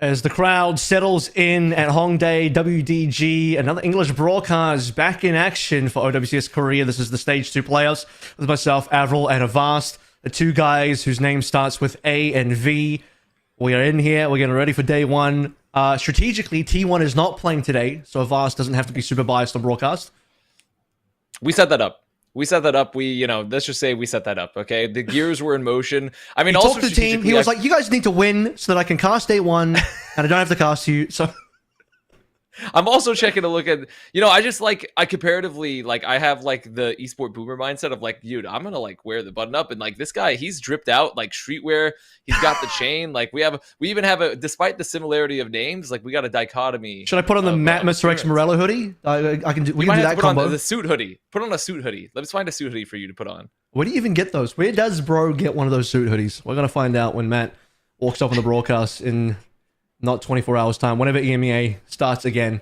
As the crowd settles in at Hongdae WDG, another English broadcast back in action for OWCS Korea. This is the Stage 2 playoffs with myself, Avril, and Avast, the two guys whose name starts with A and V. We are in here. We're getting ready for day one. Strategically, T1 is not playing today, so Avast doesn't have to be super biased on broadcast. We set that up. Let's just say we set that up, okay? The gears were in motion. I mean, he also talked to the team. He was like, you guys need to win so that I can cast day one, and I don't have to cast you, so... I'm also checking to look at, I comparatively, I have, the esport boomer mindset of, dude, I'm gonna, wear the button up, and, this guy, he's dripped out, streetwear, he's got the chain, we even have despite the similarity of names, we got a dichotomy. Should I put on the Matt Mr. X Morello hoodie? We can do that combo. The suit hoodie. Put on a suit hoodie. Let's find a suit hoodie for you to put on. Where do you even get those? Where does bro get one of those suit hoodies? We're gonna find out when Matt walks up on the broadcast in... not 24 hours time, whenever EMEA starts again.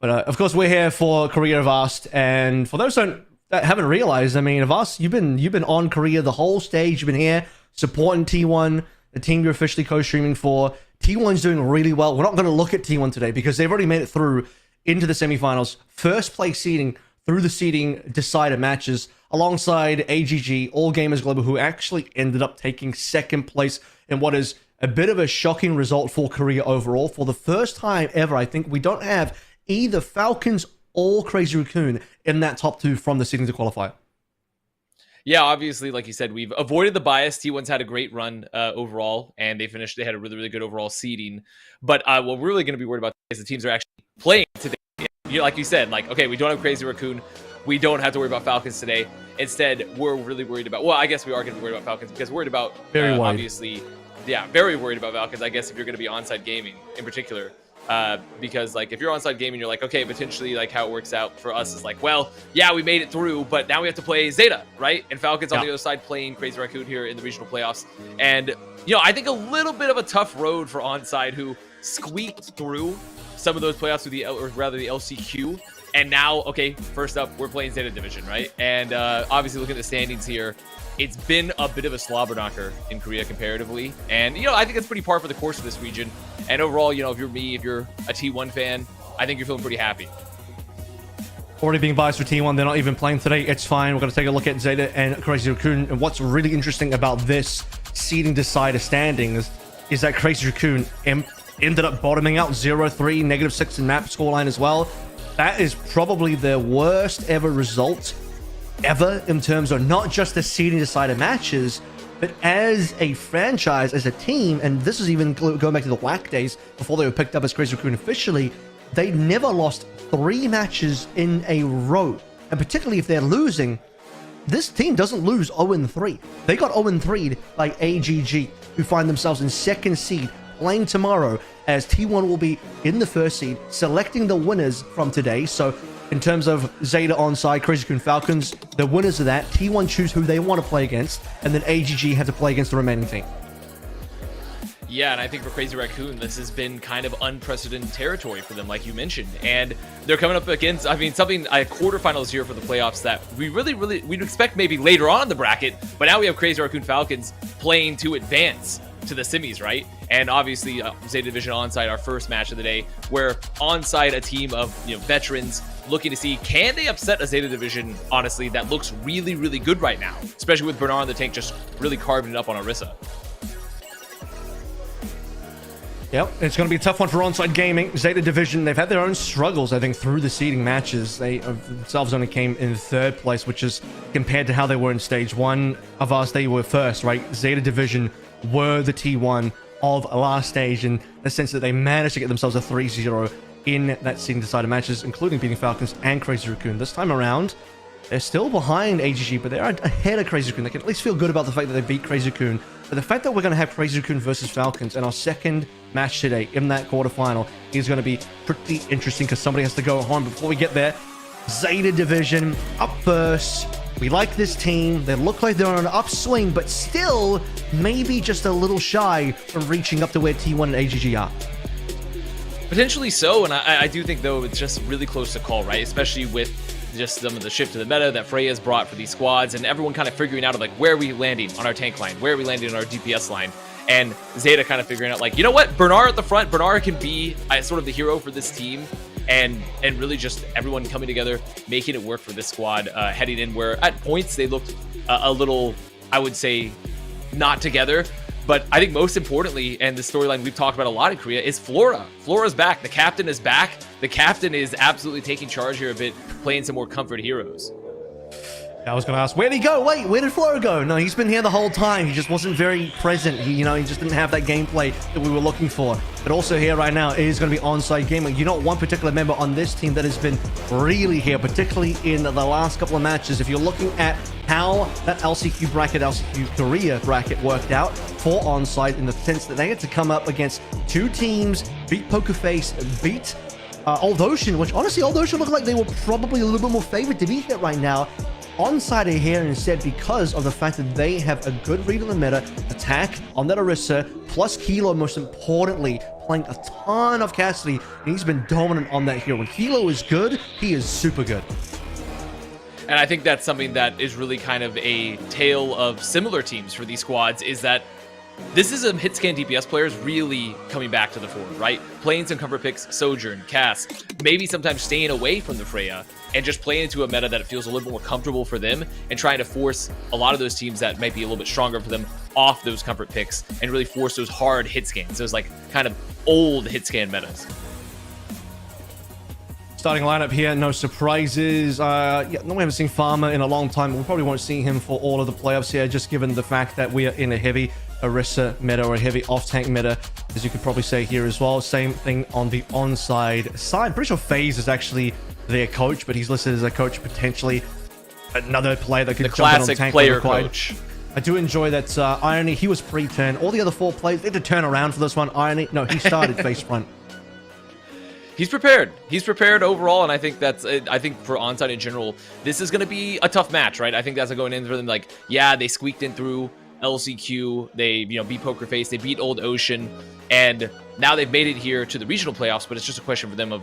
But of course, we're here for Korea Avast, and for those that haven't realized, I mean, Avast, you've been on Korea the whole stage. You've been here supporting T1, the team you're officially co-streaming for. T1's doing really well. We're not going to look at T1 today because they've already made it through into the semifinals. First place seeding through the seeding decider matches alongside AGG, All Gamers Global, who actually ended up taking second place in what is a bit of a shocking result for Korea overall. For the first time ever, I think we don't have either Falcons or Crazy Raccoon in that top two from the seeding to qualify. Yeah, obviously, like you said, we've avoided the bias. T1's had a great run overall, and they had a really, really good overall seeding. But what we're really going to be worried about is the teams are actually playing today. Like you said, okay, we don't have Crazy Raccoon. We don't have to worry about Falcons today. Instead, we're really worried about... Well, I guess we are going to be worried about Falcons because we're worried about... obviously... Yeah, very worried about Falcons, I guess, if you're going to be onside gaming in particular. Because, if you're onside gaming, you're like, okay, potentially, how it works out for us is well, yeah, we made it through, but now we have to play Zeta, right? And Falcons on the other side playing Crazy Raccoon here in the regional playoffs. And, I think a little bit of a tough road for onside who squeaked through some of those playoffs with the LCQ. And now, okay, first up, we're playing Zeta Division, right? And obviously, looking at the standings here, it's been a bit of a slobber knocker in Korea comparatively. And, I think it's pretty par for the course of this region. And overall, if you're me, if you're a T1 fan, I think you're feeling pretty happy. Already being biased for T1, they're not even playing today. It's fine. We're going to take a look at Zeta and Crazy Raccoon. And what's really interesting about this seeding decider standings is that Crazy Raccoon ended up bottoming out 0-3, -6 in map scoreline as well. That is probably their worst ever result ever in terms of not just the seeding decider matches, but as a franchise, as a team. And this is even going back to the WAC days before they were picked up as Crazy Raccoon officially. They never lost 3 matches in a row, and particularly if they're losing, this team doesn't lose 0-3. They got 0-3'd by AGG, who find themselves in second seed playing tomorrow, as T1 will be in the first seed selecting the winners from today. So in terms of Zeta onside, Crazy Raccoon Falcons, the winners of that, T1 choose who they want to play against, and then AGG have to play against the remaining team. Yeah, and I think for Crazy Raccoon, this has been kind of unprecedented territory for them, like you mentioned. And they're coming up against, quarterfinals here for the playoffs that we'd expect maybe later on in the bracket, but now we have Crazy Raccoon Falcons playing to advance to the semis, right? And obviously, Zeta Division onside, our first match of the day, where onside a team of veterans looking to see, can they upset a Zeta Division, honestly, that looks really, really good right now, especially with Bernard the Tank just really carving it up on Orisa. Yep, it's going to be a tough one for onside gaming. Zeta Division, they've had their own struggles, I think, through the seeding matches. They themselves only came in third place, which is compared to how they were in stage 1 of us, they were first, right? Zeta Division were the T1 of last stage in the sense that they managed to get themselves a 3-0 in that seeding decider matches, including beating Falcons and Crazy Raccoon. This time around, they're still behind AGG, but they're ahead of Crazy Raccoon. They can at least feel good about the fact that they beat Crazy Raccoon. But the fact that we're going to have Crazy Raccoon versus Falcons in our second match today in that quarterfinal is going to be pretty interesting because somebody has to go home. Before we get there, Zeta Division up first. We like this team. They look like they're on an upswing, but still maybe just a little shy from reaching up to where T1 and AGG are. Potentially so, and I do think, though, it's just really close to call, right? Especially with just some of the shift to the meta that Freya's brought for these squads, and everyone kind of figuring out like where are we landing on our tank line, where are we landing on our DPS line, and Zeta kind of figuring out like, you know what, Bernard at the front, Bernard can be sort of the hero for this team, and really just everyone coming together, making it work for this squad, heading in where at points they looked a little, I would say, not together. But I think most importantly, and the storyline we've talked about a lot in Korea, is Flora. Flora's back. The captain is back. The captain is absolutely taking charge here a bit, playing some more comfort heroes. I was going to ask, where'd he go? Wait, where did Flora go? No, he's been here the whole time. He just wasn't very present. He just didn't have that gameplay that we were looking for. But also here right now is going to be on-site gaming. You know, one particular member on this team that has been really here, particularly in the last couple of matches. If you're looking at how that LCQ bracket, LCQ Korea bracket worked out for on-site, in the sense that they had to come up against two teams, beat Pokerface, beat Old Ocean, which honestly, Old Ocean looked like they were probably a little bit more favored to be here right now. On-site are here instead because of the fact that they have a good read on the meta, attack on that Orisa, plus Kilo, most importantly, playing a ton of Cassidy, and he's been dominant on that hero. When Kilo is good, he is super good. And I think that's something that is really kind of a tale of similar teams for these squads, is that this is a hit scan DPS players really coming back to the fore, right? Playing some comfort picks, Sojourn, Cass, maybe sometimes staying away from the Freya and just playing into a meta that feels a little more comfortable for them, and trying to force a lot of those teams that might be a little bit stronger for them off those comfort picks and really force those hard hit scans, those like kind of old hit scan metas. Starting lineup here, no surprises. No, we haven't seen Farmer in a long time. We probably won't see him for all of the playoffs here, just given the fact that we are in a heavy Orisa meta, or a heavy off-tank meta, as you could probably say here as well. Same thing on the onside side. Pretty sure FaZe is actually their coach, but he's listed as a coach, potentially another player that could jump in on classic tank player required. coach. I do enjoy that Irony. He was pre-turn. All the other four players, they had to turn around for this one. Irony, no, he started face front. He's prepared. He's prepared overall, and I think that's. I think for onside in general, this is going to be a tough match, right? I think that's going in for them. Like, yeah, they squeaked in through LCQ. They, beat Pokerface. They beat Old Ocean, and now they've made it here to the regional playoffs. But it's just a question for them of,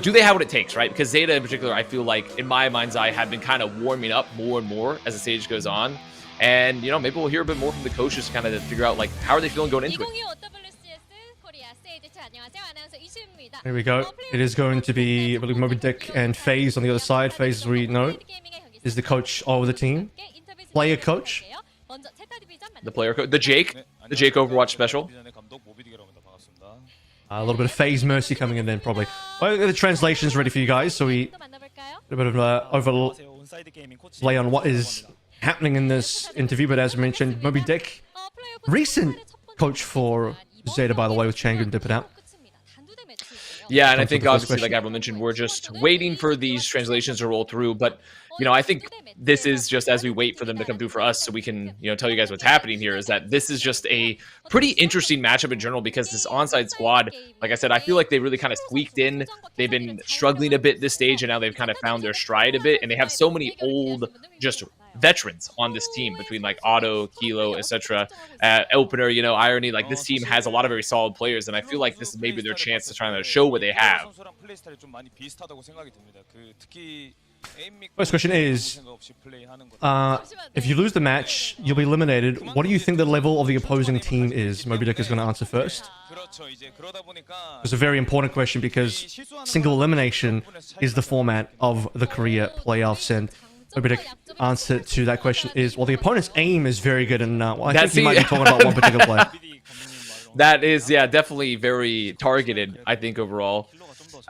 do they have what it takes, right? Because Zeta in particular, I feel like in my mind's eye, have been kind of warming up more and more as the stage goes on, and maybe we'll hear a bit more from the coaches, kind of to figure out like how are they feeling going into it. Here we go. It is going to be, I believe, Moby Dick and FaZe on the other side. FaZe, as we know, is the coach of the team. Player coach. The player coach. The Jake Overwatch special. A little bit of FaZe Mercy coming in then, probably. Well, the translation's ready for you guys, so we a bit of overlay on what is happening in this interview. But as I mentioned, Moby Dick, recent coach for Zeta, by the way, with Changun dipping out. Yeah, and I think obviously, like everyone mentioned, we're just waiting for these translations to roll through. But, I think this is just as we wait for them to come through for us, so we can, tell you guys what's happening here, is that this is just a pretty interesting matchup in general, because this onside squad, like I said, I feel like they really kind of squeaked in. They've been struggling a bit this stage, and now they've kind of found their stride a bit, and they have so many old, just veterans on this team, between like Otto, Kilo, etc. Opener, Irony. Like, this team has a lot of very solid players, and I feel like this is maybe their chance to try to show what they have. First question is, if you lose the match, you'll be eliminated. What do you think the level of the opposing team is? Moby Dick is going to answer first. It's a very important question, because single elimination is the format of the Korea playoffs, and Moby Dick answer to that question is, well, the opponent's aim is very good, and I think you might be talking about one particular player. That is, definitely very targeted, I think, overall.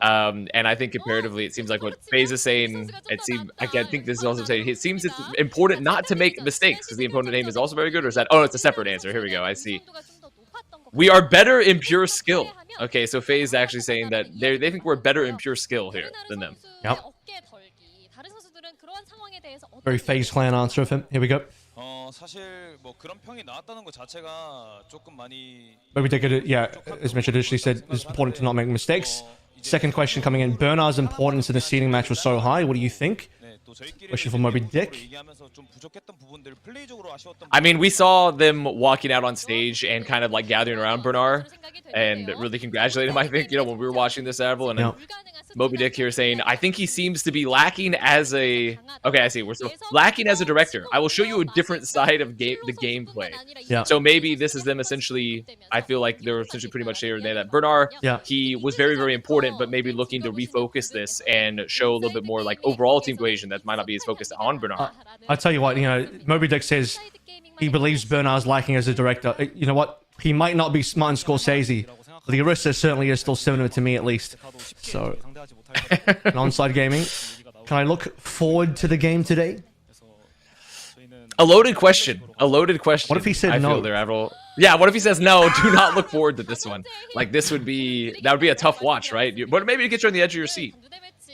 And I think comparatively, it seems like what FaZe is saying, I think this is also saying, it seems it's important not to make mistakes, because the opponent aim is also very good, or is that, oh, it's a separate answer. Here we go, I see. We are better in pure skill. Okay, so FaZe is actually saying that they think we're better in pure skill here than them. Yep. Very FaZe clan answer of him. Here we go. Maybe take it, as mentioned initially, said it's important to not make mistakes. Second question coming in, Bernard's importance in the seeding match was so high. What do you think? Question for Moby Dick. I mean, we saw them walking out on stage and kind of like gathering around Bernard and really congratulating him, I think, when we were watching this, Avril. And Moby Dick here saying, I think he seems to be lacking as a... Okay, I see. We're still lacking as a director. I will show you a different side of the gameplay. Yeah. So maybe this is them essentially... I feel like they're essentially pretty much there that Bernard, he was very, very important, but maybe looking to refocus this and show a little bit more like overall team cohesion that might not be as focused on Bernard. I'll tell you what, you know, Moby Dick says he believes Bernard's lacking as a director. You know what? He might not be Martin Scorsese. The Orisa certainly is still similar to me, at least. So, non-side gaming. Can I look forward to the game today? A loaded question. A loaded question. What if he said no? Yeah, what if he says no? Do not look forward to this one. Like, this would be... That would be a tough watch, right? But maybe it gets you on the edge of your seat,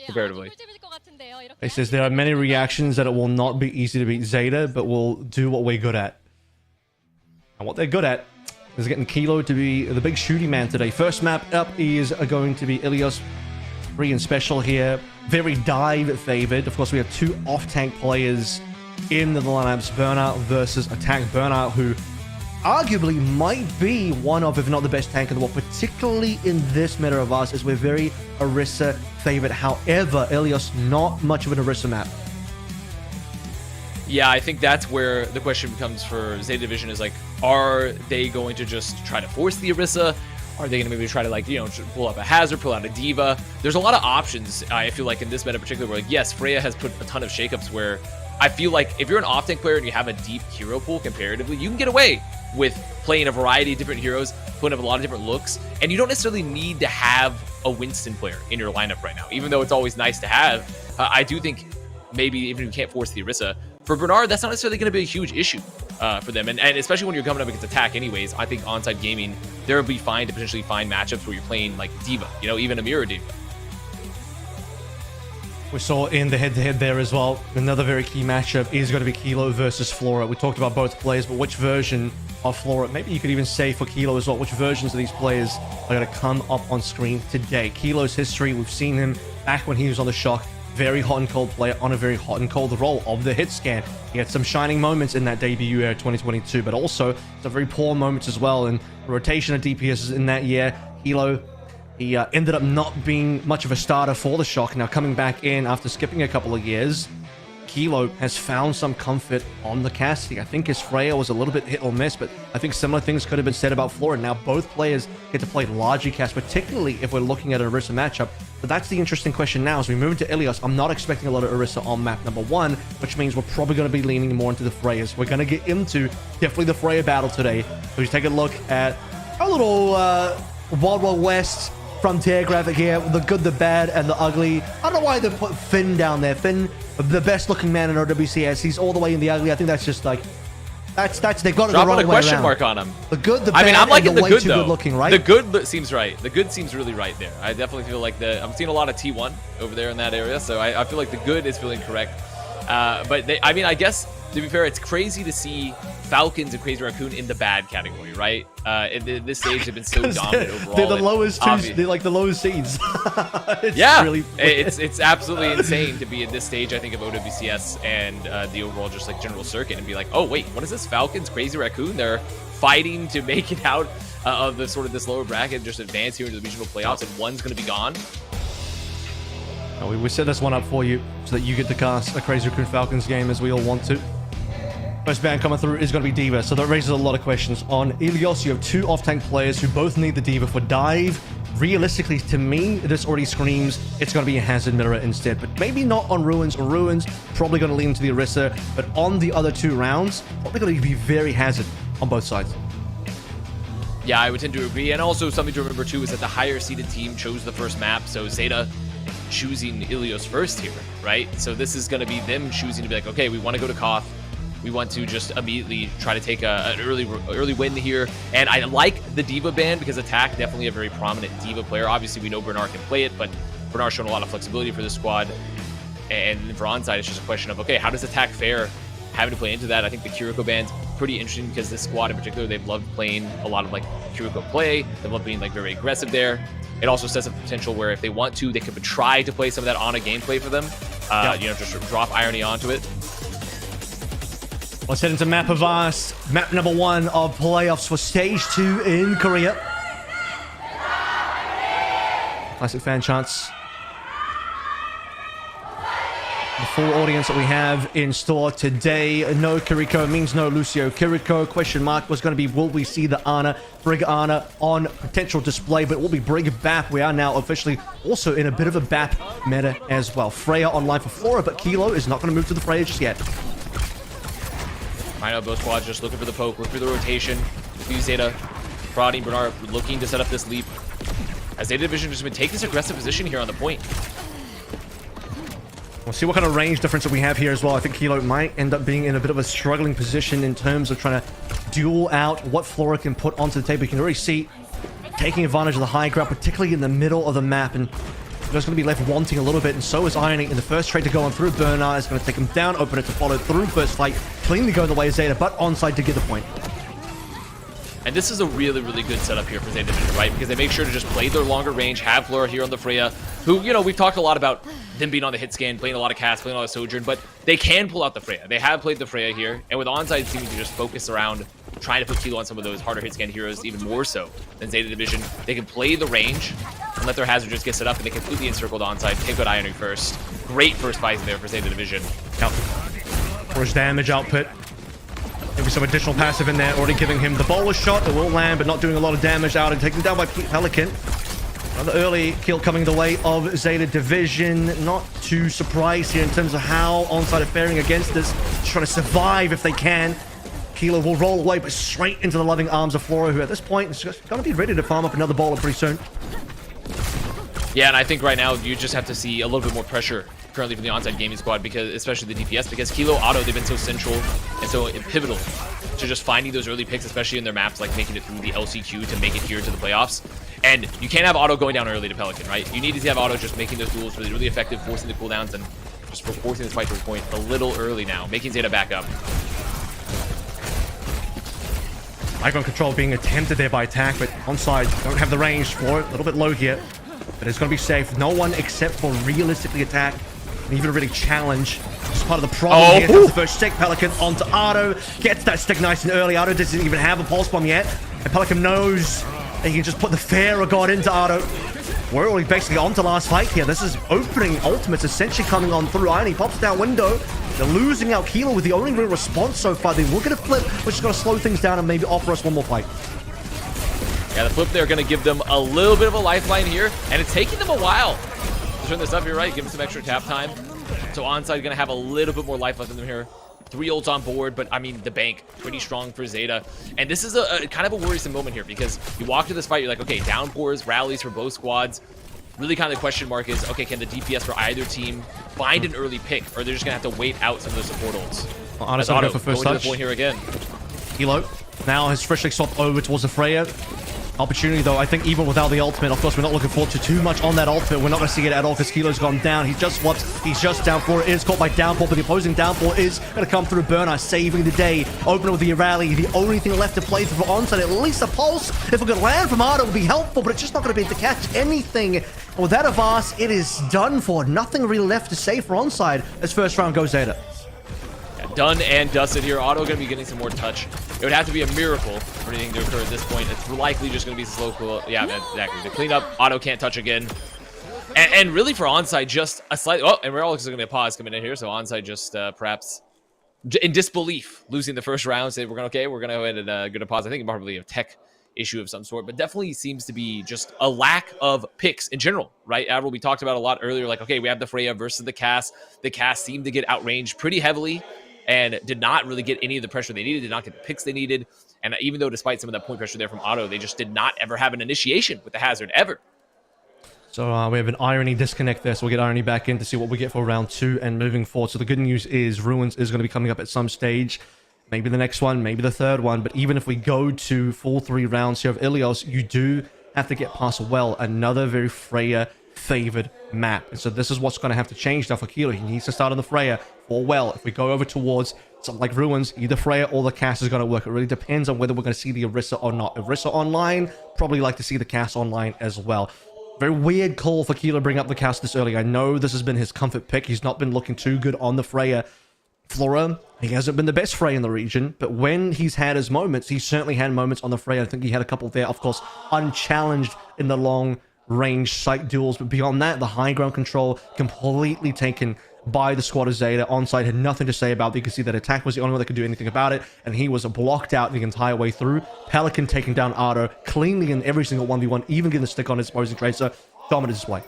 comparatively. He says there are many reactions that it will not be easy to beat Zeta, but we'll do what we're good at. And what they're good at is getting Kilo to be the big shooting man today. First map up is going to be Ilios. Free and special here. Very dive favored. Of course, we have two off-tank players in the lineups. Burnout versus Attack. Burnout, who arguably might be one of, if not the best tank in the world, particularly in this meta of ours, as we're very Orisa favored. However, Ilios, not much of an Orisa map. Yeah, I think that's where the question becomes for Zeta Division is like, are they going to just try to force the Orisa? Are they going to maybe try to, like, you know, pull up a Hazard, pull out a Diva? There's a lot of options, I feel like, in this meta in particular, where, like, yes, Freya has put a ton of shakeups where I feel like if you're an off-tank player and you have a deep hero pool comparatively, you can get away with playing a variety of different heroes, putting up a lot of different looks, and you don't necessarily need to have a Winston player in your lineup right now, even though it's always nice to have. I do think maybe even if you can't force the Orisa, for Bernard, that's not necessarily going to be a huge issue for them. And especially when you're coming up against Attack anyways, I think onside gaming, there will be fine to potentially find matchups where you're playing like Diva, you know, even a mirror Diva. We saw in the head-to-head there as well, another very key matchup is going to be Kilo versus Flora. We talked about both players, but which version of Flora, maybe you could even say for Kilo as well, which versions of these players are going to come up on screen today. Kilo's history, we've seen him back when he was on the Shock. Very hot and cold player on a very hot and cold role of the hit scan. He had some shining moments in that debut year 2022, but also some very poor moments as well. And rotation of DPS in that year, Kilo, he ended up not being much of a starter for the Shock. Now coming back in after skipping a couple of years, Kilo has found some comfort on the Cassidy. I think his Freya was a little bit hit or miss, but I think similar things could have been said about Flora. Now both players get to play largely cast, particularly if we're looking at an Orisa matchup. But that's the interesting question now. As we move into Ilios, I'm not expecting a lot of Orisa on map number 1, which means we're probably going to be leaning more into the Freyas. We're going to get into definitely the Freya battle today. So we take a look at a little Wild Wild West Frontier graphic here, the good, the bad, and the ugly. I don't know why they put Finn down there. Finn, the best looking man in OWCS. He's all the way in the ugly. I think that's just like, that's they got it the wrong way around. Drop a question mark on him. The good, the bad, I mean, I'm liking and the good way too though. good looking, right? The good seems right. The good seems really right there. I definitely feel like I'm seeing a lot of T1 over there in that area, so I feel like the good is feeling correct. But I mean, I guess to be fair, it's crazy to see Falcons and Crazy Raccoon in the bad category, right? In this stage, they've been so dominant overall. They're the lowest they're like the lowest seeds. It's absolutely insane to be at this stage, I think, of OWCS and the overall just like general circuit and be like, oh wait, what is this? Falcons, Crazy Raccoon? They're fighting to make it out of the sort of this lower bracket, just advance here into the regional playoffs, and one's going to be gone. We set this one up for you so that you get to cast a Crazy Raccoon Falcons game as we all want to. First ban coming through is going to be Diva, so that raises a lot of questions. On Ilios, you have two off-tank players who both need the Diva for dive. Realistically, to me, this already screams it's going to be a Hazard mirror instead, but maybe not on Ruins. Or Ruins, probably going to lean to the Orisa, but on the other two rounds, probably going to be very Hazard on both sides. Yeah, I would tend to agree, and also something to remember too is that the higher seeded team chose the first map, so Zeta choosing Ilios first here, right? So this is going to be them choosing to be like, okay, we want to go to Koth. We want to just immediately try to take an early win here. And I like the Diva ban because Attack, definitely a very prominent Diva player. Obviously, we know Bernard can play it, but Bernard's shown a lot of flexibility for this squad. And for onside, it's just a question of, okay, how does Attack fare having to play into that? I think the Kiriko ban's pretty interesting because this squad in particular, they've loved playing a lot of like Kiriko play. They've loved being like very aggressive there. It also sets up the potential where if they want to, they could try to play some of that on a gameplay for them. You know, just drop Irony onto it. Let's head into map of us. Map number 1 of playoffs for Stage 2 in Korea. Classic fan chants The full audience that we have in store today. No Kiriko means no Lucio Kiriko. Question mark was going to be, will we see the Ana, Brig Ana on potential display, but it will be Brig BAP. We are now officially also in a bit of a BAP meta as well. Freya online for Flora, but Kilo is not going to move to the Freya just yet. I know both squads just looking for the poke, looking for the rotation. Zeta, Brody, Bernard looking to set up this leap. As Zeta Division just been taking this aggressive position here on the point. We'll see what kind of range difference that we have here as well. I think Kilo might end up being in a bit of a struggling position in terms of trying to duel out what Flora can put onto the table. You can already see taking advantage of the high ground, particularly in the middle of the map, and just going to be left wanting a little bit, and so is Irony in the first trade to go on through. Bernard is going to take him down, open it to follow through first fight, cleanly go the way of Zeta, but onside to get the point. And this is a really, really good setup here for Zeta Division, right? Because they make sure to just play their longer range, have Flora here on the Freya, who, you know, we've talked a lot about them being on the hit scan, playing a lot of cast, playing a lot of Sojourn, but they can pull out the Freya. They have played the Freya here, and with onside seeming to just focus around trying to put Kilo on some of those harder hit scan heroes, even more so than Zeta Division. They can play the range and let their hazard just get set up, and they completely encircle the onside, take out Irony first. Great first fight there for Zeta Division. Yep. For his damage output. Maybe some additional passive in there, already giving him the bowler shot. It will land, but not doing a lot of damage out and taken down by Pelican. Another early kill coming the way of Zeta Division. Not too surprised here in terms of how onside are faring against this. Just trying to survive if they can. Kilo will roll away, but straight into the loving arms of Flora, who at this point is just going to be ready to farm up another bowler pretty soon. Yeah, and I think right now you just have to see a little bit more pressure currently from the onside gaming squad, because especially the DPS, because Kilo Auto, they've been so central and so pivotal to just finding those early picks, especially in their maps, like making it through the LCQ to make it here to the playoffs. And you can't have Auto going down early to Pelican, right? You need to have Auto just making those duels really, really effective, forcing the cooldowns, and just forcing this fight to a point a little early now, making Zeta back up. Icon control being attempted there by attack, but onside don't have the range for it. A little bit low here, but it's going to be safe. No one except for realistically attack and even really challenge. Just part of the problem here. Comes the first stick. Pelican onto Ardo. Gets that stick nice and early. Ardo doesn't even have a pulse bomb yet. And Pelican knows that he can just put the Pharaoh God into Ardo. We're already basically on to last fight here. This is opening ultimates essentially coming on through. Irony pops down window. They're losing out Kilo with the only real response so far. They were going to flip, which is going to slow things down and maybe offer us one more fight. Yeah, the flip there going to give them a little bit of a lifeline here, and it's taking them a while to turn this up here, right? Give them some extra tap time. So onside going to have a little bit more life left in them here. 3 ults on board, but I mean, the bank pretty strong for Zeta. And this is a kind of a worrisome moment here, because you walk to this fight, you're like, okay, downpours, rallies for both squads. Really kind of the question mark is, okay, can the DPS for either team find an early pick, or they're just going to have to wait out some of those support ults? Well, honestly, Auto for first going touch. To the point here again. Kilo now has freshly swapped over towards the Freya. Opportunity, though, I think even without the ultimate, of course, we're not looking forward to too much on that ultimate. We're not going to see it at all because Kilo's gone down. He just swaps. He's just down for it. Is caught by downpour, but the opposing downpour is going to come through. Burner saving the day. Opener with the rally. The only thing left to play for onside, at least a pulse. If we could land from Ardo, it would be helpful, but it's just not going to be able to catch anything. And with that Avast, it is done for. Nothing really left to say for onside as first round goes Zeta. Done and dusted here. Auto going to be getting some more touch. It would have to be a miracle for anything to occur at this point. It's likely just going to be slow cool. Yeah, exactly. The cleanup, Auto can't touch again. And really for onside, just a slight... Oh, and we're all going to be a pause coming in here. So onside just perhaps in disbelief, losing the first round. Say, we're going to go ahead and go to pause. I think probably a tech issue of some sort, but definitely seems to be just a lack of picks in general, right? Avril, we talked about a lot earlier, like, okay, we have the Freya versus the Cass. The Cass seemed to get outranged pretty heavily and did not really get any of the pressure they needed, did not get the picks they needed. And even though despite some of that point pressure there from Auto, they just did not ever have an initiation with the hazard, ever. So we have an Irony disconnect there, so we'll get Irony back in to see what we get for round 2 and moving forward. So the good news is Ruins is going to be coming up at some stage. Maybe the next one, maybe the third one. But even if we go to full 3 rounds here of Ilios, you do have to get past Well, another very Freya favored map. And so this is what's going to have to change now for Kilo. He needs to start on the Freya for Well. If we go over towards something like Ruins, either Freya or the Cass is going to work. It really depends on whether we're going to see the Orisa or not. Orisa online, probably like to see the Cass online as well. Very weird call for Kilo to bring up the Cass this early. I know this has been his comfort pick. He's not been looking too good on the Freya. Flora, he hasn't been the best Freya in the region, but when he's had his moments, he's certainly had moments on the Freya. I think he had a couple there, of course, unchallenged in the long range sight duels, but beyond that, the high ground control completely taken by the squad of Zeta. Onside had nothing to say about it. You can see that Attack was the only one that could do anything about it, and he was blocked out the entire way through. Pelican taking down Ardo cleanly in every single 1v1, even getting the stick on his opposing Tracer. Dominant display.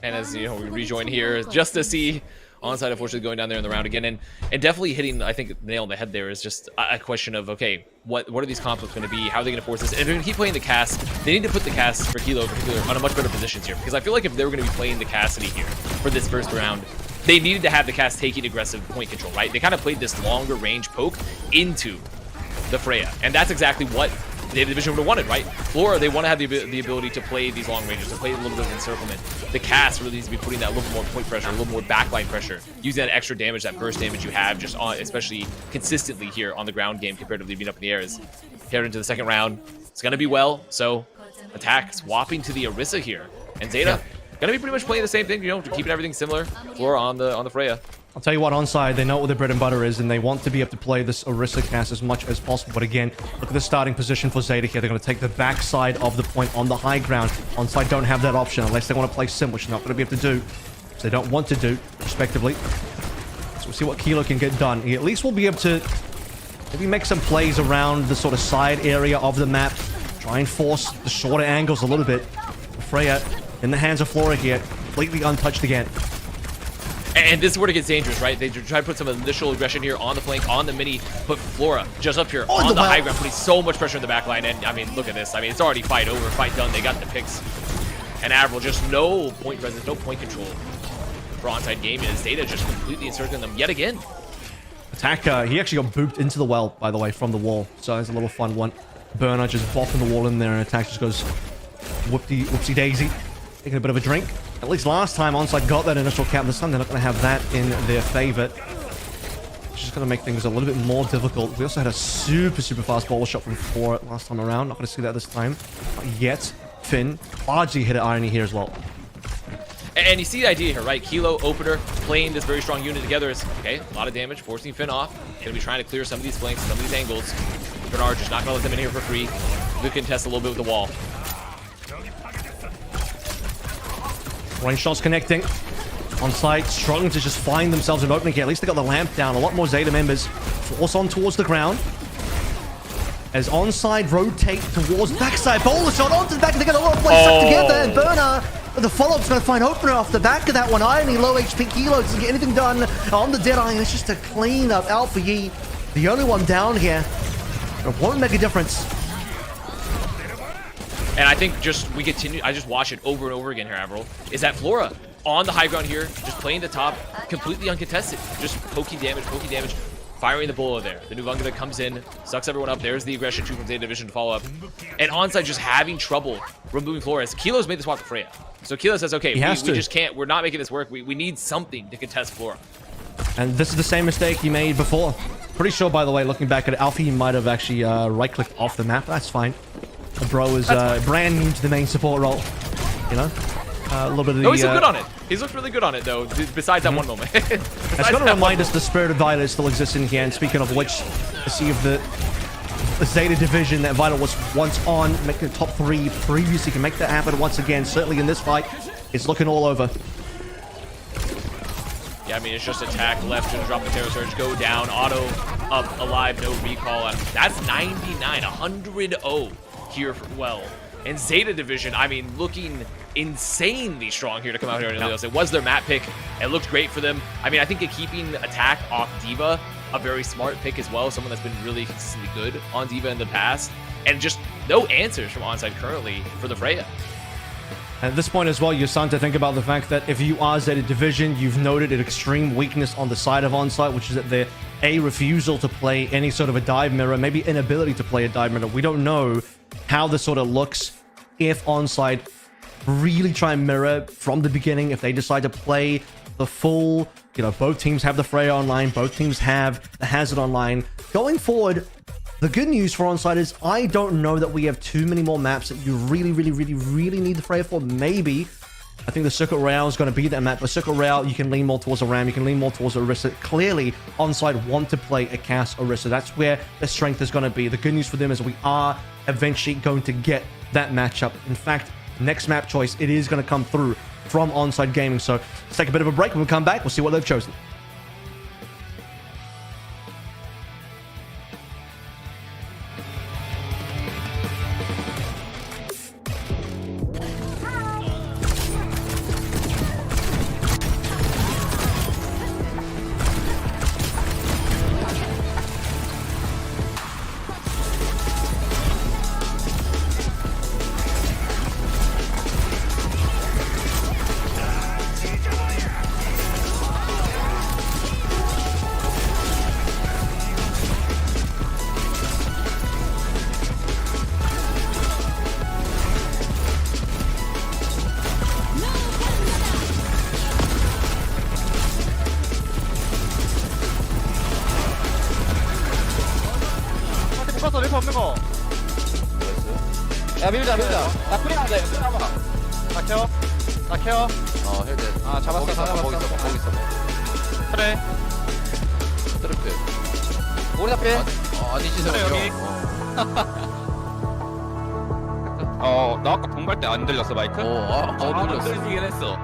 And as you know, we rejoin here just to see Onside unfortunately going down there in the round again, and definitely hitting, I think, the nail on the head there is just a question of, okay, what are these conflicts going to be? How are they going to force this? And if they're going to keep playing the cast, they need to put the cast for Kilo in particular on a much better positions here, because I feel like if they were going to be playing the Cassidy here for this first round, they needed to have the cast taking aggressive point control, right? They kind of played this longer range poke into the Freya, and that's exactly what the division would have wanted, right? Flora, they want to have the ability to play these long ranges, to play a little bit of encirclement. The cast really needs to be putting that little more point pressure, a little more backline pressure, using that extra damage, that burst damage you have just on, especially consistently here on the ground game compared to leaving up in the air. As head into the second round, it's going to be well. So Attack swapping to the Orisa here, and Zeta going to be pretty much playing the same thing, you know, keeping everything similar. Flora on the Freya. I'll tell you what, Onside, they know what their bread and butter is, and they want to be able to play this Orisa cast as much as possible. But again, look at the starting position for Zeta here. They're going to take the backside of the point on the high ground. Onside don't have that option unless they want to play sim, which they're not going to be able to do. So they don't want to do, respectively. So we'll see what Kilo can get done. He at least will be able to maybe make some plays around the sort of side area of the map. Try and force the shorter angles a little bit. Freya in the hands of Flora here, completely untouched again. And this is where it gets dangerous, right? They try to put some initial aggression here on the flank, on the mini, but Flora just up here on the high ground, putting so much pressure in the back line. And I mean, look at this. I mean, it's already fight over, fight done. They got the picks. And Avril, just no point presence, no point control for Onside Gaming. As Zeta just completely encircling them yet again. Attack, he actually got booped into the well, by the way, from the wall. So it's a little fun one. Burner just bopping the wall in there, and Attack just goes whoopsie daisy. Taking a bit of a drink. At least last time Onside got that initial cap. This time they're not going to have that in their favor. It's just going to make things a little bit more difficult. We also had a super fast ball shot from 4 last time around. Not going to see that this time. Not yet. Finn largely hit at Irony here as well. And you see the idea here, right? Kilo, Opener, playing this very strong unit together is, okay, a lot of damage, forcing Finn off. Going to be trying to clear some of these flanks, some of these angles. Bernard just not going to let them in here for free. We can test a little bit with the wall. Range shots connecting. Onside struggling to just find themselves an opening here. At least they got the lamp down. A lot more Zeta members force on towards the ground. As Onside rotate towards backside. Bowler shot onto the back. They got a lot of plays stuck together. And Burner, the follow-up's going to find Opener off the back of that one. Irony, low HP Kilo doesn't get anything done on the Deadeye. It's just a clean up Alpha Yi. The only one down here. It won't make a difference. And I think I just watch it over and over again here, Avril, is that Flora on the high ground here, just playing the top, completely uncontested. Just poking damage, firing the bowler there. The Nuvanga that comes in, sucks everyone up. There's the aggression too from Zeta Division to follow up. And Onside just having trouble removing Flora. As Kilo's made the swap to Freya. So Kilo says, okay, we just can't, we're not making this work. We need something to contest Flora. And this is the same mistake he made before. Pretty sure, by the way, looking back at it, Alfie might have actually right-clicked off the map. That's fine. The bro is brand new to the main support role. You know? A little bit of the... No, he's good on it. He's looked really good on it, though, besides that one moment. It's going to remind us the spirit of Vital still exists in here. And speaking of which, to see if the Zeta division that Vital was once on, making the top 3 previously, can make that happen once again. Certainly in this fight, it's looking all over. Yeah, I mean, it's just attack left to drop the Terror Surge, go down, auto up, alive, no recall. That's 99, 100-0 here for, well. And Zeta Division, I mean, looking insanely strong here to come out here in Ilios. It was their map pick. It looked great for them. I mean, I think keeping attack off D.Va, a very smart pick as well. Someone that's been really consistently good on D.Va in the past. And just no answers from Onside currently for the Freya. At this point as well, you're starting to think about the fact that if you are Zeta Division, you've noted an extreme weakness on the side of Onside, which is that their refusal to play any sort of a dive mirror, maybe inability to play a dive mirror. We don't know how this sort of looks if Onside really try and mirror from the beginning, if they decide to play the full, you know, both teams have the Freya online, both teams have the Hazard online. Going forward, the good news for Onside is I don't know that we have too many more maps that you really need the Freya for. Maybe. I think the Circuit Royale is going to be that map, but Circuit Royale, you can lean more towards a Ram, you can lean more towards Orisa. Clearly, Onside want to play a Cass Orisa. That's where the strength is going to be. The good news for them is we are eventually going to get that matchup. In fact, next map choice, it is going to come through from Onside Gaming. So let's take a bit of a break. When we come back, we'll see what they've chosen. 쳤어 리프 없는 거. 야 밀자. 나 프리 한다. 프리 한번. 나 케어. 나 케어. 헬멧. 아 잡았어. 거기 다 있어, 거기 잡았어. 있어, 거기 있어. 그래. 트리플. 우리 앞에. 아니지, 그래, 저기요. 여기. 나 아까 본갈 때 안 들렸어 마이크? 들렸어. 들리긴 했어. 이랬어.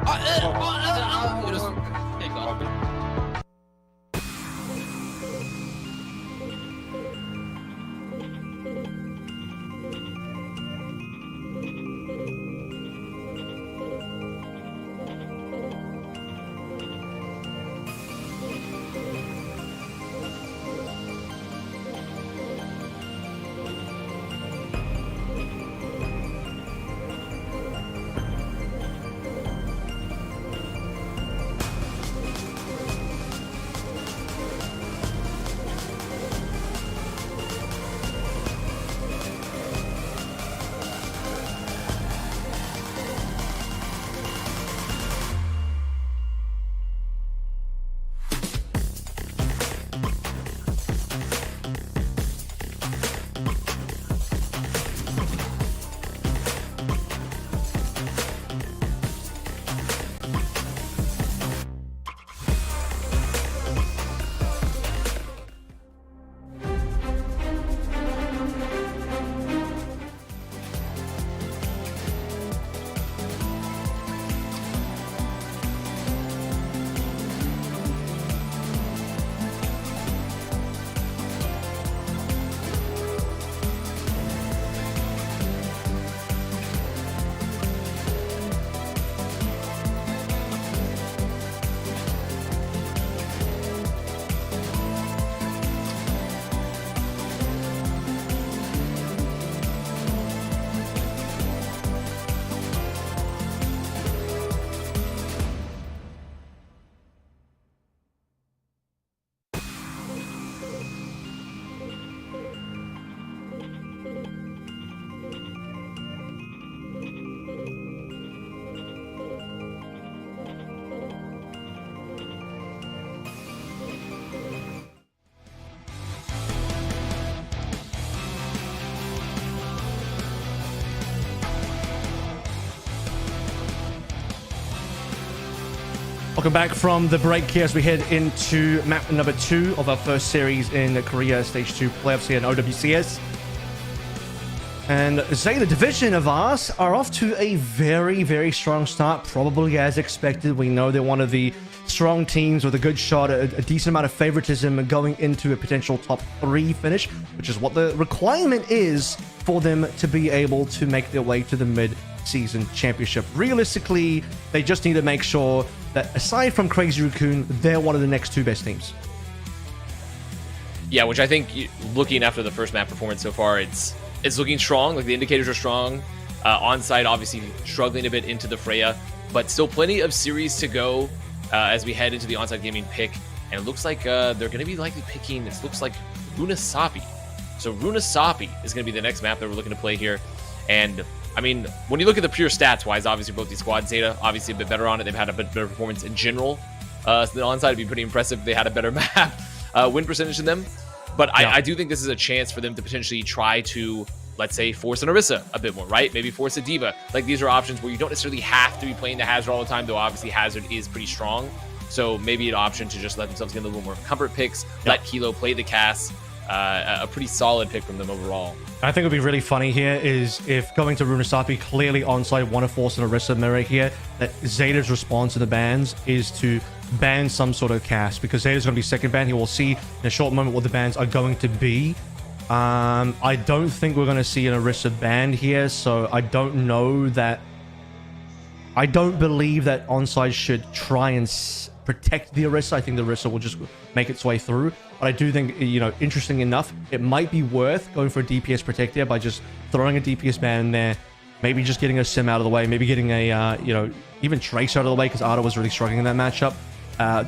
Welcome back from the break here as we head into map number 2 of our first series in Korea Stage 2 playoffs here in OWCS. And Zay, the division of us are off to a very, very strong start, probably as expected. We know they're one of the strong teams with a good shot, a decent amount of favoritism going into a potential top 3 finish, which is what the requirement is for them to be able to make their way to the mid-season championship. Realistically, they just need to make sure that aside from Crazy Raccoon, they're one of the next 2 best teams. Yeah, which I think, looking after the first map performance so far, it's looking strong. Like, the indicators are strong. Onside obviously struggling a bit into the Freya, but still plenty of series to go as we head into the Onside Gaming pick. And it looks like they're going to be likely picking, it looks like Runasapi. So Runasapi is going to be the next map that we're looking to play here. And I mean, when you look at the pure stats-wise, obviously both these squads, Zeta obviously a bit better on it. They've had a bit better performance in general. So the Onside would be pretty impressive if they had a better map win percentage than them. But yeah. I do think this is a chance for them to potentially try to, let's say, force an Orisa a bit more, right? Maybe force a Diva. Like, these are options where you don't necessarily have to be playing the Hazard all the time, though obviously Hazard is pretty strong. So maybe an option to just let themselves get a little more comfort picks, let Kilo play the cast, a pretty solid pick from them overall. I think it would be really funny here is if going to Runasapi, clearly onside, want to force an Orisa mirror here, that Zeta's response to the bans is to ban some sort of cast, because Zeta's going to be second ban. He will see in a short moment what the bans are going to be. I don't think we're going to see an Orisa banned here, so I don't know that... I don't believe that onside should try and protect the Orisa. I think the Orisa will just make its way through. But I do think, you know, interesting enough, it might be worth going for a DPS protect here by just throwing a DPS ban in there, maybe just getting a Sim out of the way, maybe getting a, you know, even Trace out of the way, because Arda was really struggling in that matchup,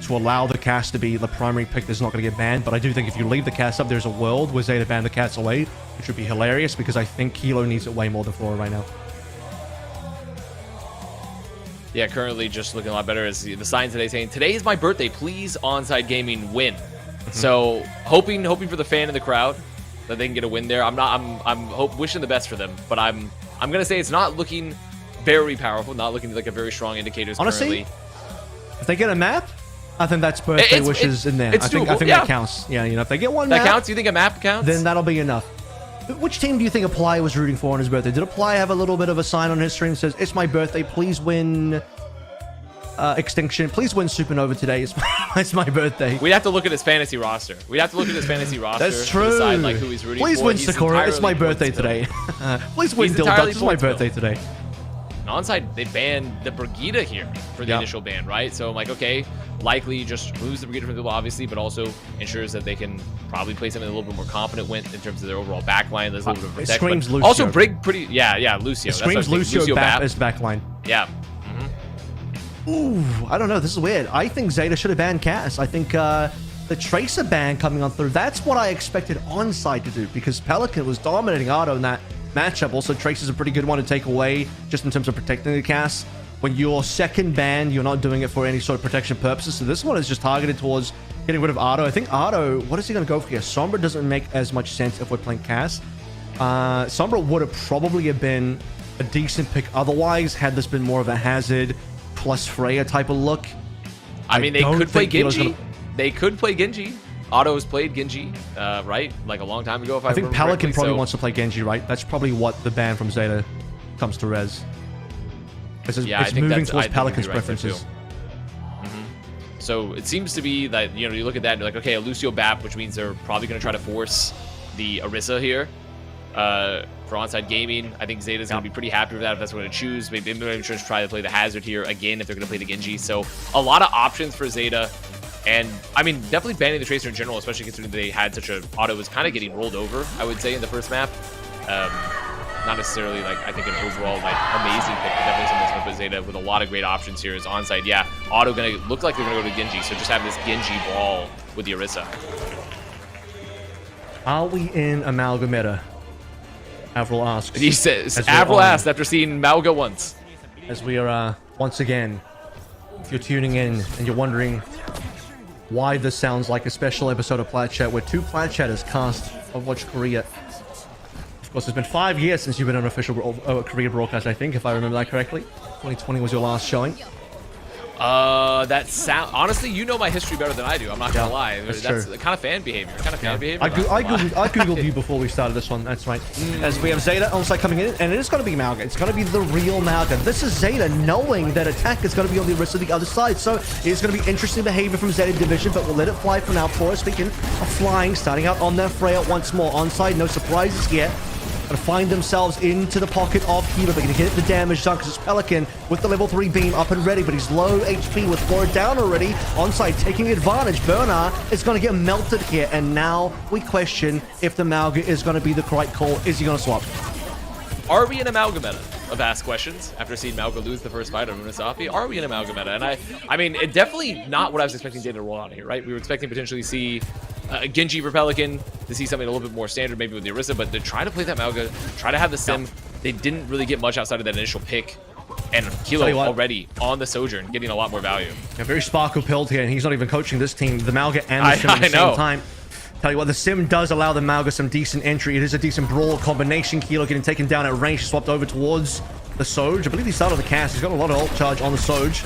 to allow the cast to be the primary pick that's not going to get banned. But I do think if you leave the cast up, there's a world where Zeta ban the cast away, which would be hilarious, because I think Kilo needs it way more than Flora right now. Yeah, currently just looking a lot better as the sign today saying, "Today is my birthday. Please, Onside Gaming win." So hoping for the fan in the crowd that they can get a win there. I'm wishing the best for them, but I'm gonna say it's not looking very powerful, not looking like a very strong indicators. Honestly, currently. If they get a map, I think that's birthday wishes in there. I think that counts. Yeah, you know, if they get one that map, counts. You think a map counts? Then that'll be enough. Which team do you think Apply was rooting for on his birthday? Did Apply have a little bit of a sign on his stream that says, "It's my birthday, please win Extinction, please win Supernova today, it's my birthday"? We'd have to look at his fantasy roster. That's true. To decide, like, who he's rooting please for. Win Sakura, it's my birthday today. Please win Buildup, it's my birthday today. Onside, they banned the Brigida here for the initial ban, right? So I'm like, okay, likely just moves the Brigida from the table, obviously, but also ensures that they can probably play something a little bit more confident with in terms of their overall backline. There's a little bit of protect. It screams Lucio. Also, Brig pretty, yeah, Lucio. It screams Lucio Bap as backline. Yeah. Ooh, I don't know. This is weird. I think Zeta should have banned Cass. I think the Tracer ban coming on through, that's what I expected Onside to do, because Pelican was dominating Otto in that matchup. Also, Tracer's a pretty good one to take away just in terms of protecting the cast. When you're second ban, you're not doing it for any sort of protection purposes. So this one is just targeted towards getting rid of Otto. I think Otto, what is he going to go for here? Sombra doesn't make as much sense if we're playing cast. Sombra would have probably been a decent pick otherwise, had this been more of a Hazard plus Freya type of look. I mean, they could play Genji. They could play Genji. Otto's played Genji, right? Like a long time ago, if I think Pelican probably wants to play Genji, right? That's probably what the ban from Zeta comes to res. It's moving towards Pelican's preferences. So it seems to be that, you know, you look at that and you're like, okay, a Lucio Bap, which means they're probably going to try to force the Orisa here. For Onside Gaming, I think Zeta's going to be pretty happy with that if that's what they choose. Maybe they're going to try to play the Hazard here again if they're going to play the Genji. So a lot of options for Zeta. And, I mean, definitely banning the Tracer in general, especially considering they had such a... Otto was kind of getting rolled over, I would say, in the first map. Not necessarily, like, I think an overall, like, amazing pick, but definitely something that's going to put Zeta with a lot of great options here is Onside. Yeah, Otto going to look like they're going to go to Genji, so just have this Genji brawl with the Orisa. Are we in Amalgameta? Avril asks. He says, Avril asked after seeing Malga once. As we are, once again, if you're tuning in and you're wondering why this sounds like a special episode of Plat Chat, where two Plat Chatters cast Overwatch Korea. Of course, it's been 5 years since you've been on an official Korea broadcast, I think, if I remember that correctly. 2020 was your last showing. That sound. Honestly, you know my history better than I do. I'm not gonna lie. That's kind of fan behavior. I googled you before we started this one. That's right. As we have Zeta onside coming in, and it is going to be Malga. It's going to be the real Malga. This is Zeta knowing that attack is going to be on the wrist of the other side. So it's going to be interesting behavior from Zeta Division, but we'll let it fly for now. For us, speaking of flying, starting out on their Freya once more. Onside, no surprises here. Gonna find themselves into the pocket of Hilo. They're gonna hit the damage done because it's Pelican with the level 3 beam up and ready, but he's low HP with Flora down already. Onside taking advantage. Bernard is gonna get melted here, and now we question if the Malga is gonna be the correct call. Is he gonna swap? Are we in Amalgameta of Ask Questions after seeing Malga lose the first fight on Runasapi? Are we in Amalgameta? And I mean, it definitely not what I was expecting Zeta to roll out here, right? We were expecting potentially to see Genji for Pelican, to see something a little bit more standard, maybe with the Orisa, but to try to play that Malga, try to have the Sim, they didn't really get much outside of that initial pick. And Kilo already on the Sojourn, getting a lot more value. Yeah, very Sparkle pilled here, and he's not even coaching this team. The Malga and the Sim at the same time. Tell you what, the Sim does allow the Malga some decent entry. It is a decent brawl combination. Kilo getting taken down at range, swapped over towards the Soj. I believe he started the cast. He's got a lot of ult charge on the Soj.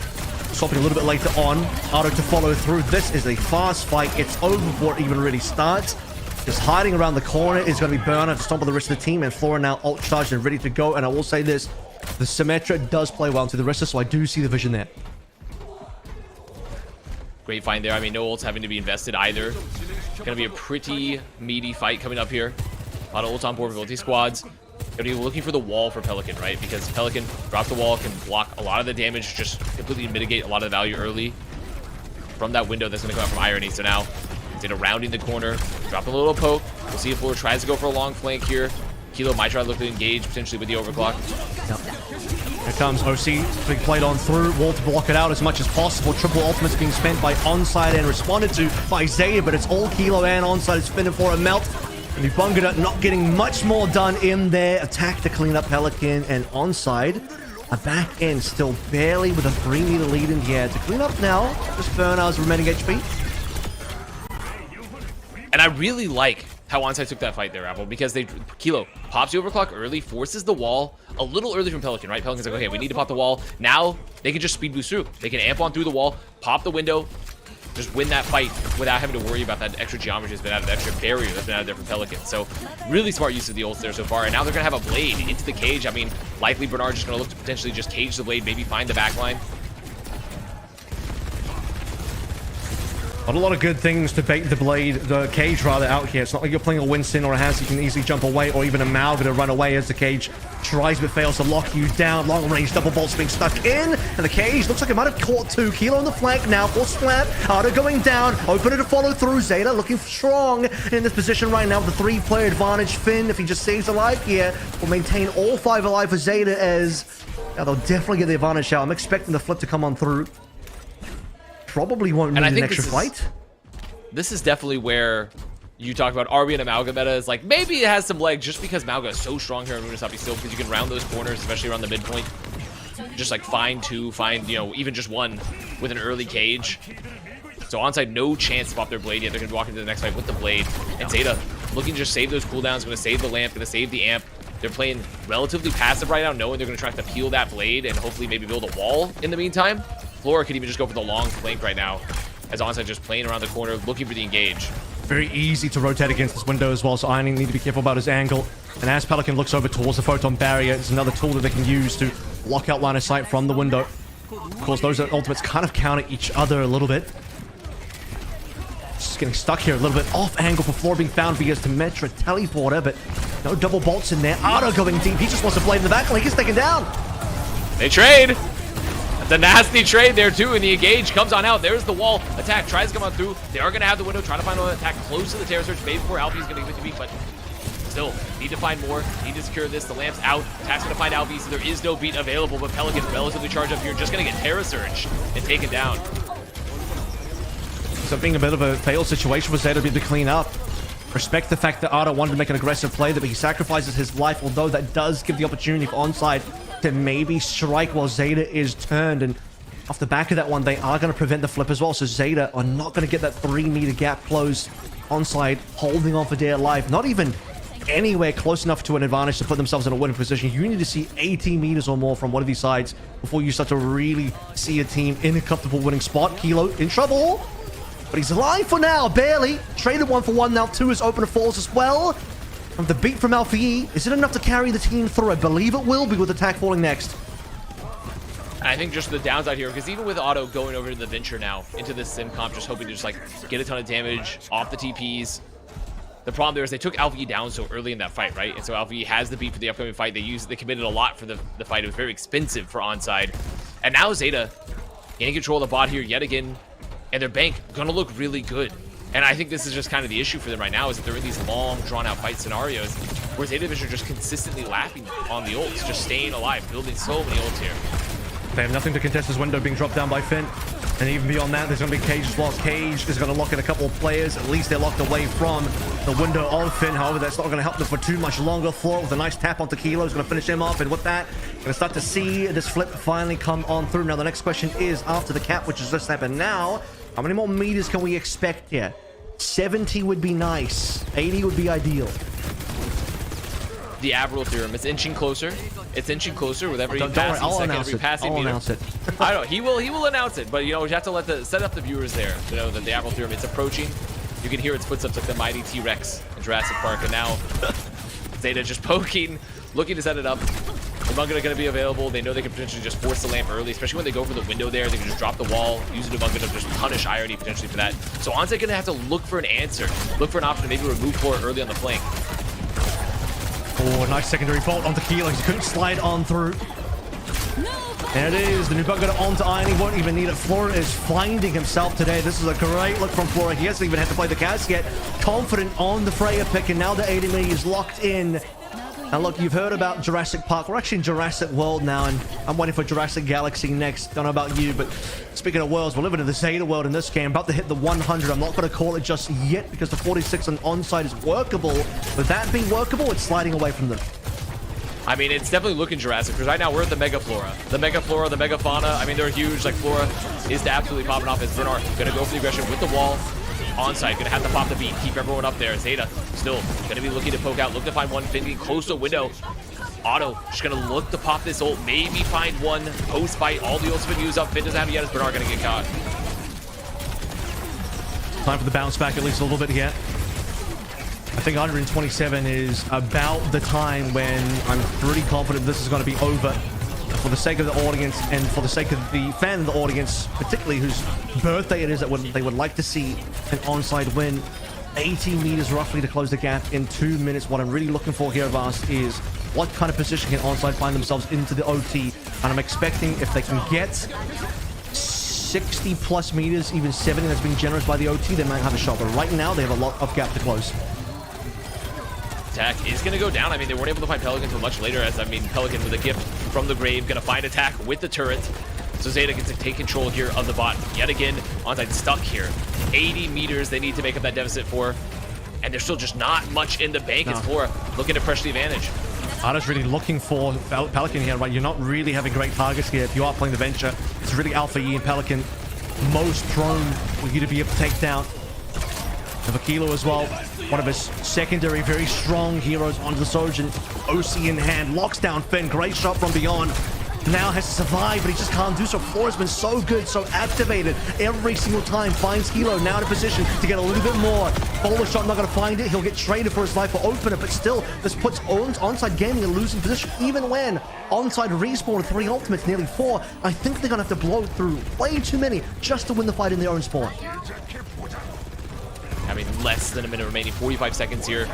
Swapping a little bit later on. Otto to follow through. This is a fast fight. It's over before it even really starts. Just hiding around the corner is going to be Burner to stomp on the rest of the team, and Flora now ult charged and ready to go. And I will say this, the Symmetra does play well into the rest, so I do see the vision there. Great find there. I mean, no ults having to be invested either. Gonna be a pretty meaty fight coming up here. A lot of ults on board with ulti squads. Gonna be looking for the wall for Pelican, right? Because Pelican drop the wall, can block a lot of the damage, just completely mitigate a lot of the value early from that window that's gonna come out from Irony. So now Zeta rounding the corner, dropping a little poke. We'll see if Flora tries to go for a long flank here. Kilo might try to look to engage potentially with the overclock. Yep. Here comes OC, being played on through, wall to block it out as much as possible. Triple ultimates being spent by Onside and responded to by Zeta, but it's all Kilo and Onside is spinning for a melt. And Ubunga not getting much more done in their attack to clean up Pelican, and Onside, a back end still barely with a 3-meter lead in the air to clean up now. Just Bernard's remaining HP. And I really like how Onside took that fight there, Apple, because Kilo pops the overclock early, forces the wall a little early from Pelican, right? Pelican's like, okay, we need to pop the wall. Now they can just speed boost through. They can amp on through the wall, pop the window, just win that fight without having to worry about that extra geometry that's been out of the extra barrier that's been out of there from Pelican. So really smart use of the ults there so far. And now they're going to have a blade into the cage. I mean, likely Bernard just going to look to potentially just cage the blade, maybe find the backline. Not a lot of good things to bait the cage rather out here. It's not like you're playing a Winston or a Hans you can easily jump away, or even a Malga to run away as the cage tries but fails to lock you down. Long range double bolts being stuck in, and the cage looks like it might have caught 2. Kilo on the flank now for Splat. Ardo going down, opener to follow through. Zeta looking strong in this position right now with the 3-player advantage. Finn, if he just stays alive here, will maintain all 5 alive for Zeta, as they'll definitely get the advantage out. I'm expecting the flip to come on through. Probably won't need an extra fight. This is definitely where you talk about, are we in a Malga meta? Is like, maybe it has some leg just because Malga is so strong here in Runasapi still, because you can round those corners, especially around the midpoint. Just like find 2, find, you know, even just 1 with an early cage. So Onside, no chance to pop their blade yet. They're going to walk into the next fight with the blade. And Zeta looking to just save those cooldowns, going to save the lamp, going to save the amp. They're playing relatively passive right now, knowing they're going to try to peel that blade and hopefully maybe build a wall in the meantime. Flora could even just go for the long flank right now, as Onside just playing around the corner, looking for the engage. Very easy to rotate against this window as well, so Irony need to be careful about his angle. And as Pelican looks over towards the photon barrier, it's another tool that they can use to lock out line of sight from the window. Of course, those ultimates kind of counter each other a little bit. Just getting stuck here a little bit off angle for Flora being found via Symmetra teleporter, but no double bolts in there. Ardo going deep. He just wants to blade in the back. Link is taken down. They trade. That's a nasty trade there too, and the engage comes on out. There's the wall attack. Tries to come on through. They are going to have the window. Try to find an attack close to the terror search. Maybe before Alfie's going to give it to me, but still need to find more. Need to secure this. The lamp's out. Attack's going to find Alfie, so there is no beat available, but Pelican relatively charged up here. Just going to get terror surge and taken down. So being a bit of a fail situation for Zeta to clean up. Respect the fact that Ardo wanted to make an aggressive play, that he sacrifices his life, although that does give the opportunity for Onside to maybe strike while Zeta is turned. And off the back of that one, they are going to prevent the flip as well. So Zeta are not going to get that 3-meter gap closed. Onside holding on for dear life. Not even anywhere close enough to an advantage to put themselves in a winning position. You need to see 18 meters or more from one of these sides before you start to really see a team in a comfortable winning spot. Kilo in trouble. But he's alive for now, barely. Traded 1-for-1, now 2 is open to falls as well. From the beat from Alfie, is it enough to carry the team through? I believe it will be, with attack falling next. I think just the downside here, because even with Otto going over to the Venture now, into this sim comp, just hoping to just like get a ton of damage off the TPs. The problem there is they took Alfie down so early in that fight, right? And so Alfie has the beat for the upcoming fight. They committed a lot for the fight. It was very expensive for Onside. And now Zeta gaining control of the bot here yet again. And their bank gonna look really good. And I think this is just kind of the issue for them right now, is that they're in these long, drawn-out fight scenarios where Zeta Division are just consistently laughing on the ults, just staying alive, building so many ults here. They have nothing to contest this window being dropped down by Finn. And even beyond that, there's going to be Cage as well. Cage is going to lock in a couple of players. At least they're locked away from the window of Finn. However, that's not going to help them for too much longer. Flora with a nice tap onto Kilo is going to finish him off. And with that, going to start to see this flip finally come on through. Now, the next question is, after the cap, which has just happened now, how many more meters can we expect here? 70 would be nice. 80 would be ideal. The Averill theorem. It's inching closer. It's inching closer with every passing second, every passing meter. I'll announce it. I don't know. He will announce it. But, you know, you have to set up the viewers there to know that the Averill theorem is approaching. You can hear its footsteps like the mighty T-Rex in Jurassic Park. And now Zeta just poking, looking to set it up. Nubunga going to be available. They know they can potentially just force the lamp early, especially when they go for the window there. They can just drop the wall, use Nubunga to just punish Irony potentially for that. So Onside going to have to look for an answer, look for an option to maybe remove Flora early on the flank. Oh, nice secondary bolt onto Kilo. He couldn't slide on through. And it is the Nubunga onto Irony. Won't even need it. Flora is finding himself today. This is a great look from Flora. He hasn't even had to play the cast yet. Confident on the Freya pick, and now the ADME is locked in. And look, you've heard about Jurassic Park. We're actually in Jurassic World now, and I'm waiting for Jurassic Galaxy next. Don't know about you, but speaking of worlds, we're living in the Zeta world in this game. About to hit the 100. I'm not going to call it just yet because the 46 on onside is workable. With that being workable, it's sliding away from them. I mean, it's definitely looking Jurassic, because right now we're at the Mega Flora. The Mega Flora, the Mega Fauna, I mean, they're huge. Like, Flora is absolutely popping off as Bernard going to go for the aggression with the wall. Onside, going to have to pop the beat, keep everyone up there. Zeta still going to be looking to poke out, look to find one, Finn close to a window. Otto just going to look to pop this ult, maybe find one post-fight. All the ults have been used up. Finn doesn't have it yet, as Bernard going to get caught. Time for the bounce back at least a little bit here. I think 127 is about the time when I'm pretty confident this is going to be over. For the sake of the audience and for the sake of the fan of the audience, particularly whose birthday it is, that they would like to see an onside win. 80 meters roughly to close the gap in 2 minutes. What I'm really looking for here, Vast, is what kind of position can onside find themselves into the OT. And I'm expecting if they can get 60 plus meters, even 70, that's being generous by the OT, they might have a shot. But right now, they have a lot of gap to close. Attack is going to go down. I mean, they weren't able to find Pelican until much later, as I mean, Pelican with a gift from the grave, going to find attack with the turret. So Zeta gets to take control here of the bot. Yet again, onside stuck here. 80 meters they need to make up that deficit for. And there's still just not much in the bank. It's Flora looking to pressure the advantage. Ada's really looking for Pelican here, right? You're not really having great targets here. If you are playing the Venture, it's really Alpha E and Pelican most prone for you to be able to take down. Have a Kilo as well. One of his secondary, very strong heroes onto the Sojourn. OC in hand, locks down Finn. Great shot from beyond. Now has to survive, but he just can't do so. Flora's been so good, so activated every single time. Finds Kilo now in a position to get a little bit more. Bowler shot, not going to find it. He'll get traded for his life for opener, but still, this puts Onside Gaming in a losing position. Even when Onside respawn 3 ultimates, nearly 4, I think they're going to have to blow through way too many just to win the fight in their own spawn. I mean, less than a minute remaining, 45 seconds here.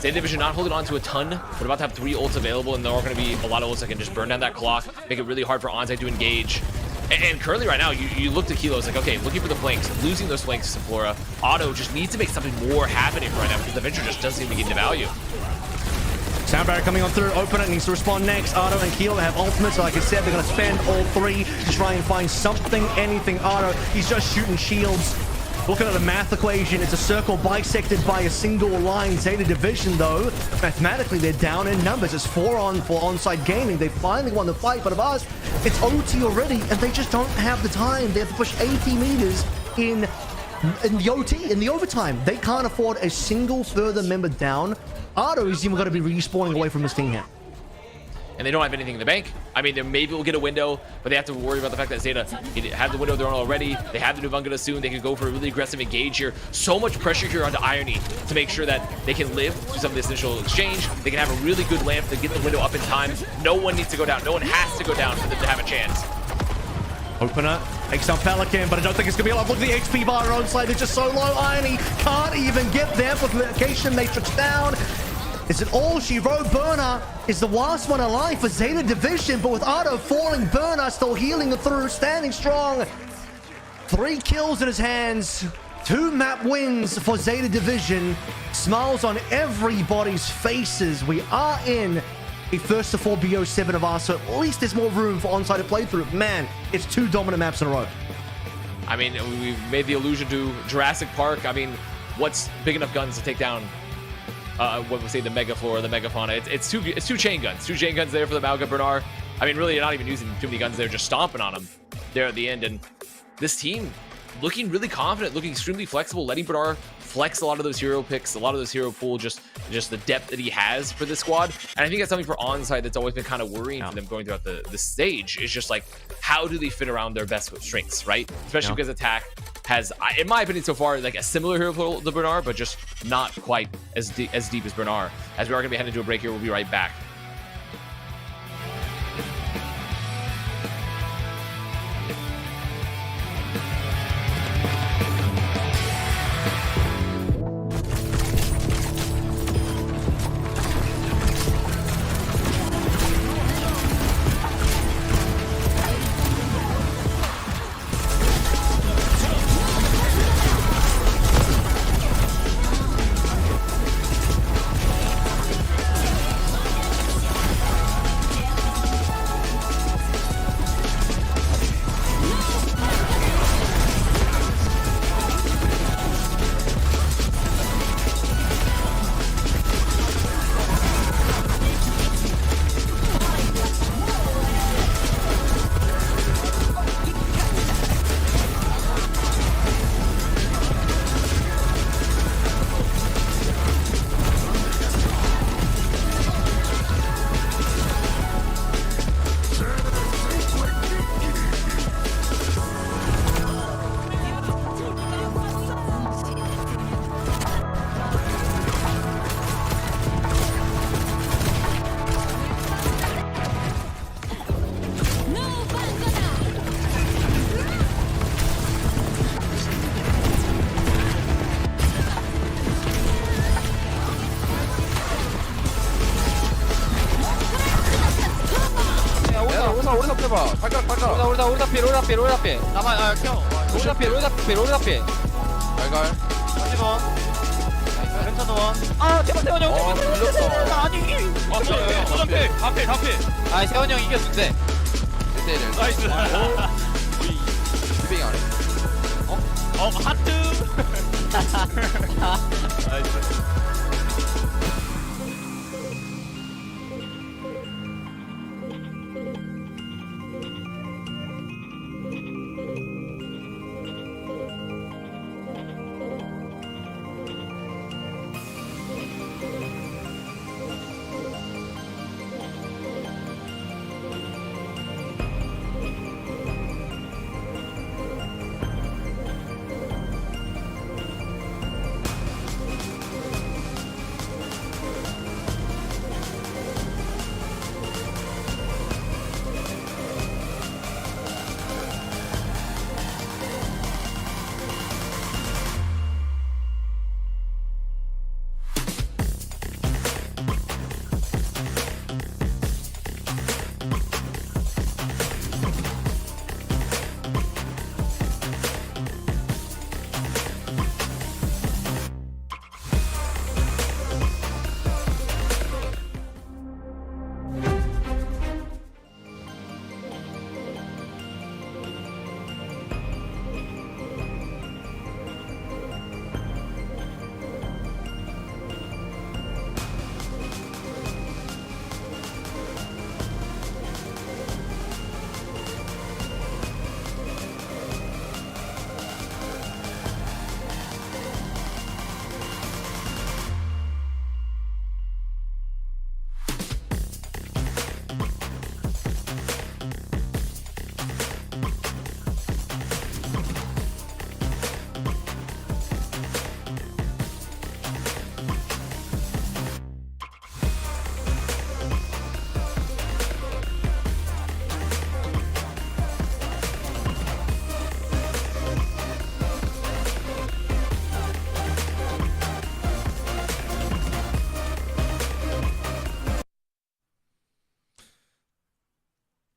Zeta Division not holding on to a ton, but about to have 3 ults available, and there are going to be a lot of ults that can just burn down that clock, make it really hard for Onside to engage. And currently right now, you look to Kilo, it's like, okay, looking for the flanks, losing those flanks to Flora. Otto just needs to make something more happening right now, because the Venture just doesn't even get into value. Sound barrier coming on through. Opener needs to respond next. Otto and Kilo have ultimates. So like I said, they're going to spend all 3 to try and find something, anything. Otto, he's just shooting shields. Looking at the math equation, it's a circle bisected by a single line. Zeta Division, though, mathematically, they're down in numbers. It's 4-on for Onside Gaming. They finally won the fight, but of us, it's OT already, and they just don't have the time. They have to push 80 meters in the OT, in the overtime. They can't afford a single further member down. Otto is even going to be respawning away from his team here. And they don't have anything in the bank. I mean, they maybe will get a window, but they have to worry about the fact that Zeta have the window of their own already. They have the Nubunga soon. They can go for a really aggressive engage here. So much pressure here onto Irony to make sure that they can live through some of this initial exchange. They can have a really good lamp to get the window up in time. No one needs to go down. No one has to go down for them to have a chance. Opener takes down Pelican, but I don't think it's going to be a lot. Look at the HP bar on side. It's just so low. Irony can't even get there. Amplification matrix down. Is it all she wrote? Burner is the last one alive for Zeta Division, but with Otto falling, Burner still healing through, standing strong. 3 kills in his hands. 2 map wins for Zeta Division. Smiles on everybody's faces. We are in a first to 4 BO7 of us, so at least there's more room for onside to play through. Man, it's 2 dominant maps in a row. I mean, we've made the allusion to Jurassic Park. I mean, what's big enough guns to take down what we say, the Mega Flora, the Mega Fauna? It's two chain guns. 2 chain guns there for the Malga Bernard. I mean, really, you're not even using too many guns there, just stomping on them there at the end. And this team looking really confident, looking extremely flexible, letting Bernard flex a lot of those hero picks, a lot of those hero pool, just the depth that he has for this squad. And I think that's something for Onside that's always been kind of worrying for them going throughout the stage. It's just like, how do they fit around their best strengths, right? Especially because attack has, in my opinion so far, like a similar hero pool to Bernard, but just not quite as deep as Bernard. As we are going to be heading to a break here, we'll be right back. 오르다 필 나만 형 오르다 필 발갈. 하지마 괜찮아 아 세원 형 아니 다필 아 세원 형 이겼는데 1대1. 나이스 슈빙 안 해. 하트 나이스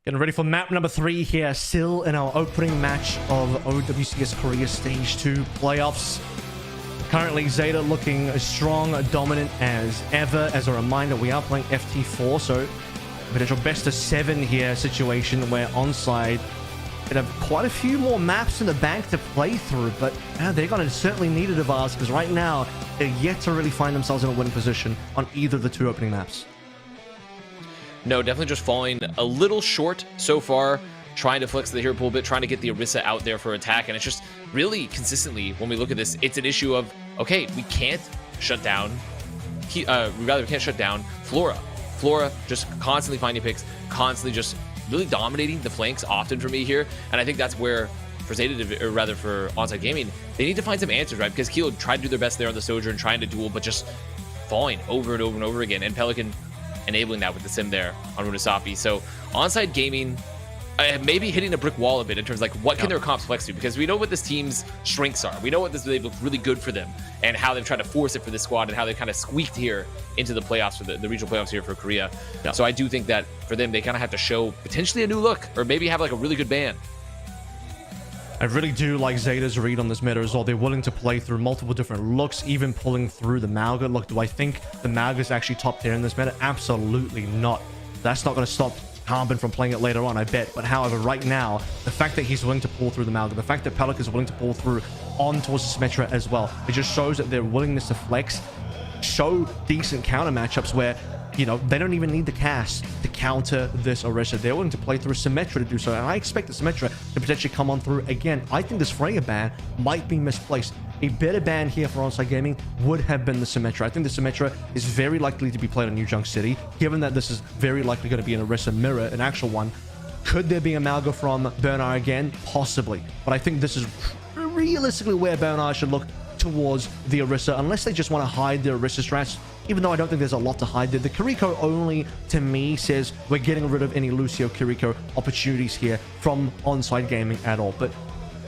Getting ready for map number 3 here, still in our opening match of OWCS Korea Stage 2 playoffs. Currently, Zeta looking as strong, dominant as ever. As a reminder, we are playing FT4, so potential best of 7 here situation where Onside could have quite a few more maps in the bank to play through, but they're going to certainly need it of ours because right now they're yet to really find themselves in a winning position on either of the 2 opening maps. No, definitely just falling a little short so far, trying to flex the hero pool a bit, trying to get the Orisa out there for attack, and it's just really consistently, when we look at this, it's an issue of, okay, we can't shut down. We can't shut down Flora. Flora just constantly finding picks, constantly just really dominating the flanks often for me here. And I think that's where for Zeta, or rather for Onside Gaming, they need to find some answers, right? Because Kilo tried to do their best there on the Sojourn, trying to duel, but just falling over and over and over again. And Pelican enabling that with the sim there on Runasapi. So Onside Gaming maybe hitting a brick wall a bit in terms of like what can their comps flex to, because we know what this team's strengths are. We know what they look really good for them and how they've tried to force it for this squad and how they kind of squeaked here into the playoffs for the regional playoffs here for Korea. So I do think that for them, they kind of have to show potentially a new look or maybe have like a really good ban. I really do like Zeta's read on this meta as well. They're willing to play through multiple different looks, even pulling through the Malga. Look, do I think the Malga is actually top tier in this meta? Absolutely not. That's not going to stop Carbon from playing it later on, I bet. But however, right now, the fact that he's willing to pull through the Malga, the fact that Pelican is willing to pull through on towards the Symmetra as well, it just shows that their willingness to flex, show decent counter matchups where, you know, they don't even need the cast to counter this Orisa. They're willing to play through Symmetra to do so, and I expect the Symmetra to potentially come on through again. I think this Freya ban might be misplaced. A better ban here for Onside Gaming would have been the Symmetra. I think the Symmetra is very likely to be played on New Junk City, given that this is very likely going to be an Orisa mirror, an actual one. Could there be a Malga from Bernard again? Possibly. But I think this is realistically where Bernard should look towards the Orisa, unless they just want to hide the Orisa strats, even though I don't think there's a lot to hide there. The Kiriko only, to me, says we're getting rid of any Lucio Kiriko opportunities here from Onside Gaming at all. But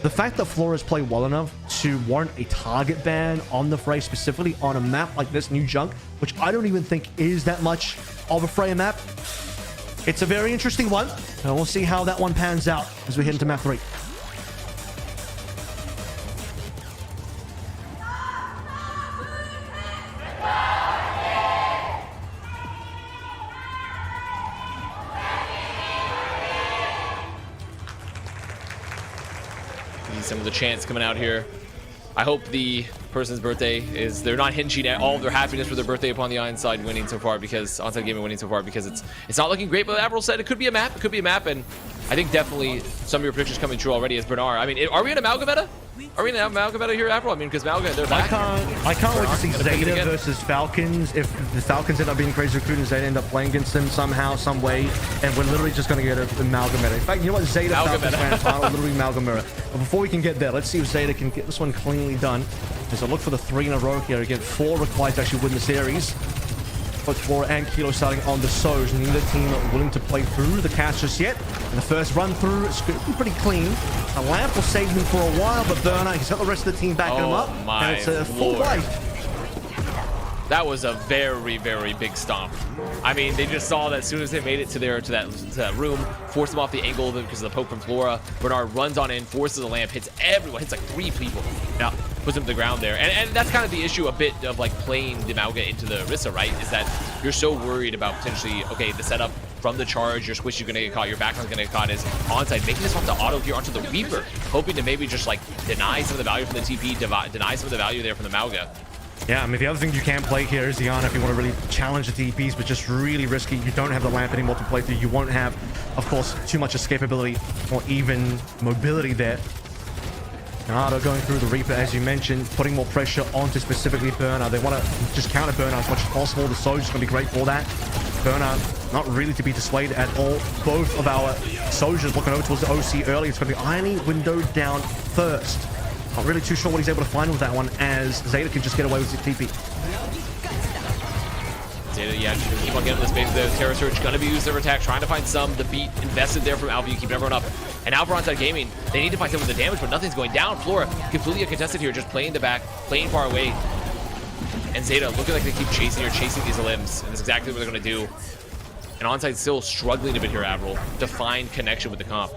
the fact that Floras play well enough to warrant a target ban on the Frey, specifically on a map like this, New Junk, which I don't even think is that much of a Frey map, it's a very interesting one, and we'll see how that one pans out as we head into map 3. Some of the chants coming out here. I hope the person's birthday is, they're not hinging at all of their happiness for their birthday upon the Onside winning so far, because Onside Gaming winning so far, because it's not looking great. But Avril said it could be a map. It could be a map, and I think definitely some of your predictions coming true already as Bernard. I mean, are we in a Malga meta? Are we in a Malga meta here, Avril? I mean, because Malga, they're back. I can't wait to see Zeta versus Falcons. If the Falcons end up being crazy recruiters, Zeta end up playing against them somehow, some way, and we're literally just going to get a Malga meta. In fact, you know what? Zeta Falcons grand final, literally Malga mirror. But before we can get there, let's see if Zeta can get this one cleanly done. There's a look for the 3 in a row here. Again, 4 required to actually win the series. Both Flora and Kilo starting on the Soj. Neither team willing to play through the cast just yet. And the first run through is going to be pretty clean. A lamp will save him for a while, but Burner, he's got the rest of the team backing him up. And it's a full life. That was a very, very big stomp. I mean, they just saw that as soon as they made it to that room, forced them off the angle because of the poke from Flora. Bernard runs on in, forces the lamp, hits everyone, hits like 3 people. Now, puts them to the ground there. And that's kind of the issue a bit of like playing the Malga into the Orisa, right? Is that you're so worried about potentially, okay, the setup from the charge, your squish, you're going to get caught, your backline's going to get caught, is Onside making this off the auto here onto the Reaper, hoping to maybe just like deny some of the value from the TP, deny some of the value there from the Malga. Yeah, I mean, the other thing you can play here is Diana if you want to really challenge the TPs, but just really risky. You don't have the lamp anymore to play through. You won't have, of course, too much escapability or even mobility there. Nardo going through the Reaper, as you mentioned, putting more pressure onto specifically Burner. They want to just counter Burner as much as possible. The Soj is going to be great for that. Burner not really to be dissuaded at all. Both of our soldiers looking over towards the OC early. It's going to be Irony windowed down first. Not really too sure what he's able to find with that one, as Zeta can just get away with his TP. Zeta, yeah, just keep on getting this base. The Terror Surge going to be used their attack, trying to find some. The beat invested there from Albion, keeping everyone up. And now for Onside Gaming, they need to find some of the damage, but nothing's going down. Flora completely contested here, just playing the back, playing far away. And Zeta looking like they keep chasing these limbs, and that's exactly what they're going to do. And Onside still struggling a bit here, Avril, to find connection with the comp.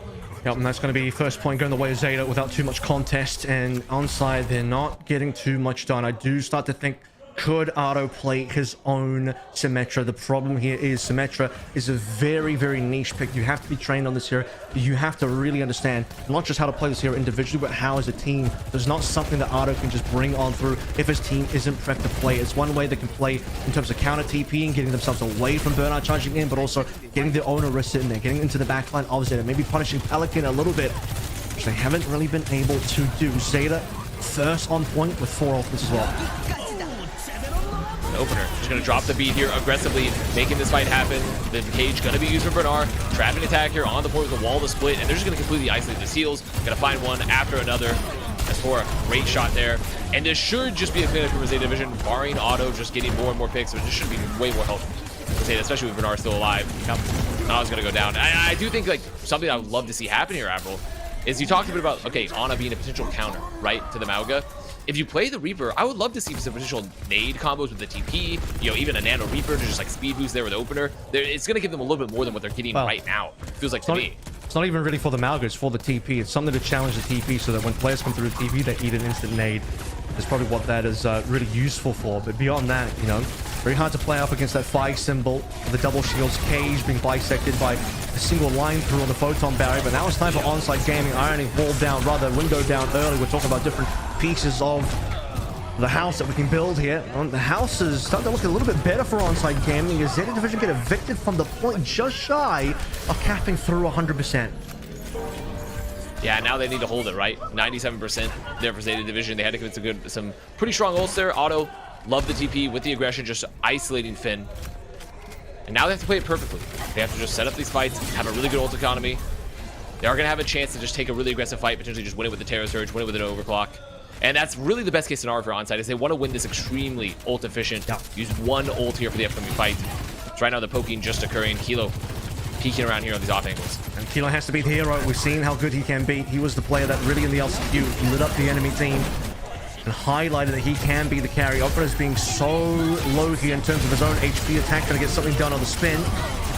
Yep, and that's going to be first point going the way of Zeta without too much contest. And Onside, they're not getting too much done. I do start to think, could Ardo play his own Symmetra? The problem here is Symmetra is a very, very niche pick. You have to be trained on this hero. You have to really understand not just how to play this hero individually, but how as a team. There's not something that Ardo can just bring on through if his team isn't prepped to play. It's one way they can play in terms of counter TP and getting themselves away from Bernard charging in, but also getting their own Orisa in there, getting into the backline of Zeta, maybe punishing Pelican a little bit, which they haven't really been able to do. Zeta first on point with 4 ultimates as well. The opener just going to drop the beat here aggressively, making this fight happen. The cage going to be used for Bernard. Trapping attack here on the point with the wall to split, and they're just going to completely isolate the seals. Going to find one after another. As for a great shot there. And this should just be a cleanup for Zeta Division, barring Auto just getting more and more picks, but this should be way more helpful for Zeta, especially with Bernard still alive. Auto's going to go down. I do think like something I would love to see happen here, Avril, is you talked a bit about, okay, Ana being a potential counter, right, to the Mauga. If you play the Reaper, I would love to see some potential nade combos with the TP, you know, even a Nano Reaper to just like speed boost there with the opener. It's going to give them a little bit more than what they're getting right now. It feels like to me. It's not even really for the Mauga, it's for the TP. It's something to challenge the TP so that when players come through the TP, they eat an instant nade. That's probably what that is really useful for. But beyond that, you know, very hard to play off against that 5 symbol, the double shields, cage being bisected by a single line through on the photon barrier. But now it's time for onsite gaming, ironing wall down, rather window down early. We're talking about different pieces of the house that we can build here. The house is starting to look a little bit better for onsite gaming as Zeta Division get evicted from the point just shy of capping through 100%. Yeah, now they need to hold it, right? 97% there for Zeta Division. They had to commit some pretty strong ults there. Auto, love the TP with the aggression, just isolating Finn. And now they have to play it perfectly. They have to just set up these fights, have a really good ult economy. They are going to have a chance to just take a really aggressive fight, potentially just win it with the Terror Surge, win it with an overclock. And that's really the best case scenario for onside, is they want to win this extremely ult efficient. Use one ult here for the upcoming fight. So right now the poking just occurring. Kilo peeking around here on these off angles. And Kilo has to be the hero. We've seen how good he can be. He was the player that really in the LCQ lit up the enemy team and highlighted that he can be the carry. Opera is being so low here in terms of his own HP attack. Going to get something done on the spin.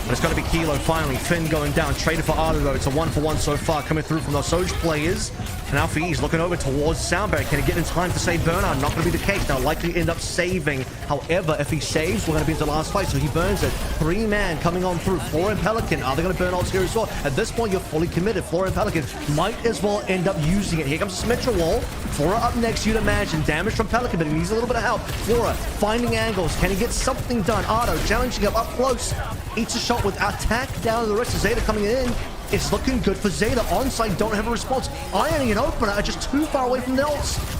But it's got to be Kilo finally. Finn going down. Traded for Ardo though. It's a 1-for-1 so far coming through from those Soj players. And Alpha E's looking over towards Soundberry. Can he get in time to save Bernard? Not going to be the case. Now likely end up saving. However, if he saves, we're going to be into the last fight. So he burns it. 3-man coming on through. Flora and Pelican. Are they going to burn ults here as well? At this point, you're fully committed. Flora and Pelican might as well end up using it. Here comes the Symmetra wall. Flora up next, you'd imagine. Damage from Pelican, but he needs a little bit of help. Flora finding angles. Can he get something done? Ardo challenging him up close. Eats a shot with attack down to the rest of Zeta coming in. It's looking good for Zeta. Onside don't have a response. Ironing and opener are just too far away from the ults.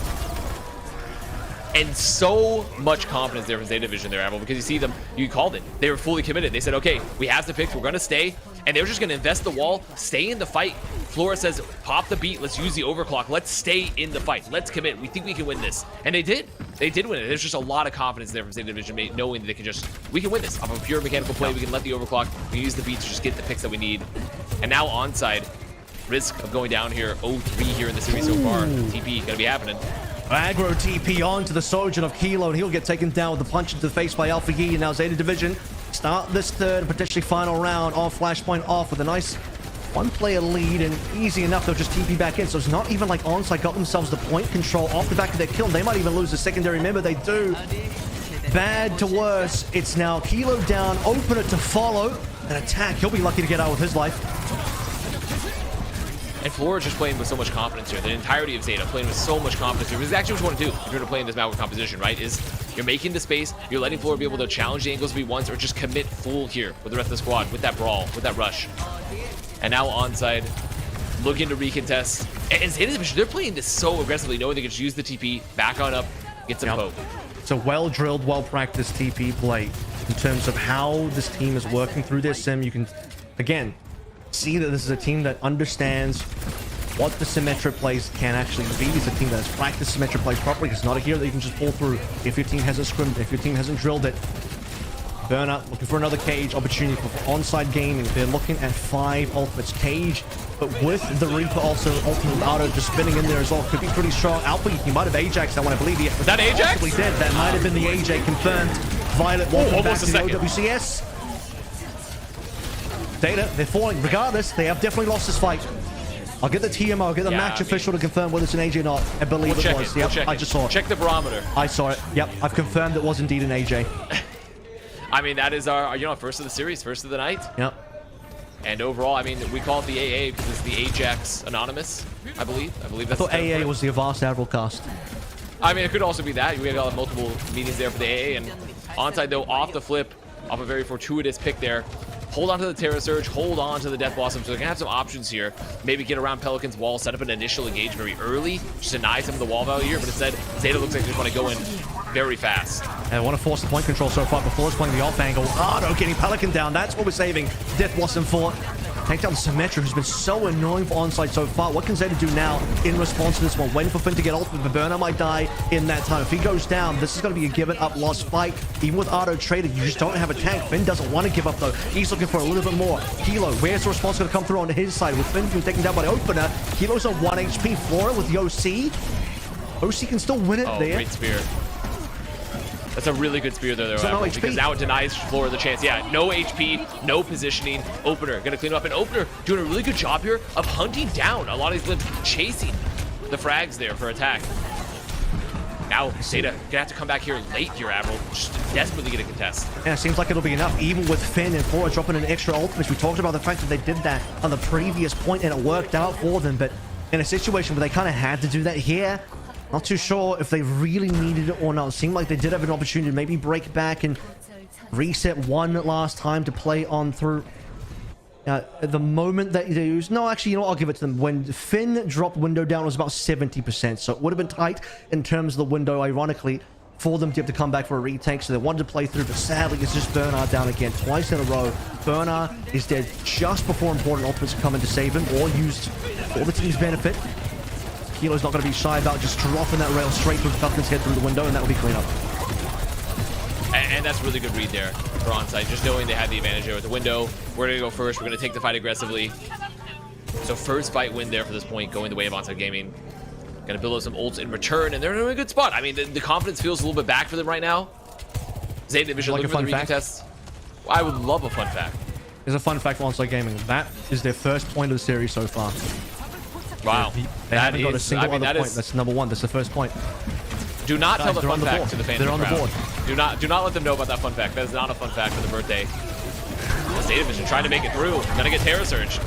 And so much confidence there from Zeta Division there, Avril, because you see them, you called it. They were fully committed. They said, okay, we have the picks, we're going to stay. And they were just going to invest the wall, stay in the fight. Flora says, pop the beat, let's use the overclock, let's stay in the fight, let's commit. We think we can win this. And they did. They did win it. There's just a lot of confidence there from Zeta Division, knowing that they can just, we can win this. Off of a pure mechanical play, we can let the overclock, we can use the beat to just get the picks that we need. And now onside, risk of going down here, 0-3 here in the series so far. TP gonna be happening. Aggro TP onto the Sojourn of Kilo, and he'll get taken down with a punch into the face by Alpha Yi. And now Zeta Division start this third, potentially final round on Flashpoint off with a nice one-player lead, and easy enough they'll just TP back in. So it's not even like onside got themselves the point control off the back of their kill. They might even lose the secondary member. They do. Bad to worse. It's now Kilo down, opener to follow. An attack. He'll be lucky to get out with his life. And Flora just playing with so much confidence here. The entirety of Zeta playing with so much confidence here. This is actually what you want to do if you're going to play in this map with composition, right? Is you're making the space, you're letting Flora be able to challenge the angles if he wants, or just commit full here with the rest of the squad, with that brawl, with that rush. And now onside, looking to recontest. And Zeta Division, they're playing this so aggressively, knowing they can just use the TP, back on up, get some poke. It's a well-drilled, well-practiced TP play in terms of how this team is working through their sim. You can, again, see that this is a team that understands what the Symmetra plays can actually be. It's a team that has practiced Symmetra plays properly. It's not a hero that you can just pull through if your team hasn't scrimmed, if your team hasn't drilled it. Burnout looking for another cage opportunity for onside gaming. They're looking at 5 ultimates. Cage, but with the Reaper also ultimate auto just spinning in there as well. Could be pretty strong. Alpha, he might have Ajax that one, I believe. Was that Ajax? Possibly did. That might have been the AJ confirmed. Violet, welcome back to the OWCS. Data, they're falling. Regardless, they have definitely lost this fight. I'll get the TMO, I'll get the match official to confirm whether it's an AJ or not. I believe it was. Yep, I just saw it. Check the barometer. I saw it. Yep, I've confirmed it was indeed an AJ. I mean, that is our, you know, first of the series, first of the night. Yep. And overall, I mean, we call it the AA because it's the Ajax Anonymous, I believe. I believe that's I thought AA was the Avast Admiral cast. I mean, it could also be that. We got multiple meetings there for the AA. And onside, though, off the flip, off a very fortuitous pick there. hold on to the Terra Surge, hold on to the Death Blossom. So they're going to have some options here. Maybe get around Pelican's wall, set up an initial engage very early, just deny some of the wall value here. But instead, Zeta looks like they just want to go in very fast. And I want to force the point control so far before it's playing the off angle. Ardo getting Pelican down. That's what we're saving Death Blossom for. Take down Symmetra, who's been so annoying for onside so far. What can Zeta do now in response to this one? Waiting for Finn to get ultimate, but Burner might die in that time. If he goes down, this is going to be a given up lost fight. Even with Ardo traded, you just don't have a tank. Finn doesn't want to give up though. He's looking for a little bit more. Kilo, where's the response going to come through on his side? With Finn being taken down by the opener, Kilo's on 1 HP. Flora with the OC. OC can still win it there. Great spear. That's a really good spear there, though, because now it denies Flora the chance. Yeah, no HP, no positioning. Opener gonna clean up, and Opener doing a really good job here of hunting down a lot of these limbs, chasing the frags there for attack. Now Zeta gonna have to come back here late here, Avril, just desperately get a contest. And it seems like it'll be enough, even with Finn and Flora dropping an extra ultimate. We talked about the fact that they did that on the previous point, and it worked out for them. But in a situation where they kind of had to do that here, not too sure if they really needed it or not. It seemed like they did have an opportunity to maybe break back and reset one last time to play on through. At the moment that they use... No, actually, you know what? I'll give it to them. When Finn dropped window down, it was about 70%. So it would have been tight in terms of the window, ironically, for them to have to come back for a retake. So they wanted to play through, but sadly, it's just Bernard down again twice in a row. Bernard is dead just before important ultimates come in to save him, or used for the team's benefit. Kilo's not going to be shy about just dropping that rail straight through Falcon's head through the window, and that will be cleanup. And that's a really good read there for onside, just knowing they had the advantage there with the window. We're going to go first. We're going to take the fight aggressively. So first fight win there for this point, going the way of onside gaming. Going to build up some ults in return, and they're in a good spot. I mean, the confidence feels a little bit back for them right now. Zeta Division looking for the recontest. I would love a fun fact. There's a fun fact for onside gaming. That is their first point of the series so far. Wow. They haven't got a single other point. That's number one. That's the first point. Do not tell the fun fact to the fans. They're on the board. Do not let them know about that fun fact. That is not a fun fact for the birthday. State Division trying to make it through. Gonna get Terra Surge.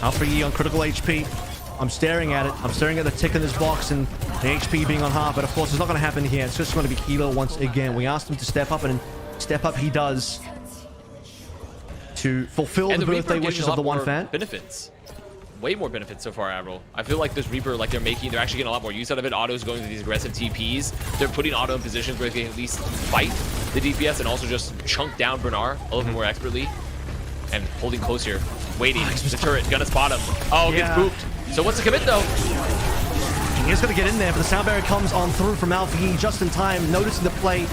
Alpha E on critical HP. I'm staring at it. I'm staring at the tick in this box and the HP being on half. But of course, it's not going to happen here. It's just going to be Kilo once again. We asked him to step up, and step up he does to fulfill the birthday wishes of the one fan. Benefits. Way more benefits so far, Avril. I feel like this Reaper, like they're actually getting a lot more use out of it. Otto's going to these aggressive TPs. They're putting Otto in positions where they can at least fight the DPS and also just chunk down Bernard a little bit more expertly. And holding close here. Waiting. The turret. Gonna spot him. Oh, gets booped. So what's the commit, though? He's going to get in there, but the sound barrier comes on through from Alpha E just in time, noticing the play.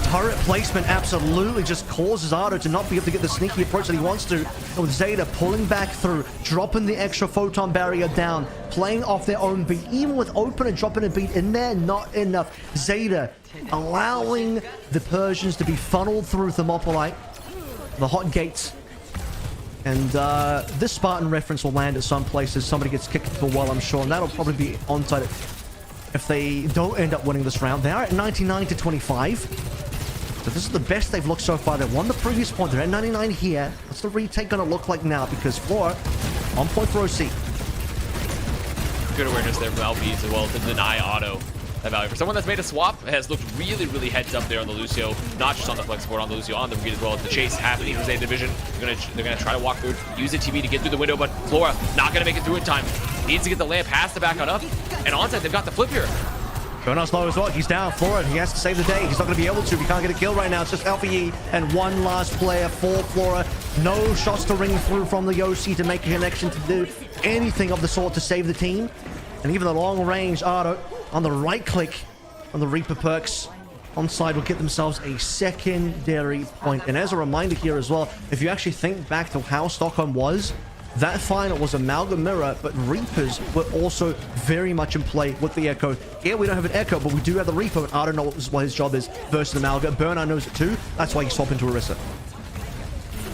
Turret placement absolutely just causes Ardo to not be able to get the sneaky approach that he wants to. And with Zeta pulling back through, dropping the extra photon barrier down, playing off their own beat. Even with opener dropping a beat in there, not enough. Zeta allowing the Persians to be funneled through Thermopylae, the hot gates. And this Spartan reference will land at some places. Somebody gets kicked for a while, I'm sure. And that'll probably be onside if they don't end up winning this round. They are at 99 to 25. So this is the best they've looked so far. They won the previous point. They're at 99 here. What's the retake going to look like now? Because Flora on point for OC. Good awareness there from LPs as well to deny Otto that value. For someone that's made a swap, has looked really, really heads up there on the Lucio. Not just on the flex board, on the Lucio, on the read as well. The chase happening for Zeta Division. They're gonna try to walk through, use the TV to get through the window, but Flora not gonna make it through in time. Needs to get the lamp, has to back on up. And onside, they've got the flip here. Bernard's low as well. He's down. Flora, he has to save the day. He's not going to be able to. He can't get a kill right now. It's just Alpha E and one last player for Flora. No shots to ring through from the OC to make a connection to do anything of the sort to save the team. And even the long range Ardo on the right click on the Reaper perks onside will get themselves a secondary point. And as a reminder here as well, if you actually think back to how Stockholm was, that final was Amalgam Mirror, but Reapers were also very much in play with the Echo. Here we don't have an Echo, but we do have the Reaper, and I don't know what his job is versus Amalgam. Bernard knows it too. That's why he swapped into Orisa.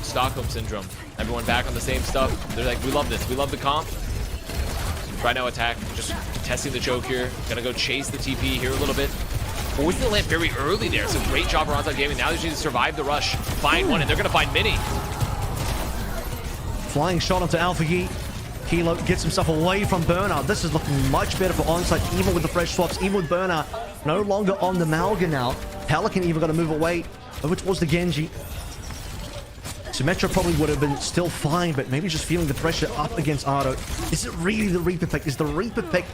Stockholm Syndrome. Everyone back on the same stuff. They're like, we love this. We love the comp. Right now attack, just testing the choke here. Gonna go chase the TP here a little bit. Poison the lamp very early there. So great job for onside gaming. Now they just need to survive the rush. Find one, and they're gonna find Mini. Flying shot onto Alpha E. Kilo gets himself away from Bernard. This is looking much better for onside, even with the fresh swaps, even with Bernard no longer on the Malga now. Pelican even got to move away over towards the Genji. Symmetra probably would have been still fine, but maybe just feeling the pressure up against Ardo. Is it really the Reaper pick? Is the Reaper pick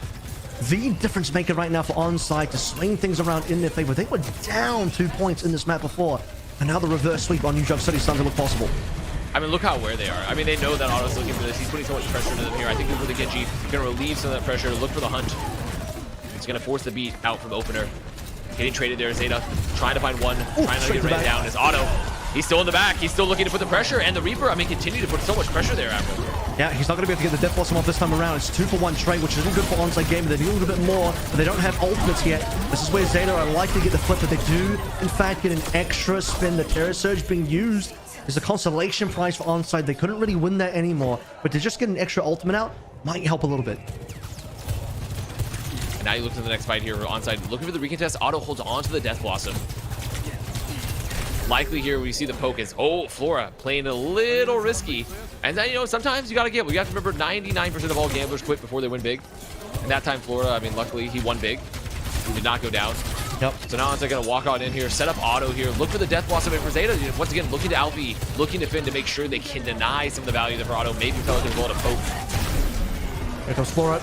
the difference maker right now for Onside to swing things around in their favor? They were down 2 points in this map before, and now the reverse sweep on New Job City is starting to look possible. I mean, look how aware they are. I mean, they know that Otto's looking for this. He's putting so much pressure into them here. I think over the Genji, going to relieve some of that pressure, look for the hunt. He's going to force the beat out from opener. Getting traded there, Zeta trying to find one, trying to get ran down as Otto. He's still in the back. He's still looking to put the pressure, and the Reaper, I mean, continue to put so much pressure there, Admiral. Yeah, he's not going to be able to get the Death Blossom off this time around. It's 2-for-1 trade, which isn't good for Onside Gaming. They need a little bit more, but they don't have ultimates yet. This is where Zeta are likely to get the flip, but they do, in fact, get an extra spin. The Terror Surge being used is a consolation prize for Onside. They couldn't really win that anymore, but to just get an extra ultimate out might help a little bit. And now you look to the next fight here. Onside looking for the recontest. Otto holds on to the Death Blossom. Likely here we see the poke is, oh, Flora playing a little risky. And then, you know, sometimes you got to gamble. You have to remember 99% of all gamblers quit before they win big. And that time Flora, I mean, luckily he won big. He did not go down. Yep. So now Onside going to walk on in here, set up Otto here, look for the Death Blossom and for Zeta. Once again, looking to Alfie, looking to Finn to make sure they can deny some of the value there for Otto. Maybe Pelican will to poke. Here comes Flora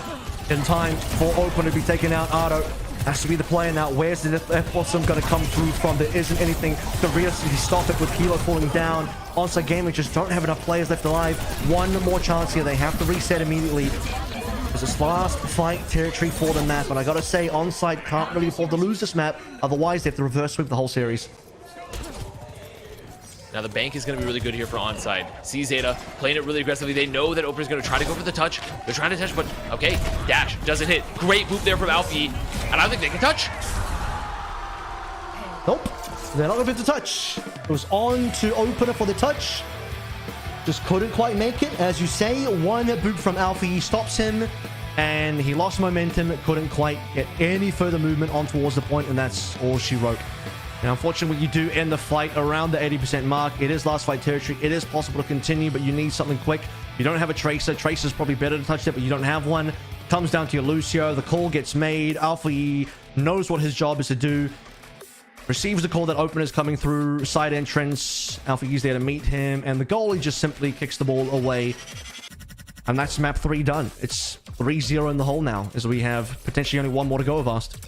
in time for Open to be taking out Otto. Has to be the player now. Where's the Death Blossom going to come through from? There isn't anything to really stop it with Kilo falling down. Onside Gaming just don't have enough players left alive. One more chance here. They have to reset immediately. This is last fight territory for the map, but I gotta say, Onside can't really afford to lose this map. Otherwise, they have to reverse sweep the whole series. Now the bank is going to be really good here for Onside. See Zeta playing it really aggressively. They know that Opener's going to try to go for the touch. They're trying to touch, but okay, dash doesn't hit. Great boop there from Alfie, and I don't think they can touch. Nope, they're not going to be able to touch. It was on to Opener for the touch. Just couldn't quite make it. As you say, one boop from Alfie stops him, and he lost momentum. Couldn't quite get any further movement on towards the point, and that's all she wrote. Now, unfortunately, you do end the fight around the 80% mark. It is last fight territory. It is possible to continue, but you need something quick. You don't have a Tracer. Tracer's probably better to touch it, but you don't have one. Comes down to your Lucio. The call gets made. Alfie knows what his job is to do. Receives the call that Opener's coming through. Side entrance. Alfie's there to meet him. And the goalie just simply kicks the ball away. And that's map 3 done. It's 3-0 in the hole now, as we have potentially only one more to go of Vast.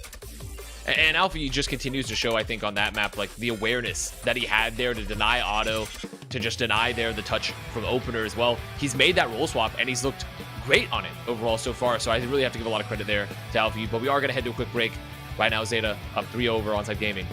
And Alfie just continues to show, I think, on that map, like the awareness that he had there to deny Otto, to just deny there the touch from Opener as well. He's made that roll swap, and he's looked great on it overall so far. So I really have to give a lot of credit there to Alfie. But we are going to head to a quick break. Right now, Zeta up 3-0 over Onside Gaming.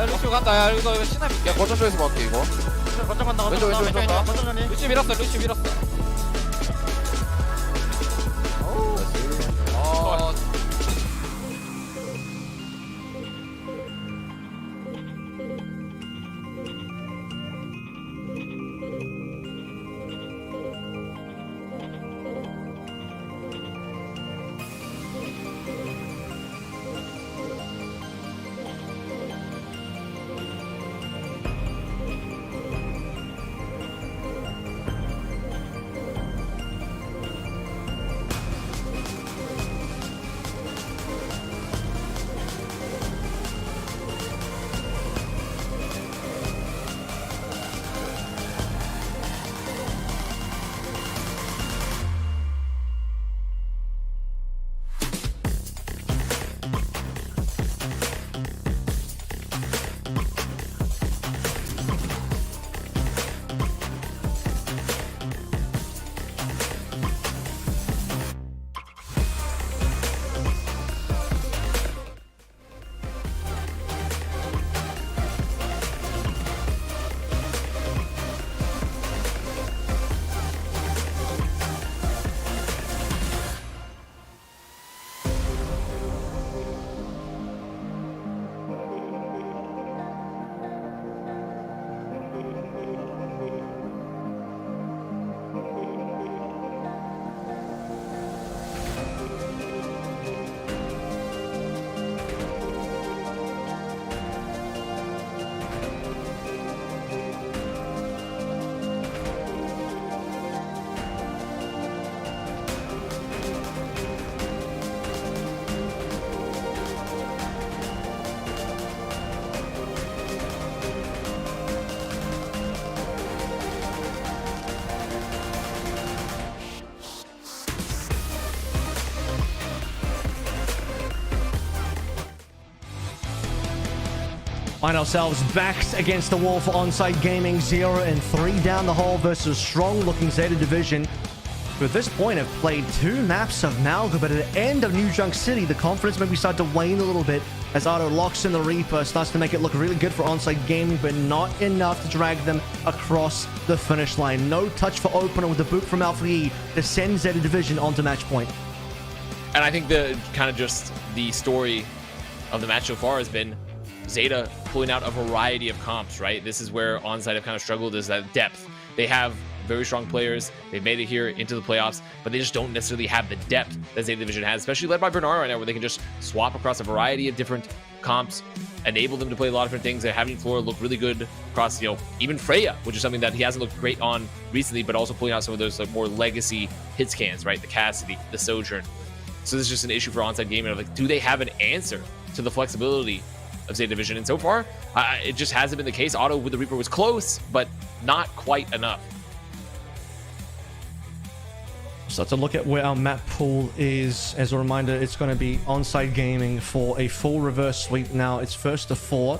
루시오 간다. 야 이거 신나 믿게. 야 거점 쪽에서 막게 이거. 거점 간다. 왼쪽, 왼쪽, 왼쪽 가. 루시오 밀었어. 루시오 밀었어. 아 Find ourselves backs against the wall for Onside Gaming. 0-3 down the hole versus strong-looking Zeta Division, who at this point have played 2 maps of Malga, but at the end of New Junk City, the confidence maybe started to wane a little bit as Otto locks in the Reaper, starts to make it look really good for Onside Gaming, but not enough to drag them across the finish line. No touch for Opener with the boot from Alpha E to send Zeta Division onto match point. And I think the kind of just the story of the match so far has been Zeta pulling out a variety of comps, right? This is where Onside have kind of struggled, is that depth. They have very strong players. They've made it here into the playoffs, but they just don't necessarily have the depth that Zeta Division has, especially led by Bernard right now, where they can just swap across a variety of different comps, enable them to play a lot of different things. They're having Flora look really good across, you know, even Freya, which is something that he hasn't looked great on recently, but also pulling out some of those like more legacy hit scans, right? The Cassidy, the Sojourn. So this is just an issue for Onside Gaming of like, do they have an answer to the flexibility of Zeta Division? And so far, it just hasn't been the case. Otto with the Reaper was close, but not quite enough. So to look at where our map pool is, as a reminder, it's going to be Onside Gaming for a full reverse sweep now. It's first to 4,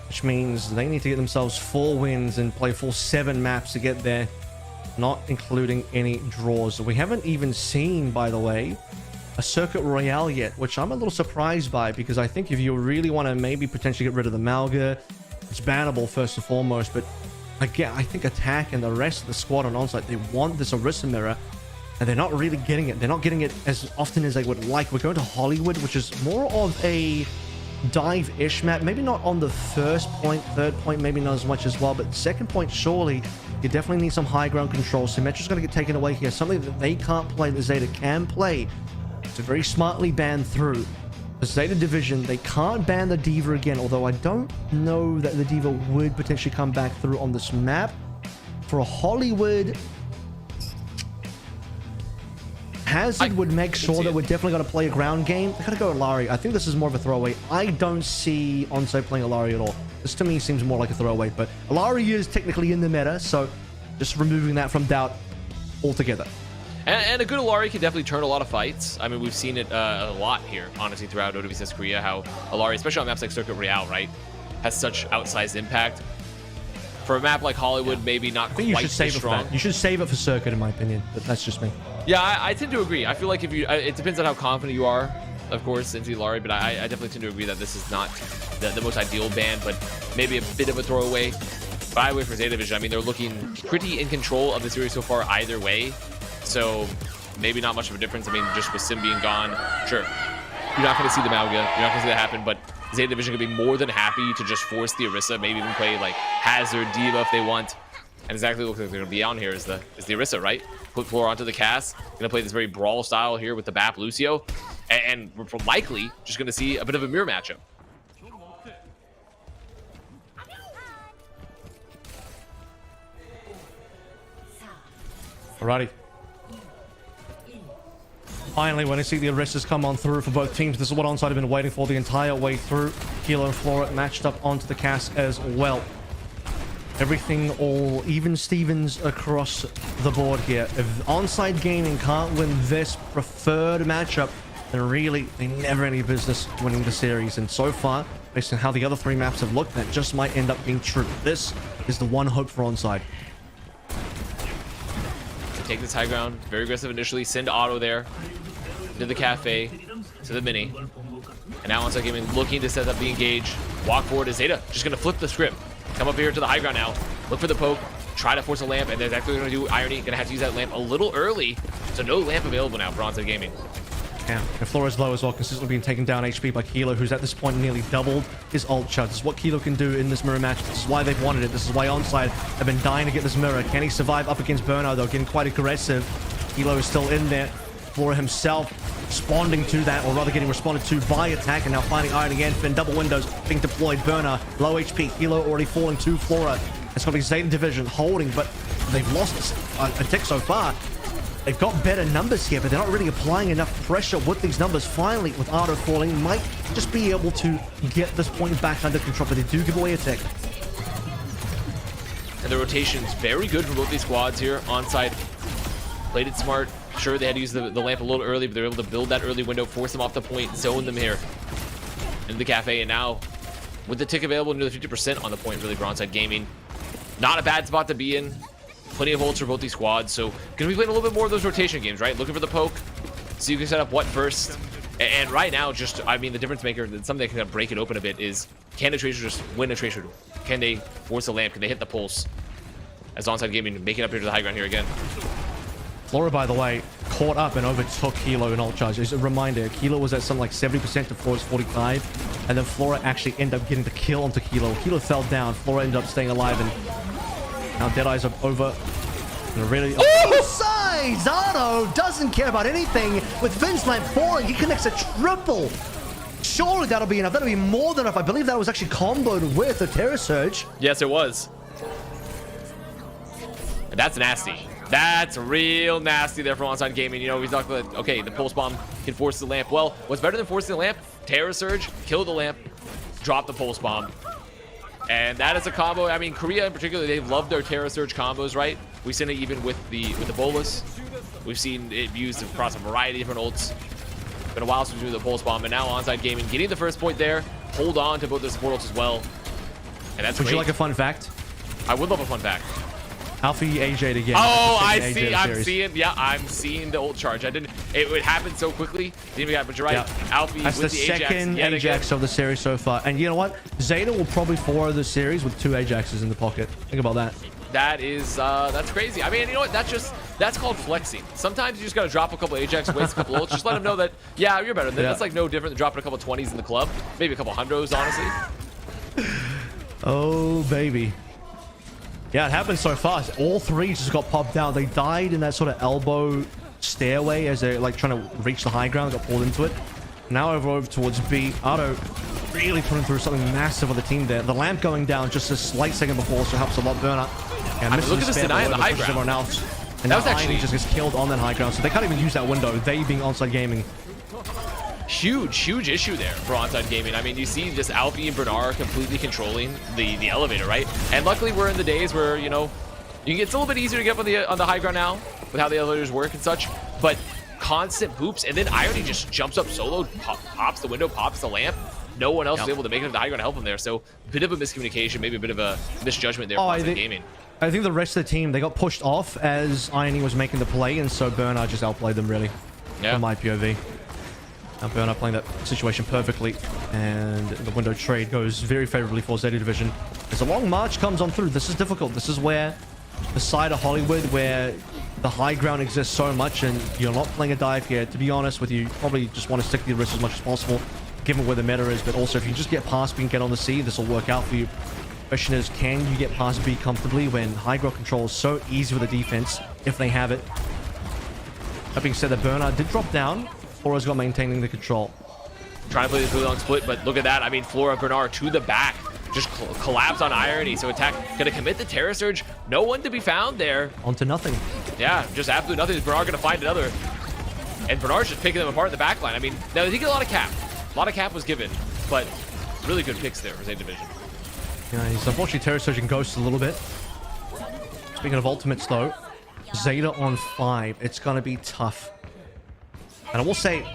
which means they need to get themselves 4 wins and play full 7 maps to get there, not including any draws. We haven't even seen, by the way, a Circuit Royale yet, which I'm a little surprised by, because I think if you really want to maybe potentially get rid of the Malga, it's bannable first and foremost. But again, I think Attack and the rest of the squad on Onside, they want this Orisa mirror, and they're not really getting it. They're not getting it as often as they would like. We're going to Hollywood, which is more of a dive-ish map. Maybe not on the first point, third point, maybe not as much as well, but second point, surely you definitely need some high ground control. Symmetra's going to get taken away here. Something that they can't play, that Zeta can play. It's very smartly banned through. The Zeta Division, they can't ban the Diva again, although I don't know that the Diva would potentially come back through on this map. For a Hollywood, Hazard would make sure that we're definitely going to play a ground game. They're going to go Alari. I think this is more of a throwaway. I don't see Onside playing Alari at all. This to me seems more like a throwaway, but Alari is technically in the meta, so just removing that from doubt altogether. And a good Alari can definitely turn a lot of fights. I mean, we've seen it a lot here, honestly, throughout OWCS Korea, how Alari, especially on maps like Circuit Royale, right, has such outsized impact. For a map like Hollywood, maybe not quite as strong. You should save it for Circuit, in my opinion, but that's just me. Yeah, I tend to agree. I feel like if you, it depends on how confident you are, of course, into Alari, but I definitely tend to agree that this is not the most ideal ban, but maybe a bit of a throwaway. By the way, for Zeta Division, I mean, they're looking pretty in control of the series so far either way, so maybe not much of a difference. I mean, just with Sim being gone, sure, you're not going to see the Malga, you're not going to see that happen, but Zeta Division could be more than happy to just force the Orisa, maybe even play like Hazard, Diva if they want. And exactly looks like they're going to be on here is the Orisa, right? Put Flora onto the cast. Going to play this very brawl style here with the Bap Lucio. And we're likely just going to see a bit of a mirror matchup. Alrighty. Finally, when I see the Orisas come on through for both teams, this is what Onside have been waiting for the entire way through. Kilo and Flora matched up onto the cast as well. Everything all even Stevens across the board here. If Onside Gaming can't win this preferred matchup, then really they never any business winning the series. And so far, based on how the other 3 maps have looked, that just might end up being true. This is the one hope for Onside. Take this high ground, very aggressive initially, send Otto there to the cafe, to the mini. And now Onside Gaming looking to set up the engage. Walk forward to Zeta, just gonna flip the script. Come up here to the high ground now. Look for the poke. Try to force a lamp, and they're actually going to do Irony. Going to have to use that lamp a little early. So no lamp available now for Onside Gaming. Yeah, and Flora's low as well, consistently being taken down HP by Kilo, who's at this point nearly doubled his ult charge. This is what Kilo can do in this mirror match. This is why they've wanted it. This is why Onside have been dying to get this mirror. Can he survive up against Bernard, though? Getting quite aggressive. Kilo is still in there. Flora himself responding to that, or rather getting responded to by Attack, and now finding Iron again. Fin double windows being deployed. Bernard, low HP. Kilo already falling to Flora. It's going to be Zeta Division holding, but they've lost a tick so far. They've got better numbers here, but they're not really applying enough pressure with these numbers. Finally, with Ardo falling, might just be able to get this point back under control, but they do give away a tick. And the rotation's very good for both these squads here. Onside played it smart. Sure, they had to use the lamp a little early, but they were able to build that early window, force them off the point, zone them here in the cafe, and now with the tick available, nearly 50% on the point, really, for Onside Gaming. Not a bad spot to be in. Plenty of ults for both these squads, so gonna be playing a little bit more of those rotation games, right? Looking for the poke, so you can set up what first. And right now, just, I mean, the difference maker, something that can kind of break it open a bit is, can the Tracer just win a Tracer? Can they force the lamp? Can they hit the pulse? As Onside Gaming making up here to the high ground here again. Flora, by the way, caught up and overtook Kilo in ult charge. As a reminder, Kilo was at something like 70% to Flora's 45, and then Flora actually ended up getting the kill onto Kilo. Kilo fell down, Flora ended up staying alive, and now Deadeye's up over. And really, Sides! Otto doesn't care about anything. With Vince Lamp falling, he connects a triple. Surely that'll be enough. That'll be more than enough. I believe that was actually comboed with a Terror Surge. Yes, it was. And that's nasty. That's real nasty there from Onside Gaming. You know, we talked about, okay, the pulse bomb can force the lamp. Well, what's better than forcing the lamp? Terror Surge, kill the lamp, drop the pulse bomb. And that is a combo. I mean, Korea in particular, they've loved their Terror Surge combos, right? We've seen it even with the bolus. We've seen it used across a variety of different ults. Been a while since we do the pulse bomb, and now Onside Gaming getting the first point there. Hold on to both the support ults as well. And that's would great. you like a fun fact? I would love a fun fact. Alfie AJ'd again. Oh, I AJ see. I'm series. seeing. Yeah, I'm seeing the ult charge. I didn't. It happened so quickly. Didn't even happen. But you're right. Yeah. Alfie That's with the the second Ajax of the series so far. And you know what? Zeta will probably 4 the series with 2 Ajaxes in the pocket. Think about that. That is, that's crazy. I mean, you know what? That's called flexing. Sometimes you just got to drop a couple Ajax, waste a couple ults. Just let them know that, yeah, you're better than that. That's like no different than dropping a couple 20s in the club. Maybe a couple hundreds, honestly. Oh, baby. Yeah, it happened so fast. All 3 just got popped out. They died in that sort of elbow stairway as they're like trying to reach the high ground. Got pulled into it. Now over towards B. Otto really putting through something massive on the team there. The lamp going down just a slight second before also helps a lot. Burnout. I mean, look at this deny on the high ground. Else. And that was actually just gets killed on that high ground, so they can't even use that window. They being Onside Gaming. Huge issue there for Onside Gaming. I mean, you see just Alfie and Bernard completely controlling the elevator, right? And luckily we're in the days where, you know, it's a little bit easier to get up on the high ground now with how the elevators work and such, but constant boops, and then Irony just jumps up solo, pops the window, pops the lamp. No one else is able to make it to the high ground to help him there, so a bit of a miscommunication, maybe a bit of a misjudgment there for Onside Gaming. I think the rest of the team, they got pushed off as Irony was making the play, and so Bernard just outplayed them, really, from my POV. Now Bernard playing that situation perfectly, and the window trade goes very favorably for Zeta Division. As a long march comes on through, this is difficult. This is where the side of Hollywood, where the high ground exists so much, and you're not playing a dive here. To be honest with you, probably just want to stick to your wrist as much as possible, given where the meta is, but also if you just get past B and get on the C, this will work out for you. Question is, can you get past B comfortably when high ground control is so easy with the defense, if they have it? That being said, that Bernard did drop down. Flora's got maintaining the control. Trying to play this really long split, but look at that. I mean, Flora, Bernard to the back. Just collapse on Irony. So attack gonna commit the Terror Surge. No one to be found there. Onto nothing. Yeah, just absolutely nothing. Is Bernard gonna find another? And Bernard's just picking them apart in the back line. I mean, now they did get a lot of cap. A lot of cap was given, but really good picks there for Zeta Division. Yeah, he's unfortunately Terror Surging Ghost a little bit. Speaking of ultimates though, Zeta on 5. It's gonna be tough. And I will say,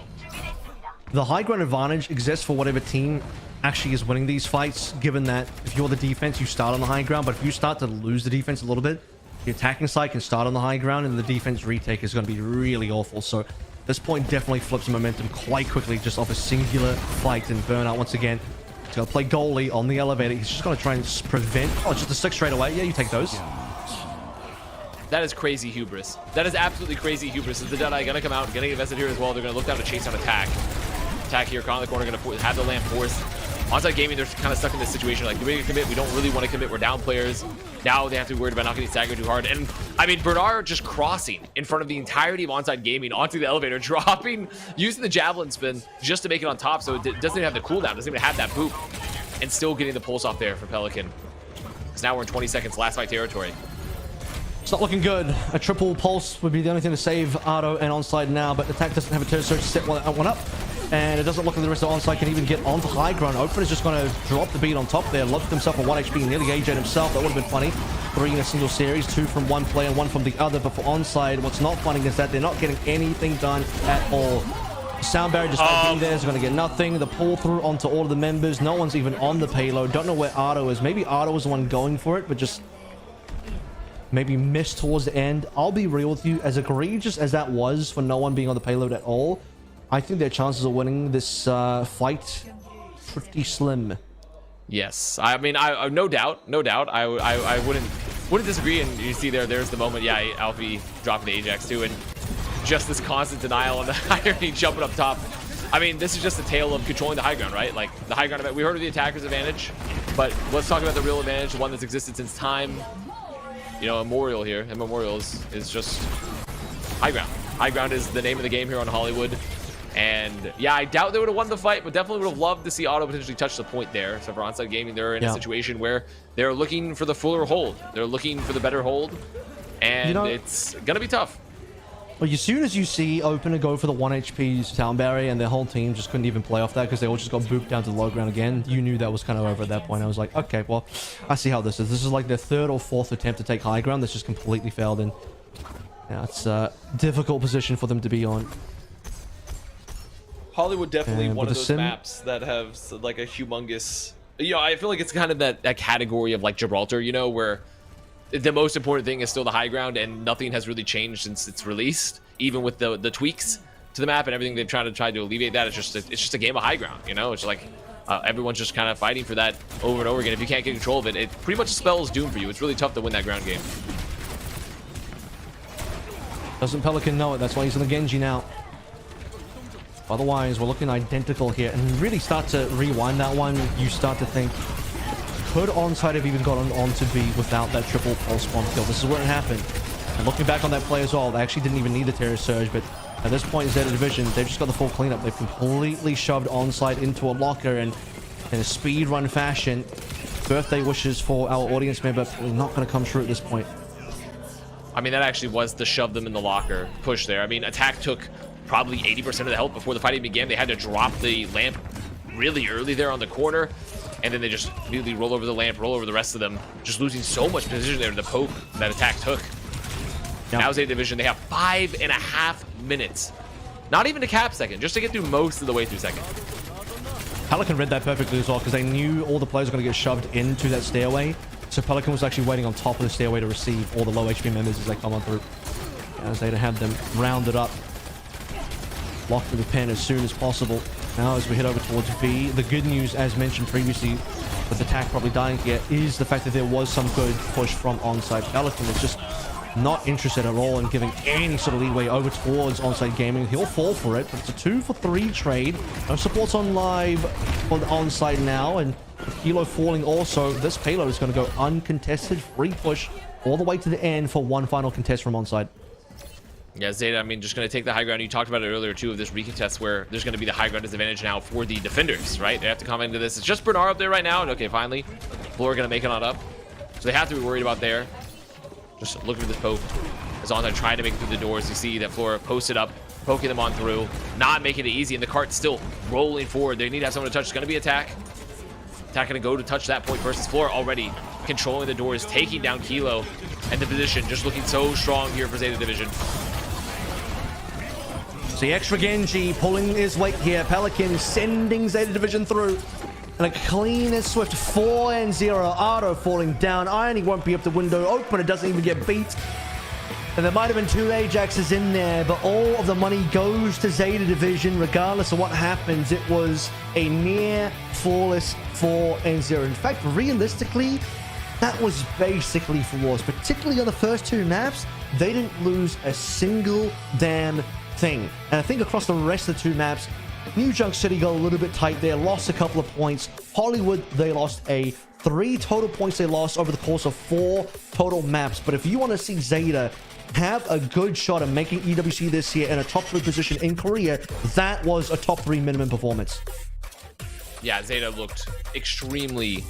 the high ground advantage exists for whatever team actually is winning these fights, given that if you're the defense, you start on the high ground, but if you start to lose the defense a little bit, the attacking side can start on the high ground, and the defense retake is going to be really awful. So this point definitely flips the momentum quite quickly just off a singular fight. And Burnout, once again, he's going to play goalie on the elevator. He's just going to try and prevent... Oh, just a 6 straight away. Yeah, you take those. That is crazy hubris. That is absolutely crazy hubris. Is the Deadeye going to come out, getting invested here as well? They're going to look down to chase on attack. Attack here, Con in the corner, going to have the lamp forced. Onside Gaming, they're kind of stuck in this situation. Like, do we commit? We don't really want to commit. We're down players. Now they have to be worried about not getting staggered too hard. And, I mean, Bernard just crossing in front of the entirety of Onside Gaming onto the elevator, dropping, using the Javelin spin just to make it on top. So it doesn't even have the cooldown. Doesn't even have that boop. And still getting the pulse off there for Pelican. Because now we're in 20 seconds, last fight territory. It's not looking good. A triple pulse would be the only thing to save Ardo and Onside now, but Attack doesn't have a Terror Surge to set one up. And it doesn't look like the rest of Onside can even get onto high ground. Open is just going to drop the beat on top there. Left himself a 1 HP, nearly AJ'd himself. That would have been funny. 3 in a single series, 2 from one player, 1 from the other. But for Onside, what's not funny is that they're not getting anything done at all. Sound barrier just being there is going to get nothing. The pull through onto all of the members. No one's even on the payload. Don't know where Ardo is. Maybe Ardo was the one going for it, but just maybe missed towards the end. I'll be real with you. As egregious as that was for no one being on the payload at all, I think their chances of winning this fight pretty slim. Yes, I mean, I no doubt. I wouldn't disagree. And you see there's the moment. Yeah, Alfie dropping the Ajax too, and just this constant denial on the irony jumping up top. I mean, this is just a tale of controlling the high ground, right? Like the high ground. We heard of the attacker's advantage, but let's talk about the real advantage, the one that's existed since time. You know, Immemorial here. Immemorial is just high ground. High ground is the name of the game here on Hollywood. And yeah, I doubt they would have won the fight, but definitely would have loved to see Auto potentially touch the point there. So for Onside Gaming, they're in a situation where they're looking for the fuller hold. They're looking for the better hold, and it's gonna be tough. Well, as soon as you see Opener go for the 1 HP sound barrier and their whole team just couldn't even play off that because they all just got booped down to the low ground again, you knew that was kind of over at that point. I was like, okay, well, I see how this is. This is like their third or fourth attempt to take high ground that's just completely failed, and yeah, it's a difficult position for them to be on. Hollywood definitely one of those maps that have like a humongous, you know, I feel like it's kind of that category of like Gibraltar, you know, where the most important thing is still the high ground and nothing has really changed since it's released, even with the tweaks to the map and everything they've tried to alleviate that. It's just a game of high ground, you know. It's like everyone's just kind of fighting for that over and over again. If you can't get control of it, it pretty much spells doom for you. It's really tough to win that ground game. Doesn't Pelican know it? That's why he's in the Genji now. Otherwise, we're looking identical here, and really start to rewind that one. You start to think, could Onside have even gotten on to B without that triple pulse spawn kill? This is where it happened. And looking back on that play as well, they actually didn't even need the Terror Surge, but at this point in Zeta Division, they've just got the full cleanup. They've completely shoved Onside into a locker, and in a speed run fashion, birthday wishes for our audience member is not going to come true at this point. I mean, that actually was to shove them in the locker push there. I mean, Attack took probably 80% of the health before the fight even began. They had to drop the lamp really early there on the corner, and then they just immediately roll over the lamp, roll over the rest of them, just losing so much position there to the poke that Attack took. Now Zeta Division, they have 5.5 minutes. Not even to cap second, just to get through most of the way through second. Pelican read that perfectly as well, because they knew all the players were going to get shoved into that stairway. So Pelican was actually waiting on top of the stairway to receive all the low HP members as they come on through. As Zeta have them rounded up, locked to the pen as soon as possible. Now as we head over towards B, the good news, as mentioned previously, with Attack probably dying here, is the fact that there was some good push from Onside. Pelican is just not interested at all in giving any sort of leeway over towards Onside Gaming. He'll fall for it, but it's a 2-for-3 trade. No supports on live for the Onside now, and with Kilo falling also, this payload is going to go uncontested, free push all the way to the end for one final contest from Onside. Yeah, Zeta, I mean, just going to take the high ground. You talked about it earlier, too, of this recontest where there's going to be the high ground disadvantage now for the defenders, right? They have to come into this. It's just Bernard up there right now. And okay, finally, Floor going to make it on up. So they have to be worried about there. Just looking for this poke. As Onside trying to make it through the doors. You see that Floor posted up, poking them on through. Not making it easy, and the cart's still rolling forward. They need to have someone to touch. It's going to be Attack. Attack going to go to touch that point versus Floor already controlling the doors, taking down Kilo. And the position just looking so strong here for Zeta Division. The extra Genji pulling his weight here. Pelican sending Zeta Division through. And a clean and swift 4-0. Ardo falling down. Irony won't be up the window. Opener doesn't even get beat. And there might have been 2 Ajaxes in there, but all of the money goes to Zeta Division regardless of what happens. It was a near flawless 4-0. In fact, realistically, that was basically flawless. Particularly on the first 2 maps, they didn't lose a single damn thing. And I think across the rest of the 2 maps, New Junk City got a little bit tight there, lost a couple of points. Hollywood, they lost 3 total points they lost over the course of 4 total maps. But if you want to see Zeta have a good shot at making EWC this year in a top 3 position in Korea, that was a top 3 minimum performance. Yeah, Zeta looked extremely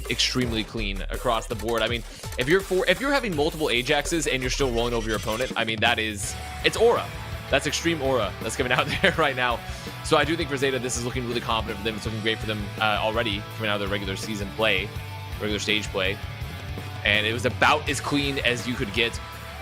clean across the board. I mean, if you're having multiple Ajaxes and you're still rolling over your opponent, I mean, it's aura. That's extreme aura that's coming out there right now. So I do think for Zeta, this is looking really confident for them. It's looking great for them already coming out of their regular season play, regular stage play. And it was about as clean as you could get.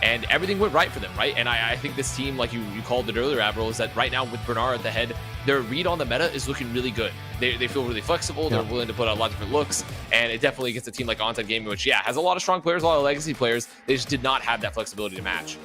and everything went right for them, right? And I think this team, like you called it earlier, Avril, is that right now with Bernard at the head, their read on the meta is looking really good. They feel really flexible. They're willing to put out a lot of different looks, and it definitely gets a team like Onside Gaming, which, yeah, has a lot of strong players, a lot of legacy players. They just did not have that flexibility to match.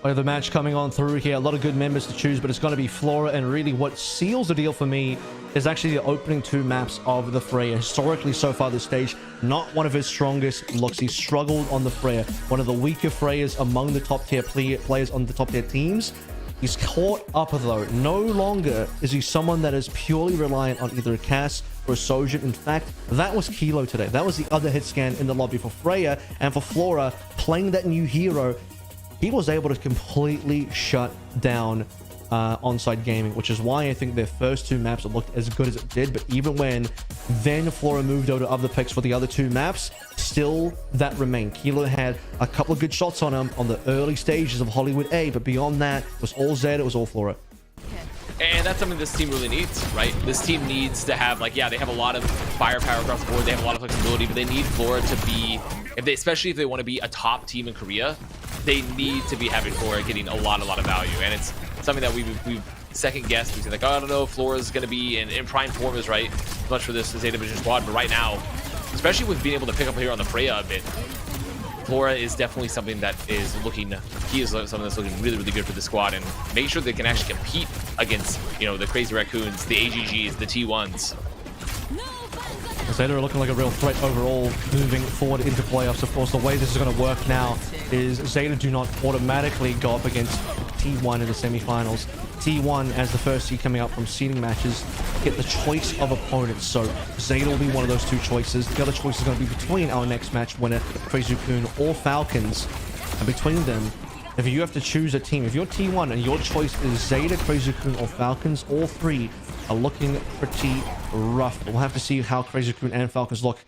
The match coming on through here, a lot of good members to choose, but it's going to be Flora, and really what seals the deal for me is actually the opening 2 maps of the Freya. Historically, so far this stage, not one of his strongest looks. He struggled on the Freya, one of the weaker Freyas among the top tier players on the top tier teams. He's caught up though. No longer is he someone that is purely reliant on either a Cass or a Sojin. In fact, that was Kilo today. That was the other hit scan in the lobby for Freya, and for Flora, playing that new hero, he was able to completely shut down Onside Gaming, which is why I think their first 2 maps looked as good as it did. But even when then Flora moved over to other picks for the other 2 maps, still that remained. Kilo had a couple of good shots on him on the early stages of Hollywood A, but beyond that, it was all Zed, it was all Flora. And that's something this team really needs, right? This team needs to have, like, yeah, they have a lot of firepower across the board. They have a lot of flexibility, but they need Flora to be, especially if they want to be a top team in Korea, they need to be having Flora getting a lot of value. And it's something that we've second guessed. We say, like, oh, I don't know if Flora's going to be in prime form is right much for this Zeta Division squad, but right now, especially with being able to pick up here on the Freya a bit, Flora is definitely something that is looking, he is something that's looking really good for the squad, and make sure they can actually compete against, you know, the Crazy Raccoons, the AGGs, the T1s. Zeta are looking like a real threat overall moving forward into playoffs. Of course, the way this is going to work now is Zeta do not automatically go up against T1 in the semifinals. T1, as the first seed coming up from seeding matches, get the choice of opponents. So Zeta will be one of those 2 choices. The other choice is going to be between our next match winner, Crazy Raccoon or Falcons. And between them, if you have to choose a team, if you're T1 and your choice is Zeta, Crazy Raccoon or Falcons, all 3 are looking pretty rough. We'll have to see how Crazy Raccoon and Falcons look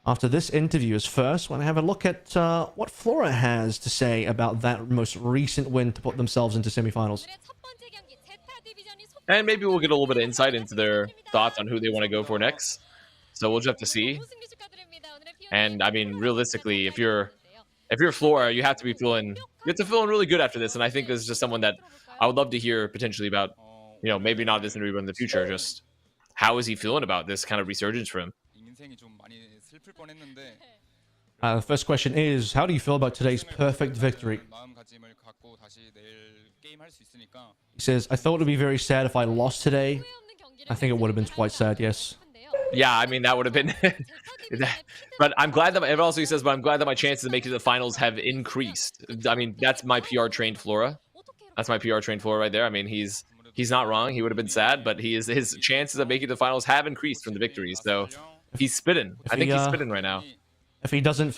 after this interview. Is first, we'll have a look at what Flora has to say about that most recent win to put themselves into semifinals. And maybe we'll get a little bit of insight into their thoughts on who they want to go for next. So we'll just have to see. And I mean, realistically, if you're Flora, you have to be feeling really good after this. And I think this is just someone that I would love to hear potentially about, you know, maybe not this interview, but in the future, just how is he feeling about this kind of resurgence for him? The first question is, how do you feel about today's perfect victory? He says, I thought it would be very sad if I lost today. I think it would have been quite sad, yes. Yeah, I mean, that would have been... but I'm glad that... It also says, but I'm glad that my chances of making the finals have increased. I mean, that's my PR-trained Flora. That's my PR-trained Flora right there. I mean, he's not wrong. He would have been sad, but his chances of making the finals have increased from the victories. So he's spitting. I think he's spitting right now. If he doesn't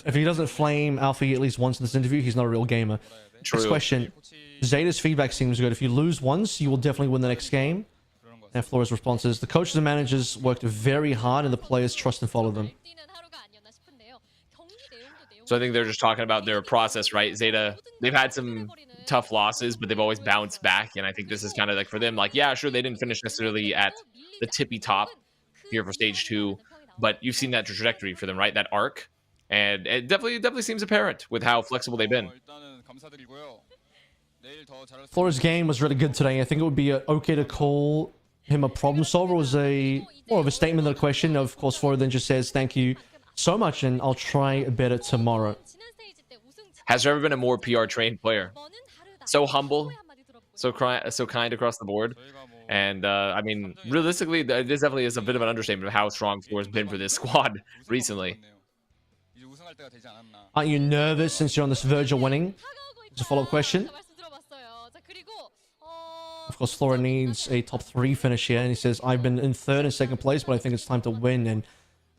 flame Alfie at least once in this interview, he's not a real gamer. True. Next question. Zeta's feedback seems good. If you lose once, you will definitely win the next game. And Flora's response is, the coaches and managers worked very hard and the players trust and follow them. So I think they're just talking about their process, right? Zeta, they've had some tough losses, but they've always bounced back. And I think this is kind of like for them, like, yeah, sure, they didn't finish necessarily at the tippy top here for stage 2, but you've seen that trajectory for them, right? That arc. And it definitely seems apparent with how flexible they've been. Flora's game was really good today. I think it would be okay to call him a problem solver. It was more of a statement than a question. Of course, Flora then just says, thank you so much, and I'll try better tomorrow. Has there ever been a more PR-trained player? So humble, so kind across the board. And, I mean, realistically, this definitely is a bit of an understatement of how strong Flora's been for this squad recently. Aren't you nervous since you're on this verge of winning? It's a follow-up question. Of course, Flora needs a top 3 finish here, and he says, I've been in 3rd and 2nd place, but I think it's time to win, and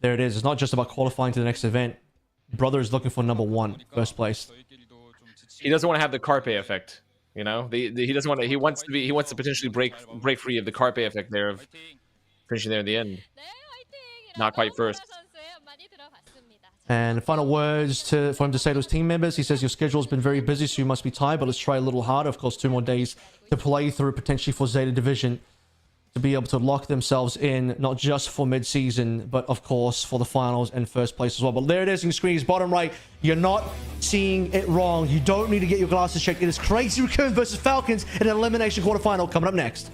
there it is. It's not just about qualifying to the next event. Brother is looking for number 1, first place. He doesn't want to have the Carpe effect, you know? He doesn't want to. He wants to potentially break free of the Carpe effect there of finishing there in the end. Not quite first. And final words for him to say to his team members. He says, your schedule's been very busy, so you must be tired, but let's try a little harder. Of course, 2 more days to play through potentially for Zeta Division. to be able to lock themselves in, not just for mid-season, but of course for the finals and first place as well. But there it is in screens, bottom right. You're not seeing it wrong. You don't need to get your glasses checked. It is Crazy Raccoon versus Falcons in an elimination quarterfinal coming up next.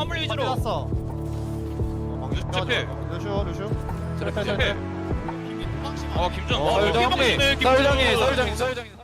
화물 위주로. 왔어. 루시필. 루슈. 루시필. 김준. 서울정이.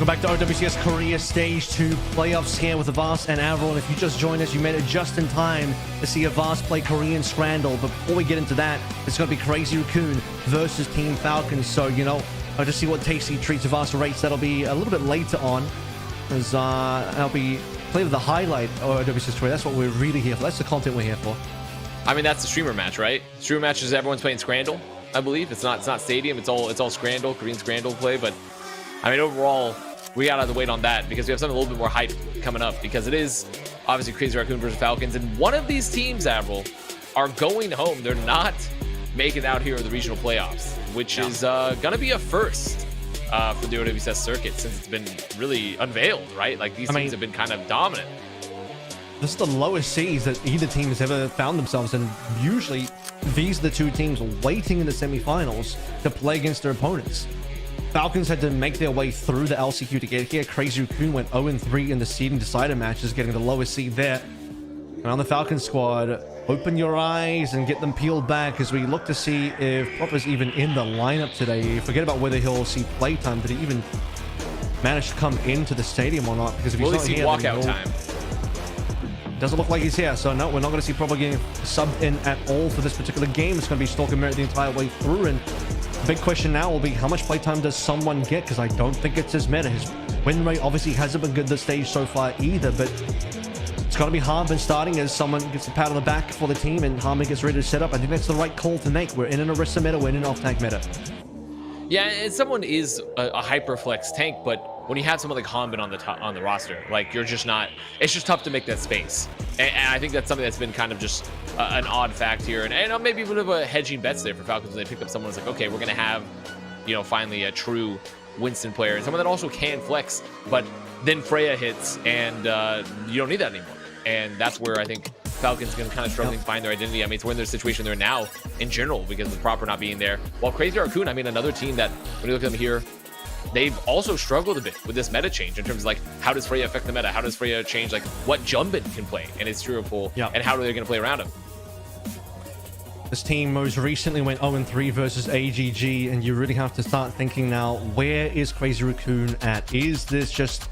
Welcome back to OWCS Korea Stage 2 playoffs here with Avast and Avril. And if you just joined us, you made it just in time to see Avast play Korean Scrandle. But before we get into that, it's going to be Crazy Raccoon versus Team Falcons. So, you know, I'll just see what Tasty treats Avast rates. That'll be a little bit later on, as I'll be playing the highlight of OWCS Korea. That's what we're really here for. That's the content we're here for. I mean, that's the streamer match, right? Streamer match is everyone's playing Scrandle, I believe. It's not Stadium. It's all Scrandle, Korean Scrandle play. But I mean, overall, we gotta have to wait on that because we have something a little bit more hype coming up, because it is obviously Crazy Raccoon versus Falcons, and one of these teams, Avril, are going home. They're not making it out here in the regional playoffs, which is gonna be a first for the OWCS circuit since it's been really unveiled, right? Like these teams have been kind of dominant. This is the lowest seeds that either team has ever found themselves in. Usually, these are the two teams waiting in the semifinals to play against their opponents. Falcons had to make their way through the LCQ to get here. Crazy Raccoon went 0-3 in the seeding decider matches, getting the lowest seed there. And on the Falcons squad, open your eyes and get them peeled back as we look to see if Proper's even in the lineup today. Forget about whether he'll see playtime. Did he even manage to come into the stadium or not? Because if he's not here, walkout time. Doesn't look like he's here, so no, we're not going to see Proper getting subbed in at all for this particular game. It's going to be Stalker Merit the entire way through, and the big question now will be how much playtime does someone get, because I don't think it's his meta. His win rate obviously hasn't been good this stage so far either, but it's going to be Harman starting as someone gets a pat on the back for the team and Harman gets ready to set up. I think that's the right call to make. We're in an Orisa meta, we're in an off-tank meta. Yeah, and someone is a hyperflex tank, but when you have someone like Hanbin on the roster, like you're just not, it's just tough to make that space. And I think that's something that's been kind of just an odd fact here. And maybe a bit of a hedging bets there for Falcons when they pick up someone who's like, okay, we're going to have, you know, finally a true Winston player and someone that also can flex, but then Freya hits and you don't need that anymore. And that's where I think Falcons going to kind of struggling to find their identity. I mean, it's when their situation they're now in general because of the Proper not being there. While Crazy Raccoon, I mean, another team that when you look at them here, they've also struggled a bit with this meta change in terms of like, how does Freya affect the meta? How does Freya change like what Jumbin can play and his true pool, and how are they going to play around him? This team most recently went 0-3 versus AGG, and you really have to start thinking now, where is Crazy Raccoon at? Is this just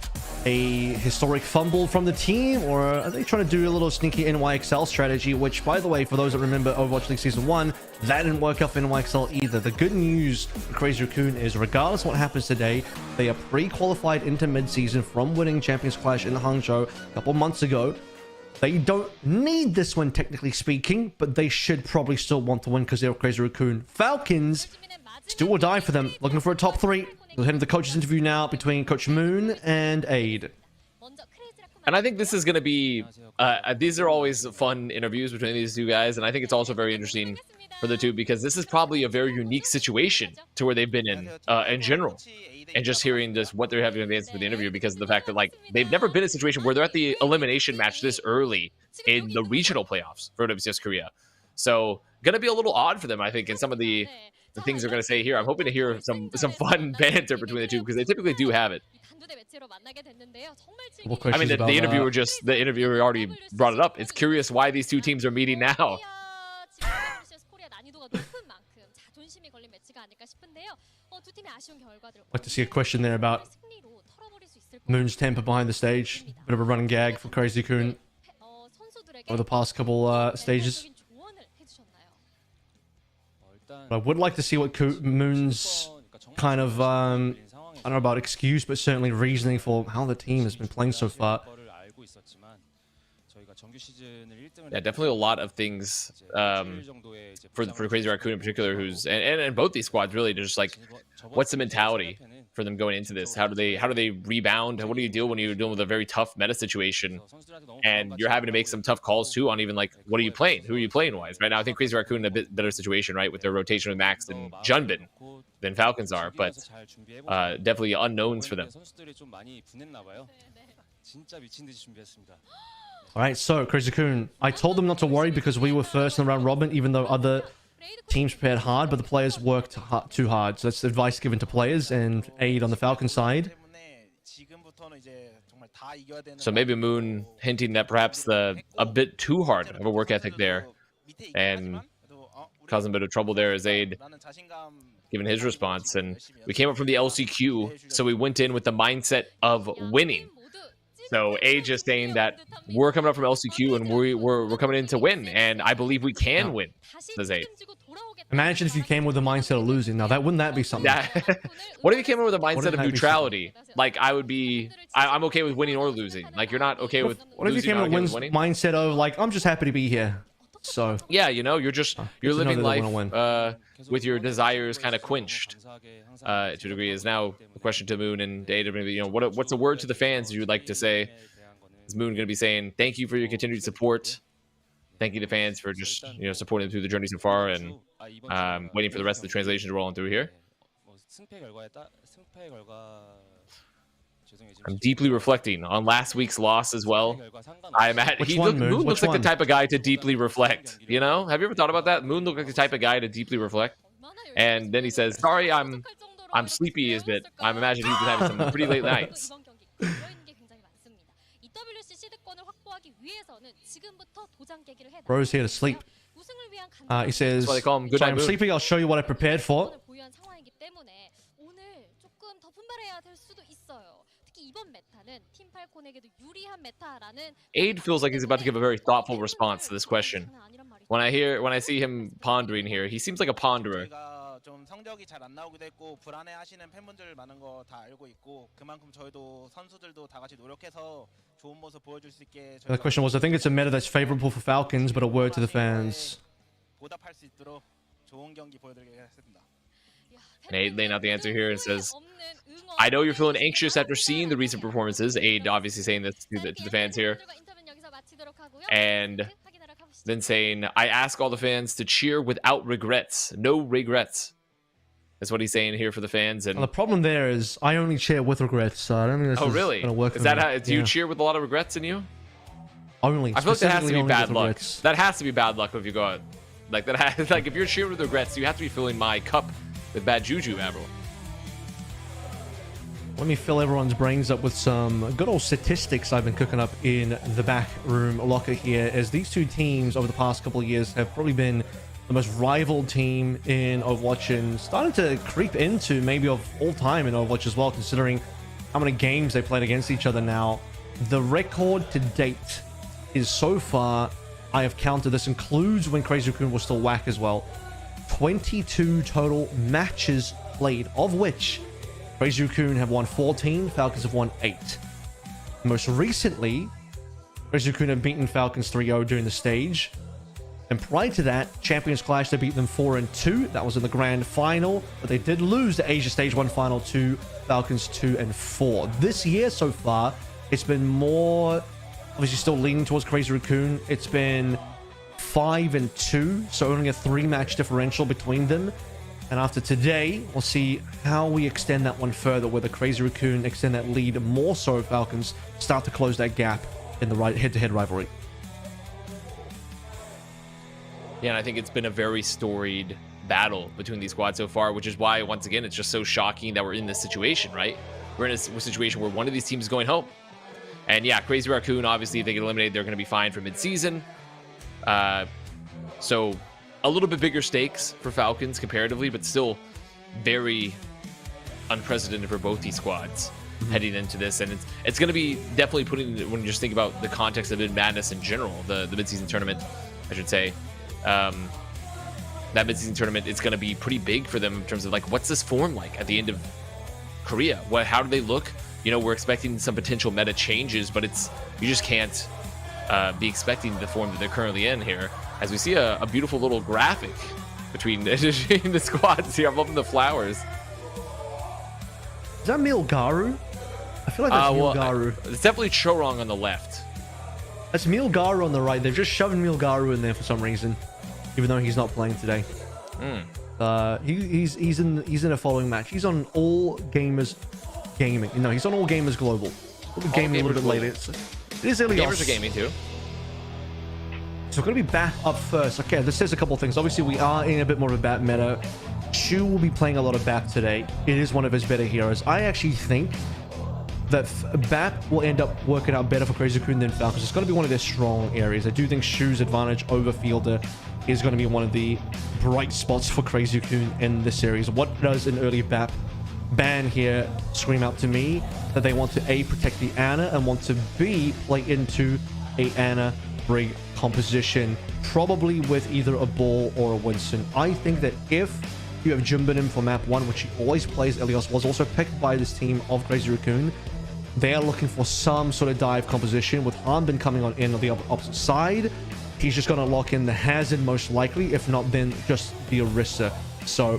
a historic fumble from the team, or are they trying to do a little sneaky NYXL strategy, which, by the way, for those that remember Overwatch League Season 1, that didn't work out for NYXL either. The good news for Crazy Raccoon is, regardless of what happens today, they are pre-qualified into mid-season from winning Champions Clash in Hangzhou a couple months ago. They don't need this one, technically speaking, but they should probably still want to win because they're Crazy Raccoon. Falcons, still or die for them. Looking for a top 3. We'll head into the coach's interview now between Coach Moon and Aid. And I think this is going to be, these are always fun interviews between these two guys. And I think it's also very interesting for the two because this is probably a very unique situation to where they've been in general. And just hearing just what they're having to answer for the interview because of the fact that like they've never been in a situation where they're at the elimination match this early in the regional playoffs for OWCS Korea. So going to be a little odd for them, I think, in some of the things they're going to say here. I'm hoping to hear some fun banter between the two because they typically do have it. I mean, the interviewer already brought it up. It's curious why these two teams are meeting now. Like to see a question there about Moon's temper behind the stage. Bit of a running gag for Crazy Raccoon over the past couple stages. But I would like to see what Moon's kind of, I don't know about excuse, but certainly reasoning for how the team has been playing so far. Yeah, definitely a lot of things for Crazy Raccoon in particular, who's and both these squads really just like, what's the mentality for them going into this? How do they rebound? What do you deal when you're dealing with a very tough meta situation and you're having to make some tough calls too on even like what are you playing? Who are you playing wise? Right now, I think Crazy Raccoon in a bit better situation, right, with their rotation with Max and Junbin than Falcons are, but definitely unknowns for them. All right, so Crazy Raccoon, I told them not to worry because we were first in the round robin, even though other teams prepared hard, but the players worked too hard. So that's advice given to players and Aid on the Falcon side. So maybe Moon hinting that perhaps a bit too hard of a work ethic there and causing a bit of trouble there as Aid given his response. And we came up from the LCQ, so we went in with the mindset of winning. So Age is saying that we're coming up from LCQ and we're coming in to win, and I believe we can win, says Age. Imagine if you came with the mindset of losing. Now, wouldn't that be something? Yeah. What if you came in with a mindset of neutrality? Like, I'm okay with winning or losing. Like, you're not okay with What if you losing, came with you're not a okay with winning? mindset of, like, I'm just happy to be here? So, Yeah, you know, you're living that they life wanna with your desires kind of quenched to a degree. Is now the question to Moon and Data. Maybe, you know, what's a word to the fans you would like to say? Is Moon going to be saying thank you for your continued support? Thank you to fans for just, you know, supporting them through the journey so far, and waiting for the rest of the translation to roll on through here. I'm deeply reflecting on last week's loss as well. I imagine Moon looks like the type of guy to deeply reflect. You know, have you ever thought about that? Moon looks like the type of guy to deeply reflect. And then he says, "Sorry, I'm sleepy a bit. I'm imagining he's been having some pretty late nights." Bro's here to sleep. He says, That's why they call him Good "Sorry, Night I'm Moon." sleeping. I'll show you what I prepared for." Aid feels like he's about to give a very thoughtful response to this question. When I see him pondering here, he seems like a ponderer. 좀 성적이 잘 안 나오기도 했고 불안해하시는 팬분들 많은 거 다 알고 있고 그만큼 저희도 선수들도 다 같이 노력해서 좋은 모습 보여줄 수 있게. The question was, I think it's a meta that's favorable for Falcons, but a word to the fans. 보답할 수 있도록 좋은 경기 보여드리겠습니다. And Aid laying out the answer here and says, "I know you're feeling anxious after seeing the recent performances." Aid obviously saying this to the fans here, and then saying, "I ask all the fans to cheer without regrets. No regrets." That's what he's saying here for the fans. And the problem there is, I only cheer with regrets, so I don't think this is really? gonna work. Is that how? Do you cheer with a lot of regrets in you? Only. I feel like that has to be specifically only bad with luck. regrets. That has to be bad luck if you go out. Like that has, like if you're cheering with regrets, you have to be filling my cup with bad juju, Avril. Let me fill everyone's brains up with some good old statistics I've been cooking up in the back room locker here, as these two teams over the past couple of years have probably been the most rivaled team in Overwatch, and starting to creep into maybe of all time in Overwatch as well, considering how many games they played against each other now. The record to date is so far, I have counted, this includes when Crazy Raccoon was still whack as well, 22 total matches played, of which Crazy Raccoon have won 14, Falcons have won 8. Most recently, Crazy Raccoon have beaten Falcons 3-0 during the stage. And prior to that, Champions Clash, they beat them 4-2. That was in the grand final. But they did lose the Asia Stage 1 final to Falcons 2-4. This year so far, it's been more, obviously still leaning towards Crazy Raccoon. It's been 5-2, so only a 3-match differential between them. And after today, we'll see how we extend that one further, whether Crazy Raccoon extend that lead more so, Falcons start to close that gap in the head-to-head rivalry. Yeah, and I think it's been a very storied battle between these squads so far, which is why, once again, it's just so shocking that we're in this situation, right? We're in a situation where one of these teams is going home. And yeah, Crazy Raccoon, obviously, if they get eliminated, they're going to be fine for mid-season. So a little bit bigger stakes for Falcons comparatively, but still very unprecedented for both these squads heading into this. And it's going to be definitely putting, when you just think about the context of Mid Madness in general, the mid-season tournament, I should say, that mid-season tournament, it's going to be pretty big for them in terms of, like, what's this form like at the end of Korea? How do they look? You know, we're expecting some potential meta changes, but you just can't be expecting the form that they're currently in here. As we see a beautiful little graphic between the squads here. I'm loving the flowers. Is that Milgaru? I feel like that's Milgaru. It's definitely Chorong on the left. That's Milgaru on the right. They've just shoved Milgaru in there for some reason, even though he's not playing today. He's in a following match. He's on All Gamers Gaming. No, he's on All Gamers Global. We'll be gaming a little bit later. It is Ilios. Gamers are gaming too. So we're going to be back up first. Okay, this says a couple of things. Obviously, we are in a bit more of a BAP meta. Shu will be playing a lot of BAP today. It is one of his better heroes. I actually think that BAP will end up working out better for Crazy Raccoon than Falcons. It's going to be one of their strong areas. I do think Shu's advantage over Fielder is going to be one of the bright spots for Crazy Raccoon in this series. What does an early ban here scream out to me? That they want to A, protect the Ana, and want to B, play into a Ana Brig composition, probably with either a Ball or a Winston. I think that if you have Jimbin in for map 1, which he always plays, Ilios was also picked by this team of Crazy Raccoon, they are looking for some sort of dive composition with Hanbin coming on in on the opposite side. He's just going to lock in the Hazard most likely, if not then just the Orisa. So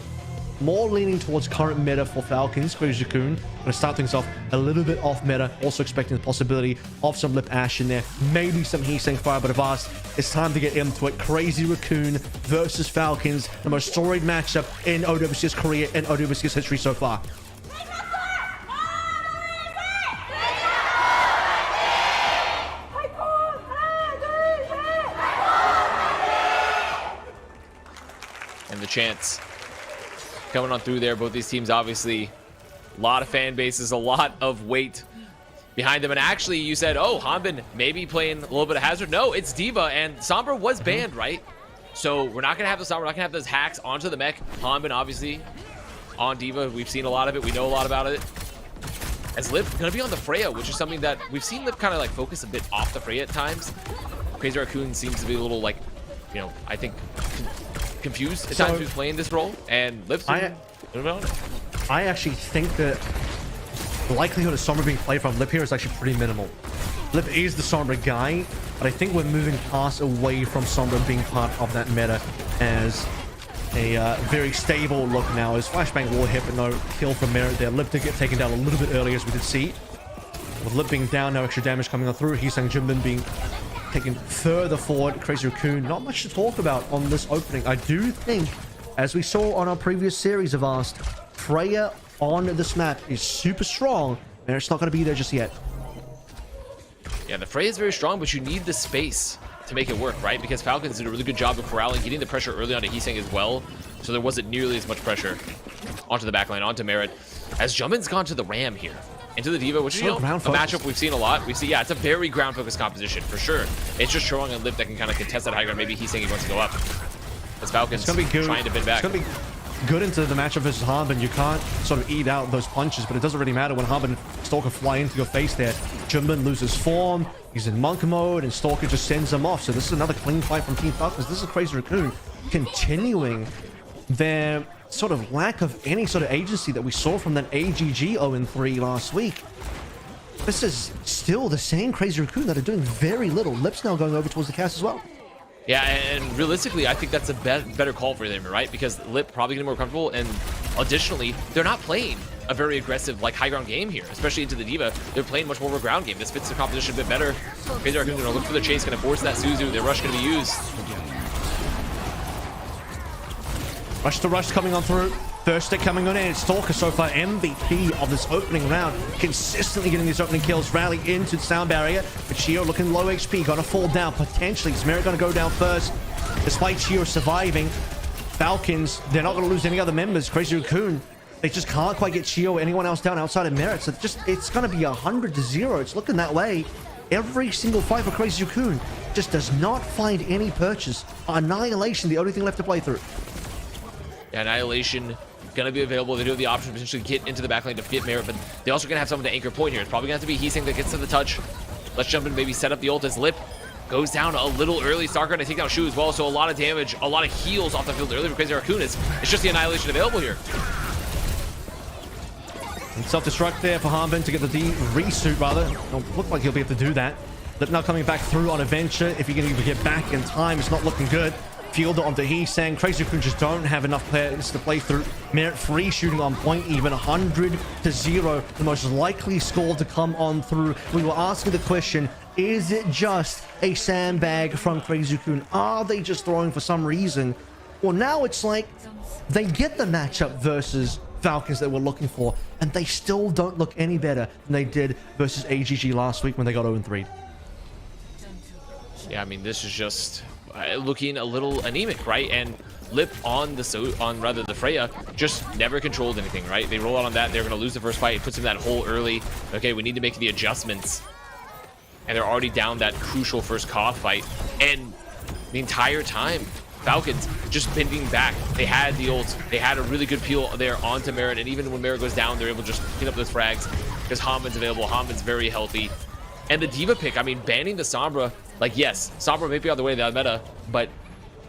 more leaning towards current meta for Falcons. Crazy Raccoon going to start things off a little bit off meta, also expecting the possibility of some Lip Ash in there, maybe some Heesang Fire, but Avast, it's time to get into it. Crazy Raccoon versus Falcons, the most storied matchup in OWCS career and OWCS history so far. And the chance coming on through there. Both these teams, obviously, a lot of fan bases, a lot of weight behind them. And actually, you said, oh, Hanbin maybe playing a little bit of Hazard. No, it's D.Va, and Sombra was banned, right? So we're not going to have the Sombra, we're not going to have those hacks onto the mech. Hanbin, obviously, on D.Va. We've seen a lot of it. We know a lot about it. As Lip going to be on the Freya, which is something that we've seen Lip kind of like focus a bit off the Freya at times. Crazy Raccoon seems to be a little like, you know, I think confused at times who's playing this role, and Lip's I actually think that the likelihood of Sombra being played from Lip here is actually pretty minimal. Lip is the Sombra guy, but I think we're moving past away from Sombra being part of that meta as a very stable look now. As flashbang wall hit, but no kill from Merit there. Lip did get taken down a little bit earlier, as we did see. With Lip being down, no extra damage coming on through. Heesang Jimbin being taken further forward. Crazy Raccoon, not much to talk about on this opening. I do think, as we saw on our previous series of Asked, Freya on this map is super strong, and it's not going to be there just yet. Yeah, the Freya is very strong, but you need the space to make it work, right? Because Falcons did a really good job of corralling, getting the pressure early onto Heesang as well, so there wasn't nearly as much pressure onto the backline, onto Merit. As Jumpin's gone to the Ram here, into the D.Va, which is, you know, a matchup we've seen a lot. We see, yeah, it's a very ground-focused composition, for sure. It's just showing a Lip that can kind of contest that high ground. Maybe Heesang wants to go up. As Falcons trying to bend back. It's going to be good into the matchup versus Hanbin. You can't sort of eat out those punches, but it doesn't really matter when Hanbin and Stalker fly into your face there. Jimbin loses form, he's in monk mode, and Stalker just sends him off. So this is another clean fight from Team Falcons. This is Crazy Raccoon continuing their sort of lack of any sort of agency that we saw from that AGG 0-3 last week. This is still the same Crazy Raccoon that are doing very little. Lip's now going over towards the cast as well. Yeah, and realistically, I think that's a better call for them, right? Because Lip probably getting more comfortable, and additionally, they're not playing a very aggressive, like, high ground game here, especially into the D.Va. They're playing much more of a ground game. This fits the composition a bit better. Crazy Raccoon going to look for the chase, going to force that Suzu. Their rush going to be used. Rush to rush coming on through. First stick coming on in. Stalker so far MVP of this opening round. Consistently getting these opening kills. Rally into the sound barrier. But Chio looking low HP. Gonna fall down potentially. Is Merit gonna go down first? Despite Chio surviving, Falcons, they're not gonna lose any other members. Crazy Raccoon, they just can't quite get Chio or anyone else down outside of Merit. So it's gonna be 100-0. It's looking that way. Every single fight for Crazy Raccoon just does not find any purchase. Annihilation, the only thing left to play through. Yeah, Annihilation going to be available. They do have the option to potentially get into the backline to fit Merit, but they also going to have someone to anchor point here. It's probably going to have to be Heesang that gets to the touch. Let's jump in, maybe set up the ult as Lip goes down a little early. Stalker going to take down Shu as well, so a lot of damage, a lot of heals off the field early for Crazy Raccoon. It's just the Annihilation available here. And self-destruct there for Hanbin to get the resuit rather. Don't look like he'll be able to do that. Lip now coming back through on Adventure. If he can even get back in time, it's not looking good. Fielder onto Heesang. Crazy Raccoon just don't have enough players to play through. Merit free shooting on point, even 100-0. The most likely score to come on through. We were asking the question, is it just a sandbag from Crazy Raccoon? Are they just throwing for some reason? Well, now it's like they get the matchup versus Falcons that we're looking for, and they still don't look any better than they did versus AGG last week when they got 0-3. Yeah, I mean, this is just looking a little anemic, right? And Lip on the Freya just never controlled anything, right? They roll out on that, they're going to lose the first fight. It puts them in that hole early. Okay, we need to make the adjustments. And they're already down that crucial first KOF fight. And the entire time, Falcons just bending back. They had the ult. They had a really good peel there onto Merit, and even when Merit goes down, they're able to just clean up those frags because Haman's available. Haman's very healthy. And the Diva pick, I mean, banning the Sombra, like, yes, Sombra may be on the way to that meta, but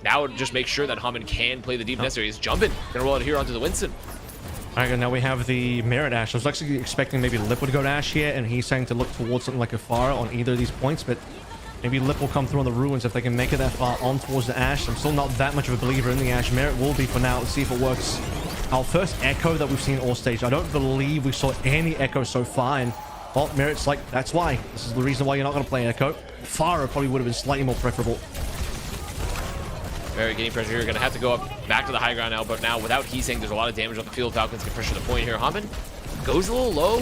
now it just makes sure that Haman can play the Diva necessary. He's jumping. Gonna roll it here onto the Winston. All right, and now we have the Merit Ashe. I was actually expecting maybe Lip would go to Ashe here, and he's saying to look towards something like a Pharah on either of these points, but maybe Lip will come through on the Ruins if they can make it that far on towards the Ashe. I'm still not that much of a believer in the Ashe. Merit will be for now. Let's see if it works. Our first Echo that we've seen all stage. I don't believe we saw any Echo so far, and well, Merit's like, that's why. This is the reason why you're not going to play Echo. Pharah probably would have been slightly more preferable. Merit getting pressure here. Gonna have to go up back to the high ground now, but now without Heesang, there's a lot of damage on the field. Falcons can pressure the point here. Haman goes a little low,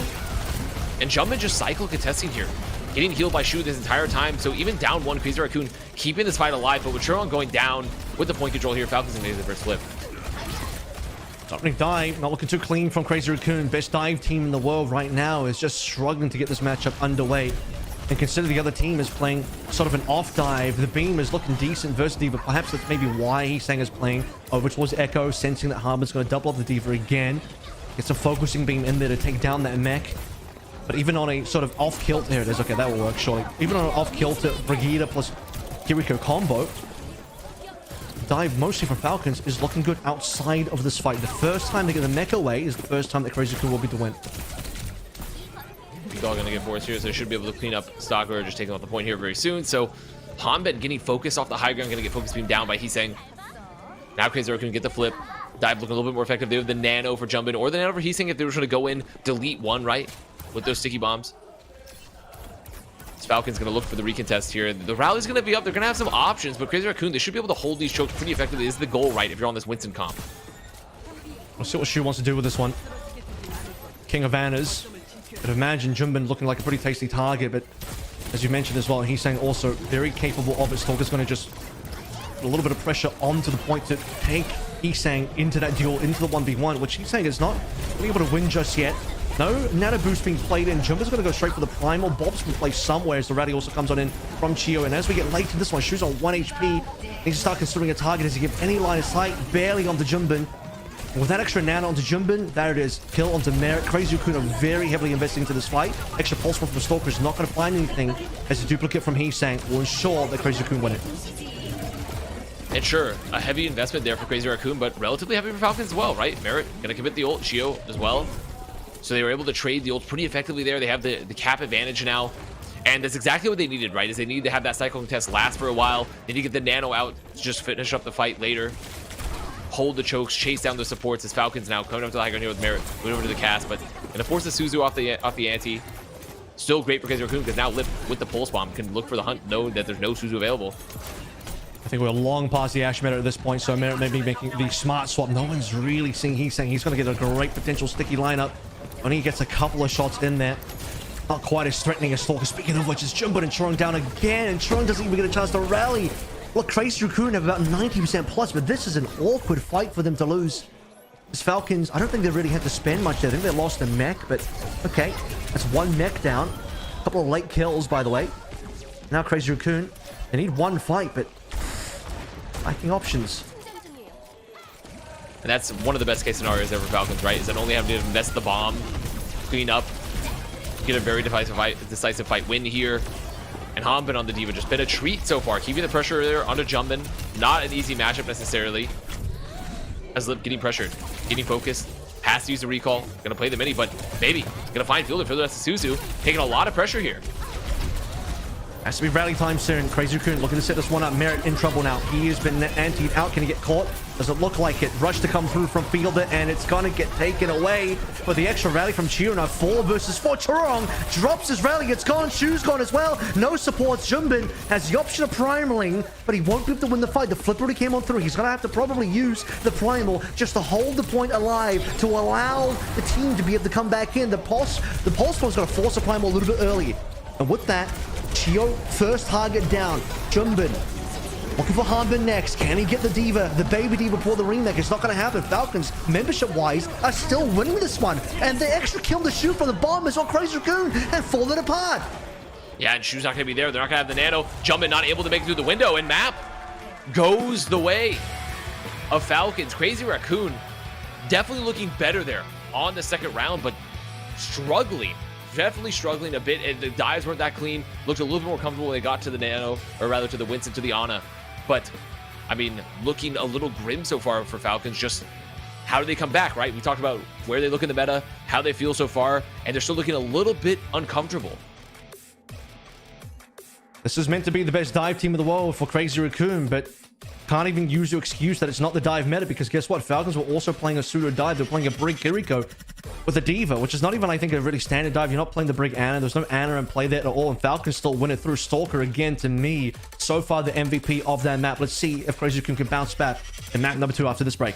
and Jumpman just cycle contesting here. Getting healed by Shu this entire time, so even down one, Crazy Raccoon keeping this fight alive, but with Chiron going down with the point control here, Falcons can make the first flip. Opening dive, not looking too clean from Crazy Raccoon. Best dive team in the world right now is just struggling to get this matchup underway. And consider the other team is playing sort of an off dive. The beam is looking decent versus Diva. Perhaps that's maybe why Heesang is playing over towards Echo, sensing that Haman's going to double up the Diva again. Get some focusing beam in there to take down that mech. But even on a sort of off kilt, there it is. Okay, that will work surely. Even on an off kilt Brigida plus Kiriko combo, dive mostly from Falcons is looking good outside of this fight. The first time they get the mech away is the first time that Crazy Raccoon will be the win. Dog gonna get forced here, so they should be able to clean up Stalker, just taking off the point here very soon. So Hanbet getting focused off the high ground, gonna get focus beam down by Heesang. Now Crazy Raccoon get the flip. Dive looking a little bit more effective. They have the nano for Jumpin, or the nano for Heesang if they were trying to go in, delete one, right? With those sticky bombs. This Falcon's gonna look for the recontest here. The rally's gonna be up. They're gonna have some options, but Crazy Raccoon, they should be able to hold these chokes pretty effectively. This is the goal, right? If you're on this Winston comp. We'll see what Shu wants to do with this one. King of Annas. But imagine Jumbin looking like a pretty tasty target, but as you mentioned as well, he's saying also very capable of it. Stalker's going to just put a little bit of pressure onto the point to take Heesang into that duel, into the 1v1, which Heesang is not really able to win just yet. No nano boost being played in. Jumper's going to go straight for the primal. Bob's been placed somewhere as the rally also comes on in from Chio. And as we get late to this one, Shu's on 1 HP. Needs to start considering a target as he gives any line of sight. Barely onto Jumbin. With that extra nano onto Jumbin, there it is. Kill onto Merit. Crazy Raccoon are very heavily investing into this fight. Extra pulse from Stalker is not going to find anything as a duplicate from Heesang will ensure that Crazy Raccoon win it. And sure, a heavy investment there for Crazy Raccoon, but relatively heavy for Falcons as well, right? Merit gonna commit the ult, Chio as well. So they were able to trade the ult pretty effectively there. They have the cap advantage now. And that's exactly what they needed, right? Is they needed to have that cycling test last for a while. They need to get the nano out to just finish up the fight later. Hold the chokes, chase down the supports as Falcons now coming up to the high ground here with Merit. Moving over to the cast, but gonna force the Suzu off the ante. Still great for Crazy Raccoon because now Lip with the pulse bomb can look for the hunt, know that there's no Suzu available. I think we're long past the Ashe Merit at this point, so Merit may be making the smart swap. No one's really seeing Heesang. He's going to get a great potential sticky lineup when he gets a couple of shots in there. Not quite as threatening as Stalker. Speaking of which, it's Jumbin and Chorong down again, and Chorong doesn't even get a chance to rally. Look, Crazy Raccoon have about 90% plus, but this is an awkward fight for them to lose. This Falcons, I don't think they really had to spend much there. I think they lost a mech, but okay. That's one mech down. A couple of late kills, by the way. Now Crazy Raccoon, they need one fight, but lacking options. And that's one of the best case scenarios there for Falcons, right? Is that only having to invest the bomb, clean up, get a very decisive fight win here. And Hanbin on the Diva just been a treat so far, keeping the pressure there onto Jumbin. Not an easy matchup necessarily. As Lip getting pressured, getting focused, has to use the recall, gonna play the mini, but maybe gonna find fielder for the rest of Suzu, taking a lot of pressure here. Has to be rally time soon. Crazy Raccoon looking to set this one up. Merit in trouble now. He has been antied out. Can he get caught? Doesn't look like it. Rush to come through from Fielder, and it's going to get taken away. But the extra rally from Chio now. 4 versus 4. Chorong drops his rally. It's gone. Shu's gone as well. No supports. Jumbin has the option of primaling, but he won't be able to win the fight. The flip already came on through. He's going to have to probably use the primal just to hold the point alive to allow the team to be able to come back in. The pulse one's going to force the primal a little bit early. And with that, Chio first target down. Jumbin looking for Hanbin next. Can he get the Diva, the baby Diva before the ring neck? It's not going to happen. Falcons, membership-wise, are still winning this one. And the extra kill to shoot from the bomb is on Crazy Raccoon and falling apart. Yeah, and Shu's not going to be there. They're not going to have the nano. Jumbin not able to make it through the window. And Map goes the way of Falcons. Crazy Raccoon definitely looking better there on the second round, but struggling. Definitely struggling a bit, and the dives weren't that clean. Looked a little bit more comfortable when they got to the Nano, or rather to the Winston, to the Ana. But, I mean, looking a little grim so far for Falcons. Just how do they come back, right? We talked about where they look in the meta, how they feel so far, and they're still looking a little bit uncomfortable. This is meant to be the best dive team in the world for Crazy Raccoon, but can't even use your excuse that it's not the dive meta, because guess what? Falcons were also playing a pseudo dive. They're playing a Brig Kiriko with a Diva, which is not even, I think, a really standard dive. You're not playing the Brig Ana. There's no Ana in play there at all, and Falcons still win it through Stalker again. To me, so far the MVP of that map. Let's see if Crazy Raccoon can bounce back in map number 2 after this break.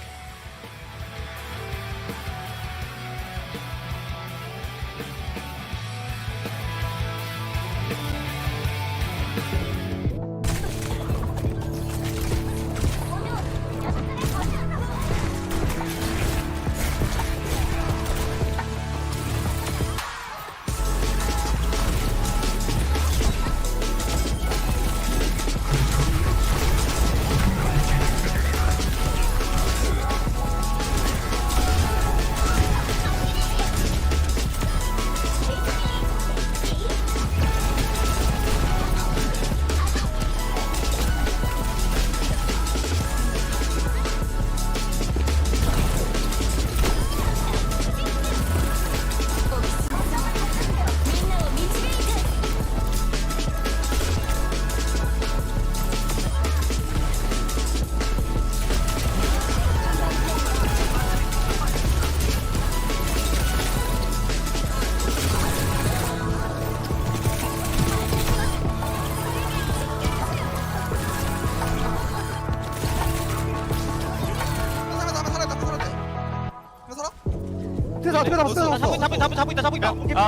잡고 있다. 아,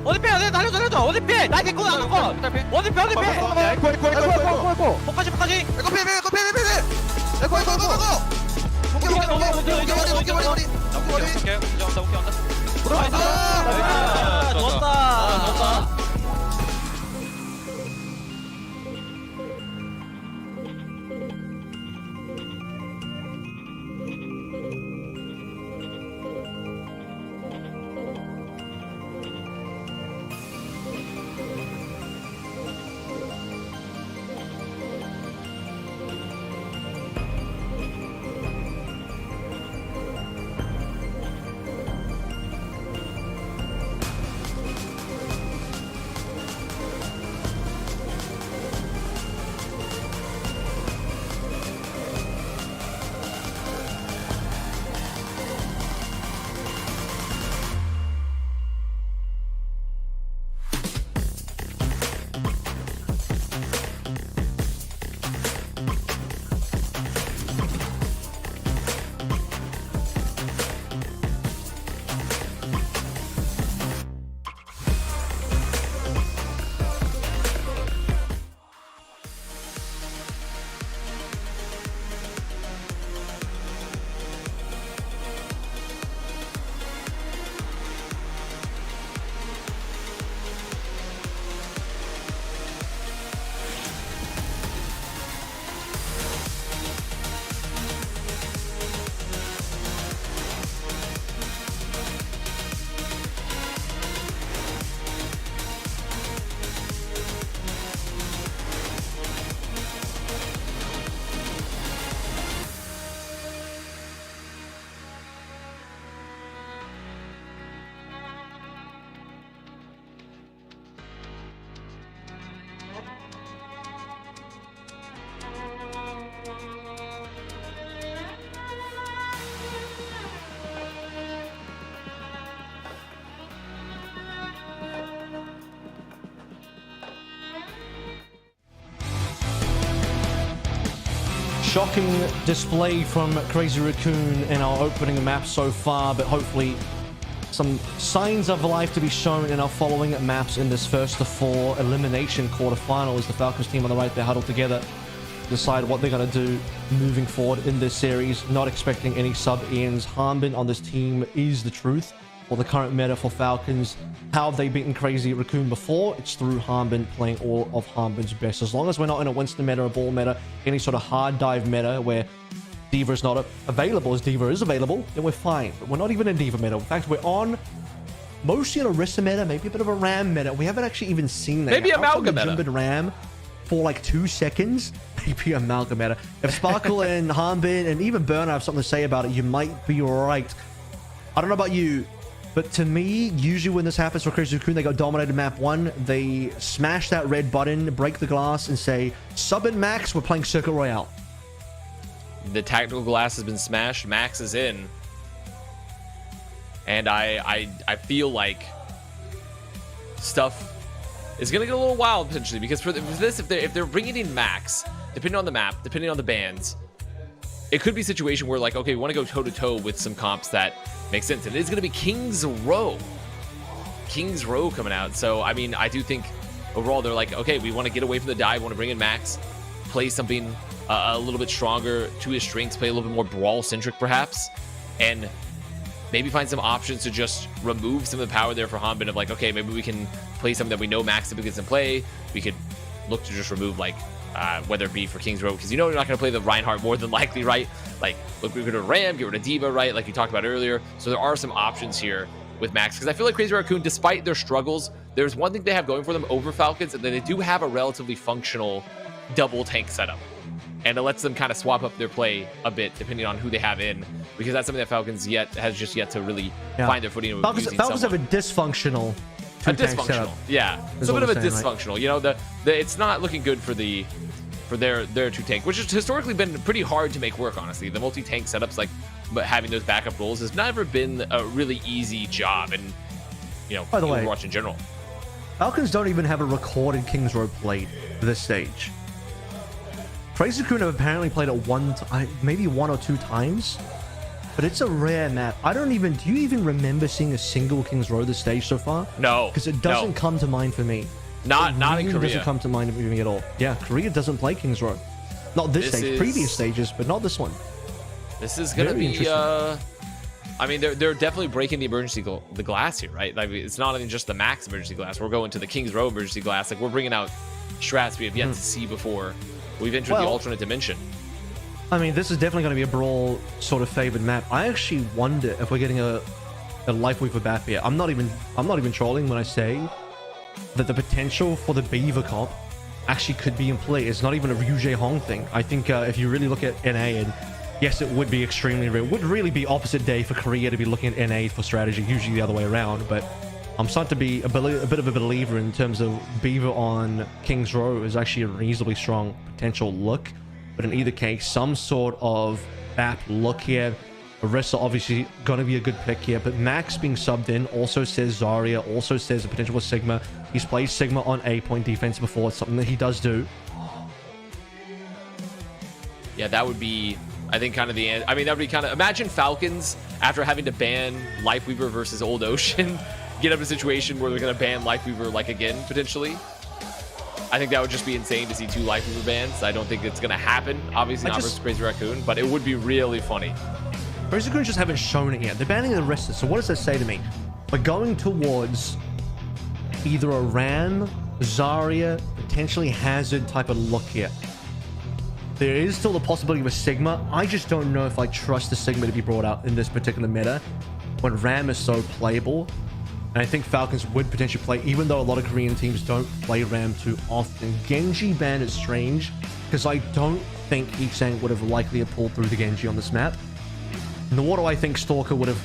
어디 빼? 날려줘. 어디 빼? 나 개코 안 먹어. 어디 빼? 에코. poka지. 에코 빼. 좋았다. Shocking display from Crazy Raccoon in our opening map so far, but hopefully some signs of life to be shown in our following maps in this first of 4 elimination quarterfinal as the Falcons team on the right there huddled together to decide what they're going to do moving forward in this series. Not expecting any sub-ins. Hanbin on this team is the truth. for the current meta for Falcons. How have they beaten Crazy Raccoon before? It's through Harbin playing all of Harbin's best. As long as we're not in a Winston meta, a ball meta, any sort of hard dive meta where Diva is not available, as Diva is available, then we're fine. But we're not even in Diva meta. In fact, we're on mostly an Orisa meta, maybe a bit of a Ram meta. We haven't actually even seen that. Maybe yet. Amalgam meta. Jimbid Ram for like 2 seconds. Maybe Amalgam meta. If Sparkle and Harbin and even Burner have something to say about it, you might be right. I don't know about you, but to me, usually when this happens for Crazy Raccoon, they go dominated map 1, they smash that red button, break the glass, and say, sub and Max, we're playing Circuit Royale. The tactical glass has been smashed. Max is in. And I feel like stuff is going to get a little wild potentially, because for this, if they're bringing in Max, depending on the map, depending on the bans, it could be a situation where, like, okay, we want to go toe-to-toe with some comps that make sense. And it is going to be King's Row. King's Row coming out. So, I mean, I do think overall they're like, okay, we want to get away from the dive, we want to bring in Max, play something a little bit stronger to his strengths, play a little bit more brawl-centric perhaps, and maybe find some options to just remove some of the power there for Hanbin of like, okay, maybe we can play something that we know Max typically gets in play. We could look to just remove, like, whether it be for King's Row, because you know you're not going to play the Reinhardt more than likely, right? Like, look, we're going to Ram, get rid of Diva, right? Like you talked about earlier. So there are some options here with Max, because I feel like Crazy Raccoon, despite their struggles, there's one thing they have going for them over Falcons, and that they do have a relatively functional double tank setup. And it lets them kind of swap up their play a bit depending on who they have in, because that's something that Falcons has yet to really find their footing. Falcons have a dysfunctional setup. Yeah, it's a bit of a dysfunctional. Like, you know, it's not looking good for their 2 tank, which has historically been pretty hard to make work. Honestly, the multi-tank setups, like, but having those backup roles has never been a really easy job. And you know, by the way, Overwatch in general, Falcons don't even have a recorded King's Row played for this stage. Crazy Raccoon have apparently played it maybe 1 or 2 times, but it's a rare map. Do you even remember seeing a single King's Row this stage so far? No, because it doesn't come to mind for me. Not in Korea. It doesn't come to mind for me at all. Yeah, Korea doesn't play King's Row. Not this stage, previous stages, but not this one. This is gonna be I mean, they're definitely breaking the glass here, right? Like, it's not even just the Max emergency glass. We're going to the King's Row emergency glass. Like, we're bringing out strats we have yet to see before. We've entered the alternate dimension. I mean, this is definitely going to be a brawl sort of favored map. I actually wonder if we're getting a Lifeweaver BAP here. I'm not even trolling when I say that the potential for the Beaver comp actually could be in play. It's not even a Ryu Jae Hong thing. I think if you really look at NA, and yes, it would be extremely rare. It would really be opposite day for Korea to be looking at NA for strategy, usually the other way around. But I'm starting to be a bit of a believer in terms of Beaver on King's Row is actually a reasonably strong potential look. But in either case, some sort of BAP look here. Orisa obviously going to be a good pick here, but Max being subbed in also says Zarya, also says the potential for Sigma. He's played Sigma on A-point defense before. It's something that he does do. Yeah, that would be, I think, kind of the end. I mean, that would be kind of, imagine Falcons after having to ban Lifeweaver versus Old Ocean get up in a situation where they're going to ban Lifeweaver, like, again, potentially. I think that would just be insane to see 2 Lifeweaver bans. I don't think it's going to happen, obviously not versus Crazy Raccoon, but it would be really funny. Crazy Raccoon just haven't shown it yet. They're banning the rest. So what does that say to me? We're going towards either a Ram, Zarya, potentially Hazard type of look here. There is still the possibility of a Sigma. I just don't know if I trust the Sigma to be brought out in this particular meta when Ram is so playable. And I think Falcons would potentially play, even though a lot of Korean teams don't play Ram too often. Genji ban is strange, because I don't think Heesang would have likely have pulled through the Genji on this map. Nor do I think Stalker would have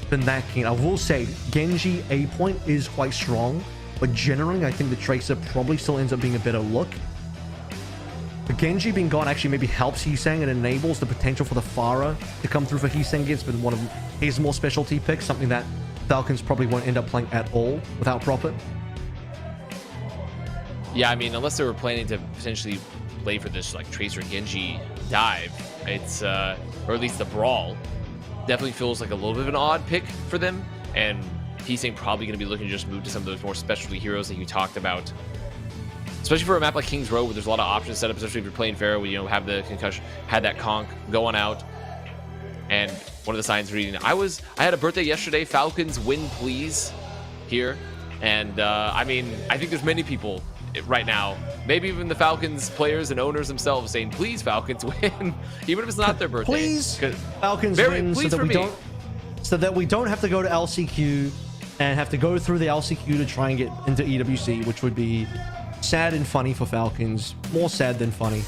been that keen. I will say, Genji A-point is quite strong, but generally I think the Tracer probably still ends up being a better look. But Genji being gone actually maybe helps Heesang and enables the potential for the Pharah to come through for Heesang. It's been one of his more specialty picks, something that Falcons probably won't end up playing at all without Prophet. Yeah, I mean, unless they were planning to potentially play for this, like, Tracer Genji dive, it's, or at least the brawl, definitely feels like a little bit of an odd pick for them. And Heesang probably going to be looking to just move to some of those more specialty heroes that you talked about. Especially for a map like King's Row, where there's a lot of options set up, especially if you're playing Pharaoh, where you know, have the concussion, had that conk going out. And one of the signs reading, I had a birthday yesterday. Falcons win, please, here. And I mean, I think there's many people right now, maybe even the Falcons players and owners themselves, saying, "Please, Falcons win," even if it's not their birthday. Please, Falcons win, so that we don't have to go to LCQ and have to go through the LCQ to try and get into EWC, which would be sad and funny for Falcons. More sad than funny,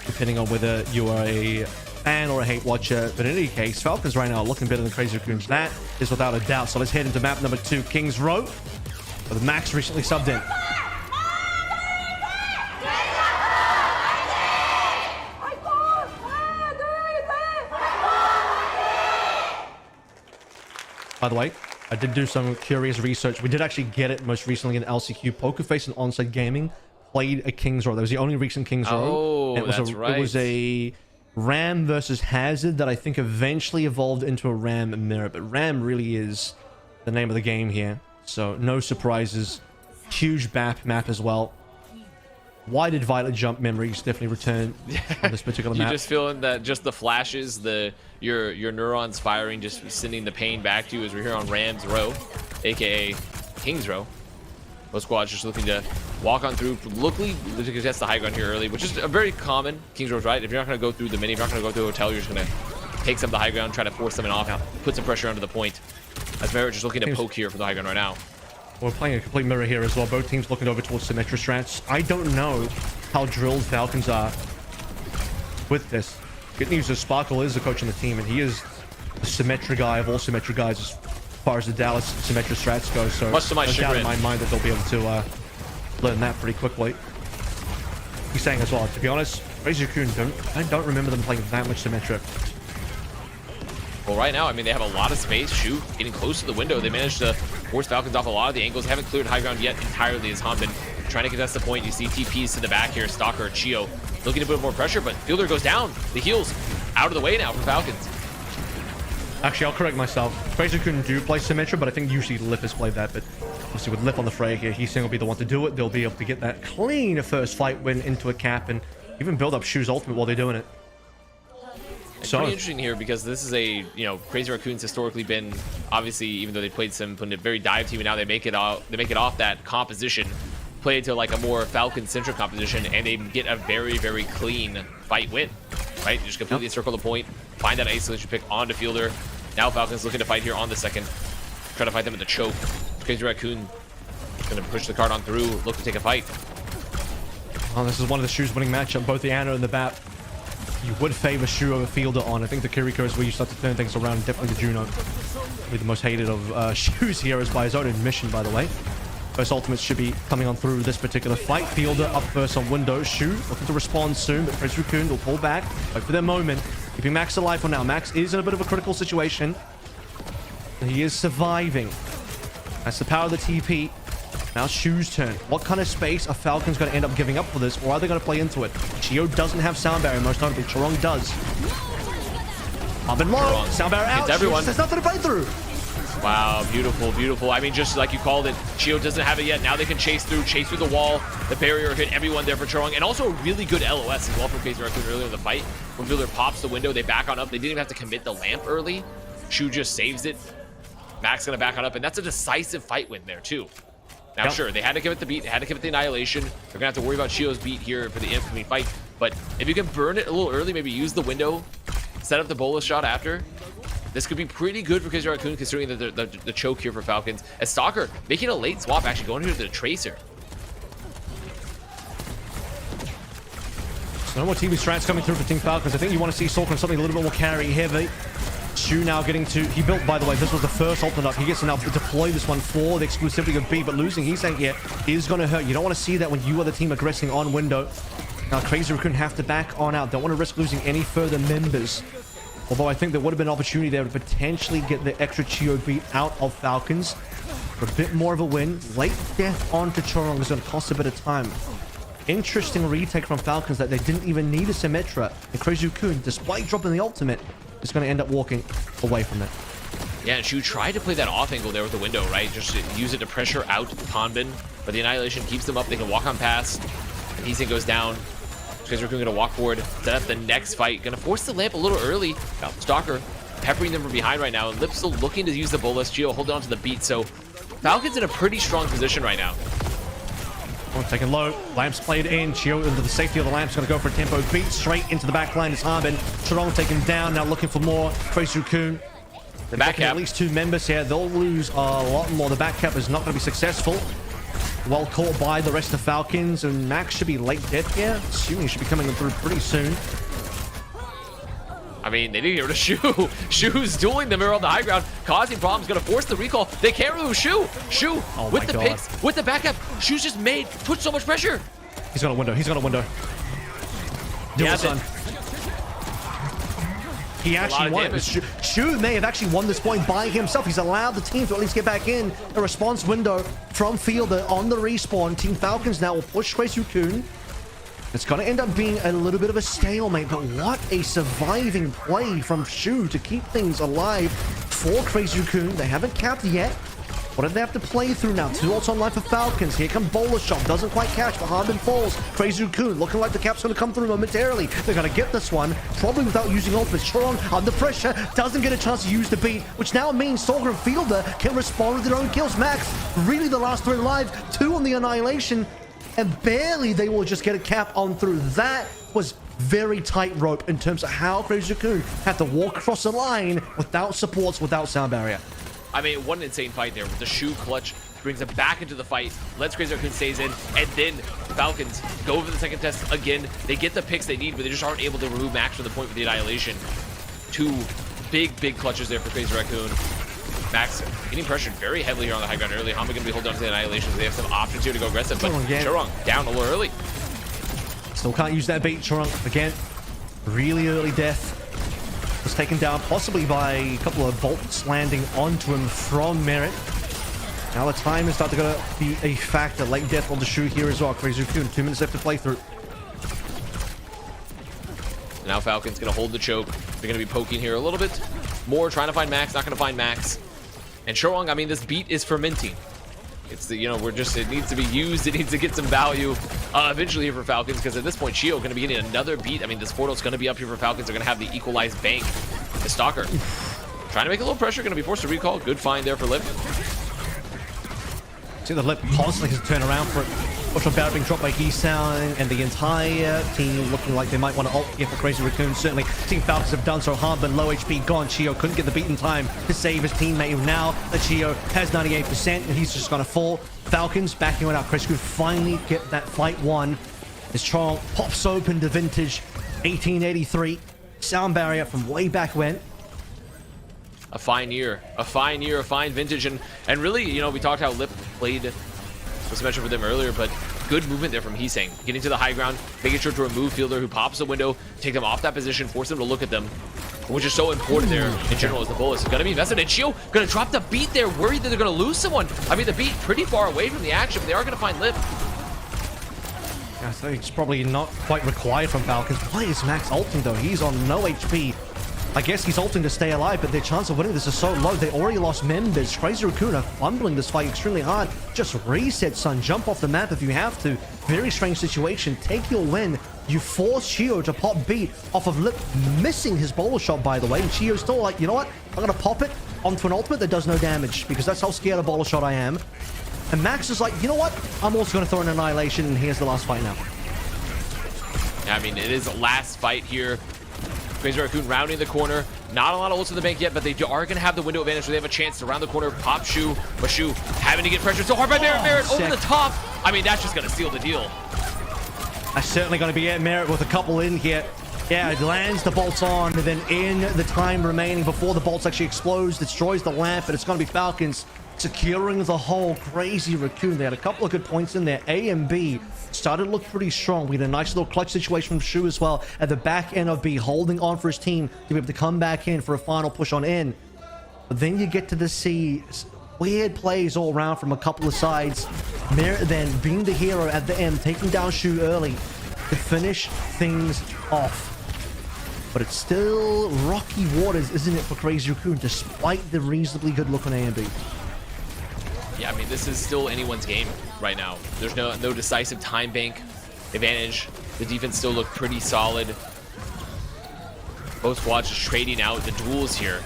depending on whether you are a fan or a hate watcher. But in any case, Falcons right now are looking better than Crazy Raccoons. That is without a doubt. So let's head into map number 2, Kings Row, with Max recently subbed in. By the way, I did do some curious research. We did actually get it most recently in LCQ. Pokerface and Onside Gaming played a Kings Row. That was the only recent Kings Row. Oh, it was that's right. It was a Ram versus Hazard that I think eventually evolved into a Ram mirror. But Ram really is the name of the game here. So no surprises. Huge BAP map as well. Why did Violet Jump memories definitely return on this particular map? You're just feeling that, just the flashes, your neurons firing, just sending the pain back to you as we're here on Rams Row, aka Kings Row. Both squads just looking to walk on through, looking to contest the high ground here early, which is a very common Kings Row, right? If you're not going to go through the mini, if you're not going to go through a hotel, you're just going to take some of the high ground, try to force someone off, put some pressure onto the point. As Merritt just looking to poke here for the high ground right now. We're playing a complete mirror here as well. Both teams looking over towards Symmetra strats. I don't know how drilled Falcons are with this. Good news is Sparkle is the coach on the team, and he is the Symmetra guy of all Symmetra guys as far as the Dallas Symmetra strats go. So much to my no doubt in chagrin, my mind that they'll be able to learn that pretty quickly. He's saying as well, to be honest, Crazy Raccoon, I don't remember them playing that much Symmetra. Well, right now, I mean, they have a lot of space. Shoot, getting close to the window. They managed to force Falcons off a lot of the angles. They haven't cleared high ground yet entirely as Hanbin trying to contest the point. You see TPs to the back here. Stalker, Chio looking to put more pressure, but Fielder goes down. The heals out of the way now for Falcons. Actually, I'll correct myself. Crazy Raccoon do play Symmetra, but I think usually Lip has played that. But obviously with Lip on the fray here, he's going to be the one to do it. They'll be able to get that clean first fight win into a cap and even build up Shu's ultimate while they're doing it. It's pretty interesting here because this is a, Crazy Raccoons historically been, obviously, even though they played some putting a very dive team, and now they make it off that composition, play it to like a more Falcon-centric composition, and they get a very, very clean fight win, right? You just completely circle the point, find that isolation pick onto Fielder. Now Falcons looking to fight here on the second, try to fight them at the choke. Crazy Raccoon gonna push the card on through, look to take a fight. Well, this is one of the Shu's winning matchup, both the Ana and the BAP. You would favor Shu over Fielder on. I think the Kiriko is where you start to turn things around. Definitely the Juno. Be the most hated of Shu's heroes by his own admission, by the way. First ultimates should be coming on through this particular fight. Fielder up first on window. Shu looking to respond soon, but Crazy Raccoon will pull back. Wait for their moment. Keeping Max alive for now. Max is in a bit of a critical situation. He is surviving. That's the power of the TP. Now Shu's turn. What kind of space are Falcons going to end up giving up for this, or are they going to play into it? Chio doesn't have sound barrier, most notably. Chorong does. Up and low. Sound barrier out. Everyone. There's nothing to play through. Wow, beautiful, beautiful. I mean, just like you called it, Chio doesn't have it yet. Now they can chase through the wall. The barrier hit everyone there for Chorong, and also a really good LOS as well for Crazy Raccoon earlier in the fight. When Fielder pops the window, they back on up. They didn't even have to commit the lamp early. Shu just saves it. Max gonna back on up, and that's a decisive fight win there too. Now, sure, they had to give it the beat. They had to give it the annihilation. They're going to have to worry about Chio's beat here for the incoming fight. But if you can burn it a little early, maybe use the window, set up the bolus shot after, this could be pretty good for Crazy Raccoon, considering the choke here for Falcons. As Stalker making a late swap, actually going into the Tracer. So no more TV strats coming through for Team Falcons. I think you want to see Sorkin something a little bit more carry heavy. Shu now getting to, he built, by the way, this was the first ultimate up. He gets to now deploy this one for the exclusivity of B, but losing, he's saying, yeah, is going to hurt. You don't want to see that when you are the team aggressing on window. Now Crazy Raccoon have to back on out. Don't want to risk losing any further members. Although I think there would have been an opportunity there to potentially get the extra Chio beat out of Falcons for a bit more of a win. Late death onto Chorong is going to cost a bit of time. Interesting retake from Falcons that they didn't even need a Symmetra. And Crazy Raccoon, despite dropping the ultimate, is going to end up walking away from it. Yeah, and Shu tried to play that off angle there with the window, right? Just to use it to pressure out Hanbin. But the annihilation keeps them up. They can walk on past. And Heesin goes down. Crazy Raccoon going to walk forward, set up the next fight. Going to force the lamp a little early. Stalker peppering them from behind right now, and Lip still looking to use the bolus. Geo holding on to the beat, so Falcons in a pretty strong position right now. Taking low, Lamps played in, Chio into the safety of the Lamps, going to go for a tempo beat straight into the back line. It's Harbin. Chorong taken down, now looking for more. Crazy Raccoon. The back cap. At least 2 members here. They'll lose a lot more. The back cap is not going to be successful. Well caught by the rest of Falcons, and Max should be late death here. Assuming he should be coming through pretty soon. I mean, they didn't get rid of Shu. Shu's dueling the mirror on the high ground, causing problems, gonna force the recall. They can't remove Shu. Shu with the picks, with the backup. Shu's just put so much pressure. He's got a window. He's got a window. Duel son. He actually won it. Shu may have actually won this point by himself. He's allowed the team to at least get back in. A response window from Fielder on the respawn. Team Falcons now will push Crazy Raccoon. It's going to end up being a little bit of a stalemate, but what a surviving play from Shu to keep things alive for Crazy Raccoon. They haven't capped yet. What do they have to play through now? 2 ults online for Falcons. Here come Bowler Shot. Doesn't quite catch, but Harbin falls. Crazy Raccoon looking like the cap's going to come through momentarily. They're going to get this one, probably without using ultimates. Chorong under pressure, doesn't get a chance to use the beat, which now means Stalker and Fielder can respond with their own kills. Max, really the last 3 alive, 2 on the Annihilation, and barely they will just get a cap on through. That was very tight rope in terms of how Crazy Raccoon had to walk across the line without supports, without sound barrier. I mean, what an insane fight there with the Shu clutch. Brings him back into the fight, lets Crazy Raccoon stays in, and then Falcons go for the second test again. They get the picks they need, but they just aren't able to remove Max from the point with the Annihilation. 2 big clutches there for Crazy Raccoon. Max getting pressured very heavily here on the high ground early. Hama going to be holding on to the Annihilation. They have some options here to go aggressive, but Chorong down a little early. Still can't use that bait. Chorong again, really early death. Was taken down possibly by a couple of bolts landing onto him from Merit. Now the time is starting to be a factor. Late death on the Shu here as well. Crazy Raccoon, 2 minutes left to play through. Now Falcon's going to hold the choke. They're going to be poking here a little bit more, trying to find Max. Not going to find Max. And Chorong, I mean, this beat is fermenting. It's the, it needs to be used. It needs to get some value eventually here for Falcons, because at this point, Chio going to be getting another beat. I mean, this portal's going to be up here for Falcons. They're going to have the equalized bank. The Stalker trying to make a little pressure, going to be forced to recall. Good find there for Lip. See the Lip constantly has to turn around for it. Ultra Barrett being dropped by Heesound, and the entire team looking like they might want to ult here for Crazy Raccoon. Certainly, Team Falcons have done so. Harbin, low HP, gone. Chio couldn't get the beat in time to save his teammate. Now that Chio has 98%, and he's just going to fall. Falcons backing it out. Crazy Raccoon finally get that fight won. As Chorong pops open the vintage 1883 sound barrier from way back when. A fine year, a fine vintage, and really, we talked how Lip played. Was mentioned for them earlier, but good movement there from Heesang. Getting to the high ground, making sure to remove Fielder, who pops the window, take them off that position, force them to look at them, which is so important there in general as the Bolus is going to be invested. And Chio going to drop the beat there, worried that they're going to lose someone. I mean, the beat pretty far away from the action, but they are going to find Lip. Yeah, I think it's probably not quite required from Falcons. Why is Max ulting though? He's on no HP. I guess he's ulting to stay alive, but their chance of winning this is so low. They already lost members. Crazy Raccoon are fumbling this fight extremely hard. Just reset, son. Jump off the map if you have to. Very strange situation. Take your win. You force Chio to pop beat off of Lip, missing his bowler shot, by the way. And Chio's still like, you know what? I'm going to pop it onto an ultimate that does no damage, because that's how scared of bowler shot I am. And Max is like, you know what? I'm also going to throw an Annihilation, and here's the last fight now. Yeah, I mean, it is the last fight here. Crazy Raccoon rounding the corner. Not a lot of ults in the bank yet, but they are going to have the window advantage, so they have a chance to round the corner, pop Shu, but Shu having to get pressure so hard by Merit. Merit over the top. I mean, that's just going to seal the deal. That's certainly going to be Merit with a couple in here. Yeah, it lands the bolts on, and then in the time remaining before the bolts actually explodes, destroys the lamp, and it's going to be Falcons securing the whole. Crazy Raccoon. They had a couple of good points in there. A and B started to look pretty strong. We had a nice little clutch situation from Shu as well at the back end of B, holding on for his team to be able to come back in for a final push on in. But then you get to the C. Weird plays all around from a couple of sides. Merit then being the hero at the end, taking down Shu early to finish things off. But it's still rocky waters, isn't it, for Crazy Raccoon, despite the reasonably good look on A and B. Yeah, I mean, this is still anyone's game right now. There's no decisive time bank advantage. The defense still looked pretty solid. Both squads just trading out the duels here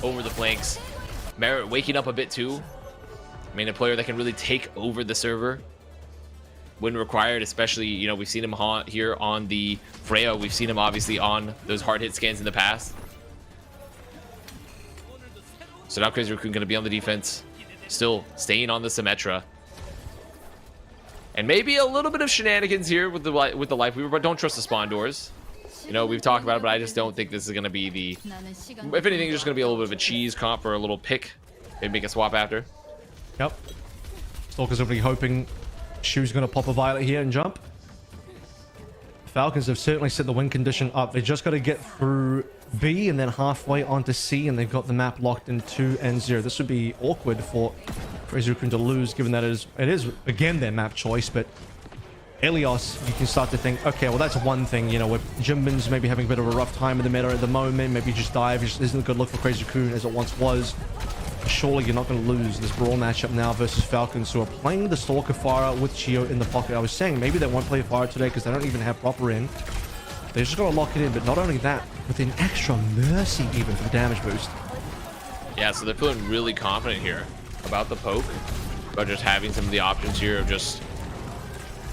over the flanks. Merit waking up a bit too. I mean, a player that can really take over the server when required, especially, you know, we've seen him here on the Freya. We've seen him obviously on those hard hit scans in the past. So now Crazy Raccoon going to be on the defense, still staying on the Symmetra. And maybe a little bit of shenanigans here with the Life Weaver, but don't trust the spawn doors. You know, we've talked about it, but I just don't think this is going to be the... If anything, it's just going to be a little bit of a cheese comp or a little pick. Maybe make a swap after. Yep. Stalker's really hoping Shu's going to pop a Violet here and jump. Falcons have certainly set the win condition up. They just got to get through B and then halfway onto C, and they've got the map locked in 2 and 0. This would be awkward for Crazy Raccoon to lose, given that it is again their map choice, but Ilios, you can start to think, okay, well, that's one thing, you know, with Jimbin's maybe having a bit of a rough time in the meta at the moment, maybe just dive isn't a good look for Crazy Raccoon as it once was. Surely you're not going to lose this brawl matchup now versus Falcons, who are playing the Stalker Fire with Chio in the pocket. I was saying maybe they won't play Fire today because they don't even have proper in. They just got to lock it in, but not only that, with an extra mercy even for the damage boost. Yeah, so they're feeling really confident here about the poke, about just having some of the options here of just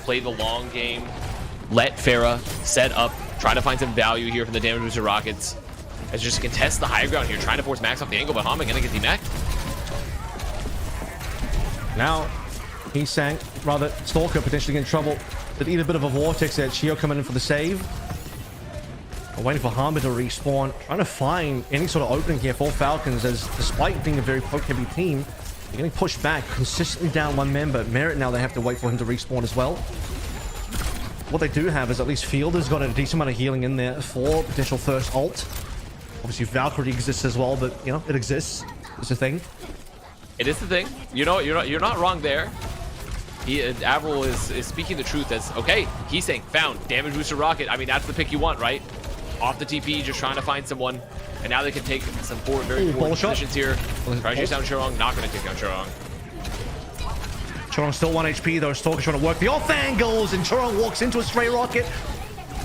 play the long game, let Farah set up, try to find some value here from the damage booster rockets. As just contest the high ground here, trying to force Max off the angle, but Hama gonna get demeched. Now, he sank, rather, Stalker potentially in trouble. Did eat a bit of a vortex there. Chio coming in for the save. I'm waiting for Hama to respawn. Trying to find any sort of opening here for Falcons, as despite being a very poke-heavy team, they're getting pushed back, consistently down one member. Merit now, they have to wait for him to respawn as well. What they do have is at least Fielder's got a decent amount of healing in there for potential first ult. Obviously, Valkyrie exists as well, but, you know, it exists. It's a thing. It is the thing. You know, you're not wrong there. Avril is speaking the truth as, okay, he's saying, found, damage booster rocket. I mean, that's the pick you want, right? Off the TP, just trying to find someone. And now they can take some very forward positions here. Try to chase down Chorong, not going to take down Chorong. Chorong still 1 HP, though. Stalker trying to work the off angles, and Chorong walks into a stray rocket.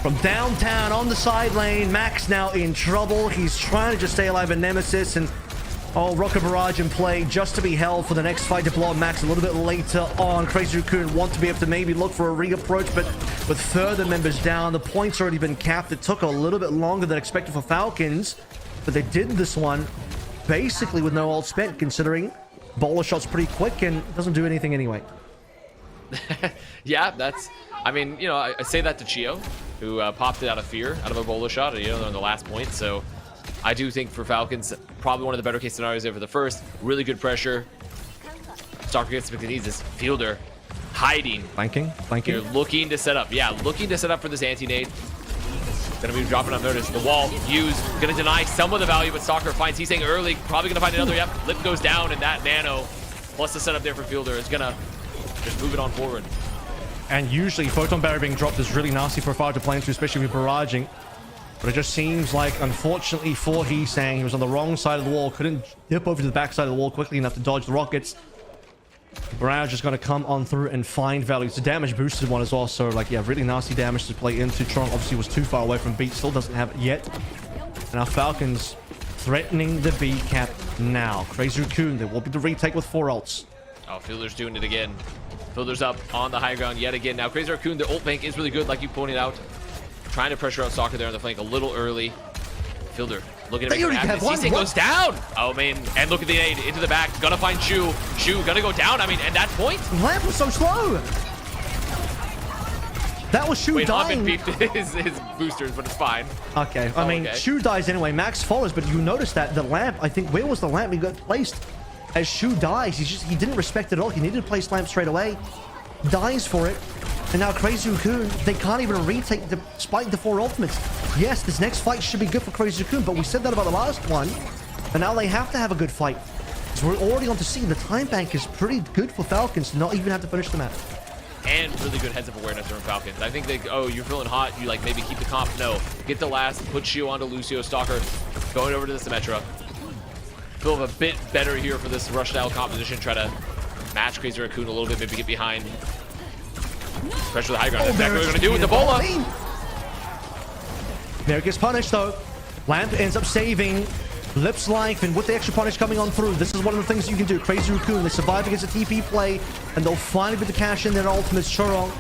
From downtown on the side lane, Max now in trouble. He's trying to just stay alive in Nemesis, and Rocket Barrage in play just to be held for the next fight to blow up Max a little bit later on. Crazy Raccoon want to be able to maybe look for a reapproach, but with further members down, the points already been capped. It took a little bit longer than expected for Falcons, but they did this one basically with no ult spent, considering bowler shot's pretty quick and doesn't do anything anyway. Yeah, that's... I mean, you know, I say that to Chio, who popped it out of fear, out of a bowler shot, you know, on the last point. So I do think for Falcons, probably one of the better case scenarios there for the first. Really good pressure. Stalker gets the needs this Fielder hiding. Flanking. You're looking to set up. Yeah, looking to set up for this anti-nade. Gonna be dropping on notice. The wall used. Gonna deny some of the value, but Stalker finds He's saying early. Probably gonna find another. Yep. Lip goes down, and that nano plus the setup there for Fielder is gonna just move it on forward. And usually, Photon Barrier being dropped is really nasty for a fire to play into, especially with barraging. But it just seems like, unfortunately for Heesang, he was on the wrong side of the wall, couldn't dip over to the back side of the wall quickly enough to dodge the rockets. Barrage is going to come on through and find value. It's a damage boosted one as well, so like, yeah, really nasty damage to play into. Tron obviously was too far away from beat, still doesn't have it yet. And our Falcons threatening the B cap now. Crazy Raccoon, there will be the retake with 4 ults. Oh, Fielder's doing it again. Fielder's up on the high ground yet again. Now, Crazy Raccoon, their ult bank is really good, like you pointed out. Trying to pressure out Stalker there on the flank a little early. Fielder looking to make it happen. Heesang goes down. Oh, man. And look at the nade into the back. Gonna find Shu. Shu gonna go down. I mean, and that's point. Lamp was so slow. That was Shu dying. Wait, beefed his boosters, but it's fine. Okay. I mean, Shu dies anyway. Max follows, but you notice that the lamp, I think, where was the lamp? He got placed as Shu dies. He didn't respect it at all. He needed to place lamp straight away. Dies for it. And now Crazy Raccoon, they can't even retake despite the 4 ultimates. Yes, this next fight should be good for Crazy Raccoon, but we said that about the last one. And now they have to have a good fight. So we're already on to see the time bank is pretty good for Falcons to not even have to finish the match. And really good heads-up awareness from Falcons. I think they, oh, you're feeling hot, you like maybe keep the comp. No, get the last, put Shio onto Lucio, Stalker, going over to the Symmetra. Feel a bit better here for this rush-style composition. Try to match Crazy Raccoon a little bit, maybe get behind. Pressure the high ground. That's exactly what we're going to do with the bola. There gets punished, though. Lamp ends up saving Lip's life, and with the extra punish coming on through, this is one of the things you can do. Crazy Raccoon, they survive against a TP play, and they'll finally get the cash in their ultimates. Churong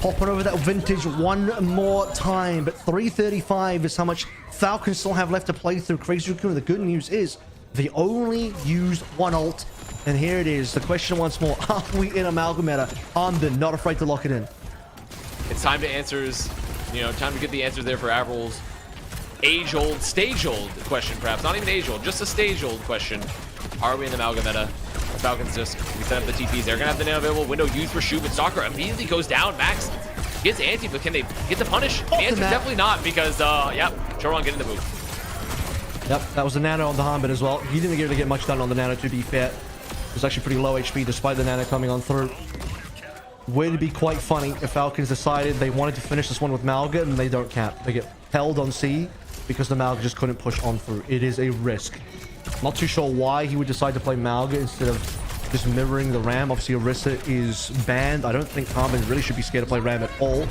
popping over that vintage one more time, but 335 is how much Falcons still have left to play through. Crazy Raccoon, the good news is they only used one ult, and here it is. The question once more, are we in Amalgameta? Armbin, not afraid to lock it in. It's time to answers, time to get the answers there for Avril's age-old, stage-old question, perhaps. Not even age-old, just a stage-old question. Are we in the Amalgameta? Falcons just set up the TPs. They're going to have the nano available. Window used for shoot, but Stalker immediately goes down. Max gets anti, but can they get the punish? The answer is definitely not, because, Choron getting the move. Yep, that was the nano on the Harmbin as well. He didn't get much done on the nano, to be fair. It was actually pretty low HP despite the nano coming on through. Would be quite funny if Falcons decided they wanted to finish this one with Malga and they don't cap. They get held on C because the Malga just couldn't push on through. It is a risk. Not too sure why he would decide to play Malga instead of just mirroring the Ram. Obviously, Orisa is banned. I don't think Harmbin really should be scared to play Ram at all.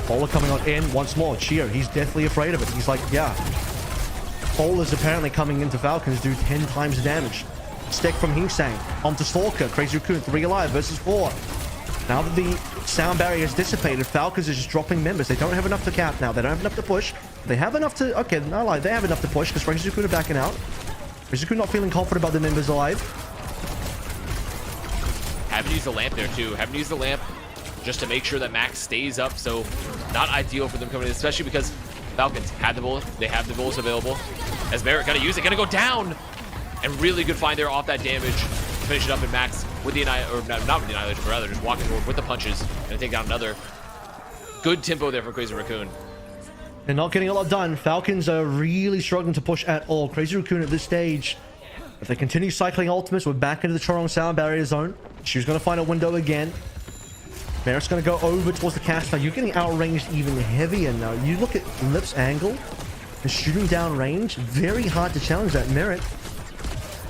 Bowler coming on in once more. Chio, he's deathly afraid of it. He's like, yeah. Bowler's apparently coming into Falcons, do 10 times the damage. Stick from Hingsang onto Stalker. Crazy Raccoon, 3 alive versus 4. Now that the sound barrier is dissipated, Falcons are just dropping members. They don't have enough to cap now. They don't have enough to push. They have enough to... Okay, not lie. They have enough to push because Crazy Raccoon are backing out. Crazy Raccoon not feeling confident about the members alive. Haven't used the lamp there, too. Haven't used the lamp just to make sure that Max stays up. So, not ideal for them coming in, especially because Falcons had the bullet. They have the bullets available. As Merritt going to use it, going to go down. And really good find there off that damage. Finish it up, and Max with the not with the annihilation, but rather just walking forward with the punches and take down another. Good tempo there for Crazy Raccoon. They're not getting a lot done. Falcons are really struggling to push at all. Crazy Raccoon at this stage, if they continue cycling ultimates, we're back into the Chorong sound barrier zone. She's going to find a window again. Merritt's going to go over towards the cast. Now you're getting outranged even heavier now. You look at Lip's angle and shooting down range. Very hard to challenge that Merritt.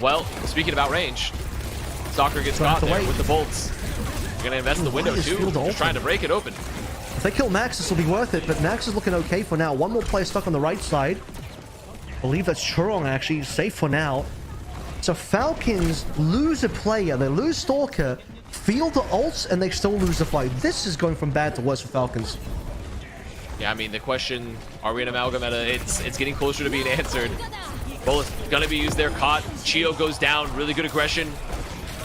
Well, speaking about range, Stalker gets caught there with the bolts. They're going to invest in the window too, just trying to break it open. If they kill Max, this will be worth it, but Max is looking okay for now. One more player stuck on the right side. I believe that's Churong, actually, safe for now. So Falcons lose a player, they lose Stalker, field the ults, and they still lose the fight. This is going from bad to worse for Falcons. Yeah, I mean, the question, are we in Amalgameta? It's getting closer to being answered. Bullet's gonna be used there, caught. Chio goes down, really good aggression.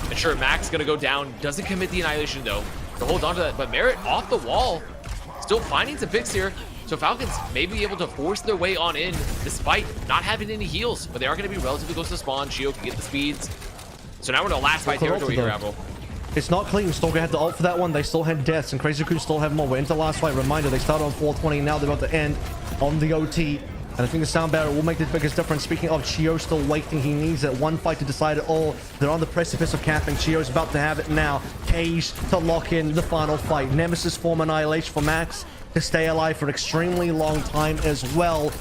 And sure, Max gonna go down. Doesn't commit the annihilation though. To hold on to that, but Merritt off the wall. Still finding some picks here. So Falcons may be able to force their way on in despite not having any heals. But they are gonna be relatively close to spawn. Chio can get the speeds. So now we're in a last fight territory here, Avril. It's not clean. Stalker had the ult for that one. They still had deaths, and Crazy Raccoon still have more. We're into the last fight. Reminder, they started on 420, now they're about to end on the OT. And I think the sound barrier will make the biggest difference. Speaking of, Chio still waiting. He needs that one fight to decide it all. They're on the precipice of capping. Chio's about to have it now. Cage to lock in the final fight. Nemesis form annihilation for Max to stay alive for an extremely long time as well.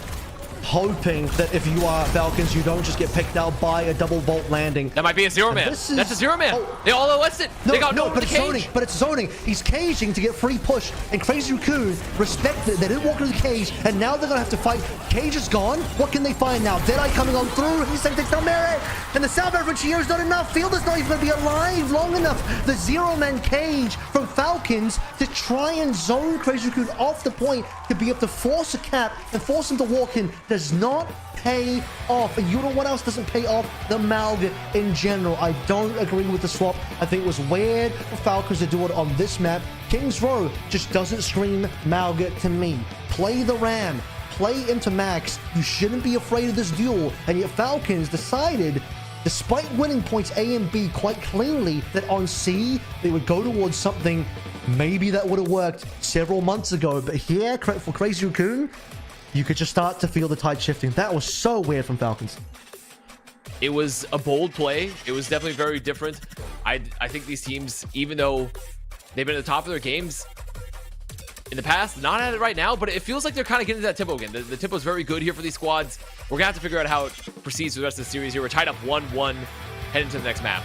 Hoping that if you are Falcons, you don't just get picked out by a double bolt landing. That might be a zero man. That's a zero man. Oh, they all OS'd it. They got no, but it's zoning. But it's zoning. He's caging to get free push. And Crazy Raccoon respect it. They didn't walk into the cage, and now they're gonna have to fight. Cage is gone. What can they find now? Deadeye coming on through. He's like, takes down Merritt. And the sound barrier for Chio is not enough. Field is not even gonna be alive long enough. The zero-man cage from Falcons to try and zone Crazy Raccoon off the point to be able to force a cap and force him to walk in does not pay off. And you know what else doesn't pay off? The Malga in general. I don't agree with the swap. I think it was weird for Falcons to do it on this map. Kings Row just doesn't scream Malga to me. Play the Ram. Play into Max. You shouldn't be afraid of this duel. And yet Falcons decided, despite winning points A and B quite cleanly, that on C, they would go towards something maybe that would have worked several months ago. But here, for Crazy Raccoon, you could just start to feel the tide shifting. That was so weird from Falcons. It was a bold play. It was definitely very different. I think these teams, even though they've been at the top of their games in the past, not at it right now, but it feels like they're kind of getting to that tempo again. The tempo is very good here for these squads. We're gonna have to figure out how it proceeds for the rest of the series here. We're tied up 1-1 heading to the next map.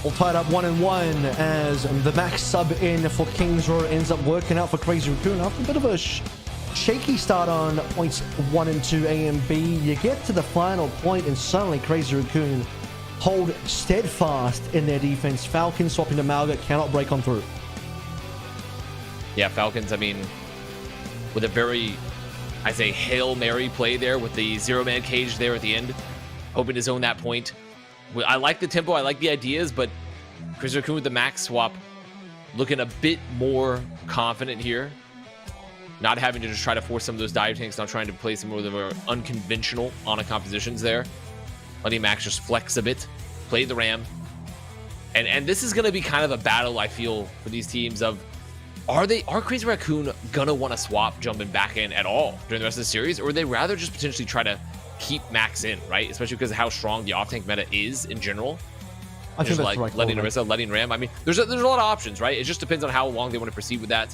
All tied up 1-1 as the max sub in for Kings Roar ends up working out for Crazy Raccoon after a bit of a shaky start on points 1 and 2 A and B. You get to the final point and suddenly Crazy Raccoon hold steadfast in their defense. Falcons swapping to Malga cannot break on through. Yeah, Falcons, I mean, with a very, I say, Hail Mary play there with the zero-man cage there at the end, hoping to zone that point. I like the tempo, I like the ideas, but Crazy Raccoon with the max swap looking a bit more confident here. Not having to just try to force some of those dive tanks, not trying to play some of the more unconventional Ana compositions there. Letting Max just flex a bit, play the Ram. And this is going to be kind of a battle, I feel, for these teams of, are Crazy Raccoon going to want to swap jumping back in at all during the rest of the series? Or would they rather just potentially try to keep Max in, right? Especially because of how strong the off-tank meta is in general. I think that's like right. Letting Orisa, letting Ram. I mean, there's a lot of options, right? It just depends on how long they want to proceed with that.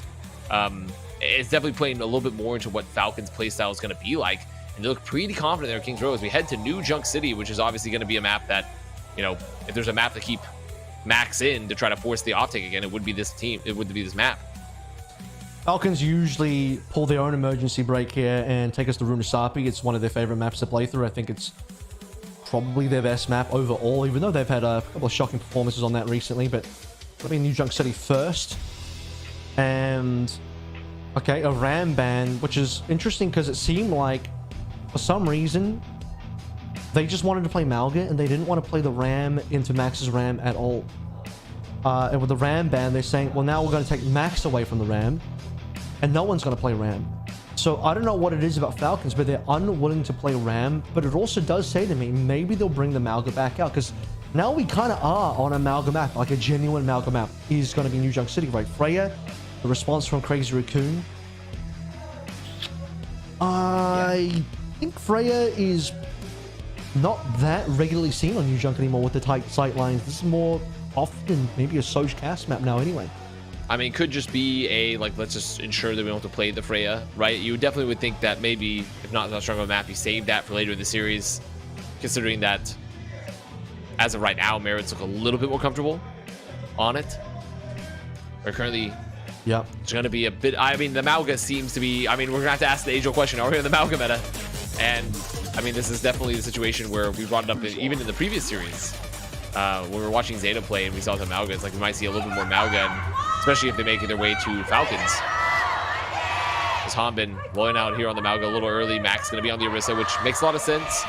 It's definitely playing a little bit more into what Falcon's playstyle is going to be like. And they look pretty confident there at Kings Row as we head to New Junk City, which is obviously going to be a map that, you know, if there's a map to keep Max in to try to force the off-tank again, it would be this team. It would be this map. Falcons usually pull their own emergency break here and take us to Runasapi. It's one of their favorite maps to play through. I think it's probably their best map overall, even though they've had a couple of shocking performances on that recently. But let me New Junk City first. And okay, a Ram ban, which is interesting because it seemed like for some reason they just wanted to play Malga and they didn't want to play the Ram into Max's Ram at all. And with the Ram ban, they're saying, well, now we're going to take Max away from the Ram and no one's going to play Ram. So I don't know what it is about Falcons, but they're unwilling to play Ram. But it also does say to me, maybe they'll bring the Malga back out, because now we kind of are on a Malga map, like a genuine Malga map is going to be New Junk City, right? Freya, the response from Crazy Raccoon. I think Freya is not that regularly seen on New Junk anymore with the tight sight lines. This is more often maybe a Soj cast map now anyway. I mean, it could just be a, like, let's just ensure that we don't have to play the Freya, right? You definitely would think that maybe, if not that strong of a map, you save that for later in the series, considering that, as of right now, Merits look a little bit more comfortable on it. We're currently... Yeah, it's going to be a bit... I mean, the Malga seems to be... I mean, we're going to have to ask the age-old question, are we in the Malga meta? And I mean, this is definitely the situation where we brought it up even in the previous series. When we were watching Zeta play and we saw some Mauga, it's like we might see a little bit more Mauga, and especially if they make their way to Falcons. There's Hanbin blowing out here on the Mauga a little early. Max going to be on the Orisa, which makes a lot of sense.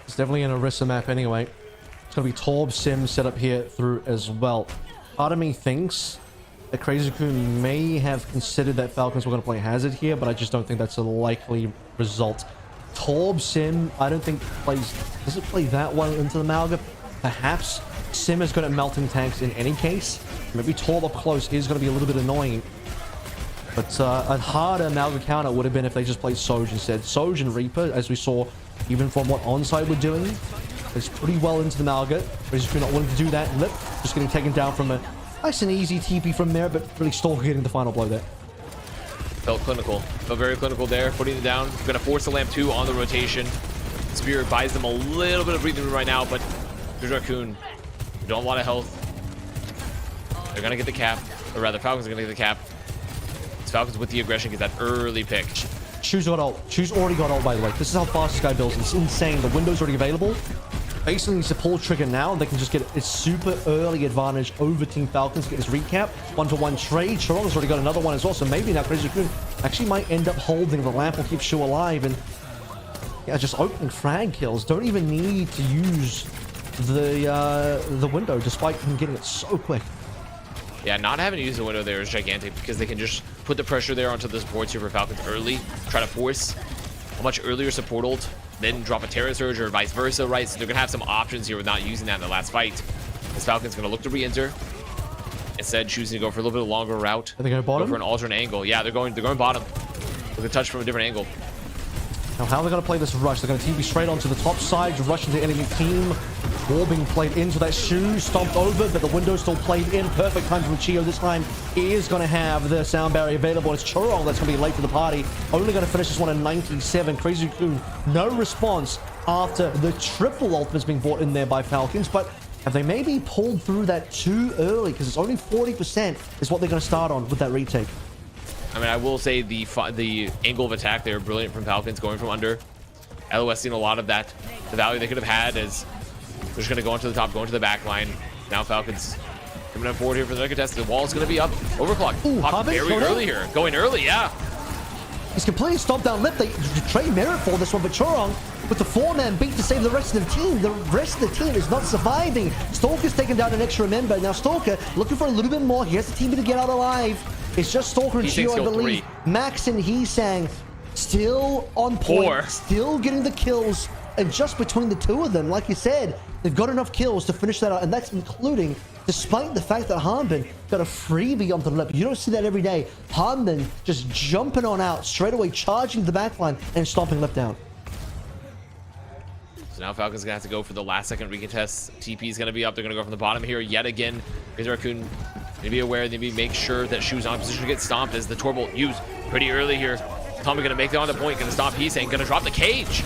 It's definitely an Orisa map anyway. It's going to be Torb Sim set up here through as well. Part of me thinks that Crazy Raccoon may have considered that Falcons were going to play Hazard here, but I just don't think that's a likely result. Torb Sim, I don't think does it play that well into the Mauga? Perhaps. Sim is good at melting tanks in any case. Maybe Torb up close is going to be a little bit annoying. But a harder Mauga counter would have been if they just played Soj instead. Soj and Reaper, as we saw, even from what Onside were doing, is pretty well into the Mauga. Crazy Raccoon not willing to do that. Lip just getting taken down from a nice and easy TP from there, but really Stalker getting the final blow there. Felt clinical. Felt very clinical there. Putting it down. Going to force the Lamp 2 on the rotation. Spirit buys them a little bit of breathing room right now, but there's Raccoon. Don't want a health. They're going to get the cap. Or rather, Falcons are going to get the cap. It's Falcons with the aggression, get that early pick. Chu's got ult. Chu's already got ult, by the way. This is how fast this guy builds. It's insane. The window's already available. Basically needs to pull trigger now. They can just get a super early advantage over Team Falcons. Get this recap. 1-for-1 trade. Charon's already got another one as well. So maybe now Crazy Raccoon actually might end up holding. The Lamp will keep Shu alive. And yeah, just opening frag kills. Don't even need to use the window, despite him getting it so quick. Yeah, not having to use the window there is gigantic because they can just put the pressure there onto the supports here for Falcons early. Try to force a much earlier support ult, then drop a Terra Surge or vice versa, right? So they're going to have some options here with not using that in the last fight. This Falcon's going to look to re-enter. Instead, choosing to go for a little bit longer route. Are they going bottom? Go for an alternate angle. Yeah, they're going bottom. With a touch from a different angle. Now, how are they going to play this rush? They're going to TP straight onto the top side, rush into enemy team. Wall being played into that Shu, stomped over, but the window's still played in. Perfect time from Chio this time. He is going to have the sound barrier available. It's Chorong that's going to be late to the party. Only going to finish this one in 97. Crazy Raccoon, no response after the triple ultimate's being brought in there by Falcons, but have they maybe pulled through that too early? Because it's only 40% is what they're going to start on with that retake. I mean, I will say the angle of attack there, brilliant from Falcons, going from under. LOS seen a lot of that. The value they could have had is they're just going to go into the top, go into the back line. Now Falcons coming up forward here for the contest. The wall's going to be up. Overclock. Ooh, Popped very early here. Going early, yeah. He's completely stomped down Lip. They trade merit for this one, but Chorong with the 4-man beat to save the rest of the team. The rest of the team is not surviving. Stalker's taken down an extra member. Now Stalker looking for a little bit more. He has the team to get out alive. It's just Stalker and Chio, I believe. Max and Heesang still on point, still getting the kills. And just between the two of them, like you said, they've got enough kills to finish that out. And that's including, despite the fact that Hanbin got a freebie onto the lip. You don't see that every day. Hanbin just jumping on out, straight away charging the backline and stomping Lip down. So now Falcons gonna have to go for the last second recontest. TP is gonna be up. They're gonna go from the bottom here yet again. Crazy Raccoon maybe aware, maybe make sure that Shu's on position to get stomped as the Torbolt used pretty early here. Tommy gonna make it on the point, gonna stop Heesang, gonna drop the cage.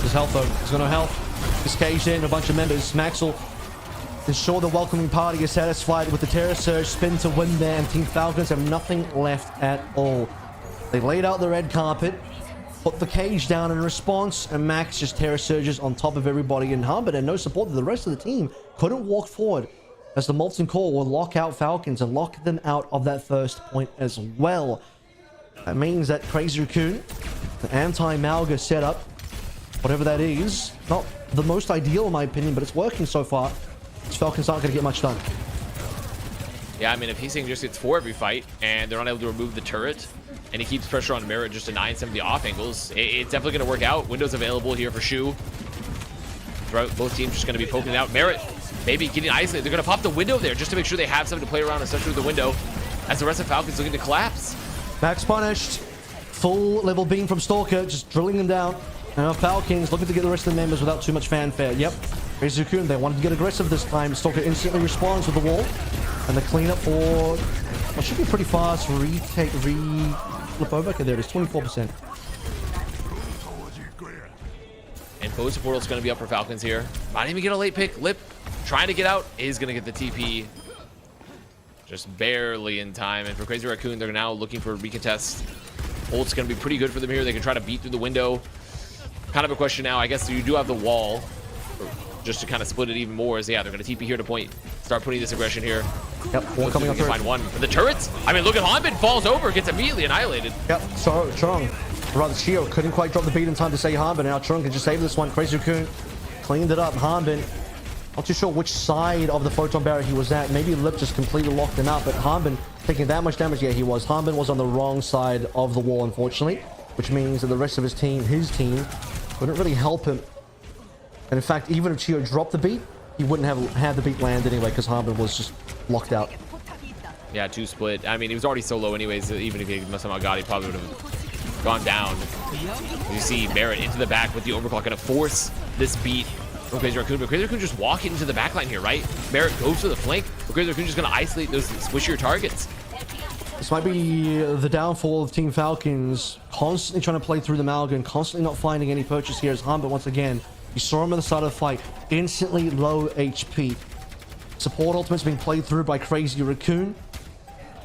His health though, he's gonna health. He's caged in a bunch of members. Maxwell ensure the welcoming party is satisfied with the Terra Surge spin to win there, and Team Falcons have nothing left at all. They laid out the red carpet, put the cage down in response, and Max just Terra Surges on top of everybody in Humber, and no support. The rest of the team couldn't walk forward as the Molten Core will lock out Falcons and lock them out of that first point as well. That means that Crazy Raccoon, the anti-Mauga setup, whatever that is, not the most ideal in my opinion, but it's working so far. These Falcons aren't going to get much done. Yeah, I mean, if Heesang just gets 4 every fight and they're not able to remove the turret and he keeps pressure on Merit just to 970 off angles, it's definitely going to work out. Windows available here for Shu. Both teams just going to be poking it out. Merit maybe getting isolated. They're going to pop the window there just to make sure they have something to play around, especially with the window, as the rest of Falcons looking to collapse. Max punished. Full level beam from Stalker, just drilling them down. Now Falcons looking to get the rest of the members without too much fanfare. Yep, Crazy Raccoon, they wanted to get aggressive this time. Stalker instantly responds with the wall. And the cleanup for what should be pretty fast. Retake, flip over. Okay, there it is, 24%. And Post Portal's going to be up for Falcons here. Might even get a late pick. Lip trying to get out, is going to get the TP. Just barely in time. And for Crazy Raccoon, they're now looking for a recontest. Ult's going to be pretty good for them here. They can try to beat through the window. Kind of a question now. I guess you do have the wall just to kind of split it even more. Is, yeah, they're going to TP here to point. Start putting this aggression here. Yep, one coming up. Find one. For the turrets, I mean, look at Hanbin falls over, gets immediately annihilated. Yep, so Chung, rather Chio, couldn't quite drop the beat in time to save Hanbin. Now Chung can just save this one. Crazy Raccoon cleaned it up. Hanbin, not too sure which side of the photon barrier he was at. Maybe Lip just completely locked him out, but Hanbin taking that much damage. Yeah, he was. Hanbin was on the wrong side of the wall, unfortunately, which means that the rest of his team, wouldn't really help him. And in fact, even if Chio dropped the beat, he wouldn't have had the beat land anyway, because Hanbin was just locked out. Yeah, 2 split. I mean, he was already so low anyways. Even if he somehow got, he probably would have gone down. You see Merit into the back with the overclock, going to force this beat from Crazy Raccoon. But Crazy Raccoon just walking into the backline here, right? Merit goes to the flank, but Crazy Raccoon just going to isolate those squishier targets. This might be the downfall of Team Falcons, constantly trying to play through the Malgan, constantly not finding any purchase here as Hanbin once again. You saw him at the start of the fight, instantly low HP. Support ultimate's being played through by Crazy Raccoon.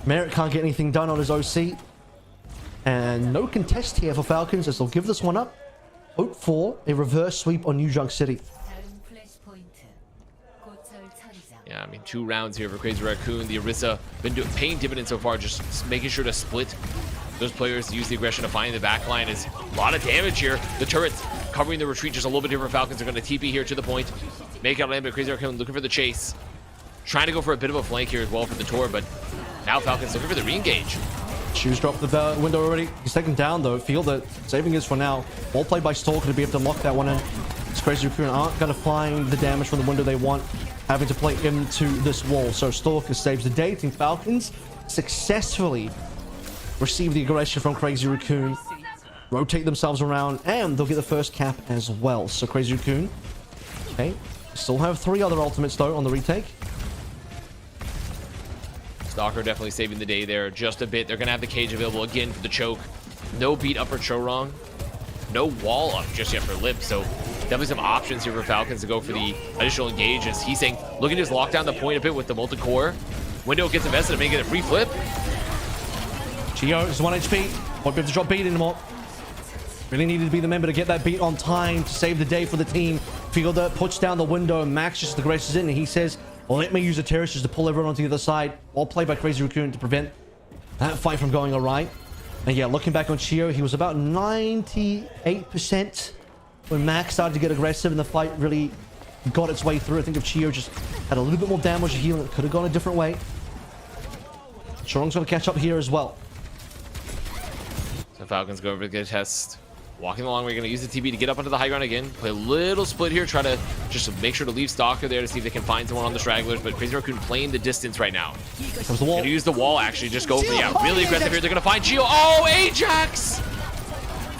Merit can't get anything done on his OC. And no contest here for Falcons as they'll give this one up. Hope for a reverse sweep on New Junk City. Yeah, I mean, 2 rounds here for Crazy Raccoon. The Orisa been paying dividends so far, just making sure to split those players, use the aggression to find the back line. Is a lot of damage here. The turrets covering the retreat just a little bit here for Falcons. Are going to TP here to the point. Make out land, but Crazy Raccoon looking for the chase. Trying to go for a bit of a flank here as well for the Tor, but now Falcons looking for the re-engage. Shoes dropped the window already. He's taken down though. Feel that saving is for now. Well played by Stalker to be able to lock that one in. This Crazy Raccoon aren't going to find the damage from the window they want, having to play into this wall. So Stalker saves the day. Team Falcons successfully receive the aggression from Crazy Raccoon, rotate themselves around, and they'll get the first cap as well. So Crazy Raccoon, okay, still have 3 other ultimates though on the retake. Stalker definitely saving the day there just a bit. They're going to have the cage available again for the choke. No beat up for Chorong. No wall up just yet for Lip. So definitely some options here for Falcons to go for the additional engages. He's saying, looking to just lock down the point a bit with the multi-core. Window gets invested and may get a free flip. Chio is 1 HP. Won't be able to drop beat anymore. Really needed to be the member to get that beat on time to save the day for the team. Fielder puts down the window and Max just aggresses in and he says, well, let me use the terraces to pull everyone onto the other side. Well played by Crazy Raccoon to prevent that fight from going awry. And yeah, looking back on Chio, he was about 98% when Max started to get aggressive and the fight really got its way through. I think if Chio just had a little bit more damage to heal, it could have gone a different way. Chorong's going to catch up here as well. So Falcons go over to get a test. Walking along, we're going to use the TB to get up onto the high ground again. Play a little split here. Try to just make sure to leave Stalker there to see if they can find someone on the stragglers. But Crazy Raccoon playing the distance right now. Here comes the wall. Gonna use the wall, actually. Just go for, yeah, really aggressive here. They're going to find Chio. Oh, Ajax!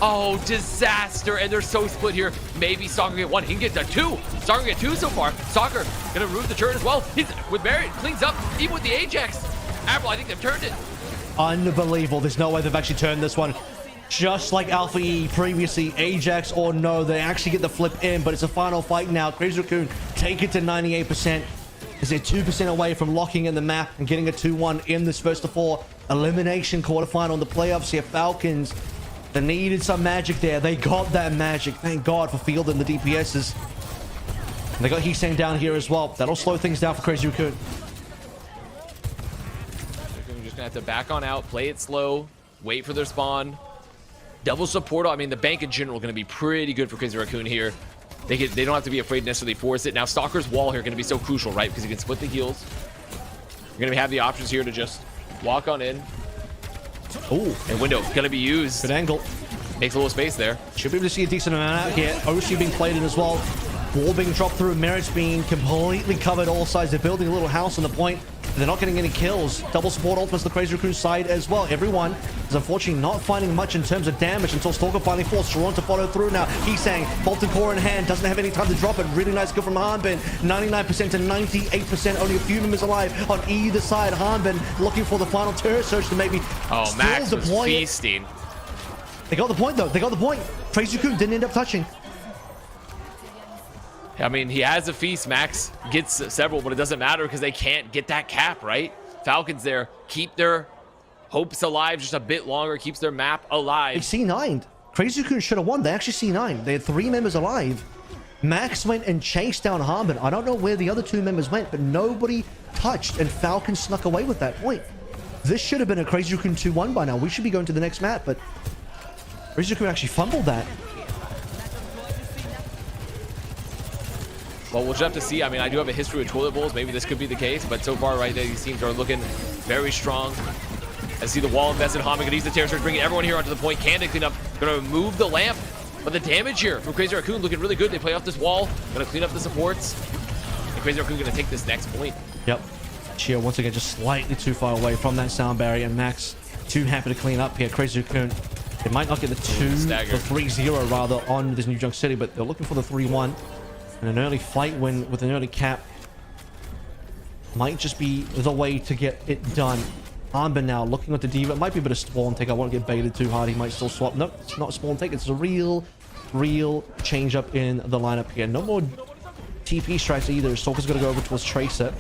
Oh, disaster. And they're so split here. Maybe Stalker get 1. He can get to 2. Stalker get 2 so far. Stalker going to remove the turret as well. He's with Merit. Cleans up, even with the Ajax. Admiral, I think they've turned it. Unbelievable. There's no way they've actually turned this one. Just like Alpha E previously, Ajax or no, they actually get the flip in, but it's a final fight now. Crazy Raccoon take it to 98%. As they're 2% away from locking in the map and getting a 2-1 in this first of 4 elimination quarterfinal in the playoffs here. Falcons, they needed some magic there. They got that magic. Thank God for Field and the DPSs. And they got Heesang down here as well. That'll slow things down for Crazy Raccoon. We're just gonna have to back on out, play it slow, wait for their spawn. Double support. I mean, the bank in general going to be pretty good for Crazy Raccoon here. They don't have to be afraid to necessarily force it. Now, Stalker's wall here going to be so crucial, right? Because he can split the heals. You're going to have the options here to just walk on in. Oh, and window going to be used. Good angle. Makes a little space there. Should be able to see a decent amount out here. OC being played in as well. Wall being dropped through. Merit's being completely covered all sides. They're building a little house on the point. They're not getting any kills. Double support ultimates the Crazy Raccoon side as well. Everyone is unfortunately not finding much in terms of damage until Stalker finally forced Sharon to follow through now. Heesang, Bolton Core in hand, doesn't have any time to drop it. Really nice kill from Hanbin. 99% to 98%. Only a few members alive on either side. Hanbin looking for the final turret surge to maybe oh, Max was feasting. They got the point though. They got the point. Crazy Raccoon didn't end up touching. I mean, he has a feast. Max gets several, but it doesn't matter because they can't get that cap, right? Falcons there keep their hopes alive just a bit longer, keeps their map They alive. C9'd. Crazy Raccoon should have won. They actually C9'd. They had 3 members alive. Max went and chased down Harmon. I don't know where the other 2 members went, but nobody touched, and Falcon snuck away with that point. This should have been a Crazy Raccoon 2-1 by now. We should be going to the next map, but Crazy Raccoon actually fumbled that. Well, we'll just have to see. I mean, I do have a history with toilet bowls. Maybe this could be the case, but so far, right, these teams are looking very strong. I see the wall invested. Harmon gonna use the terror surge, bringing everyone here onto the point. Can they clean up? Gonna remove the lamp. But the damage here from Crazy Raccoon looking really good. They play off this wall. Gonna clean up the supports. And Crazy Raccoon gonna take this next point. Yep. Chio once again just slightly too far away from that sound barrier, and Max too happy to clean up here. Crazy Raccoon, they might not get the 3-0 rather on this New Junk City, but they're looking for the 3-1. And an early fight win with an early cap might just be the way to get it done. Armban now looking at the Diva. It might be a bit of spawn take. I won't get baited too hard. He might still swap. Nope, it's not a spawn take. It's a real change up in the lineup here. No more TP strikes either. Stalker's going to go over towards Tracer.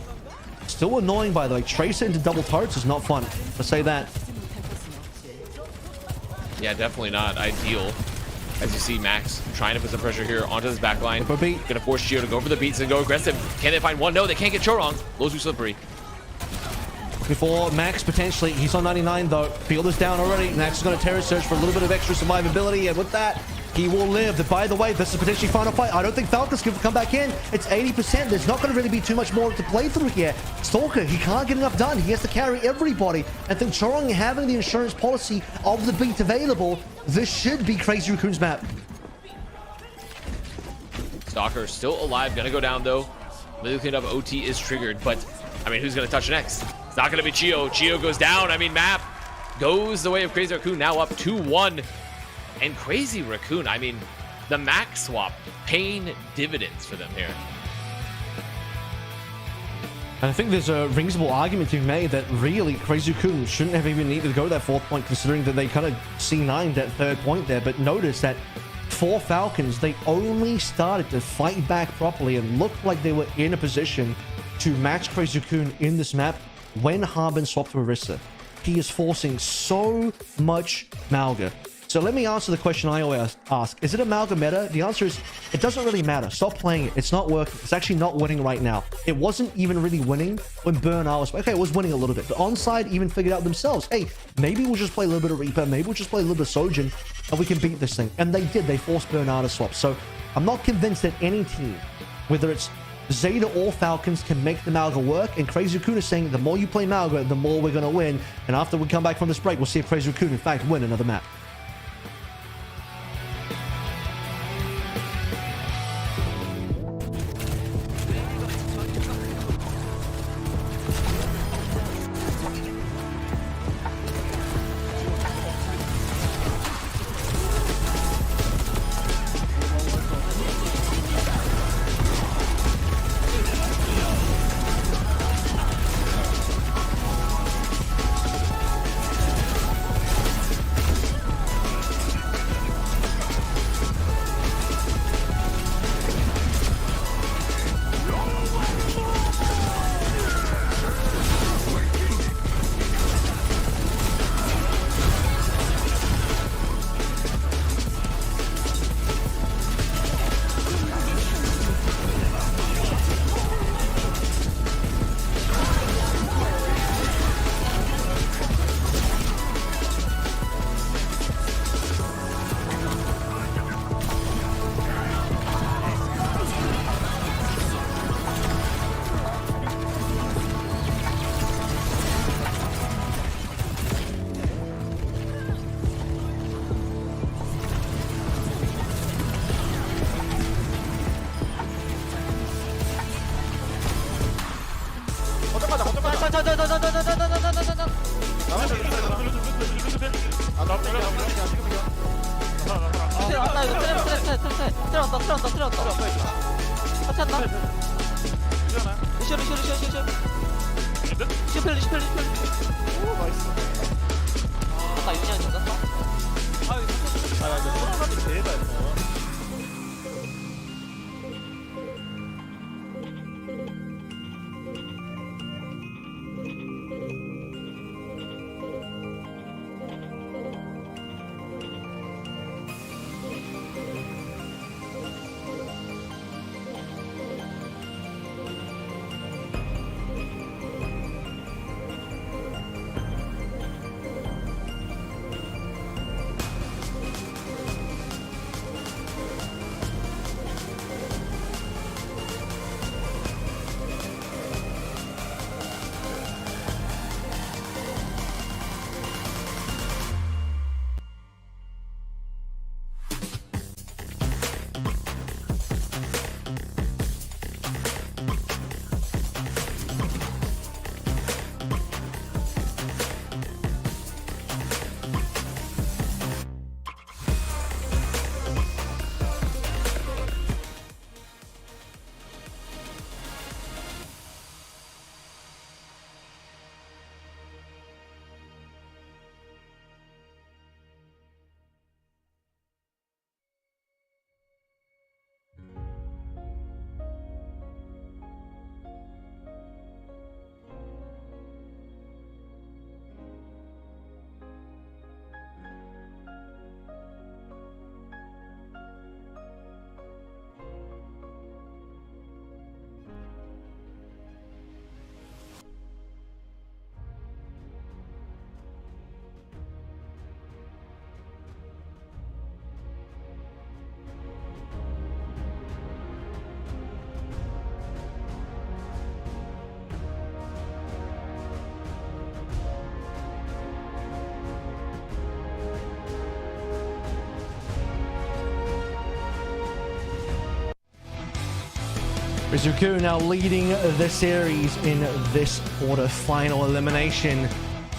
Still annoying, by the way. Tracer into double turrets is not fun. Let's say that. Yeah, definitely not ideal. As you see, Max trying to put some pressure here onto this back line. For beat. Gonna force Chio to go for the beats and go aggressive. Can they find one? No, they can't get Chorong. Low too slippery. Before Max potentially, he's on 99 though. Field is down already. Max is going to terror search for a little bit of extra survivability, and with that, he will live. But by the way, this is potentially final fight. I don't think Falcons can come back in. It's 80%. There's not going to really be too much more to play through here. Stalker, he can't get enough done. He has to carry everybody. And think Chorong having the insurance policy of the beat available, this should be Crazy Raccoon's map. Stalker still alive, gonna go down though. Really cleaned up. OT is triggered, but I mean, who's gonna touch next? It's not gonna be Chio. Chio goes down. I mean, map goes the way of Crazy Raccoon, now up 2-1. And Crazy Raccoon, I mean, the max swap paying dividends for them here. And I think there's a reasonable argument to be made that really Crazy Raccoon shouldn't have even needed to go that 4th point, considering that they kind of C9'd that 3rd point there. But notice that for Falcons, they only started to fight back properly and looked like they were in a position to match Crazy Raccoon in this map when Harbin swapped to Orisa. He is forcing so much Malga. So let me answer the question I always ask. Is it a Malga meta? The answer is, it doesn't really matter. Stop playing it. It's not working. It's actually not winning right now. It wasn't even really winning when Bernard was... Okay, it was winning a little bit. But Onside even figured out themselves, hey, maybe we'll just play a little bit of Reaper. Maybe we'll just play a little bit of Sojin, and we can beat this thing. And they did. They forced Bernard to swap. So I'm not convinced that any team, whether it's Zeta or Falcons, can make the Malga work. And Crazy Raccoon is saying the more you play Malga, the more we're going to win. And after we come back from this break, we'll see if Crazy Raccoon, in fact, win another map. Rizuku now leading the series in this quarter-final elimination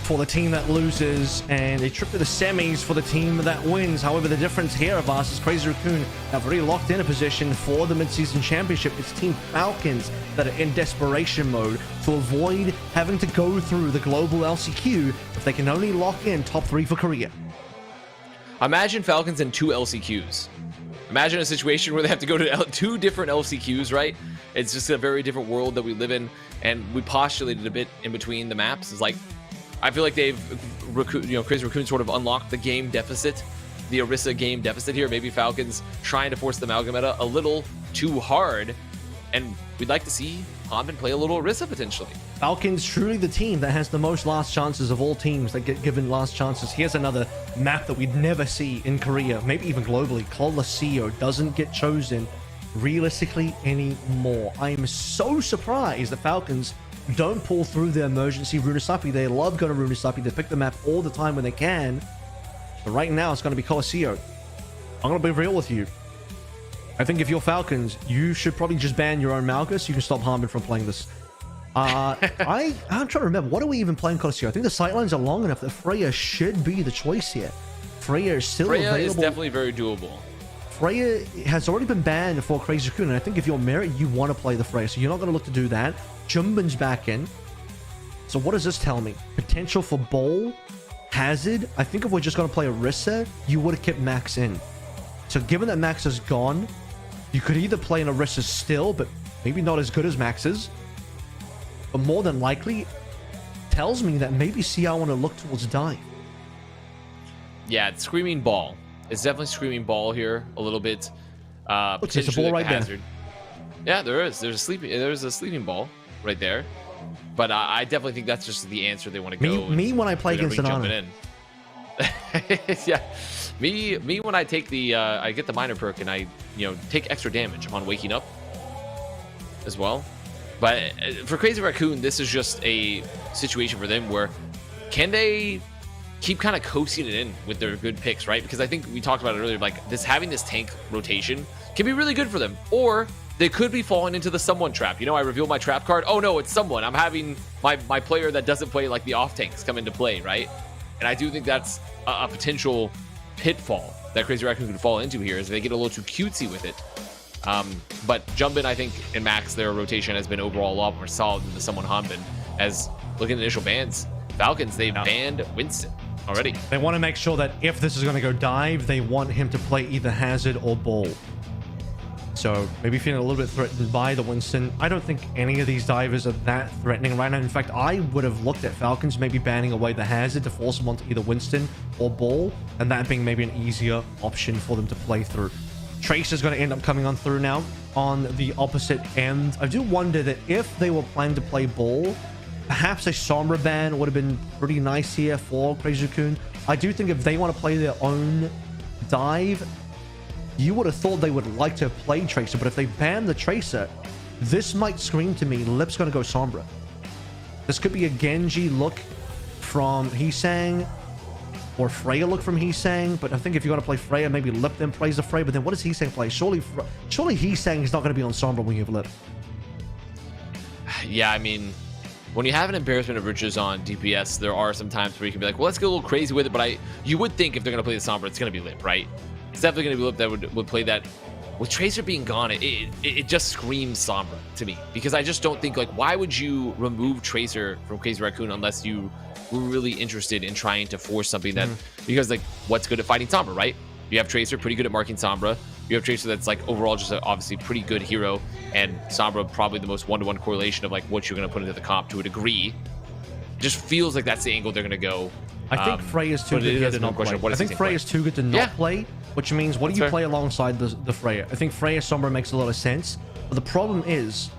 for the team that loses, and a trip to the semis for the team that wins. However, the difference here of us is Crazy Raccoon have already locked in a position for the mid-season championship. It's Team Falcons that are in desperation mode to avoid having to go through the global LCQ if they can only lock in top 3 for Korea. Imagine Falcons in 2 LCQs. Imagine a situation where they have to go to 2 different LCQs, right? It's just a very different world that we live in, and we postulated a bit in between the maps. It's like, I feel like they've, Crazy Raccoon sort of unlocked the game deficit, the Orisa game deficit here. Maybe Falcons trying to force the Amalgameta a little too hard, and we'd like to see Hanbin play a little Orisa potentially. Falcons truly the team that has the most last chances of all teams that get given last chances. Here's another map that we'd never see in Korea, maybe even globally. Colosseo doesn't get chosen realistically anymore. I am so surprised the Falcons don't pull through the emergency Runasapi. They love going to Runasapi. They pick the map all the time when they can. But right now, it's going to be Colosseo. I'm going to be real with you. I think if you're Falcons, you should probably just ban your own Malgus so you can stop Hanbin from playing this. I'm trying to remember. What are we even playing Colosseo? I think the sightlines are long enough that Freya should be the choice here. Freya is still available. Freya is definitely very doable. Freya has already been banned for Crazy Raccoon, and I think if you're Merit, you want to play the Freya, so you're not going to look to do that. Jumbin's back in. So what does this tell me? Potential for Bowl, Hazard. I think if we're just going to play Orisa, you would have kept Max in. So given that Max is gone, you could either play an Orisa still, but maybe not as good as Max's. But more than likely, tells me that maybe CR want to look towards Dive. Yeah, it's Screaming Ball. It's definitely Screaming Ball here a little bit. Look, there's a ball right there. Yeah, there is. There's a sleeping ball right there. But I definitely think that's just the answer they want to go. Me when I play against Anana. Yeah, me when I take the I get the minor perk and I take extra damage upon waking up as well. But for Crazy Raccoon, this is just a situation for them where can they keep kind of coasting it in with their good picks, right? Because I think we talked about it earlier, like having this tank rotation can be really good for them, or they could be falling into the someone trap. I reveal my trap card. Oh no, it's someone. I'm having my player that doesn't play like the off tanks come into play, right? And I do think that's a potential pitfall that Crazy Raccoon could fall into here, is they get a little too cutesy with it. But Jumbin, I think, and Max, their rotation has been overall a lot more solid than the someone Hanbin. As looking at initial bans, Falcons, they banned Winston already. They want to make sure that if this is going to go Dive, they want him to play either Hazard or Ball. So maybe feeling a little bit threatened by the Winston. I don't think any of these divers are that threatening right now. In fact, I would have looked at Falcons maybe banning away the Hazard to force them onto either Winston or Ball, and that being maybe an easier option for them to play through. Tracer's going to end up coming on through now on the opposite end. I do wonder that if they were planning to play Ball, perhaps a Sombra ban would have been pretty nice here for Crazy Raccoon. I do think if they want to play their own dive, you would have thought they would like to play Tracer, but if they ban the Tracer, this might scream to me, Lip's going to go Sombra. This could be a Genji look from Heesang, or Freya look from Heesang, but I think if you're going to play Freya, maybe Lip then plays the Freya, but then what does Heesang play? Surely Heesang is not going to be on Sombra when you have Lip. Yeah, I mean, when you have an embarrassment of riches on DPS, there are some times where you can be like, well, let's get a little crazy with it, but you would think if they're going to play the Sombra, it's going to be Lip, right? It's definitely going to be Lip that would play that. With Tracer being gone, it just screams Sombra to me, because I just don't think, like, why would you remove Tracer from Crazy Raccoon unless you were really interested in trying to force something that, because, like, what's good at fighting Sombra, right? You have Tracer, pretty good at marking Sombra. You have Tracer that's, like, overall just obviously pretty good hero, and Sombra probably the most one-to-one correlation of, like, what you're going to put into the comp to a degree. Just feels like that's the angle they're going to go. I think Freya's too good to not play. I think Freya's too good to not play, which means what do you play alongside the Freya? I think Freya Sombra makes a lot of sense, but the problem is,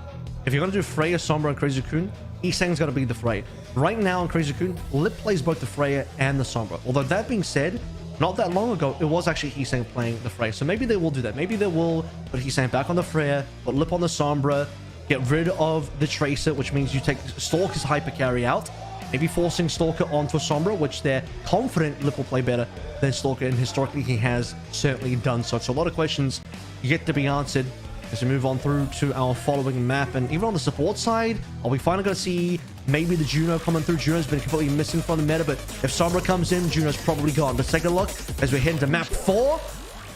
if you're going to do Freya, Sombra, and Crazy Raccoon, Heesang's got to be the Freya. Right now in Crazy Raccoon, Lip plays both the Freya and the Sombra. Although that being said, not that long ago, it was actually Heesang playing the Freya. So maybe they will do that. Maybe they will put Heesang back on the Freya, put Lip on the Sombra, get rid of the Tracer, which means you take Stalker's hyper carry out, maybe forcing Stalker onto a Sombra, which they're confident Lip will play better than Stalker, and historically he has certainly done so. So a lot of questions yet to be answered. As we move on through to our following map, and even on the support side, are we finally going to see maybe the Juno coming through? Juno's been completely missing from the meta, but if Sombra comes in, Juno's probably gone. Let's take a look as we head into map 4,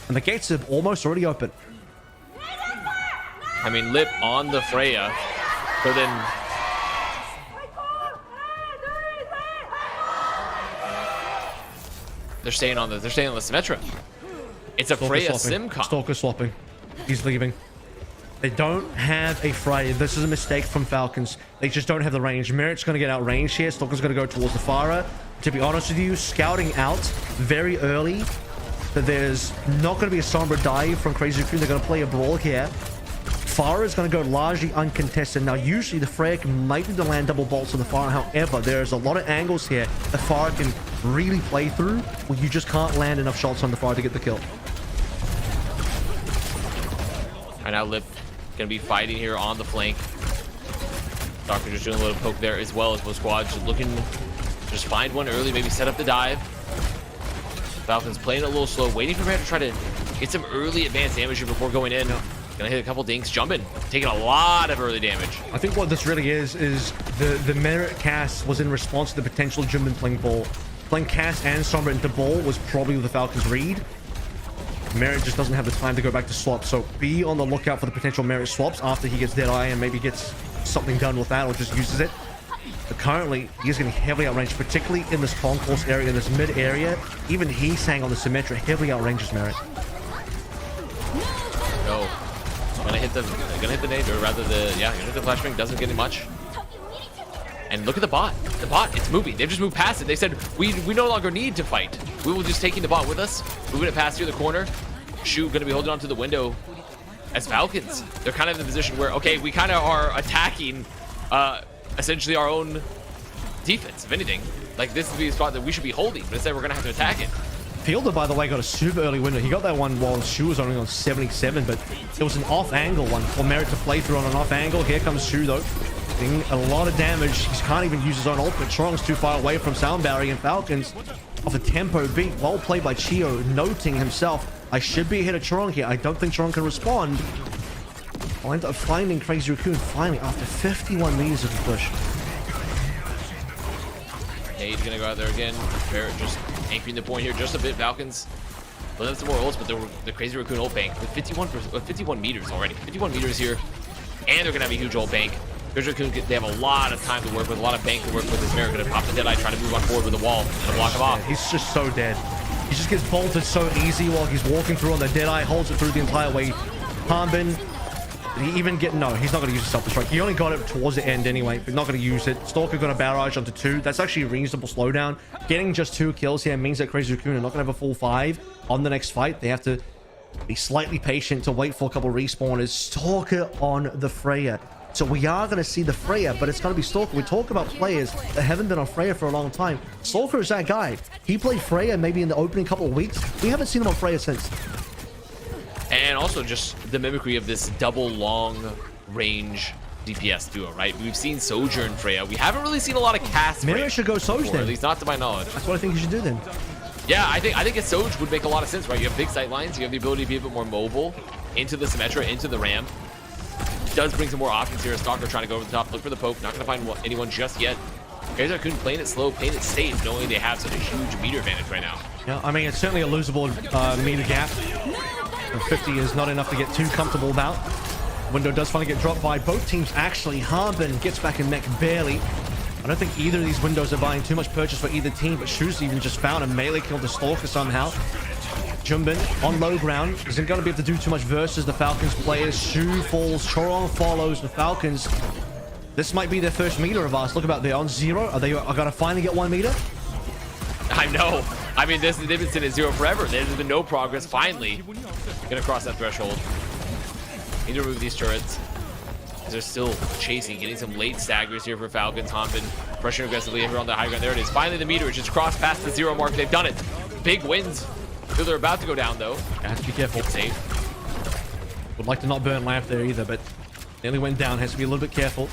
and the gates have almost already opened. I mean, Lip on the Freya, but then they're staying on the Symmetra. It's a Freya Simcom. Stalker swapping. He's leaving. They don't have a Freya. This is a mistake from Falcons. They just don't have the range. Merit's going to get outranged here. Stalker's going to go towards the Pharah. To be honest with you, scouting out very early that there's not going to be a Sombra dive from Crazy Raccoon. They're going to play a brawl here. Pharah is going to go largely uncontested. Now, usually the Freya might be to land double bolts on the Pharah. However, there's a lot of angles here the Pharah can really play through where you just can't land enough shots on the Pharah to get the kill. And now Lip gonna be fighting here on the flank. Doctor just doing a little poke there as well as both squads just looking to just find one early, maybe set up the dive. Falcons playing a little slow, waiting for Merit to try to get some early advanced damage here before going in. Gonna hit a couple dinks, jumping, taking a lot of early damage. I think what this really is the Merit cast was in response to the potential Jimbin playing ball. Playing cast and Sombra into ball was probably the Falcons' read. Merit just doesn't have the time to go back to swap, so be on the lookout for the potential Merit swaps after he gets Deadeye and maybe gets something done with that or just uses it. But currently, he is getting heavily outranged, particularly in this concourse area, in this mid area. Even he sang on the Symmetra, heavily outranges Merit. No. Gonna hit the nade, or rather gonna hit the flashbang, doesn't get it much. And look at the bot. The bot, it's moving. They've just moved past it. They said, we no longer need to fight. We will just taking the bot with us, moving it past here the corner. Shu gonna be holding on to the window as Falcons. They're kind of in the position where, okay, we kind of are attacking essentially our own defense, if anything. Like, this would be a spot that we should be holding, but instead we're gonna have to attack it. Fielder, by the way, got a super early window. He got that one while Shu was only on 77, but it was an off-angle one for Merit to play through on an off-angle. Here comes Shu, though. Doing a lot of damage. He can't even use his own ult, but Chorong's too far away from Sound Barrier, and Falcons off a tempo beat. Well played by Chio, noting himself, I should be ahead of Chorong here. I don't think Chorong can respond. I'll end up finding Crazy Raccoon finally after 51 meters of the push. Nade's gonna go out there again. Barrett just anchoring the point here just a bit. Falcons will have some more ults, but the Crazy Raccoon ult bank with 51 meters already. 51 meters here, and they're gonna have a huge ult bank. Crazy Raccoon, they have a lot of time to work with, a lot of bank to work with. This Barrett gonna pop the Deadeye, trying to move on forward with the wall and block him off. He's just so dead. He just gets bolted so easy while he's walking through on the Deadeye, holds it through the entire way. Harbin, he's not going to use a self-destruct. He only got it towards the end anyway, but not going to use it. Stalker got a barrage onto 2. That's actually a reasonable slowdown. Getting just 2 kills here means that Crazy Raccoon are not going to have a full 5 on the next fight. They have to be slightly patient to wait for a couple respawners. Stalker on the Freya. So we are going to see the Freya, but it's going to be Stalker. We talk about players that haven't been on Freya for a long time. Stalker is that guy. He played Freya maybe in the opening couple of weeks. We haven't seen him on Freya since. And also just the mimicry of this double long range DPS duo, right? We've seen Sojourn Freya. We haven't really seen a lot of cast Freya. Maybe should go Soj before, then. at least not to my knowledge. That's what I think you should do then. Yeah, I think a Soj would make a lot of sense, right? You have big sight lines. You have the ability to be a bit more mobile into the Symmetra, into the ramp. It does bring some more options here. Stalker trying to go over the top, look for the poke. Not going to find anyone just yet. Crazy Raccoon playing it slow, playing it safe, knowing they have such a huge meter advantage right now. Yeah, I mean, it's certainly a losable meter gap. 50 is not enough to get too comfortable about. Window does finally get dropped by both teams. Actually, Harbin gets back in mech barely. I don't think either of these windows are buying too much purchase for either team, but Shu's even just found a melee kill to Stalker somehow. Jumbin on low ground isn't going to be able to do too much versus the Falcons players. Shu falls, Chorong follows the Falcons. This might be their first meter of us. Look about there on 0. Are they going to finally get 1 meter? I know. I mean, they've been sitting at 0 forever. There's been no progress. Finally, gonna cross that threshold. Need to remove these turrets. They're still chasing, getting some late staggers here for Falcons. Hanbin pressuring aggressively here on the high ground. There it is. Finally, the meter just crossed past the 0 mark. They've done it. Big wins. Feel they're about to go down though. I have to be careful. Get safe. Would like to not burn lamp there either, but nearly went down. Has to be a little bit careful.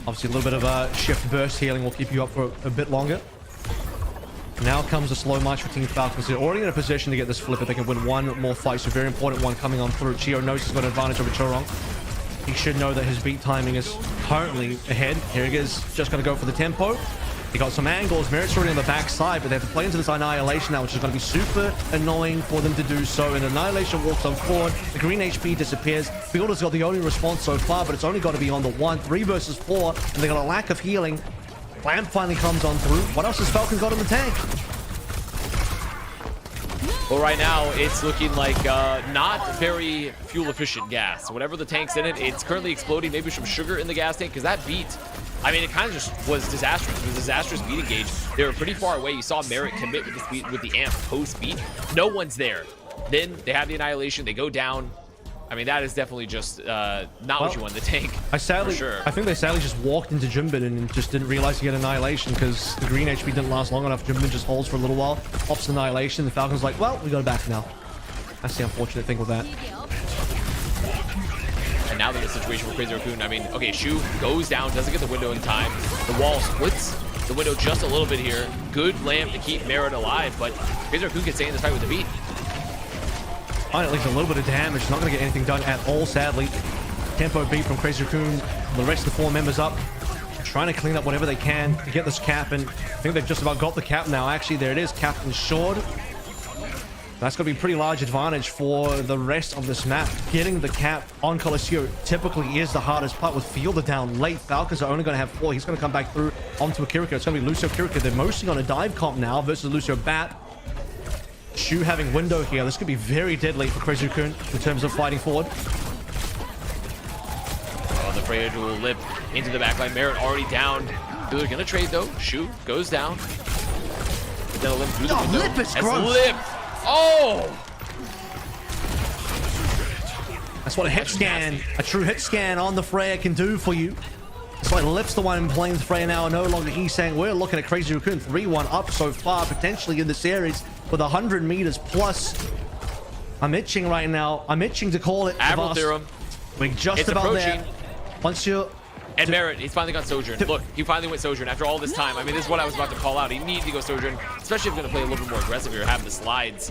Obviously, a little bit of shift burst healing will keep you up for a bit longer. Now comes a slow march for Team Falcons. They're already in a position to get this flip if they can win one more fight. So very important one coming on through. Chio knows he's got an advantage over Chorong. He should know that his beat timing is currently ahead. Here he is, just going to go for the tempo. He got some angles. Merit's already on the backside, but they have to play into this Annihilation now, which is going to be super annoying for them to do so. And Annihilation walks on forward. The green HP disappears. Builder's got the only response so far, but it's only got to be on the 1. 3 versus 4, and they got a lack of healing. Lamp finally comes on through. What else has Falcon got in the tank? Well, right now, it's looking like not very fuel-efficient gas. Whatever the tank's in it, it's currently exploding. Maybe some sugar in the gas tank, because that beat, I mean, it kind of just was disastrous. It was a disastrous beat engage. They were pretty far away. You saw Merit commit with the speed, with the amp post-beat. No one's there. Then they have the Annihilation. They go down. I mean, that is definitely just not what you want in the tank. I think they sadly just walked into Jimbin and just didn't realize he had Annihilation because the green HP didn't last long enough. Jimbin just holds for a little while, pops Annihilation. The Falcon's like, well, we got it back now. That's the unfortunate thing with that. And now they're in a situation where Crazy Raccoon, I mean, okay, Shu goes down, doesn't get the window in time. The wall splits the window just a little bit here. Good lamp to keep Merit alive, but Crazy Raccoon can stay in this fight with the beat. At least a little bit of damage. Not going to get anything done at all, sadly. Tempo beat from Crazy Raccoon. The rest of the 4 members up, trying to clean up whatever they can to get this cap. And I think they've just about got the cap now. Actually, there it is. Cap ensured. That's going to be a pretty large advantage for the rest of this map. Getting the cap on Colosseo typically is the hardest part. With Fielder down late, Falcons are only going to have 4. He's going to come back through onto a Kiriko. It's going to be Lucio Kiriko. They're mostly on a dive comp now versus Lucio Bat. Shu having window here. This could be very deadly for Crazy Raccoon in terms of fighting forward. Oh, the Freya dual lip into the backline. Merit already down. They're gonna trade though. Shu goes down. Then a limp through the window. Lip is gross. Lip. Oh! That's what a hit scan, a true hit scan on the Freya can do for you. It's like Lip's the one playing the Freya now, and no longer he's saying we're looking at Crazy Raccoon 3-1 up so far, potentially in the series with 100 meters plus. I'm itching right now. I'm itching to call it. Admiral Theorem. We're just It's about approaching. there. Once you're... And Merit, he's finally got Sojourn. Look, he finally went Sojourn after all this time. I mean, this is what I was about to call out. He needed to go Sojourn, especially if you're going to play a little bit more aggressive here, have the slides.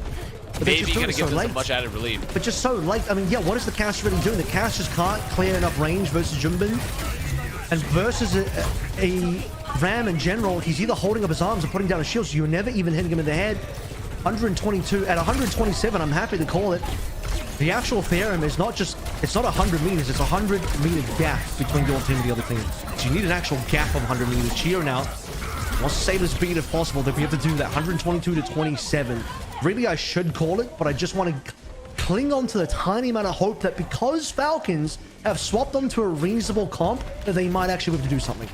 Maybe going to give them some much added relief. But just so late. I mean, yeah, what is the cast really doing? The cast just can't clear enough range versus Jimbin. And versus a Ram in general, he's either holding up his arms or putting down his shield, so you're never even hitting him in the head. 122. At 127, I'm happy to call it. The actual theorem is not just, it's not 100 meters, it's 100 meter gap between your team and the other team. So you need an actual gap of 100 meters. Chio now wants to save this beat if possible. They'll be able to do that. 122 to 27. Really, I should call it, but I just want to cling on to the tiny amount of hope that because Falcons have swapped onto a reasonable comp, that they might actually be able to do something.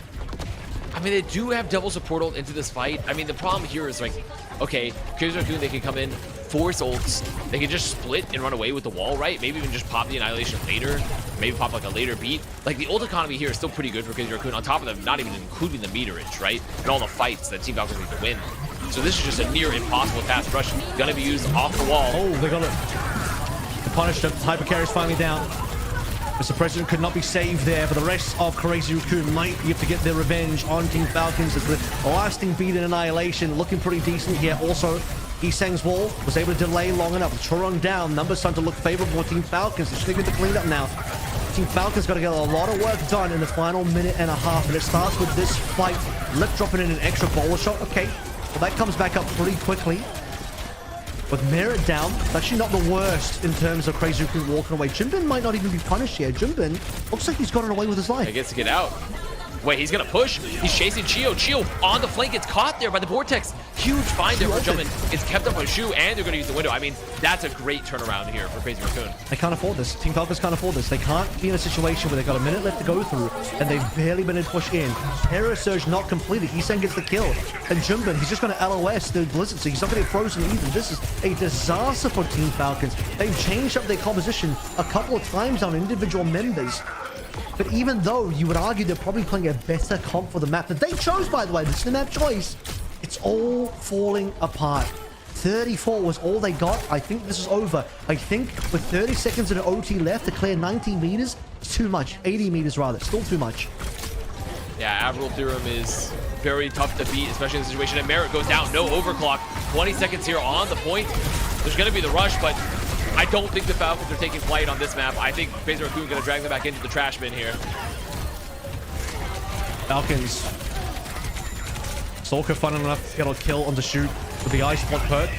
I mean, they do have double support ult into this fight. I mean, the problem here is like, okay, Crazy Raccoon, they can come in, force ults, they can just split and run away with the wall, right? Maybe even just pop the Annihilation later, maybe pop like a later beat. Like the ult economy here is still pretty good for Crazy Raccoon, on top of them not even including the meterage, right? And all the fights that Team Falcons need to win. So this is just a near impossible task. Rush gonna be used off the wall. Oh, they got it. They punished him. Hyper carry's finally down. Mr. President could not be saved there, but the rest of Crazy Raccoon might be able to get their revenge on Team Falcons as the lasting beat in Annihilation looking pretty decent here. Also, Isang's wall was able to delay long enough. Chorong down. Numbers starting to look favorable for Team Falcons. They're just going to clean up now. Team Falcons got to get a lot of work done in the final minute and a half, and it starts with this fight. Lip dropping in an extra bowler shot. Okay, well that comes back up pretty quickly. With Merit down, it's actually not the worst in terms of Crazy Raccoon walking away. Jimbin might not even be punished here. Jimbin looks like he's gotten away with his life. He gets to get out. Wait, he's gonna push. He's chasing Chio. Chio on the flank gets caught there by the vortex. Huge find there for Jumpin. It's kept up by Shu, and they're gonna use the window. I mean, that's a great turnaround here for Crazy Raccoon. They can't afford this. Team Falcons can't afford this. They can't be in a situation where they've got a minute left to go through, and they've barely been able to push in. Terror Surge not completed. Isang gets the kill. And Jimbin, he's just gonna LOS the Blizzard, so he's not gonna get frozen either. This is a disaster for Team Falcons. They've changed up their composition a couple of times on individual members. But even though you would argue they're probably playing a better comp for the map that they chose, by the way, this is the map choice, it's all falling apart. 34 was all they got. I think this is over. I think with 30 seconds in an OT left to clear 90 meters, it's too much. 80 meters rather, still too much. Yeah, Admiral Theorem is very tough to beat, especially in this situation. And Merit goes down, no overclock. 20 seconds here on the point. There's going to be the rush, but I don't think the Falcons are taking flight on this map. I think Phase Raccoon going to drag them back into the trash bin here. Falcons. Stalker, fun enough, get a kill on the shoot with the ice block perk.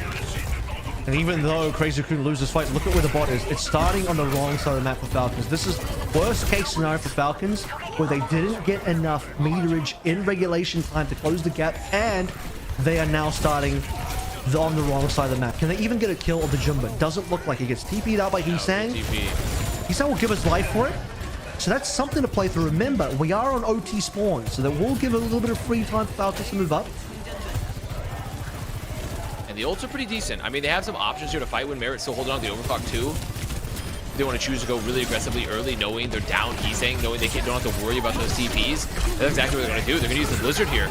And even though Crazy Raccoon loses fight, look at where the bot is. It's starting on the wrong side of the map for Falcons. This is worst case scenario for Falcons, where they didn't get enough meterage in regulation time to close the gap, and they are now starting on the wrong side of the map. Can they even get a kill on the Jumbo? Doesn't look like he gets TP'd out by Heesang. Heesang will give us life for it. So that's something to play through. Remember, we are on OT spawn, so that will give a little bit of free time for Falcons to move up. The ults are pretty decent. I mean, they have some options here to fight when Merit's still holding on to the overclock too. They want to choose to go really aggressively early, knowing they're down Heesang, knowing they don't have to worry about those TPs. That's exactly what they're going to do. They're going to use the Blizzard here.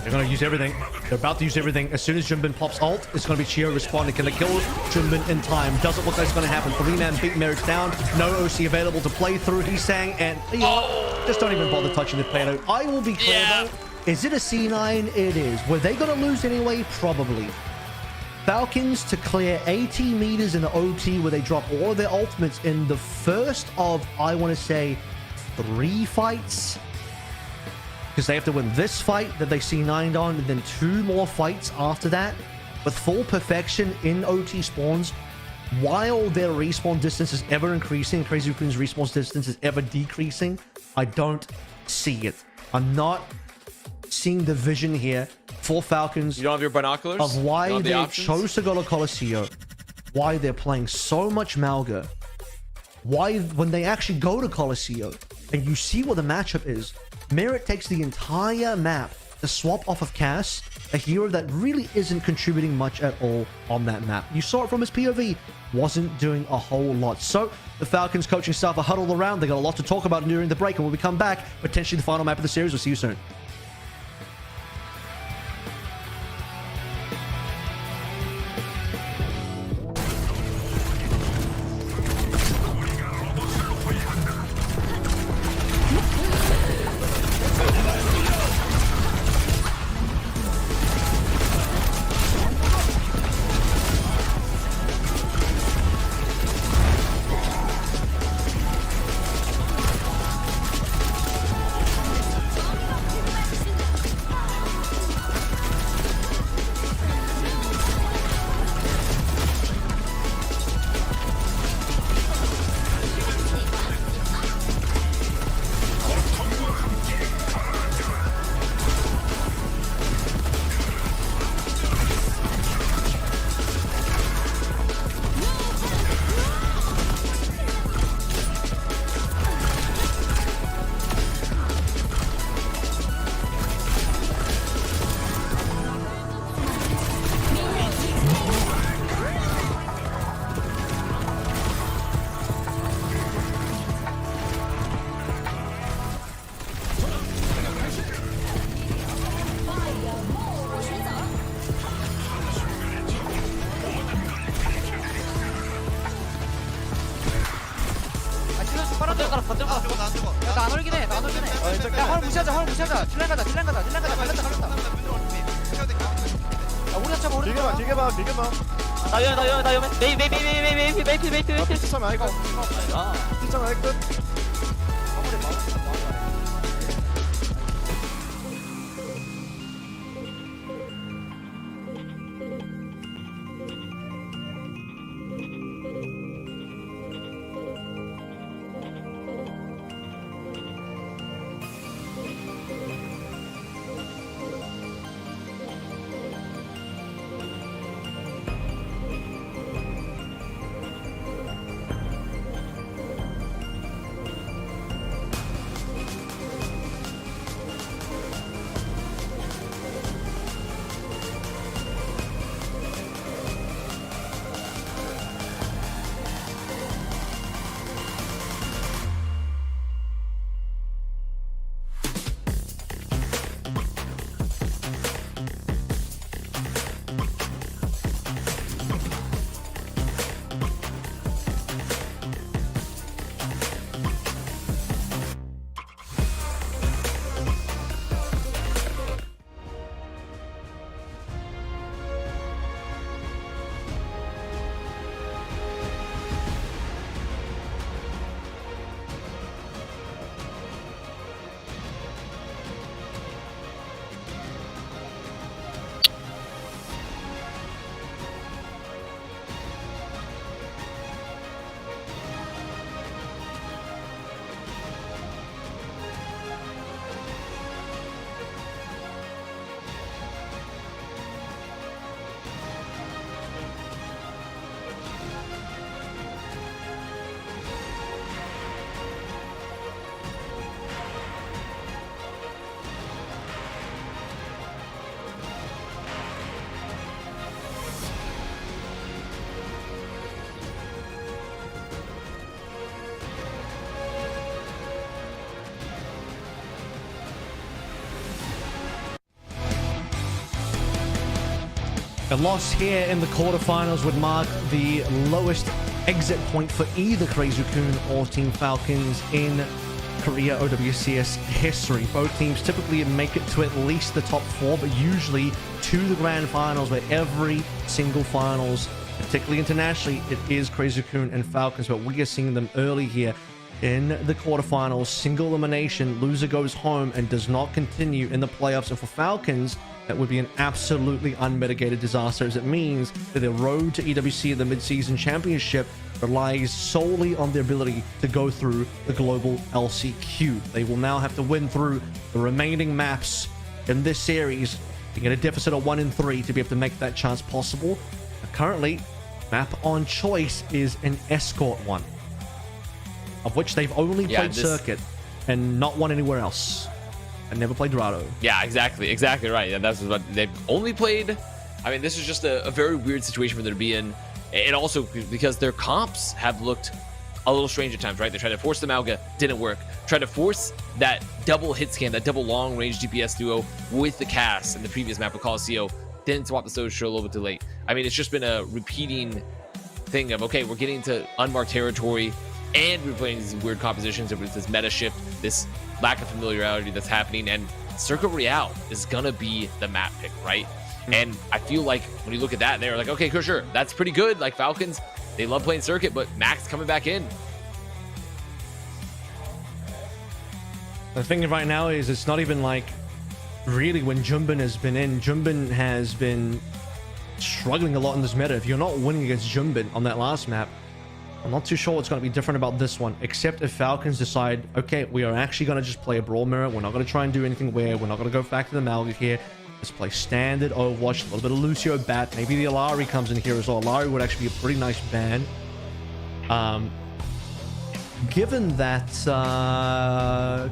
They're going to use everything. They're about to use everything. As soon as Jimbin pops ult, it's going to be Chio responding. Can they kill Jimbin in time? Doesn't look like it's going to happen. 3-man beat Merit's down. No OC available to play through Heesang, and you know, just don't even bother touching the payload. I will be clear though. Is it a C9? It is. Were they going to lose anyway? Probably. Falcons to clear 80 meters in the OT where they drop all of their ultimates in the first of, I want to say, 3 fights. Because they have to win this fight that they C9'd on, and then 2 more fights after that. With full perfection in OT spawns, while their respawn distance is ever increasing, Crazy Raccoon's respawn distance is ever decreasing, I don't see it. I'm not seeing the vision here for Falcons. You don't have your binoculars? Of why they options? chose to go to Colosseo. Why they're playing so much Malga. Why, when they actually go to Colosseo, and you see what the matchup is, Merit takes the entire map to swap off of Cass, a hero that really isn't contributing much at all on that map. You saw it from his POV, wasn't doing a whole lot. So the Falcons coaching staff are huddled around. They got a lot to talk about during the break, and when we come back, potentially the final map of the series. We'll see you soon. 나안 올긴 해. 나안 올긴 해. 야, 화물 무시하자. 화물 무시하자. 딜라인 가자. 딜라인 가자. 딜라인 가자. 갈렸다. 야, 우리 잡아. 우리 잡아. 길게 봐. 나 위험해. 메이트. 시점 아이고. 시점 아이고. A loss here in the quarterfinals would mark the lowest exit point for either Crazy Raccoon or Team Falcons in Korea OWCS history. Both teams typically make it to at least the top 4, but usually to the grand finals, where every single finals, particularly internationally, it is Crazy Raccoon and Falcons, but we are seeing them early here in the quarterfinals. Single elimination, loser goes home and does not continue in the playoffs. And for Falcons, that would be an absolutely unmitigated disaster, as it means that their road to EWC, the mid-season championship, relies solely on their ability to go through the global LCQ. They will now have to win through the remaining maps in this series to get a deficit of 1 in 3 to be able to make that chance possible. Currently, map on choice is an escort one, of which they've only played Circuit and not won anywhere else. I never played Dorado. Yeah, exactly right. Yeah, that's what they've only played. I mean, this is just a very weird situation for them to be in. And also because their comps have looked a little strange at times, right? They tried to force the Malga, didn't work. Tried to force that double hit scan, that double long range DPS duo with the cast in the previous map with Colosseo. Didn't swap the Soju a little bit too late. I mean, it's just been a repeating thing of, okay, we're getting to unmarked territory and we're playing these weird compositions with this meta shift, this lack of familiarity that's happening, and Circuit Royale is gonna be the map pick, right? And I feel like when you look at that, they're like, okay, sure, that's pretty good. Like Falcons, they love playing Circuit, but Max coming back in. The thing right now is it's not even like really when Jumbin has been in. Jumbin has been struggling a lot in this meta. If you're not winning against Jumbin on that last map, I'm not too sure what's going to be different about this one, except if Falcons decide, okay, we are actually going to just play a Brawl Mirror. We're not going to try and do anything weird. We're not going to go back to the Malga here. Let's play standard Overwatch, a little bit of Lucio Bat. Maybe the Alari comes in here as well. Alari would actually be a pretty nice ban. Given that,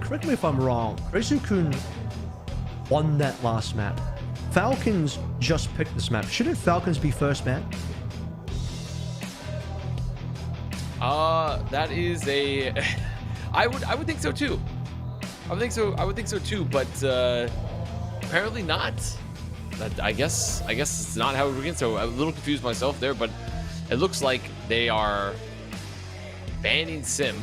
correct me if I'm wrong, Crazy Raccoon won that last map. Falcons just picked this map. Shouldn't Falcons be first man? That is a I would think so too. I would think so too, but apparently not. I guess it's not how we're getting. So I'm a little confused myself there, but it looks like they are banning Sim.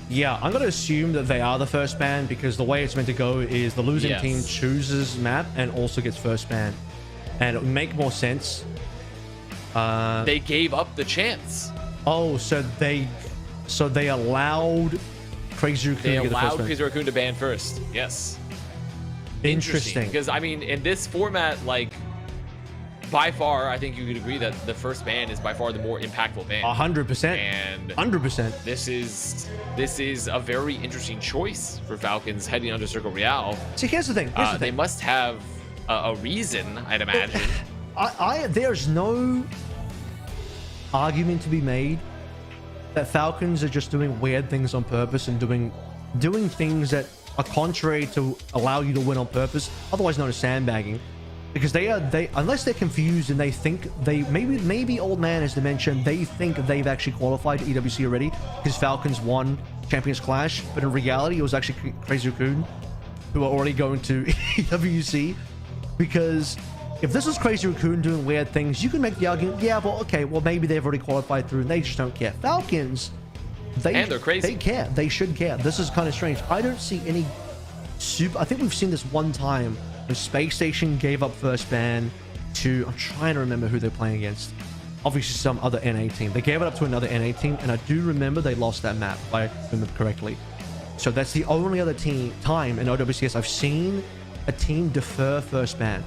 Yeah, I'm gonna assume that they are the first ban, because the way it's meant to go is the losing team chooses map and also gets first ban, and it would make more sense. They gave up the chance. Oh, so they allowed Crazy Raccoon to get the first ban. Crazy Raccoon to ban first. Yes. Interesting. Because I mean, in this format, like by far, I think you could agree that the first ban is by far the more impactful ban. 100%. And 100%. This is a very interesting choice for Falcons heading under Circle Royale. See, here's the thing. They must have a reason, I'd imagine. There's no argument to be made that Falcons are just doing weird things on purpose and doing things that are contrary to allow you to win on purpose, otherwise known as sandbagging. Because they unless they're confused and they think maybe Old Man has mentioned they think they've actually qualified to EWC already because Falcons won Champions Clash, but in reality it was actually Crazy Raccoon who are already going to EWC. Because if this was Crazy Raccoon doing weird things, you can make the argument, yeah, well, okay, well, maybe they've already qualified through and they just don't care. Falcons, they're crazy. They care. They should care. This is kind of strange. I don't see any I think we've seen this one time when Space Station gave up first ban to, I'm trying to remember who they're playing against. Obviously some other NA team. They gave it up to another NA team, and I do remember they lost that map, if I remember correctly. So that's the only other time in OWCS I've seen a team defer first ban.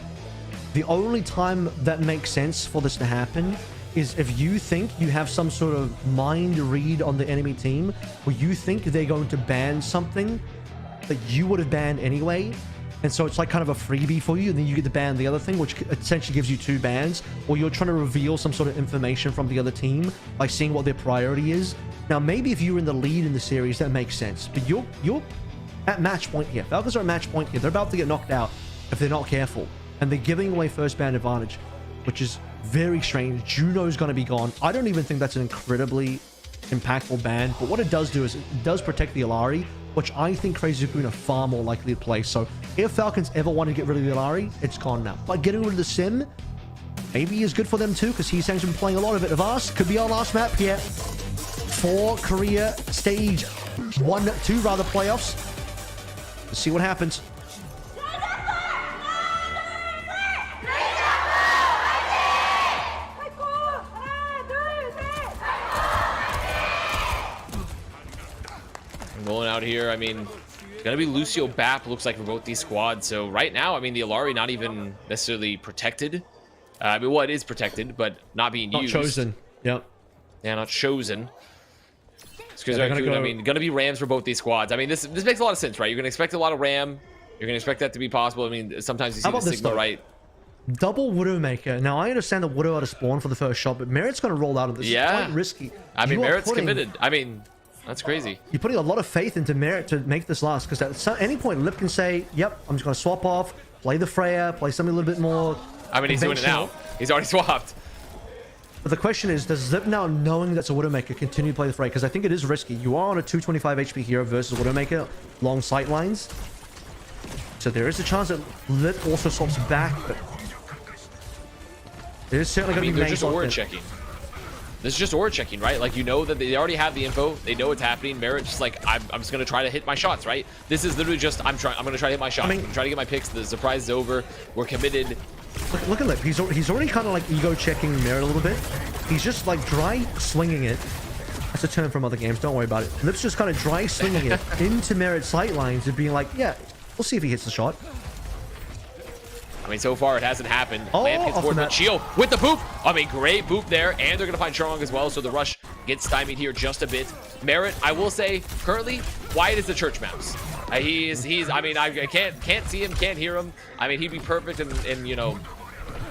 The only time that makes sense for this to happen is if you think you have some sort of mind read on the enemy team where you think they're going to ban something that you would have banned anyway, and so it's like kind of a freebie for you, and then you get to ban the other thing, which essentially gives you 2 bans, or you're trying to reveal some sort of information from the other team by seeing what their priority is. Now maybe if you're in the lead in the series that makes sense, but you're at match point here. Falcons are at match point here. They're about to get knocked out if they're not careful, and they're giving away first ban advantage, which is very strange. Juno's going to be gone. I don't even think that's an incredibly impactful ban, but what it does do is it does protect the Alari, which I think Crazy Raccoon are far more likely to play. So if Falcons ever want to get rid of the Alari, it's gone now. But getting rid of the Sim, maybe is good for them too, because he's been playing a lot of it. Avast could be our last map here for Korea stage 1-2 rather playoffs. Let's see what happens. Rolling out here, I mean, it's gonna be Lucio Bap, looks like, for both these squads. So right now, I mean, the Alari not even necessarily protected. I mean, well, it is protected, but not being used. Not chosen. Yep. Yeah, not chosen. Yeah, I mean, gonna be Rams for both these squads. I mean, this makes a lot of sense, right? You're gonna expect a lot of Ram. You're gonna expect that to be possible. I mean, sometimes you see the Sigma, right? Double Widowmaker. Now, I understand that Widow out of spawn for the first shot, but Merit's going to roll out of this. Yeah. It's quite risky. I mean, Merit's committed. I mean, that's crazy. You're putting a lot of faith into Merit to make this last, because at any point, Lip can say, yep, I'm just going to swap off, play the Freya, play something a little bit more. I mean, he's doing it now. He's already swapped. But the question is, does Zip now, knowing that's a Widowmaker, continue to play the Freya? Because I think it is risky. You are on a 225 HP hero versus Widowmaker, long sight lines. So there is a chance that Lip also swaps back, but it is certainly going to be they're just aura checking. This is just aura checking, right? Like, you know that they already have the info. They know what's happening. Merit just like, I'm just going to try to hit my shots, right? This is literally just, I'm going to try to hit my shots. I'm going to try to get my picks. The surprise is over. We're committed. Look at Lip. He's already kind of like ego checking Merit a little bit. He's just like dry swinging it. That's a term from other games. Don't worry about it. Lip's just kind of dry swinging it into Merit's sight lines and being like, yeah, we'll see if he hits the shot. I mean, so far it hasn't happened. Oh, Lamp hits forward, but Chio with the boop. I mean, great boop there, and they're gonna find Charong as well. So the rush gets stymied here just a bit. Merit, I will say, currently quiet as the church mouse. He's. I mean, I can't see him, can't hear him. I mean, he'd be perfect in you know,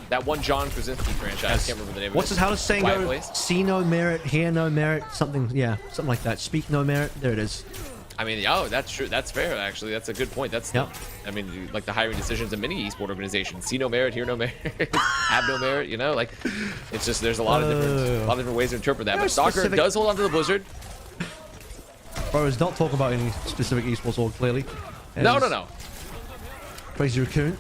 that one John Krasinski franchise. I can't remember the name. What's of it? How does saying Quiet go? Place. See no merit, hear no merit, something. Yeah, something like that. Speak no merit. There it is. I mean, oh, that's true. That's fair, actually. That's a good point. That's, yep. I mean, like the hiring decisions in many esport organizations. See no merit, hear no merit, have no merit, you know? Like, it's just, there's a lot of different ways to interpret that. But Stalker does hold on to the Blizzard. Bro, is not talk about any specific esports org, clearly. No. Crazy Raccoon.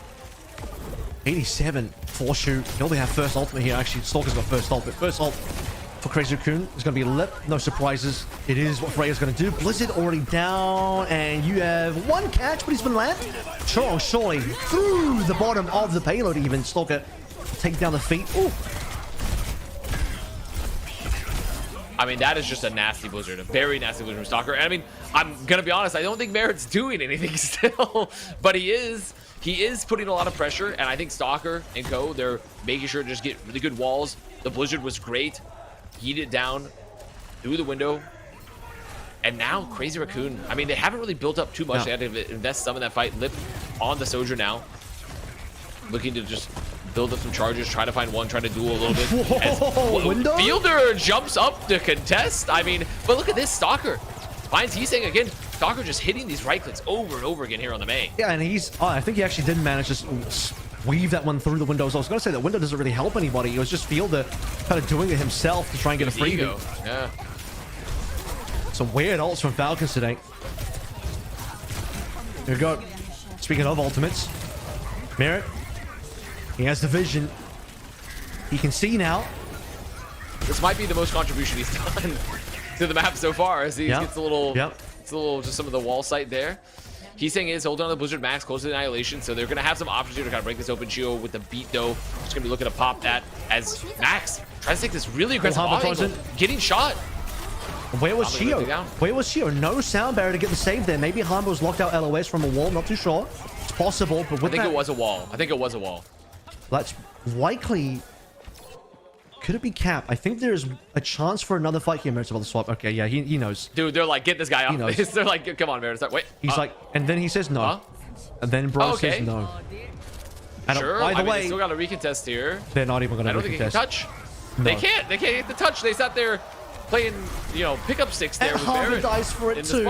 87, 4-shoot. You only have first ultimate here, actually. Stalker's got first ult, but first ult for Crazy Raccoon is going to be Lip. No surprises. It is what Freya's going to do. Blizzard already down, and you have one catch, but he's been landed. Sure, surely through the bottom of the payload, even. Stalker take down the feet. Ooh. I mean, that is just a nasty Blizzard, a very nasty Blizzard from Stalker. And I mean, I'm going to be honest, I don't think Merit's doing anything still, but he is putting a lot of pressure, and I think Stalker and co, they're making sure to just get really good walls. The Blizzard was great. Heat it down through the window. And now Crazy Raccoon, I mean, they haven't really built up too much. They had to invest some in that fight. Lip on the Soldier now, looking to just build up some charges, try to find one, try to duel a little bit. Window? Fielder jumps up to contest. I mean, but look at this, Stalker finds Heesang again. Stalker just hitting these right clicks over and over again here on the main. Yeah, and I think he actually did manage to weave that one through the windows. I was going to say that window doesn't really help anybody. It was just Fielder kind of doing it himself to try and get a freebie. Yeah. Some weird ults from Falcons today. Here we go. Speaking of ultimates, Merit, he has the vision. He can see now. This might be the most contribution he's done to the map so far, as he gets a little, just some of the wall sight there. Heesang is holding on the Blizzard Max close to the Annihilation, so they're going to have some options here to kind of break this open. Chio with the beat, though, just going to be looking to pop that as Max tries to take this really aggressive angle, getting shot. Where was Chio? Where was Chio? No sound barrier to get the save there. Maybe Hanbo was locked out LOS from a wall. Not too sure. It's possible, but with I think it was a wall. I think it was a wall. That's likely. Could it be Cap? I think there's a chance for another fight here. Merit's about to swap. Okay, yeah, he knows. Dude, they're like, get this guy off this. They're like, come on, Merit. Wait. He's like, and then he says no. And then Bro says no. Sure. By the way, they still got a recontest here. They're not even going to recontest. I don't think they can touch. No. They can't. They can't hit the touch. They sat there playing, you know, pickup sticks there with Merit dies for it too.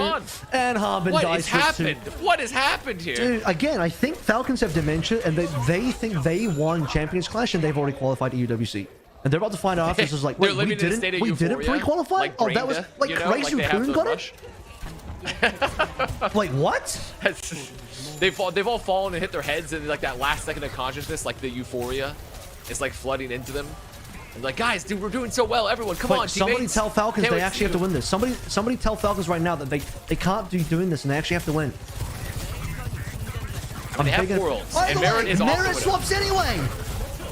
And Harbin dies for it too. What has happened here? Dude, again, I think Falcons have dementia, and they think they won Champions Clash, and they've already qualified to UWC. And they're about to find out after this is like, wait, we didn't pre-qualify? Like oh, that was like, you know, Crazy Raccoon got it? Like, what? They've all fallen and hit their heads in like that last second of consciousness, like the euphoria. is like flooding into them. And like, guys, dude, we're doing so well. Everyone, come on, Somebody teammates. tell Falcons Can't they wait actually have to win this. Somebody tell Falcons right now that they can't be doing this and they actually have to win. I mean, they have 4 ults, and Merit is off the Merit Widow. swaps anyway.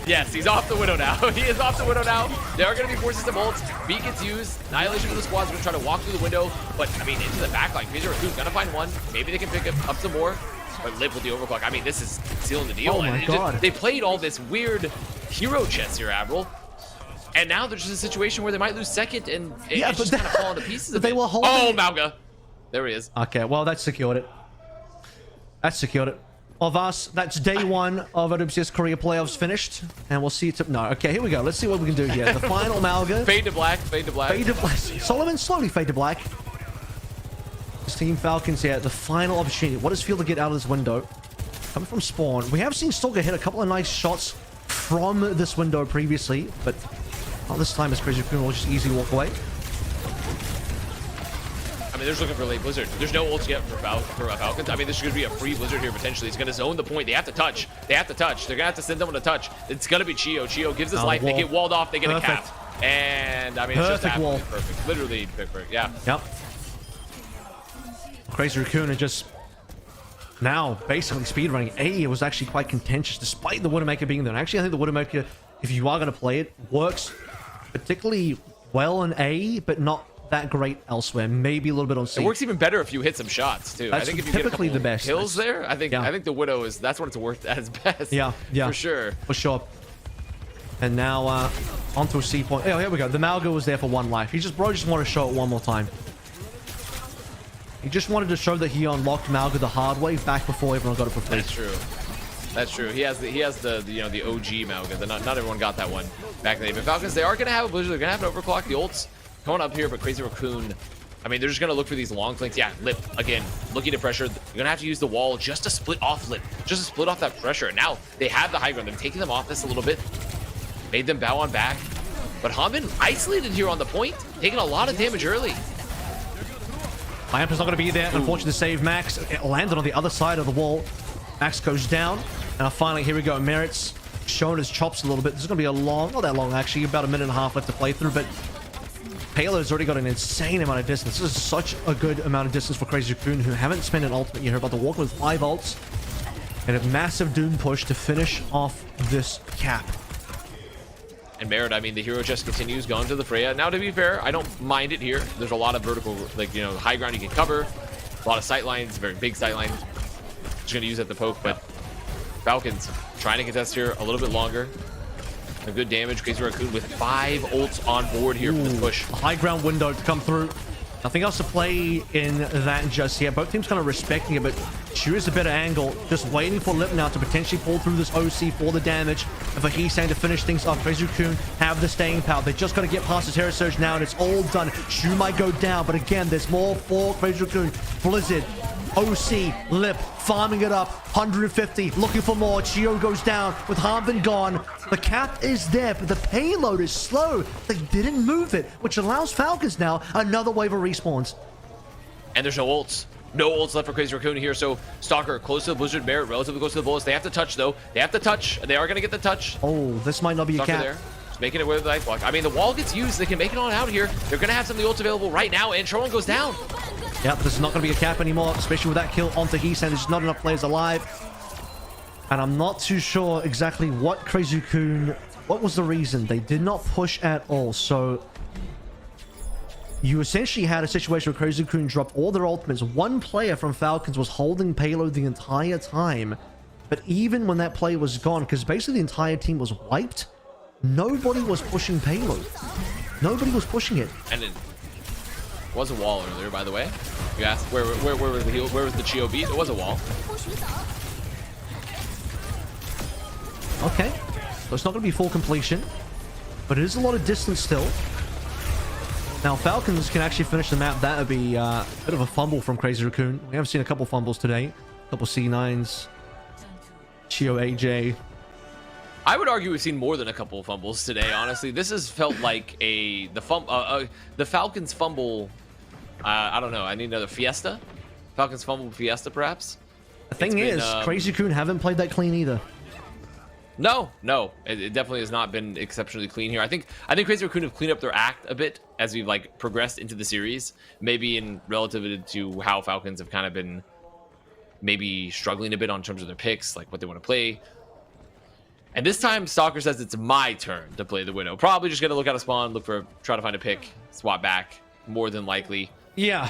Yes, he's off the Widow now. He is off the Widow now. There are going to be forces of ults. B gets used. Annihilation for the squad's going to try to walk through the window. But, I mean, into the back line. Crazy Raccoon's going to find one. Maybe they can pick up some more. But live with the overclock. I mean, this is sealing the deal. Oh my God. They played all this weird hero chess here, Avril. And now there's just a situation where they might lose second. And it's just kind of falling to pieces but a they bit. were holding Oh, it. Mauga. There he is. Okay, well, that secured it. That secured it. Of us, that's day 1 of OWCS Korea playoffs finished. And we'll see it. No, okay, here we go. Let's see what we can do here. The final Mauga. Fade to black. Fade to black. Fade to black. Solomon slowly fade to black. This Team Falcons here, the final opportunity. What does it feel to get out of this window? Coming from spawn. We have seen Stalker hit a couple of nice shots from this window previously, but not this time as Crazy Raccoon will just easily walk away. I mean, they're just looking for late Blizzard. There's no ults yet for Falcons. I mean, this is going to be a free Blizzard here, potentially. He's going to zone the point. They have to touch. They have to touch. They're going to have to send someone to touch. It's going to be Chio. Chio gives his life. Wall. They get walled off. They get Perfect. a cap. And, I mean, it's just Perfect wall. absolutely perfect. Literally perfect. Yeah. Yep. Crazy Raccoon are just now basically speedrunning. A was actually quite contentious despite the Widowmaker being there. And actually, I think the Widowmaker, if you are going to play it, works particularly well in A, but not that great elsewhere. Maybe a little bit on C. It works even better if you hit some shots, too. That's I think if you typically get a couple the best. kills there, I think the Widow is, that's when it's worth at its best. Yeah, yeah. For sure. For sure. And now onto a C point. Oh, here we go. The Malga was there for 1 life. He just wanted to show it one more time. He just wanted to show that he unlocked Malga the hard way back before everyone got it for free. That's true. That's true. He has the you know, the OG Malga. Not everyone got that one back in the day. But Falcons, they are going to have a Blizzard. They're going to have an overclock. The ults coming up here, but Crazy Raccoon, I mean, they're just going to look for these long flanks. Yeah, Lip, again, looking to pressure. You're going to have to use the wall just to split off Lip. Just to split off that pressure. And now they have the high ground. They're taking them off this a little bit. Made them bow on back. But Hanbin isolated here on the point, taking a lot of damage early. Lamp is not going to be there. Unfortunately, to save Max. It landed on the other side of the wall. Max goes down. Now, finally, here we go. Merit's showing his chops a little bit. This is going to be a long, not that long, actually. About a minute and a half left to play through, but Payload's already got an insane amount of distance. This is such a good amount of distance for Crazy Raccoon, who haven't spent an ultimate yet. About to walk with 5 ults and a massive Doom push to finish off this cap. And Merit, I mean, the hero just continues going to the Freya. Now, to be fair, I don't mind it here. There's a lot of vertical, like, you know, high ground you can cover. A lot of sight lines, very big sight lines. Just going to use it to poke, but Falcons trying to contest here a little bit longer. A good damage. Crazy Raccoon with 5 ults on board here for this push. A high ground window to come through. Nothing else to play in that just yet. Both teams kind of respecting it, but choose a better angle. Just waiting for Lip now to potentially pull through this OC for the damage. And for Heesang to finish things up. Crazy Raccoon have the staying power. They just got to get past the Terror Surge now, and it's all done. Shu might go down, but again, there's more for Crazy Raccoon. Blizzard, OC, Lip, farming it up. 150, looking for more. Chio goes down with Hanbin gone. The cap is there, but the payload is slow. They didn't move it, which allows Falcons now another wave of respawns. And there's no ults. No ults left for Crazy Raccoon here, so Stalker close to the Blizzard, Merit relatively close to the bullets. They have to touch, though. They have to touch. They are going to get the touch. Oh, this might not be Stalker a cap. there. Just making it with the ice block. I mean, the wall gets used. They can make it on out here. They're going to have some of the ults available right now, and Trolling goes down. Yep, this is not going to be a cap anymore, especially with that kill onto Heesang. There's not enough players alive. And I'm not too sure exactly what Crazy Raccoon, what was the reason? They did not push at all. So you essentially had a situation where Crazy Raccoon dropped all their ultimates. One player from Falcons was holding payload the entire time. But even when that play was gone, because basically the entire team was wiped, nobody was pushing payload. Nobody was pushing it. And it was a wall earlier, by the way. You asked where was the heal, where was the Chio beat? It was a wall. Okay, so it's not going to be full completion, but it is a lot of distance still. Now, Falcons can actually finish the map. That would be a bit of a fumble from Crazy Raccoon. We haven't seen a couple fumbles today. A couple C9s. Chio AJ. I would argue we've seen more than a couple of fumbles today, honestly. This has felt like the Falcons fumble, I don't know, I need another Fiesta? Falcons fumble Fiesta, perhaps? The thing is, Crazy Raccoon haven't played that clean either. No, it definitely has not been exceptionally clean here. I think Crazy Raccoon have cleaned up their act a bit as we've like progressed into the series, maybe in relative to how Falcons have kind of been maybe struggling a bit on terms of their picks, like what they want to play. And this time Stalker says it's my turn to play the window. Probably just gonna look at a spawn, try to find a pick, swap back, more than likely. Yeah.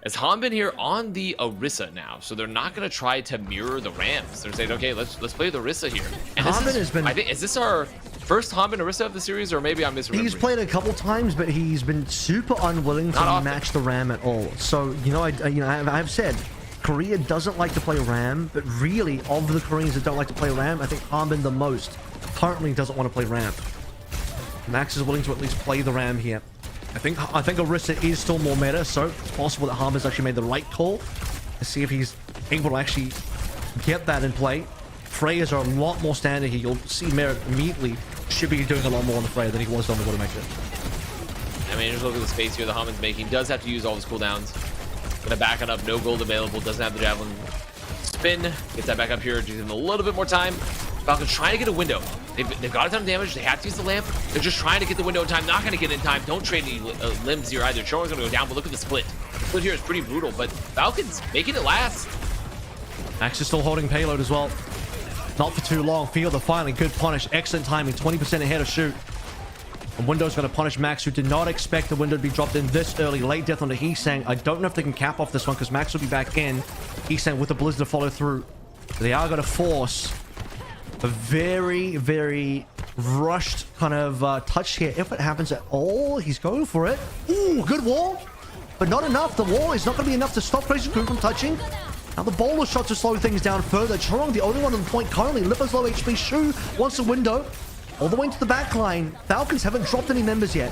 As Hanbin here on the Orisa now, so they're not going to try to mirror the Rams. They're saying, okay, let's play the Orisa here. And Hanbin has been. I think, is this our first Hanbin Orisa of the series, or maybe I'm misremembering? He's played a couple times, but he's been super unwilling to match the Ram at all. So I've said Korea doesn't like to play Ram, but really of the Koreans that don't like to play Ram, I think Hanbin the most currently doesn't want to play Ram. Max is willing to at least play the Ram here. I think Orisa is still more meta, so it's possible that Hanbin's actually made the right call. Let's see if he's able to actually get that in play. Freyas are a lot more standard here. You'll see Merit immediately should be doing a lot more on the Freya than he was on the Widowmaker. I mean, just look at the space here the Hanbin's making. Does have to use all his cooldowns. Gonna back it up, no gold available. Doesn't have the javelin spin. Gets that back up here, gives him a little bit more time. Falcon's trying to get a window. They've got a ton of damage. They have to use the lamp. They're just trying to get the window in time. Not going to get in time. Don't trade any limbs here either. Choron's going to go down, but look at the split. The split here is pretty brutal, but Falcon's making it last. Max is still holding payload as well. Not for too long. Fielder finally good punish. Excellent timing. 20% ahead of shoot. And Window's going to punish Max, who did not expect the window to be dropped in this early. Late death onto Heesang. I don't know if they can cap off this one because Max will be back in. Heesang with the Blizzard to follow through. They are going to force a very, very rushed kind of touch here. If it happens at all, he's going for it. Ooh, good wall, but not enough. The wall is not going to be enough to stop Crazy Raccoon from touching. Now the bowler shot to slow things down further. Chorong, the only one on the point currently. Lipper's low HP. Shu wants a window. All the way into the back line. Falcons haven't dropped any members yet.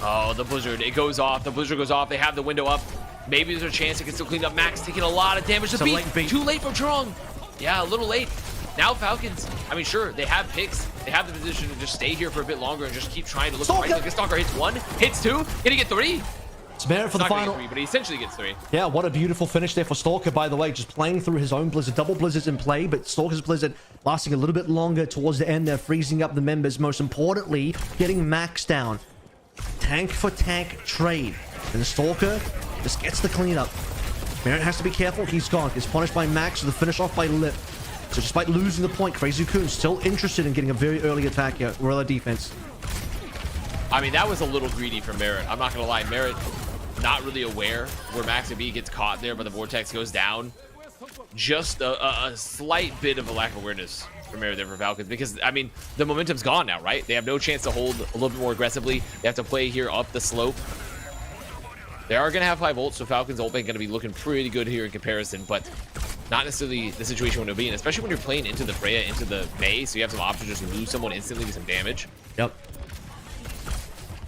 Oh, the Blizzard. It goes off. The Blizzard goes off. They have the window up. Maybe there's a chance it can still clean up. Max taking a lot of damage. The beat. Too late for Chorong. Yeah, a little late. Now Falcons, I mean, sure, they have picks. They have the position to just stay here for a bit longer and just keep trying to look right. Like Stalker hits 1, hits 2. Can he get 3? It's Merit for the final. 3, but he essentially gets 3. Yeah, what a beautiful finish there for Stalker, by the way. Just playing through his own Blizzard. Double Blizzards in play, but Stalker's Blizzard lasting a little bit longer towards the end there, freezing up the members. Most importantly, getting Max down. Tank for tank trade. And the Stalker just gets the cleanup. Merit has to be careful. He's gone. Gets punished by Max with the finish off by Lip. So despite losing the point, Crazy Raccoon still interested in getting a very early attack here. Guerrilla defense. I mean, that was a little greedy for Merit. I'm not going to lie. Merit not really aware where Max and B gets caught there, but the Vortex goes down. Just a slight bit of a lack of awareness for Merit there for Falcons. Because, I mean, the momentum's gone now, right? They have no chance to hold a little bit more aggressively. They have to play here up the slope. They are going to have 5 ults, so Falcons ult going to be looking pretty good here in comparison, but not necessarily the situation you want to be in, especially when you're playing into the Freya, into the Mei, so you have some options to just lose someone instantly with some damage. Yep.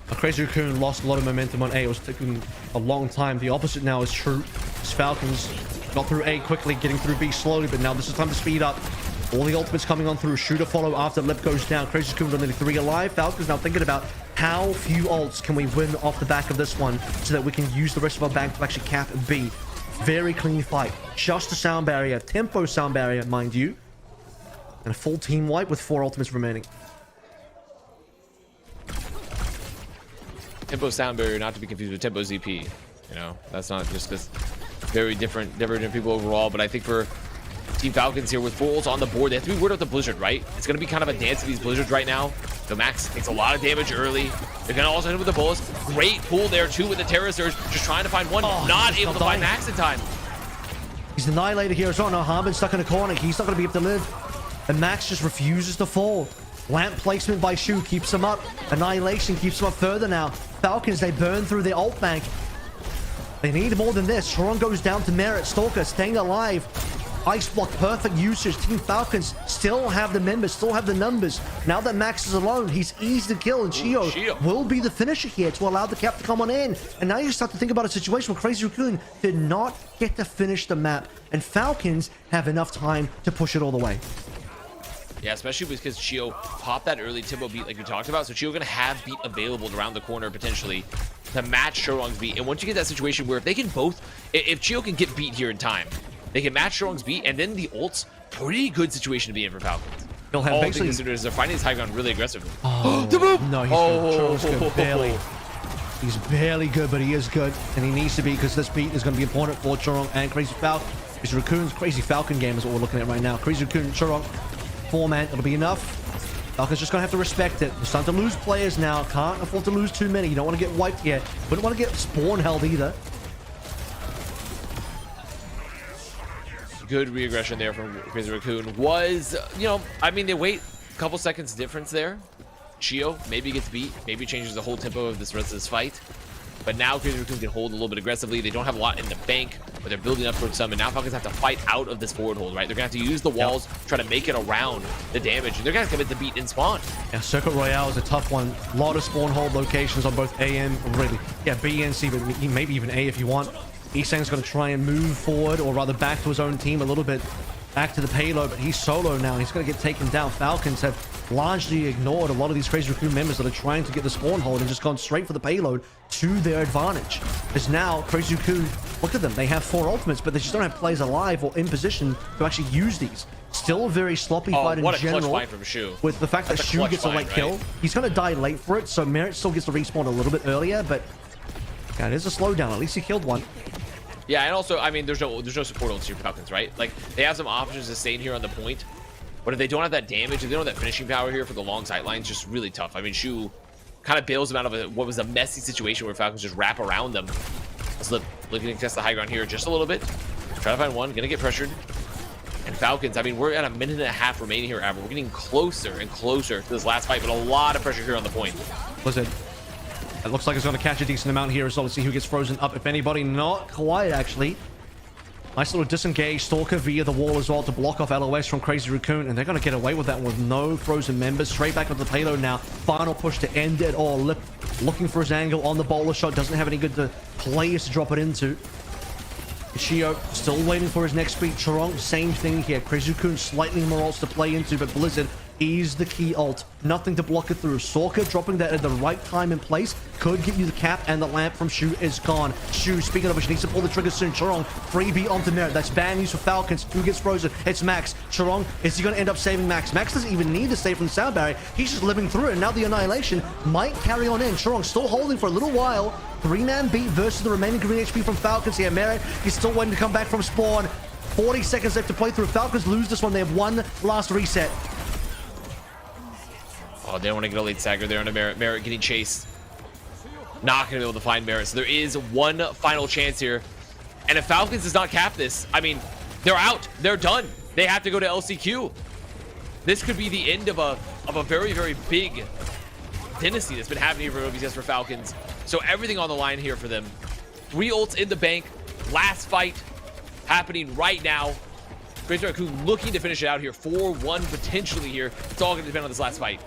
Crazy Raccoon lost a lot of momentum on A. It was taking a long time. The opposite now is true. As Falcons got through A quickly, getting through B slowly, but now this is time to speed up. All the ultimates coming on through. Shooter follow after Lip goes down. Crazy Raccoon with only 3 alive. Falcons now thinking about how few ults can we win off the back of this one so that we can use the rest of our bank to actually cap B. Very clean fight. Just a sound barrier. Tempo sound barrier, mind you. And a full team wipe with 4 ultimates remaining. Tempo sound barrier, not to be confused with Tempo ZP. You know, that's not just because very different people overall, but I think for Team Falcons here with 4 ults on the board, they have to be worried about the Blizzard, right? It's going to be kind of a dance of these Blizzards right now. So Max takes a lot of damage early. They're going to also hit him with the bullets. Great pull there, too, with the Terror Surge. Just trying to find one. Not able to find Max in time. He's annihilated here as well. Now Hanbin's stuck in a corner. He's not going to be able to live. And Max just refuses to fall. Lamp placement by Shu keeps him up. Annihilation keeps him up further now. Falcons, they burn through their ult bank. They need more than this. Chorong goes down to Merit. Stalker staying alive. Ice block, perfect usage. Team Falcons still have the members, still have the numbers. Now that Max is alone, he's easy to kill, and Chio will be the finisher here to allow the cap to come on in. And now you start to think about a situation where Crazy Raccoon did not get to finish the map, and Falcons have enough time to push it all the way. Yeah, especially because Chio popped that early tempo beat like we talked about, so Chio going to have beat available around the corner potentially to match Chorong's beat. And once you get that situation where if they can both, if Chio can get beat here in time, they can match Chorong's beat, and then the ults pretty good situation to be in for Falcons. He'll have All basically... things considered, they're finding his high ground really aggressively. Oh, The move! no, Oh. Churong's good, barely. He's barely good, but he is good, and he needs to be, because this beat is going to be important for Churong and Crazy Falcon. Crazy Raccoon's Crazy Falcon game is what we're looking at right now. Crazy Raccoon, Churong, 4-man, it'll be enough. Falcon's just going to have to respect it. It's time to lose players now. Can't afford to lose too many. You don't want to get wiped yet. Wouldn't want to get spawn held either. Good re-aggression there from Crazy Raccoon. Was, you know, I mean, they wait a couple seconds difference there. Chio maybe gets beat, maybe changes the whole tempo of this rest of this fight. But now Crazy Raccoon can hold a little bit aggressively. They don't have a lot in the bank, but they're building up towards some. And now Falcons have to fight out of this forward hold, right? They're going to have to use the walls, try to make it around the damage. And they're going to have to get the beat in spawn. Yeah, Circuit Royale is a tough one. A lot of spawn hold locations on both A and really, yeah, B and C, but maybe even A if you want. Isang's going to try and move forward, or rather back to his own team a little bit. Back to the payload, but he's solo now. He's going to get taken down. Falcons have largely ignored a lot of these Crazy Raccoon members that are trying to get the spawn hold and just gone straight for the payload to their advantage. Because now Crazy Raccoon, look at them. They have 4 ultimates, but they just don't have players alive or in position to actually use these. Still a very sloppy fight in what a general. clutch find from Shu. With the fact that Shu gets a late kill. He's going to die late for it, so Merit still gets to respawn a little bit earlier, but yeah, it is a slowdown. At least he killed one. Yeah, and also, I mean, there's no support on Super Falcons, right? Like, they have some options to stay here on the point, but if they don't have that damage, if they don't have that finishing power here for the long sight lines, just really tough. I mean, Shu kind of bails them out of what was a messy situation where Falcons just wrap around them. Let's looking to test the high ground here just a little bit. Try to find one, gonna get pressured. And Falcons, I mean, we're at a minute and a half remaining here, Abra. We're getting closer and closer to this last fight, but a lot of pressure here on the point. Listen. It looks like it's going to catch a decent amount here as well. Let's see who gets frozen up, if anybody. Not quite, actually. Nice little disengage. Stalker via the wall as well to block off LOS from Crazy Raccoon. And they're going to get away with that with no frozen members. Straight back with the payload now. Final push to end it all. Looking for his angle on the bowler shot. Doesn't have any good players to drop it into. Shio still waiting for his next beat. Churong, same thing here. Crazy Raccoon slightly more ults to play into, but Blizzard is the key ult. Nothing to block it through. Sorka dropping that at the right time and place could get you the cap, and the lamp from Shu is gone. Shu, speaking of which, needs to pull the trigger soon. Churong, freebie onto Merit. That's bad news for Falcons. Who gets frozen? It's Max. Churong, is he going to end up saving Max? Max doesn't even need to save from the sound barrier. He's just living through it, and now the Annihilation might carry on in. Churong still holding for a little while. 3-man beat versus the remaining green HP from Falcons here. Merit, he's still waiting to come back from spawn. 40 seconds left to play through. Falcons lose this one. They have one last reset. Oh, they don't want to get a late stagger there on a Merit. Merit getting chased. Not going to be able to find Merit. So there is one final chance here. And if Falcons does not cap this, I mean, they're out. They're done. They have to go to LCQ. This could be the end of a very, very big dynasty that's been happening for OWCS for Falcons. So everything on the line here for them. 3 ults in the bank. Last fight happening right now. Crazy Raccoon looking to finish it out here. 4-1 potentially here. It's all going to depend on this last fight.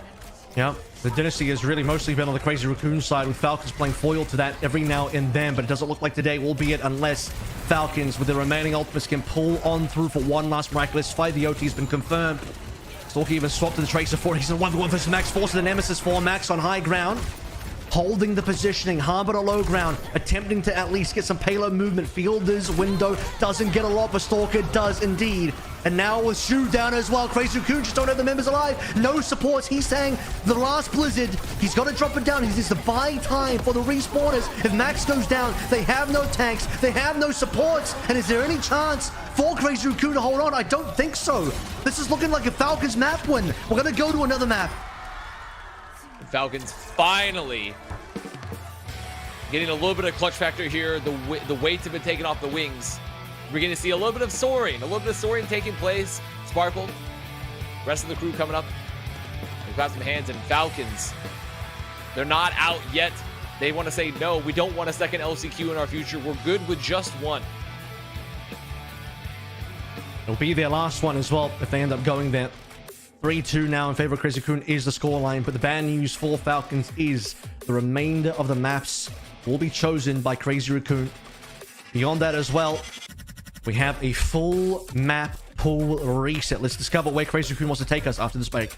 Yeah, the dynasty has really mostly been on the Crazy Raccoon side, with Falcons playing foil to that every now and then, but it doesn't look like today will be it unless Falcons, with their remaining ultimates, can pull on through for one last miraculous fight. The OT has been confirmed. Stalker even swapped to the Tracer 4. He's in 1v1 versus Max, forces the Nemesis for Max on high ground. Holding the positioning, Harbor to low ground, attempting to at least get some payload movement. Fielder's window doesn't get a lot, but Stalker does indeed. And now with Shu down as well, Crazy Raccoon just don't have the members alive. No supports. He's saying the last Blizzard, he's got to drop it down. He needs to buy time for the respawners. If Max goes down, they have no tanks, they have no supports. And is there any chance for Crazy Raccoon to hold on? I don't think so. This is looking like a Falcons map win. We're going to go to another map. Falcons finally getting a little bit of clutch factor here. The weights have been taken off the wings. We're going to see a little bit of soaring taking place. Sparkle, rest of the crew coming up. We clap some hands, and Falcons, they're not out yet. They want to say, no, we don't want a second LCQ in our future. We're good with just one. It'll be their last one as well if they end up going there. 3-2 now in favor of Crazy Raccoon is the scoreline, but the bad news for Falcons is the remainder of the maps will be chosen by Crazy Raccoon. Beyond that as well, we have a full map pool reset. Let's discover where Crazy Raccoon wants to take us after this break.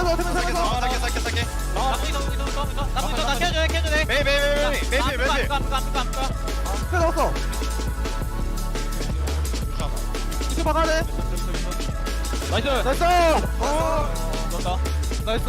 나 캐줘야 돼. 메이. 넣었어. 이제 박아야 돼. 나이스. 나이스. 좋다. 나이스.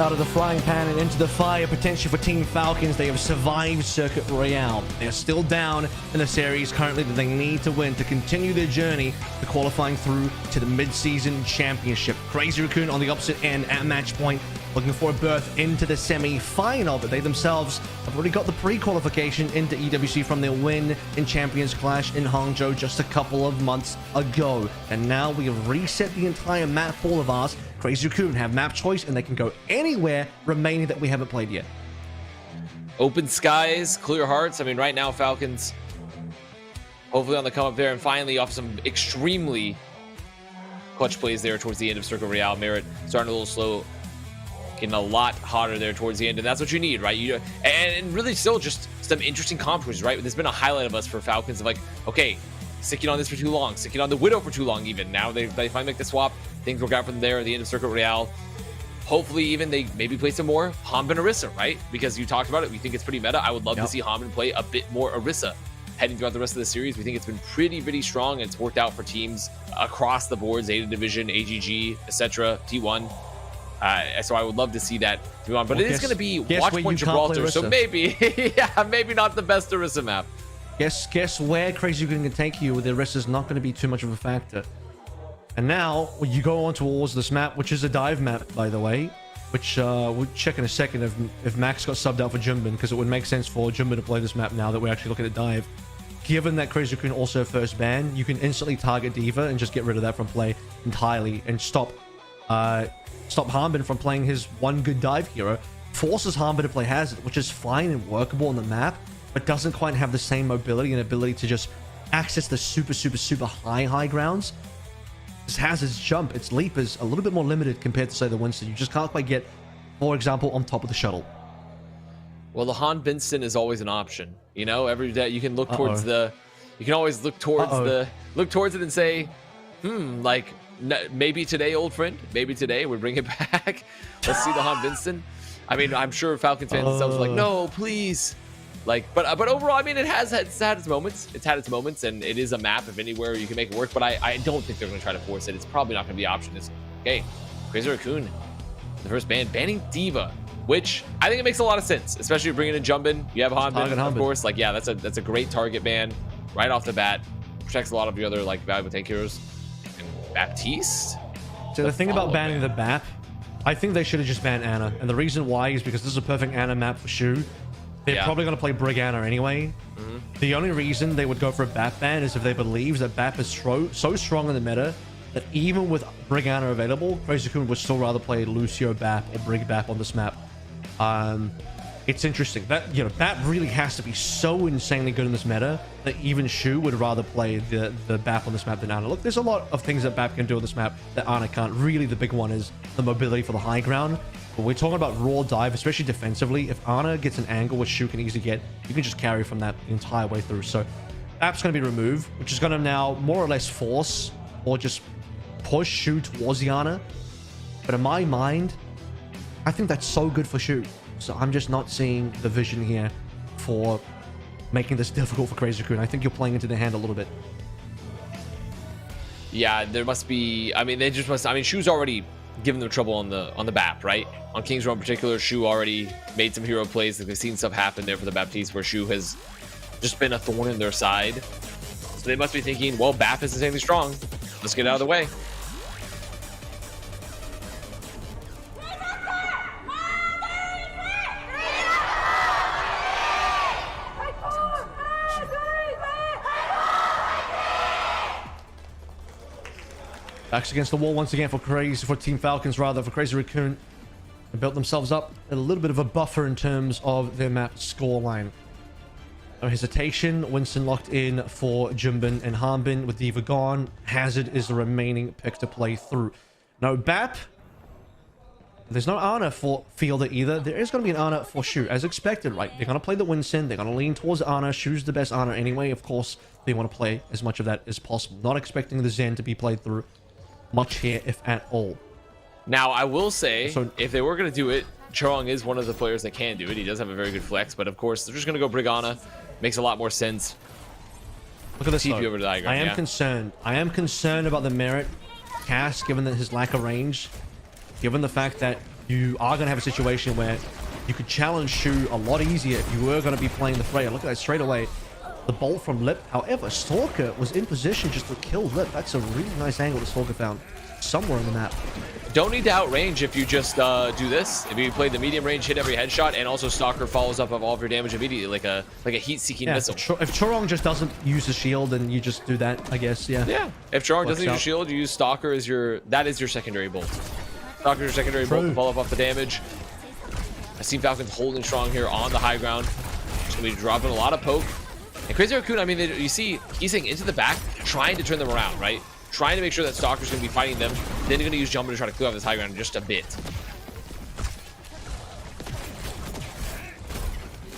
Out of the frying pan and into the fire, potential for Team Falcons. They have survived Circuit Royale. They are still down in the series currently that they need to win to continue their journey to qualifying through to the mid-season championship. Crazy Raccoon on the opposite end at match point, looking for a berth into the semi-final, but they themselves have already got the pre-qualification into EWC from their win in Champions Clash in Hangzhou just a couple of months ago. And now we have reset the entire map for all of us. Crazy Raccoon have map choice, and they can go anywhere remaining that we haven't played yet. Open skies, clear hearts. I mean, right now, Falcons hopefully on the come up there, and finally off some extremely clutch plays there towards the end of Circle Royale. Merit starting a little slow, getting a lot hotter there towards the end, and that's what you need, right? And really still just some interesting comp choices, right? There's been a highlight of us for Falcons of like, okay, sticking on this for too long, sticking on the Widow for too long even. Now they finally make the swap. Things work out from there at the end of Circuit Royale. Hopefully even they maybe play some more Hanbin Orisa, right? Because you talked about it. We think it's pretty meta. I would love to see Hanbin play a bit more Orisa heading throughout the rest of the series. We think it's been pretty strong, and it's worked out for teams across the board, Zeta Division, AGG, etc., T1. So I would love to see that through on. But it is going to be Watchpoint Gibraltar, so maybe, yeah, maybe not the best Orisa map. Guess where Crazy Raccoon can take you with the Orisa is not going to be too much of a factor. And now you go on towards this map, which is a dive map, by the way, which we'll check in a second if Max got subbed out for Jimbin, because it would make sense for Jimbin to play this map now that we're actually looking at dive. Given that Crazy Raccoon also first ban, you can instantly target Diva and just get rid of that from play entirely and stop Hanbin from playing his one good dive hero. Forces Hanbin to play Hazard, which is fine and workable on the map, but doesn't quite have the same mobility and ability to just access the super high grounds. Hazard's jump, its leap is a little bit more limited compared to, say, the Winston. You just can't quite get, for example, on top of the shuttle. Well, the Han Vincent is always an option. You know, every day you can look towards the, you can always look towards it and say, like, maybe today, old friend, maybe today we bring it back. Let's see the Han Vincent. I mean, I'm sure Falcons fans themselves are like, no, please. Like, but overall, I mean, it's had its moments. It's had its moments, and it is a map. If anywhere you can make it work, but I don't think they're going to try to force it. It's probably not going to be an option. It's okay. Crazy Raccoon, the first ban, banning Diva, which I think it makes a lot of sense, especially if you're bringing in Jumbin. You have Hanbin, of course. Like, yeah, that's a great target ban right off the bat. protects a lot of the other like valuable tank heroes. And Baptiste. So the thing about banning the BAP, I think they should have just banned Ana, and the reason why is because this is a perfect Ana map for Shu. They're probably going to play Brig Ana anyway. The only reason they would go for a BAP ban is if they believe that BAP is so strong in the meta that even with Brig Ana available, Crazy Raccoon would still rather play Lucio BAP or Brig BAP on this map. It's interesting that, you know, BAP really has to be so insanely good in this meta that even Shu would rather play the BAP on this map than Ana. Look, there's a lot of things that BAP can do on this map that Ana can't. Really, the big one is the mobility for the high ground. But we're talking about raw dive, especially defensively. If Ana gets an angle which Shu can easily get, you can just carry from that the entire way through. So BAP's going to be removed, which is going to now more or less force or just push Shu towards the Ana. But in my mind, I think that's so good for Shu. So I'm just not seeing the vision here for making this difficult for Crazy Raccoon. I think you're playing into their hand a little bit. Yeah, there must be. I mean, they just must. I mean, Shu's already given them trouble on the BAP, right? On King's Row in particular, Shu already made some hero plays. Like, they've seen stuff happen there for the Baptiste where Shu has just been a thorn in their side. So they must be thinking, well, BAP is insanely strong. Let's get out of the way. Backs against the wall once again for Team Falcons, rather, for Crazy Raccoon. They built themselves up a little bit of a buffer in terms of their map scoreline. No hesitation. Winston locked in for Jimbin and Harbin with Diva gone. Hazard is the remaining pick to play through. No BAP. There's no Ana for Fielder either. There is going to be an Ana for Shu, as expected, right? They're going to play the Winston. They're going to lean towards Ana. Shu's the best Ana anyway. Of course, they want to play as much of that as possible. Not expecting the Zen to be played through much here, if at all. Now, I will say, if they were going to do it, Chorong is one of the players that can do it. He does have a very good flex, but of course, they're just going to go Brigana. Makes a lot more sense. Look at this. TP over to the high ground, I am concerned. I am concerned about the Merit cast, given that his lack of range, given the fact that you are going to have a situation where you could challenge Shu a lot easier if you were going to be playing the Freya. Look at that straight away. The bolt from Lip. However, Stalker was in position just to kill Lip. That's a really nice angle that Stalker found somewhere on the map. Don't need to outrange if you just do this. If you play the medium range, hit every headshot, and also Stalker follows up of all of your damage immediately, like a heat-seeking missile. If Chorong just doesn't use the shield, then you just do that, I guess. Yeah. Yeah. If Chorong doesn't use your shield, you use Stalker as your secondary bolt. Stalker your secondary bolt to follow up off the damage. I see Falcons holding strong here on the high ground. Just gonna be dropping a lot of poke. And Crazy Raccoon, I mean, you see, he's saying into the back, trying to turn them around, right? Trying to make sure that Stalker's going to be fighting them. Then they're going to use Jumper to try to clear off this high ground just a bit.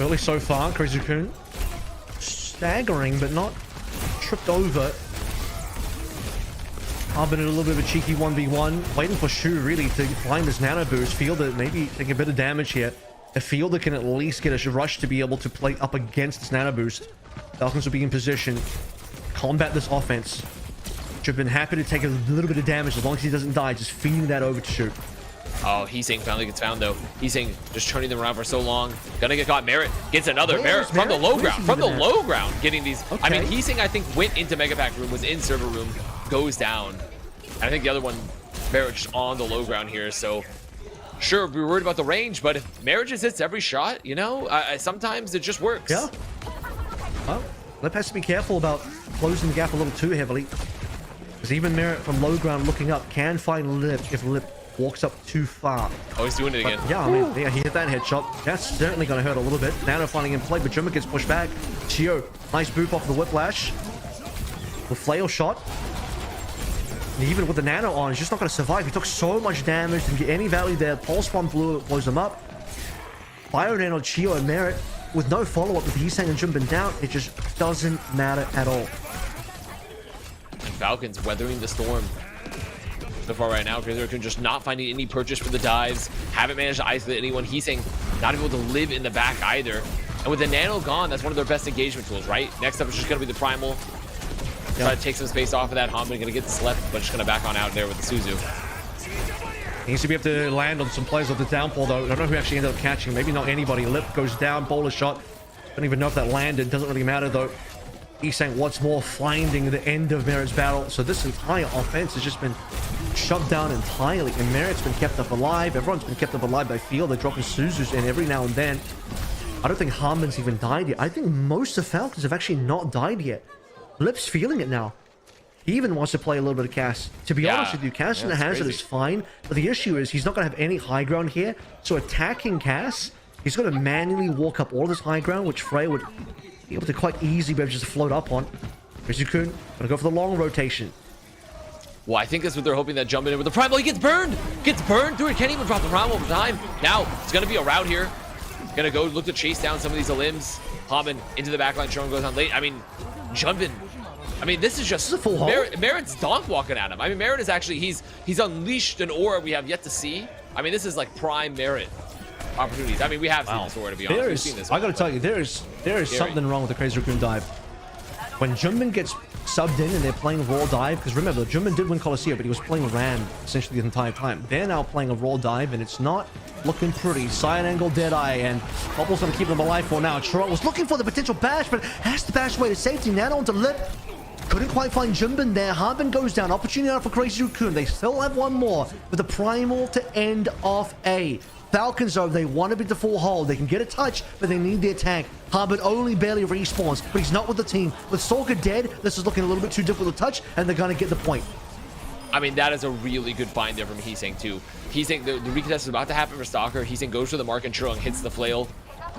Early so far, Crazy Raccoon staggering, but not tripped over. Harbin in a little bit of a cheeky 1v1, waiting for Shu really to find this nano boost. Fielder maybe taking a bit of damage here. If Fielder can at least get a rush to be able to play up against this nano boost, Falcons will be in position, combat this offense. Should have been happy to take a little bit of damage as long as he doesn't die, just feeding that over to Shu. Oh, Heesing finally gets found though. Heesing just turning them around for so long. Gonna get caught. Merit gets another. Merit from the low ground. From the low ground, getting these. Okay. I mean, Heesing, I think, went into Mega Pack room, was in server room, goes down. And I think the other one, Merit, just on the low ground here. So, sure, we're worried about the range, but if Merit just hits every shot, you know, sometimes it just works. Yeah. Well, Lip has to be careful about closing the gap a little too heavily. Because even Merit from low ground looking up can find Lip if Lip walks up too far. Oh, he's doing it again. Yeah, I mean, yeah, he hit that headshot. That's certainly going to hurt a little bit. Nano finding him play, but Jumbo gets pushed back. Chio, nice boop off the whiplash. The flail shot. And even with the Nano on, he's just not going to survive. He took so much damage, didn't get any value there. Pulse bomb blows him up. Bio Nano, Chio, and Merit with no follow-up with Heesang and Jumping down. It just doesn't matter at all. And Falcons weathering the storm. So far right now, Crazy Raccoon just not finding any purchase for the dives. Haven't managed to isolate anyone. He's saying not able to live in the back either. And with the Nano gone, that's one of their best engagement tools, right? Next up is just going to be the Primal. Try to take some space off of that. Hanbin going to get slept, but just going to back on out there with the Suzu. He needs to be able to land on some players with the downfall, though. I don't know who actually ended up catching. Maybe not anybody. Lip goes down, bowler shot. Don't even know if that landed. Doesn't really matter, though. He's saying what's more, finding the end of Merit's battle. So this entire offense has just been shut down entirely, and Merit's been kept up alive. Everyone's been kept up alive by Field. They're dropping Suzus in every now and then. I don't think Harmon's even died yet. I think most of Falcons have actually not died yet. Lip's feeling it now. He even wants to play a little bit of Cass. To be honest with you, Cass in the hazard is fine, but the issue is he's not going to have any high ground here. So attacking Cass, he's going to manually walk up all this high ground, which Frey would be able to quite easily be able to just float up on. Rizukun going to go for the long rotation. Well, I think that's what they're hoping, that jumping in with the primal. He gets burned through it. Can't even drop the primal over time. Now, it's going to be a route here. Going to go look to chase down some of these Elims. Hammond into the backline. Sean goes on late. I mean, jumping. I mean, this is just a full hold. Merit's donk walking at him. I mean, Merit is actually, he's unleashed an aura we have yet to see. I mean, this is like prime Merit opportunities. I mean, we have seen this aura, to be honest. We've seen this. I got to tell you, there is something wrong with the Crazy Raccoon dive. When Junbin gets subbed in and they're playing raw dive, because remember, Junbin did win Colosseo, but he was playing Ram essentially the entire time. They're now playing a raw dive, and it's not looking pretty. Side angle, Deadeye, and Bubble's going to keep them alive for now. Churro was looking for the potential bash, but has to bash away to safety. Now onto Lip. Couldn't quite find Junbin there. Harbin goes down. Opportunity out for Crazy Raccoon. They still have one more with the primal to end off A. Falcons, though, they want to be the full hold. They can get a touch, but they need the attack. Harbin only barely respawns, but he's not with the team. With Stalker dead, this is looking a little bit too difficult to touch, and they're going to get the point. I mean, that is a really good find there from Heesang, too. Heesang, the recontest is about to happen for Stalker. Heesang goes for the mark and Churung hits the flail,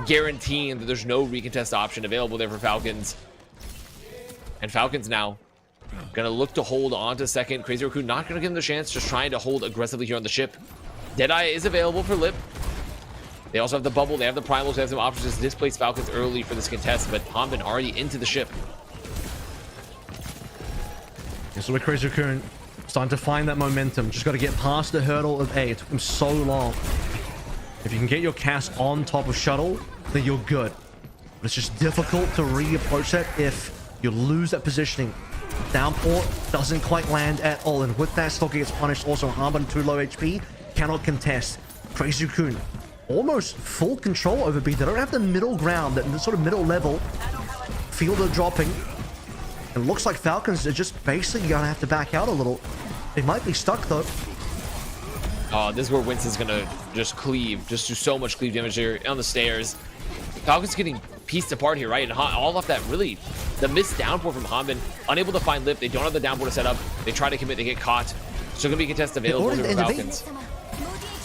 guaranteeing that there's no recontest option available there for Falcons. And Falcons now gonna look to hold on to second. Crazy Raccoon not gonna give him the chance, just trying to hold aggressively here on the ship. Deadeye is available for Lip. They also have the bubble, they have the primals, they have some options to displace Falcons early for this contest, but Hanbin already into the ship. This is where Crazy Raccoon starting to find that momentum. Just got to get past the hurdle of A. It took him so long. If you can get your cast on top of Shuttle, then you're good. But it's just difficult to re-approach that if you lose that positioning. Downpour doesn't quite land at all, and with that, Stalker gets punished. Also, Hanbin too low HP, cannot contest. Crazy Raccoon almost full control over B. They don't have the middle ground, the sort of middle level. Fielder dropping. It looks like Falcons are just basically gonna have to back out a little. They might be stuck though. Oh, this is where Winston's gonna just cleave, just do so much cleave damage here on the stairs. Falcons getting pieced apart here, right? And all off that really, the missed downpour from Hanbin, unable to find Lip. They don't have the downpour to set up. They try to commit, they get caught. Still gonna be a contest available here for Falcons.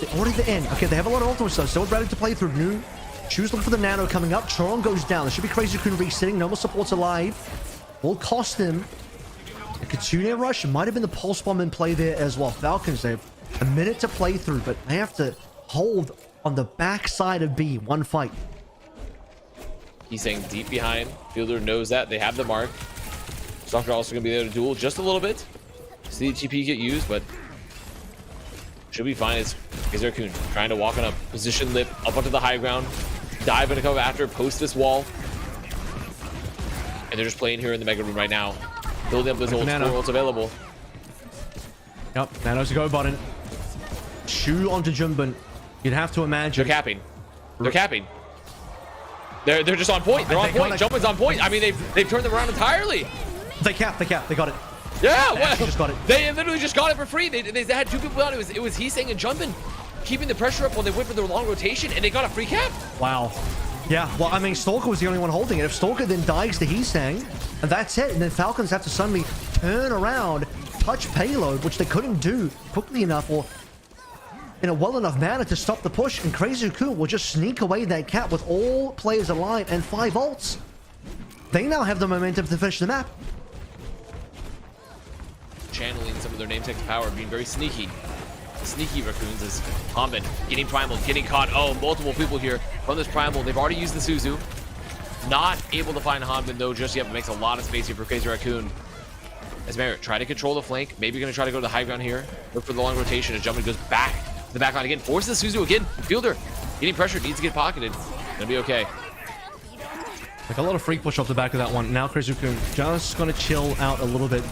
They ordered the end. Okay, they have a lot of ultimate stuff. Still ready to play through. New Choose looking for the nano coming up. Choron goes down. There should be Crazy Raccoon resetting. No more supports alive. Will cost him. The Kitsune rush might have been the pulse bomb in play there as well. Falcons, they have a minute to play through, but they have to hold on the backside of B. One fight. He's saying deep behind. Fielder knows that. They have the mark. Stalker also going to be there to duel just a little bit. See the TP get used, but should be fine. As Raccoon trying to walk on a position Lip up onto the high ground. Dive gonna come after, post this wall. And they're just playing here in the Mega Room right now. Building up those old worlds available. Yep, Nano's a go button. Chew onto Junbin. You'd have to imagine. They're capping. They're capping. They're just on point. They're on point. Jumpin's on point. I mean, they've turned them around entirely. They capped. They got it. Yeah, well, just got it. They literally just got it for free. They had two people out. It was Heesang and Jumpin keeping the pressure up while they went for their long rotation, and they got a free cap. Wow. Yeah, well, I mean, Stalker was the only one holding it. If Stalker then dies to Heesang, and that's it, and then Falcons have to suddenly turn around, touch payload, which they couldn't do quickly enough or in a well enough manner to stop the push, and Crazy Raccoon will just sneak away that cap with all players alive and 5 ults. They now have the momentum to finish the map. Channeling some of their namesake's power, being very sneaky. Sneaky Raccoons is Hanbin getting primal, getting caught. Oh, multiple people here from this primal. They've already used the Suzu. Not able to find Hanbin though just yet, but makes a lot of space here for Crazy Raccoon. As Merit try to control the flank, maybe gonna try to go to the high ground here. Look for the long rotation as Jumpin goes back to the back line again. Forces the Suzu again. Fielder getting pressure, needs to get pocketed. Gonna be okay. Like a lot of free push off the back of that one. Now Crazy Raccoon just gonna chill out a little bit.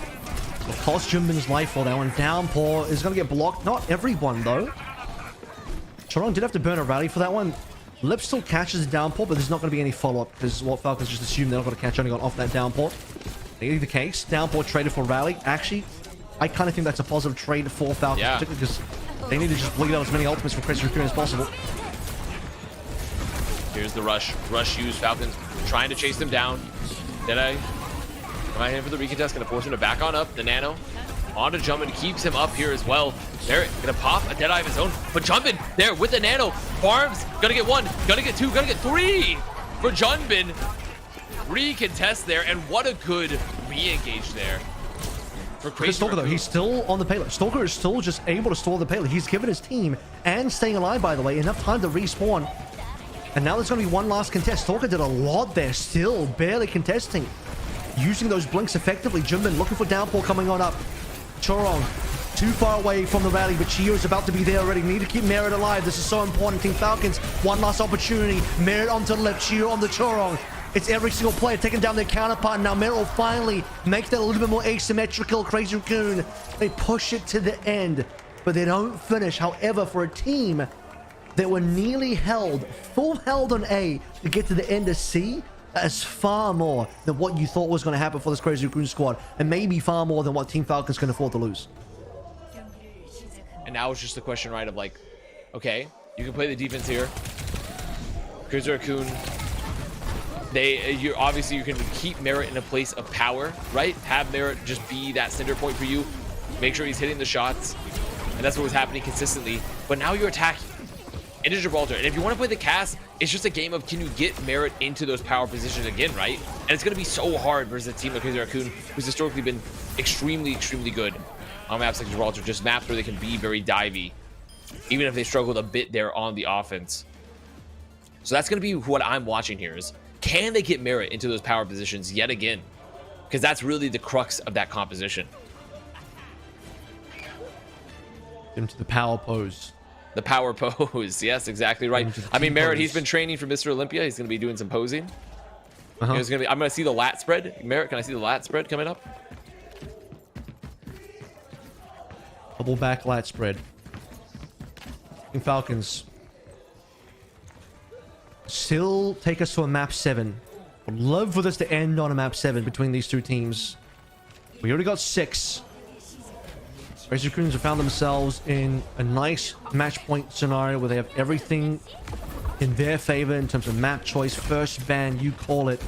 Will cost Junbin's life for that one. Downpour is going to get blocked. Not everyone, though. Choron did have to burn a rally for that one. Lip still catches the downpour, but there's not going to be any follow-up because what Falcons just assumed they're not going to catch anyone off that downpour. Maybe the case. Downpour traded for Rally. Actually, I kind of think that's a positive trade for Falcons, Yeah. particularly because they need to just bleed out as many ultimates from Crazy Raccoon as possible. Here's the rush. Rush used. Falcons trying to chase them down. Deadeye. Right here for the recontest. Gonna force him to back on up. The Nano. On to Jumpin. Keeps him up here as well. Barrett gonna pop a Deadeye of his own. But Jumpin there with the Nano. Farms. Gonna get 1. Gonna get 2. Gonna get 3 for Jumpin. Recontest there. And what a good re-engage there. For Crazy Stalker, though, Raccoon. he's still on the payload. Stalker is still just able to store the payload. He's given his team, and staying alive, by the way, enough time to respawn. And now there's going to be one last contest. Stalker did a lot there, still barely contesting. Using those blinks effectively. Jimbin looking for downpour coming on up. Chorong, too far away from the rally, but Chio is about to be there already. Need to keep Merit alive. This is so important. Team Falcons, one last opportunity. Merit onto the left, Chio on the Chorong. It's every single player taking down their counterpart. Now Merit will finally make that a little bit more asymmetrical. Crazy Raccoon, they push it to the end, but they don't finish. However, for a team that were nearly held, full held on A to get to the end of C, that is far more than what you thought was going to happen for this Crazy Raccoon squad, and maybe far more than what Team Falcons can afford to lose. And now it's just a question, right, of like, okay, you can play the defense here. Crazy Raccoon, obviously you can keep Merit in a place of power, right? Have Merit just be that center point for you. Make sure he's hitting the shots. And that's what was happening consistently. But now you're attacking into Gibraltar. And if you want to play the cast, it's just a game of can you get Merit into those power positions again, right? And it's going to be so hard versus a team like Crazy Raccoon, who's historically been extremely, extremely good on maps like Gibraltar. Just maps where they can be very divey, even if they struggled a bit there on the offense. So that's going to be what I'm watching here is, can they get Merit into those power positions yet again? Because that's really the crux of that composition. Into the power pose. The power pose. Yes, exactly right. I mean, Merit, he's been training for Mr. Olympia. He's going to be doing some posing. I'm going to see the lat spread. Merit, can I see the lat spread coming up? Double back lat spread. Team Falcons still take us to a map 7. Would love for this to end on a map 7 between these two teams. We already got 6. Crazy Raccoons have found themselves in a nice match point scenario where they have everything in their favor in terms of map choice. First ban, you call it.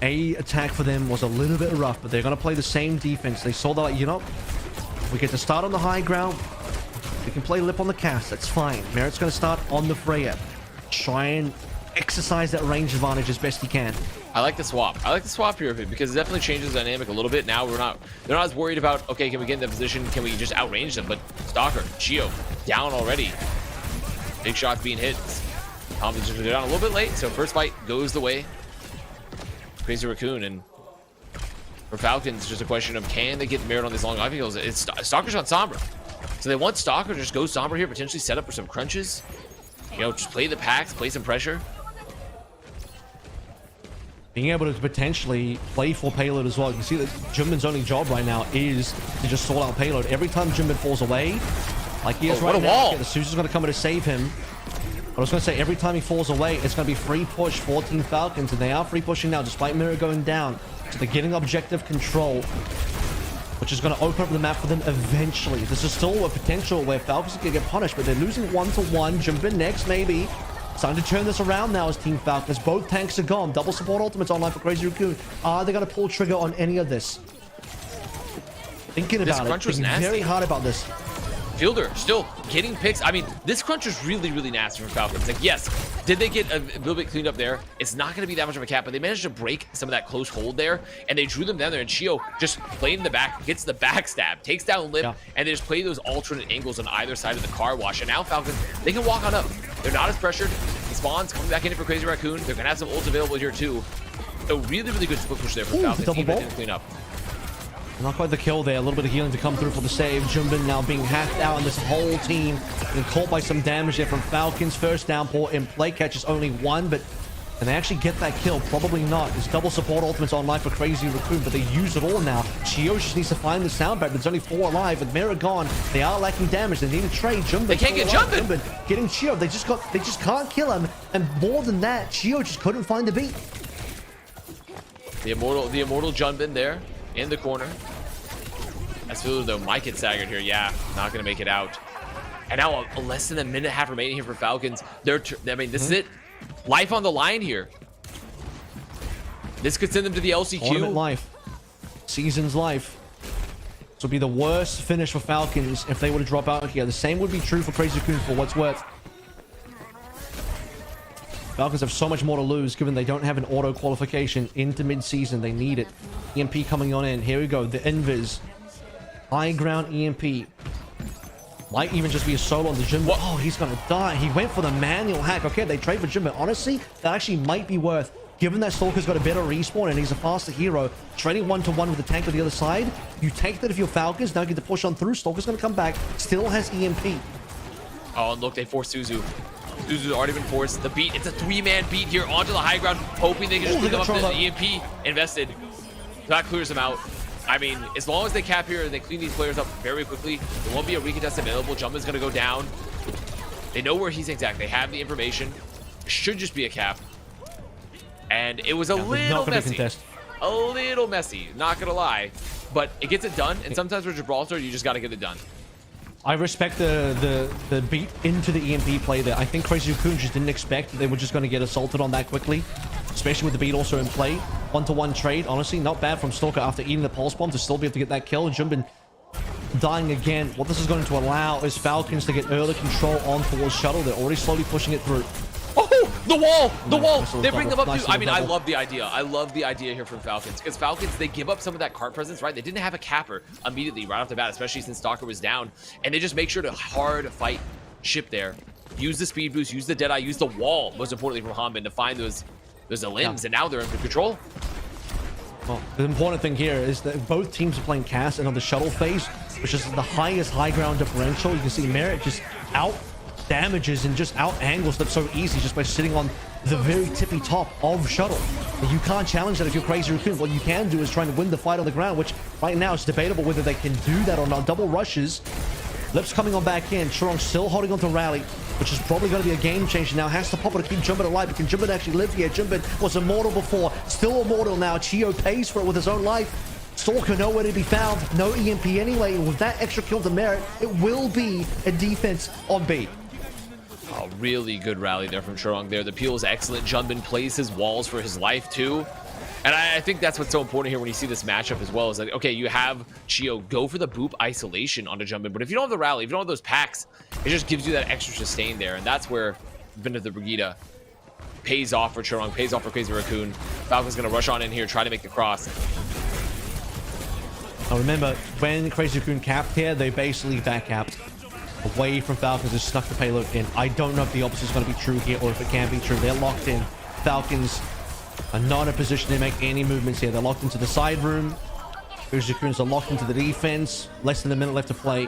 A attack for them was a little bit rough, but they're going to play the same defense. They saw that, like, you know, we get to start on the high ground. We can play lip on the cast. That's fine. Merit's going to start on the Freya. Try and exercise that range advantage as best he can. I like the swap. I like the swap here because it definitely changes the dynamic a little bit. Now they're not as worried about, okay, can we get in that position? Can we just outrange them? But Stalker, Chio, down already. Big shots being hit. Thompson's just down a little bit late, so first fight goes the way. Crazy Raccoon, and for Falcons, it's just a question of can they get Merit on these long life heals. It's Stalker's on Sombra. So they want Stalker to just go Sombra here, potentially set up for some crunches. You know, just play the packs, play some pressure. Being able to potentially play for payload as well. You can see that Jimbin's only job right now is to just sort out payload. Every time Jimbin falls away, like he is right now, okay, the Susan's going to come in to save him. But I was going to say, every time he falls away, it's going to be free push for Team Falcons, and they are free pushing now, despite Mirror going down. So they're getting objective control, which is going to open up the map for them eventually. This is still a potential where Falcons can get punished, but they're losing 1-to-1. Jimbin next, maybe. It's time to turn this around now as Team Falcons. Both tanks are gone. Double support ultimates online for Crazy Raccoon. Are they going to pull trigger on any of this? Thinking about it. Thinking very hard about this. Fielder still getting picks. I mean, this crunch is really, really nasty for Falcons. Like, yes, did they get a little bit cleaned up there? It's not going to be that much of a cap, but they managed to break some of that close hold there, and they drew them down there, and Chio just played in the back, gets the backstab, takes down Lip, and they just play those alternate angles on either side of the car wash, and now Falcons, they can walk on up. They're not as pressured. He spawns, coming back in for Crazy Raccoon. They're going to have some ults available here, too. So really, really good split push there for Falcons. Double Even didn't clean up. Not quite the kill there. A little bit of healing to come through for the save. Jimbin now being hacked out, and this whole team being caught by some damage there from Falcons. First downpour in play. Catches only 1, but can they actually get that kill? Probably not. There's double support ultimates online for Crazy Raccoon, but they use it all now. Chio just needs to find the sound pad. There's only 4 alive. With Mira gone, they are lacking damage. They need to trade. Jimbin, they can't get Jimbin. Getting Chio. They just can't kill him. And more than that, Chio just couldn't find the beat. The immortal Junbin there in the corner. Asfulo though might get staggered here. Yeah, not gonna make it out. And now a less than a minute and a half remaining here for Falcons. I mean, this is it. Life on the line here. This could send them to the LCQ. Tournament life. Season's life. This would be the worst finish for Falcons if they were to drop out here. The same would be true for Crazy Raccoon for what's worth. Falcons have so much more to lose given they don't have an auto qualification into mid-season. They need it. EMP coming on in. Here we go. The Invis. High ground EMP. Might even just be a solo on the Jinbei. Oh, he's gonna die. He went for the manual hack. Okay, they trade for Jinbei. Honestly, that actually might be worth. Given that Stalker's got a better respawn and he's a faster hero, trading 1-to-1 with the tank on the other side, you take that if you're Falcons. Now get to push on through. Stalker's gonna come back. Still has EMP. Oh, and look, they forced Suzu. Suzu's already been forced. The beat, it's a 3-man beat here onto the high ground, hoping they can just pick up the EMP invested. That clears them out. I mean, as long as they cap here and they clean these players up very quickly, there won't be a recontest available. Jumpin's going to go down. They know where he's exact. They have the information. It should just be a cap. And it was a little messy. A little messy, not going to lie. But it gets it done. And sometimes with Gibraltar, you just got to get it done. I respect the beat into the EMP play there. I think Crazy Raccoon just didn't expect that they were just going to get assaulted on that quickly. Especially with the beat also in play. 1-to-1 trade. Honestly, not bad from Stalker after eating the pulse bomb to still be able to get that kill. Junbin dying again. What this is going to allow is Falcons to get early control on towards Shuttle. They're already slowly pushing it through. Oh, the wall! The wall! Nice They bring them up nice to... I mean, I double. love the idea. I love the idea here from Falcons. Because Falcons, they give up some of that card presence, right? They didn't have a capper immediately right off the bat, especially since Stalker was down. And they just make sure to hard fight ship there. Use the speed boost, use the Deadeye, use the wall, most importantly from Hanbin, to find those limbs, and now they're in control. Well, the important thing here is that both teams are playing cast and on the shuttle phase, which is the highest high ground differential. You can see Merit just out damages and just out angles them so easy just by sitting on the very tippy top of shuttle. And you can't challenge that if you're Crazy Raccoon. What you can do is trying to win the fight on the ground, which right now is debatable whether they can do that or not. Double rushes. Lips coming on back in. Churong still holding on to Rally, which is probably going to be a game changer now. Has to pop it to keep Jumpin alive, but can Jumpin actually live here? Jumpin was immortal before, still immortal now. Chio pays for it with his own life. Stalker nowhere to be found. No EMP anyway. With that extra kill to Merit, it will be a defense on B. Oh, really good rally there from Churong there. The peel is excellent. Junbin plays his walls for his life too. And I think that's what's so important here when you see this matchup as well. Is like, okay, you have Chio go for the boop isolation onto Junbin, but if you don't have the rally, if you don't have those packs, it just gives you that extra sustain there. And that's where Vin of the Brigida pays off for Churong, pays off for Crazy Raccoon. Falcon's going to rush on in here, try to make the cross. Now remember, when Crazy Raccoon capped here, they basically back capped away from Falcons and snuck the payload in. I don't know if the opposite is going to be true here or if it can be true. They're locked in. Falcons are not in a position to make any movements here. They're locked into the side room. Crazy Raccoons are locked into the defense. Less than a minute left to play.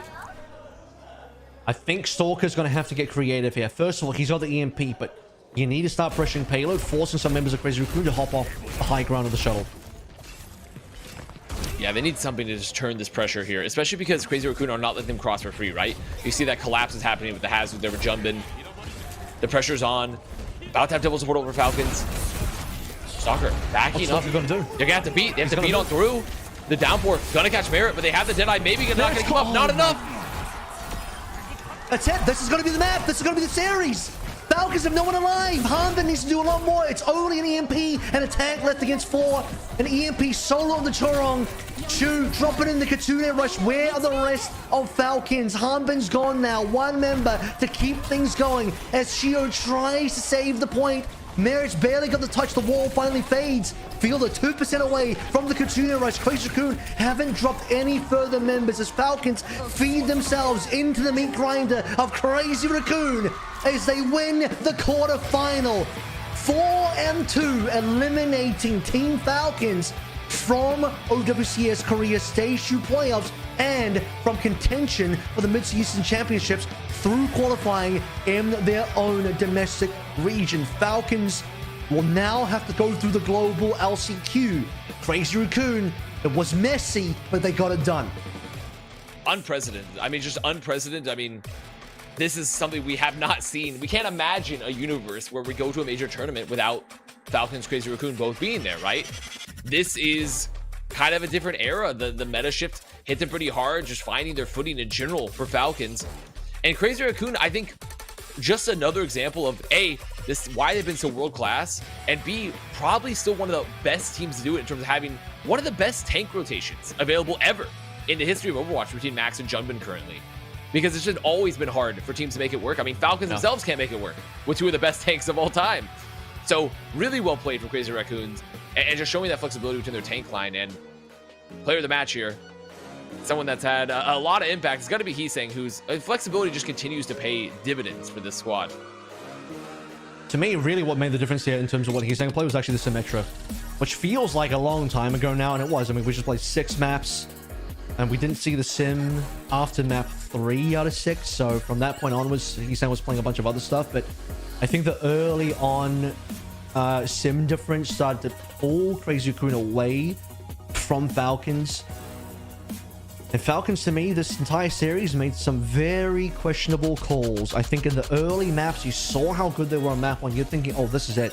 I think Stalker's going to have to get creative here. First of all, he's got the EMP, but you need to start pressuring payload, forcing some members of Crazy Raccoon to hop off the high ground of the shuttle. Yeah, they need something to just turn this pressure here, especially because Crazy Raccoon are not letting them cross for free, right? You see that collapse is happening with the Hazard there with Junbin. The pressure's on. About to have double support over Falcons. Stalker backing up. What's Stalker going to do? They're going to have to beat. They have to beat on through. The downpour gonna catch Merit, but they have the Deadeye. Maybe not gonna come up. Not enough. That's it. This is going to be the map. This is going to be the series. Falcons have no one alive. Hanbin needs to do a lot more. It's only an EMP and a tank left against 4. An EMP solo on the Churong. Chu dropping in the Kitsune Rush. Where are the rest of Falcons? Hanbin's gone now. One member to keep things going as Shio tries to save the point. Merit's barely got to touch. The wall finally fades. Fielder 2% away from the Kitsune Rush. Crazy Raccoon haven't dropped any further members as Falcons feed themselves into the meat grinder of Crazy Raccoon as they win the quarterfinal. 4-2, eliminating Team Falcons from OWCS Korea Stage 2 playoffs and from contention for the Mid-Season Championships through qualifying in their own domestic region. Falcons will now have to go through the global LCQ. Crazy Raccoon, it was messy, but they got it done. Unprecedented. I mean, just unprecedented. I mean, this is something we have not seen. We can't imagine a universe where we go to a major tournament without Falcons, Crazy Raccoon both being there, right? this is kind of a different era. The meta shift hit them pretty hard, just finding their footing in general for Falcons. And Crazy Raccoon, I think, just another example of A, this why they've been so world class, and B, probably still one of the best teams to do it in terms of having one of the best tank rotations available ever in the history of Overwatch between Max and Junbin currently. Because it's just always been hard for teams to make it work. I mean, Falcons themselves can't make it work with two of the best tanks of all time. So really well played from Crazy Raccoons, and just showing that flexibility between their tank line. And player of the match here, someone that's had a lot of impact, it's got to be Heesang, whose flexibility just continues to pay dividends for this squad. To me, really what made the difference here in terms of what Heesang played was actually the Symmetra, which feels like a long time ago now, and it was. I mean, we just played 6 maps, and we didn't see the Sim after map 3 out of 6, so from that point onwards, Heesang was playing a bunch of other stuff, but I think the early on Sim difference started to pull Crazy Raccoon away from Falcons. And Falcons, to me, this entire series made some very questionable calls. I think in the early maps, you saw how good they were on map 1. You're thinking, oh, this is it.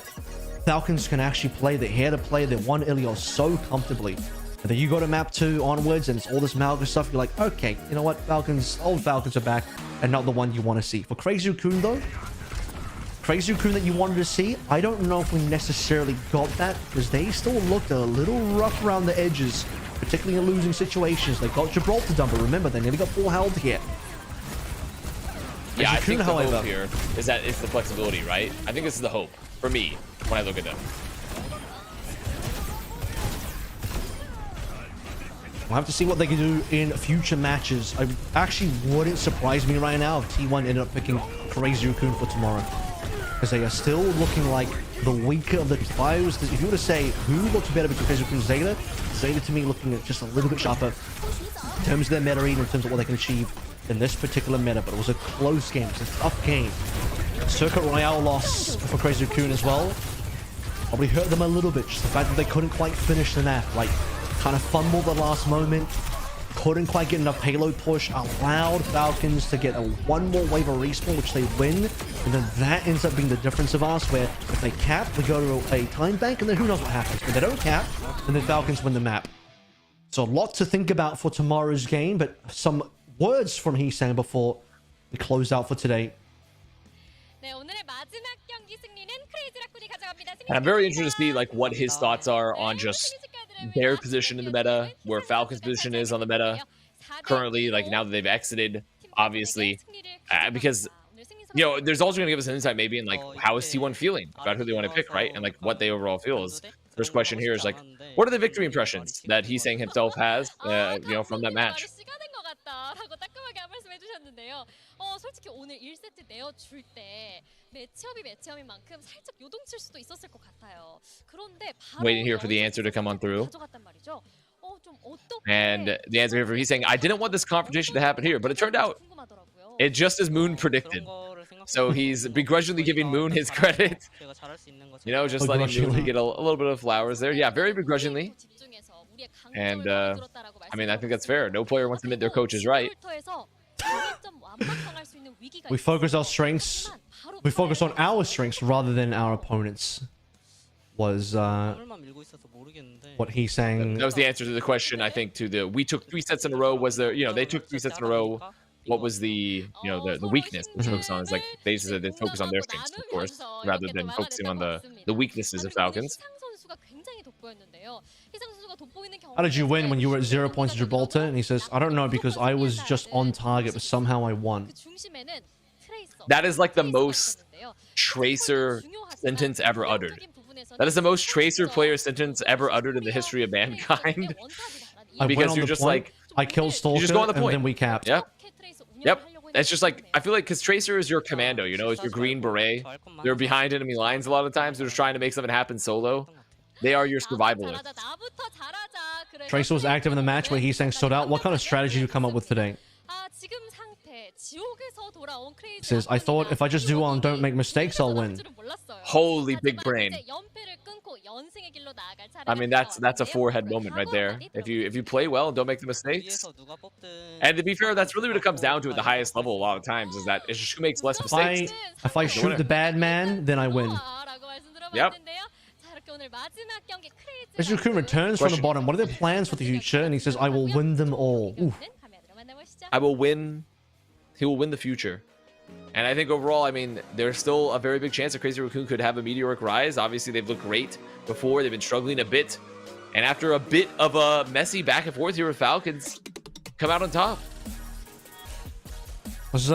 Falcons can actually play. They're here to play. They won Ilios so comfortably. And then you go to map 2 onwards, and it's all this Malga stuff. You're like, okay, you know what? Falcons, old Falcons are back, and not the one you want to see. For Crazy Raccoon, though, Crazy Raccoon that you wanted to see, I don't know if we necessarily got that, because they still looked a little rough around the edges, particularly in losing situations. They got Gibraltar done, but remember, they nearly got full held here. Yeah, I think the however, hope here is that it's the flexibility, right? I think this is the hope for me when I look at them. We'll have to see what they can do in future matches. I actually wouldn't surprise me right now if T1 ended up picking Crazy Raccoon for tomorrow, because they are still looking like the weaker of the trios. If you were to say who looks better between Crazy Raccoon and Zeta, Zeta to me looking at just a little bit sharper in terms of their meta read, in terms of what they can achieve in this particular meta. But it was a close game. It's a tough game. Circuit Royale loss for Crazy Raccoon as well probably hurt them a little bit. Just the fact that they couldn't quite finish the map, like kind of fumbled the last moment, couldn't quite get enough payload push, allowed Falcons to get one more wave of respawn, which they win, and then that ends up being the difference of us, where if they cap, we go to a time bank, and then who knows what happens. If they don't cap, then the Falcons win the map. So a lot to think about for tomorrow's game, but some words from Heesang before we close out for today. And I'm very interested to see like what his thoughts are on just their position in the meta, where Falcon's position is on the meta currently, like now that they've exited, obviously, because you know, there's also going to give us an insight maybe in like how is T1 feeling about who they want to pick, right? And like what they overall feel is. First question here is like, what are the victory impressions that Heesang himself has, you know, from that match? 솔직히 오늘 1세트 내어줄 때 매치업인 만큼 살짝 요동칠 수도 있었을 것 같아요. 그런데 바로 waiting here for the answer to come on through. And the answer here for he's saying, I didn't want this confrontation to happen here, but it turned out it just as Moon predicted. So he's begrudgingly giving Moon his credit. You know, just letting Moon get a little bit of flowers there. Yeah, very begrudgingly. And I mean, I think that's fair. No player wants to admit their coach is right. We focus our strengths. We focus on our strengths rather than our opponents. Was what he's saying. That was the answer to the question. I think to the we took 3 sets in a row. Was there? You know, they took 3 sets in a row. What was the the weakness to focus on? Is like they said they focus on their strengths, of course, rather than focusing on the weaknesses of Falcons. How did you win when you were at 0 points in Gibraltar? And he says, I don't know, because I was just on target, but somehow I won. That is like the most Tracer sentence ever uttered. That is the most Tracer player sentence ever uttered in the history of mankind. Because you're just like, I killed Stalker, you just go on the point. And then we capped. Yep. Yep. It's just like, I feel like, because Tracer is your commando, you know, it's your green beret. They're behind enemy lines a lot of times. They're just trying to make something happen solo. They are your survivalists. Tracer was active in the match where Heesang stood out. What kind of strategy did you come up with today? He says, I thought if I just do well and don't make mistakes, I'll win. Holy big brain. I mean, that's a forehead moment right there. If you play well and don't make the mistakes. And to be fair, that's really what it comes down to at the highest level a lot of times, is that it's just who makes less mistakes. If I shoot the bad man, then I win. Yep. 오늘 마지막 경기 Crazy Raccoon returns from the bottom. What are their plans for the future? And he says, I will win them all. Ooh. I will win. He will win the future. And I think overall, I mean, there's still a very big chance that Crazy Raccoon could have a meteoric rise. Obviously, they've looked great before. They've been struggling a bit. And after a bit of a messy back and forth here with Falcons, come out on top. I was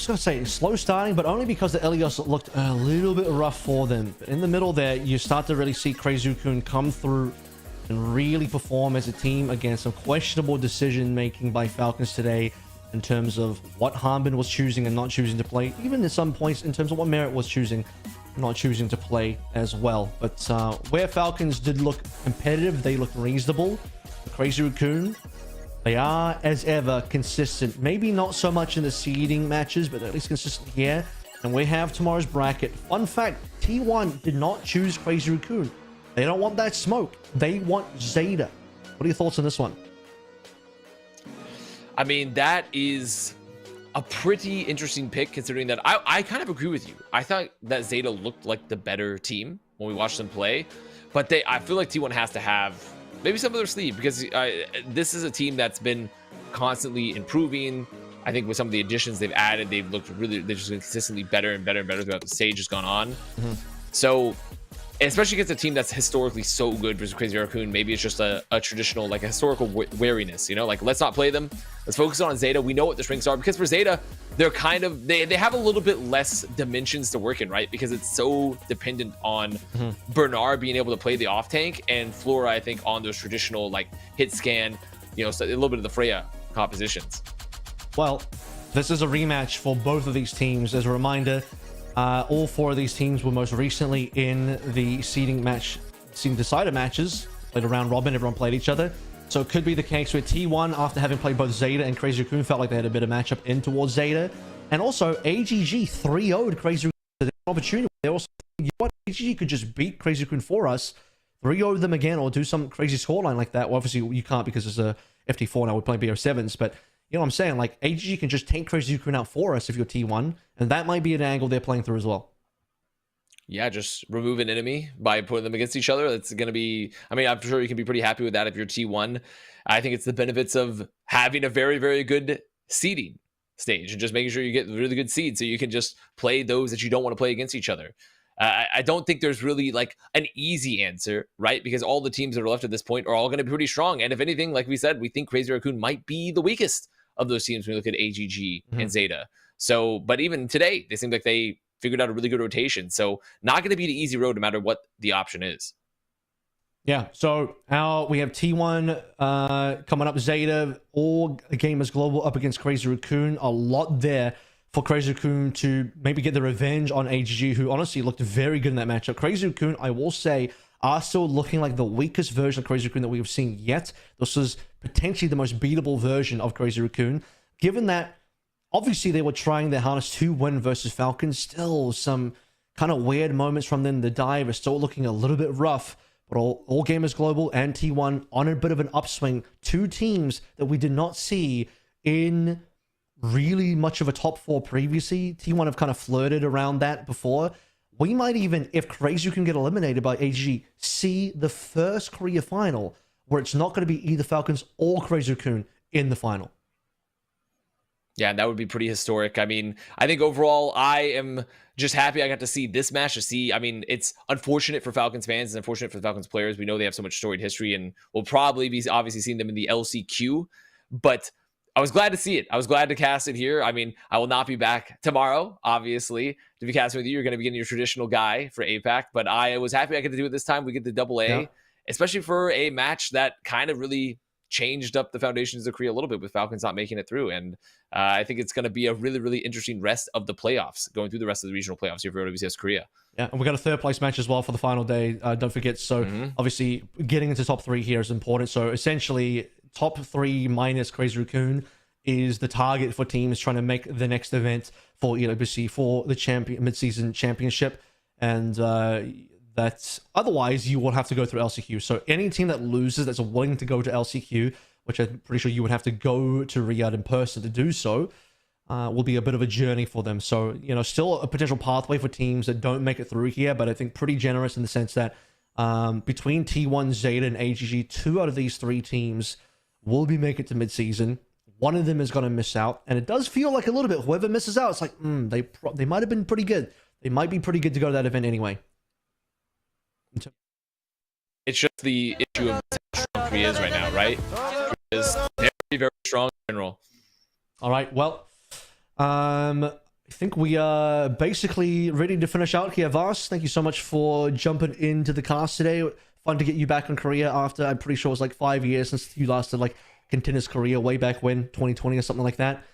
going to say slow starting, but only because the Ilios looked a little bit rough for them. But in the middle there, you start to really see Crazy Raccoon come through and really perform as a team against some questionable decision making by Falcons today in terms of what Harbin was choosing and not choosing to play, even at some points in terms of what Merit was choosing and not choosing to play as well. But where Falcons did look competitive, they looked reasonable. Crazy Raccoon, they are, as ever, consistent. Maybe not so much in the seeding matches, but at least consistent here. And we have tomorrow's bracket. Fun fact, T1 did not choose Crazy Raccoon. They don't want that smoke. They want Zeta. What are your thoughts on this one? I mean, that is a pretty interesting pick, considering that I kind of agree with you. I thought that Zeta looked like the better team when we watched them play, but I feel like T1 has to have maybe some of their sleeve, because this is a team that's been constantly improving. I think with some of the additions they've added, they've just been consistently better and better and better throughout the stage has gone on. So, especially against a team that's historically so good versus Crazy Raccoon, maybe it's just a traditional, like a historical wariness, you know, like let's not play them. Let's focus on Zeta. We know what the strengths are, because for Zeta, they're kind of, they have a little bit less dimensions to work in, right? Because it's so dependent on Bernard being able to play the off tank, and Flora, I think, on those traditional like hit scan, you know, so a little bit of the Freya compositions. Well, this is a rematch for both of these teams. As a reminder, all four of these teams were most recently in the seeding decider matches. Played a round robin, everyone played each other. So it could be the case where T1, after having played both Zeta and Crazy Raccoon, felt like they had a bit of matchup in towards Zeta. And also, AGG 3-0'd Crazy Raccoon. Opportunity. They also, you know what, AGG could just beat Crazy Raccoon for us, 3-0 them again, or do some crazy scoreline like that. Well, obviously, you can't because it's a FT4 now. We're playing BO7s, but you know what I'm saying? Like, AGG can just take Crazy Raccoon out for us if you're T1, and that might be an angle they're playing through as well. Yeah, just remove an enemy by putting them against each other. That's going to be, I mean, I'm sure you can be pretty happy with that if you're T1. I think it's the benefits of having a very, very good seeding stage and just making sure you get really good seeds so you can just play those that you don't want to play against each other. I don't think there's really like an easy answer, right? Because all the teams that are left at this point are all going to be pretty strong. And if anything, like we said, we think Crazy Raccoon might be the weakest of those teams when we look at AGG and Zeta. So, but even today, they seem like they figured out a really good rotation. So not going to be the easy road no matter what the option is. Yeah, so we have T1 coming up, Zeta, all Gamers Global up against Crazy Raccoon. A lot there for Crazy Raccoon to maybe get the revenge on AGG, who honestly looked very good in that matchup. Crazy Raccoon, I will say, are still looking like the weakest version of Crazy Raccoon that we've seen yet. This is potentially the most beatable version of Crazy Raccoon, given that obviously they were trying their hardest to win versus Falcons. Still some kind of weird moments from them. The dive is still looking a little bit rough, but all Gamers Global and T1 on a bit of an upswing. Two teams that we did not see in really much of a top four previously. T1 have kind of flirted around that before. We might even, if Crazy can get eliminated by AGG, see the first Korea final where it's not going to be either Falcons or Crazy Raccoon in the final. Yeah, that would be pretty historic. I mean, I think overall, I am just happy I got to see this match. I mean, it's unfortunate for Falcons fans. It's unfortunate for the Falcons players. We know they have so much storied history, and we'll probably be obviously seeing them in the LCQ. But I was glad to see it. I was glad to cast it here. I mean, I will not be back tomorrow, obviously, to be casting with you. You're going to be getting your traditional guy for APAC. But I was happy I got to do it this time. We get the AA, especially for a match that kind of really changed up the foundations of Korea a little bit with Falcons not making it through. And I think it's going to be a really, really interesting rest of the playoffs, going through the rest of the regional playoffs here for OWCS Korea. Yeah, and we got a third place match as well for the final day. Don't forget. So obviously getting into top three here is important. So essentially top three minus Crazy Raccoon is the target for teams trying to make the next event for EWC for the mid-season championship. And that otherwise you will have to go through LCQ. So any team that loses that's willing to go to LCQ, which I'm pretty sure you would have to go to Riyadh in person to do so, will be a bit of a journey for them. So, still a potential pathway for teams that don't make it through here, but I think pretty generous in the sense that Between T1, Zeta, and AGG, 2 out of these 3 teams will be making it to mid-season. One of them is going to miss out, and it does feel like a little bit, whoever misses out, it's like, they might have been pretty good. They might be pretty good to go to that event anyway. It's just the issue of how strong Korea is right now, right? Korea is very, very strong in general. All right, well, I think we are basically ready to finish out here. Vars, thank you so much for jumping into the cast today. Fun to get you back in Korea after, I'm pretty sure it was like 5 years since you last did like Contenders Korea way back when, 2020 or something like that.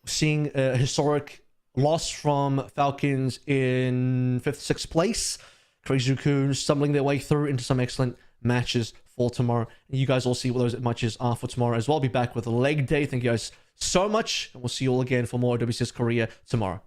Seeing a historic loss from Falcons in 5th, 6th place. Crazy Raccoon stumbling their way through into some excellent matches for tomorrow. And you guys all see what those matches are for tomorrow as well. I'll be back with a leg day. Thank you guys so much. And we'll see you all again for more OWCS Korea tomorrow.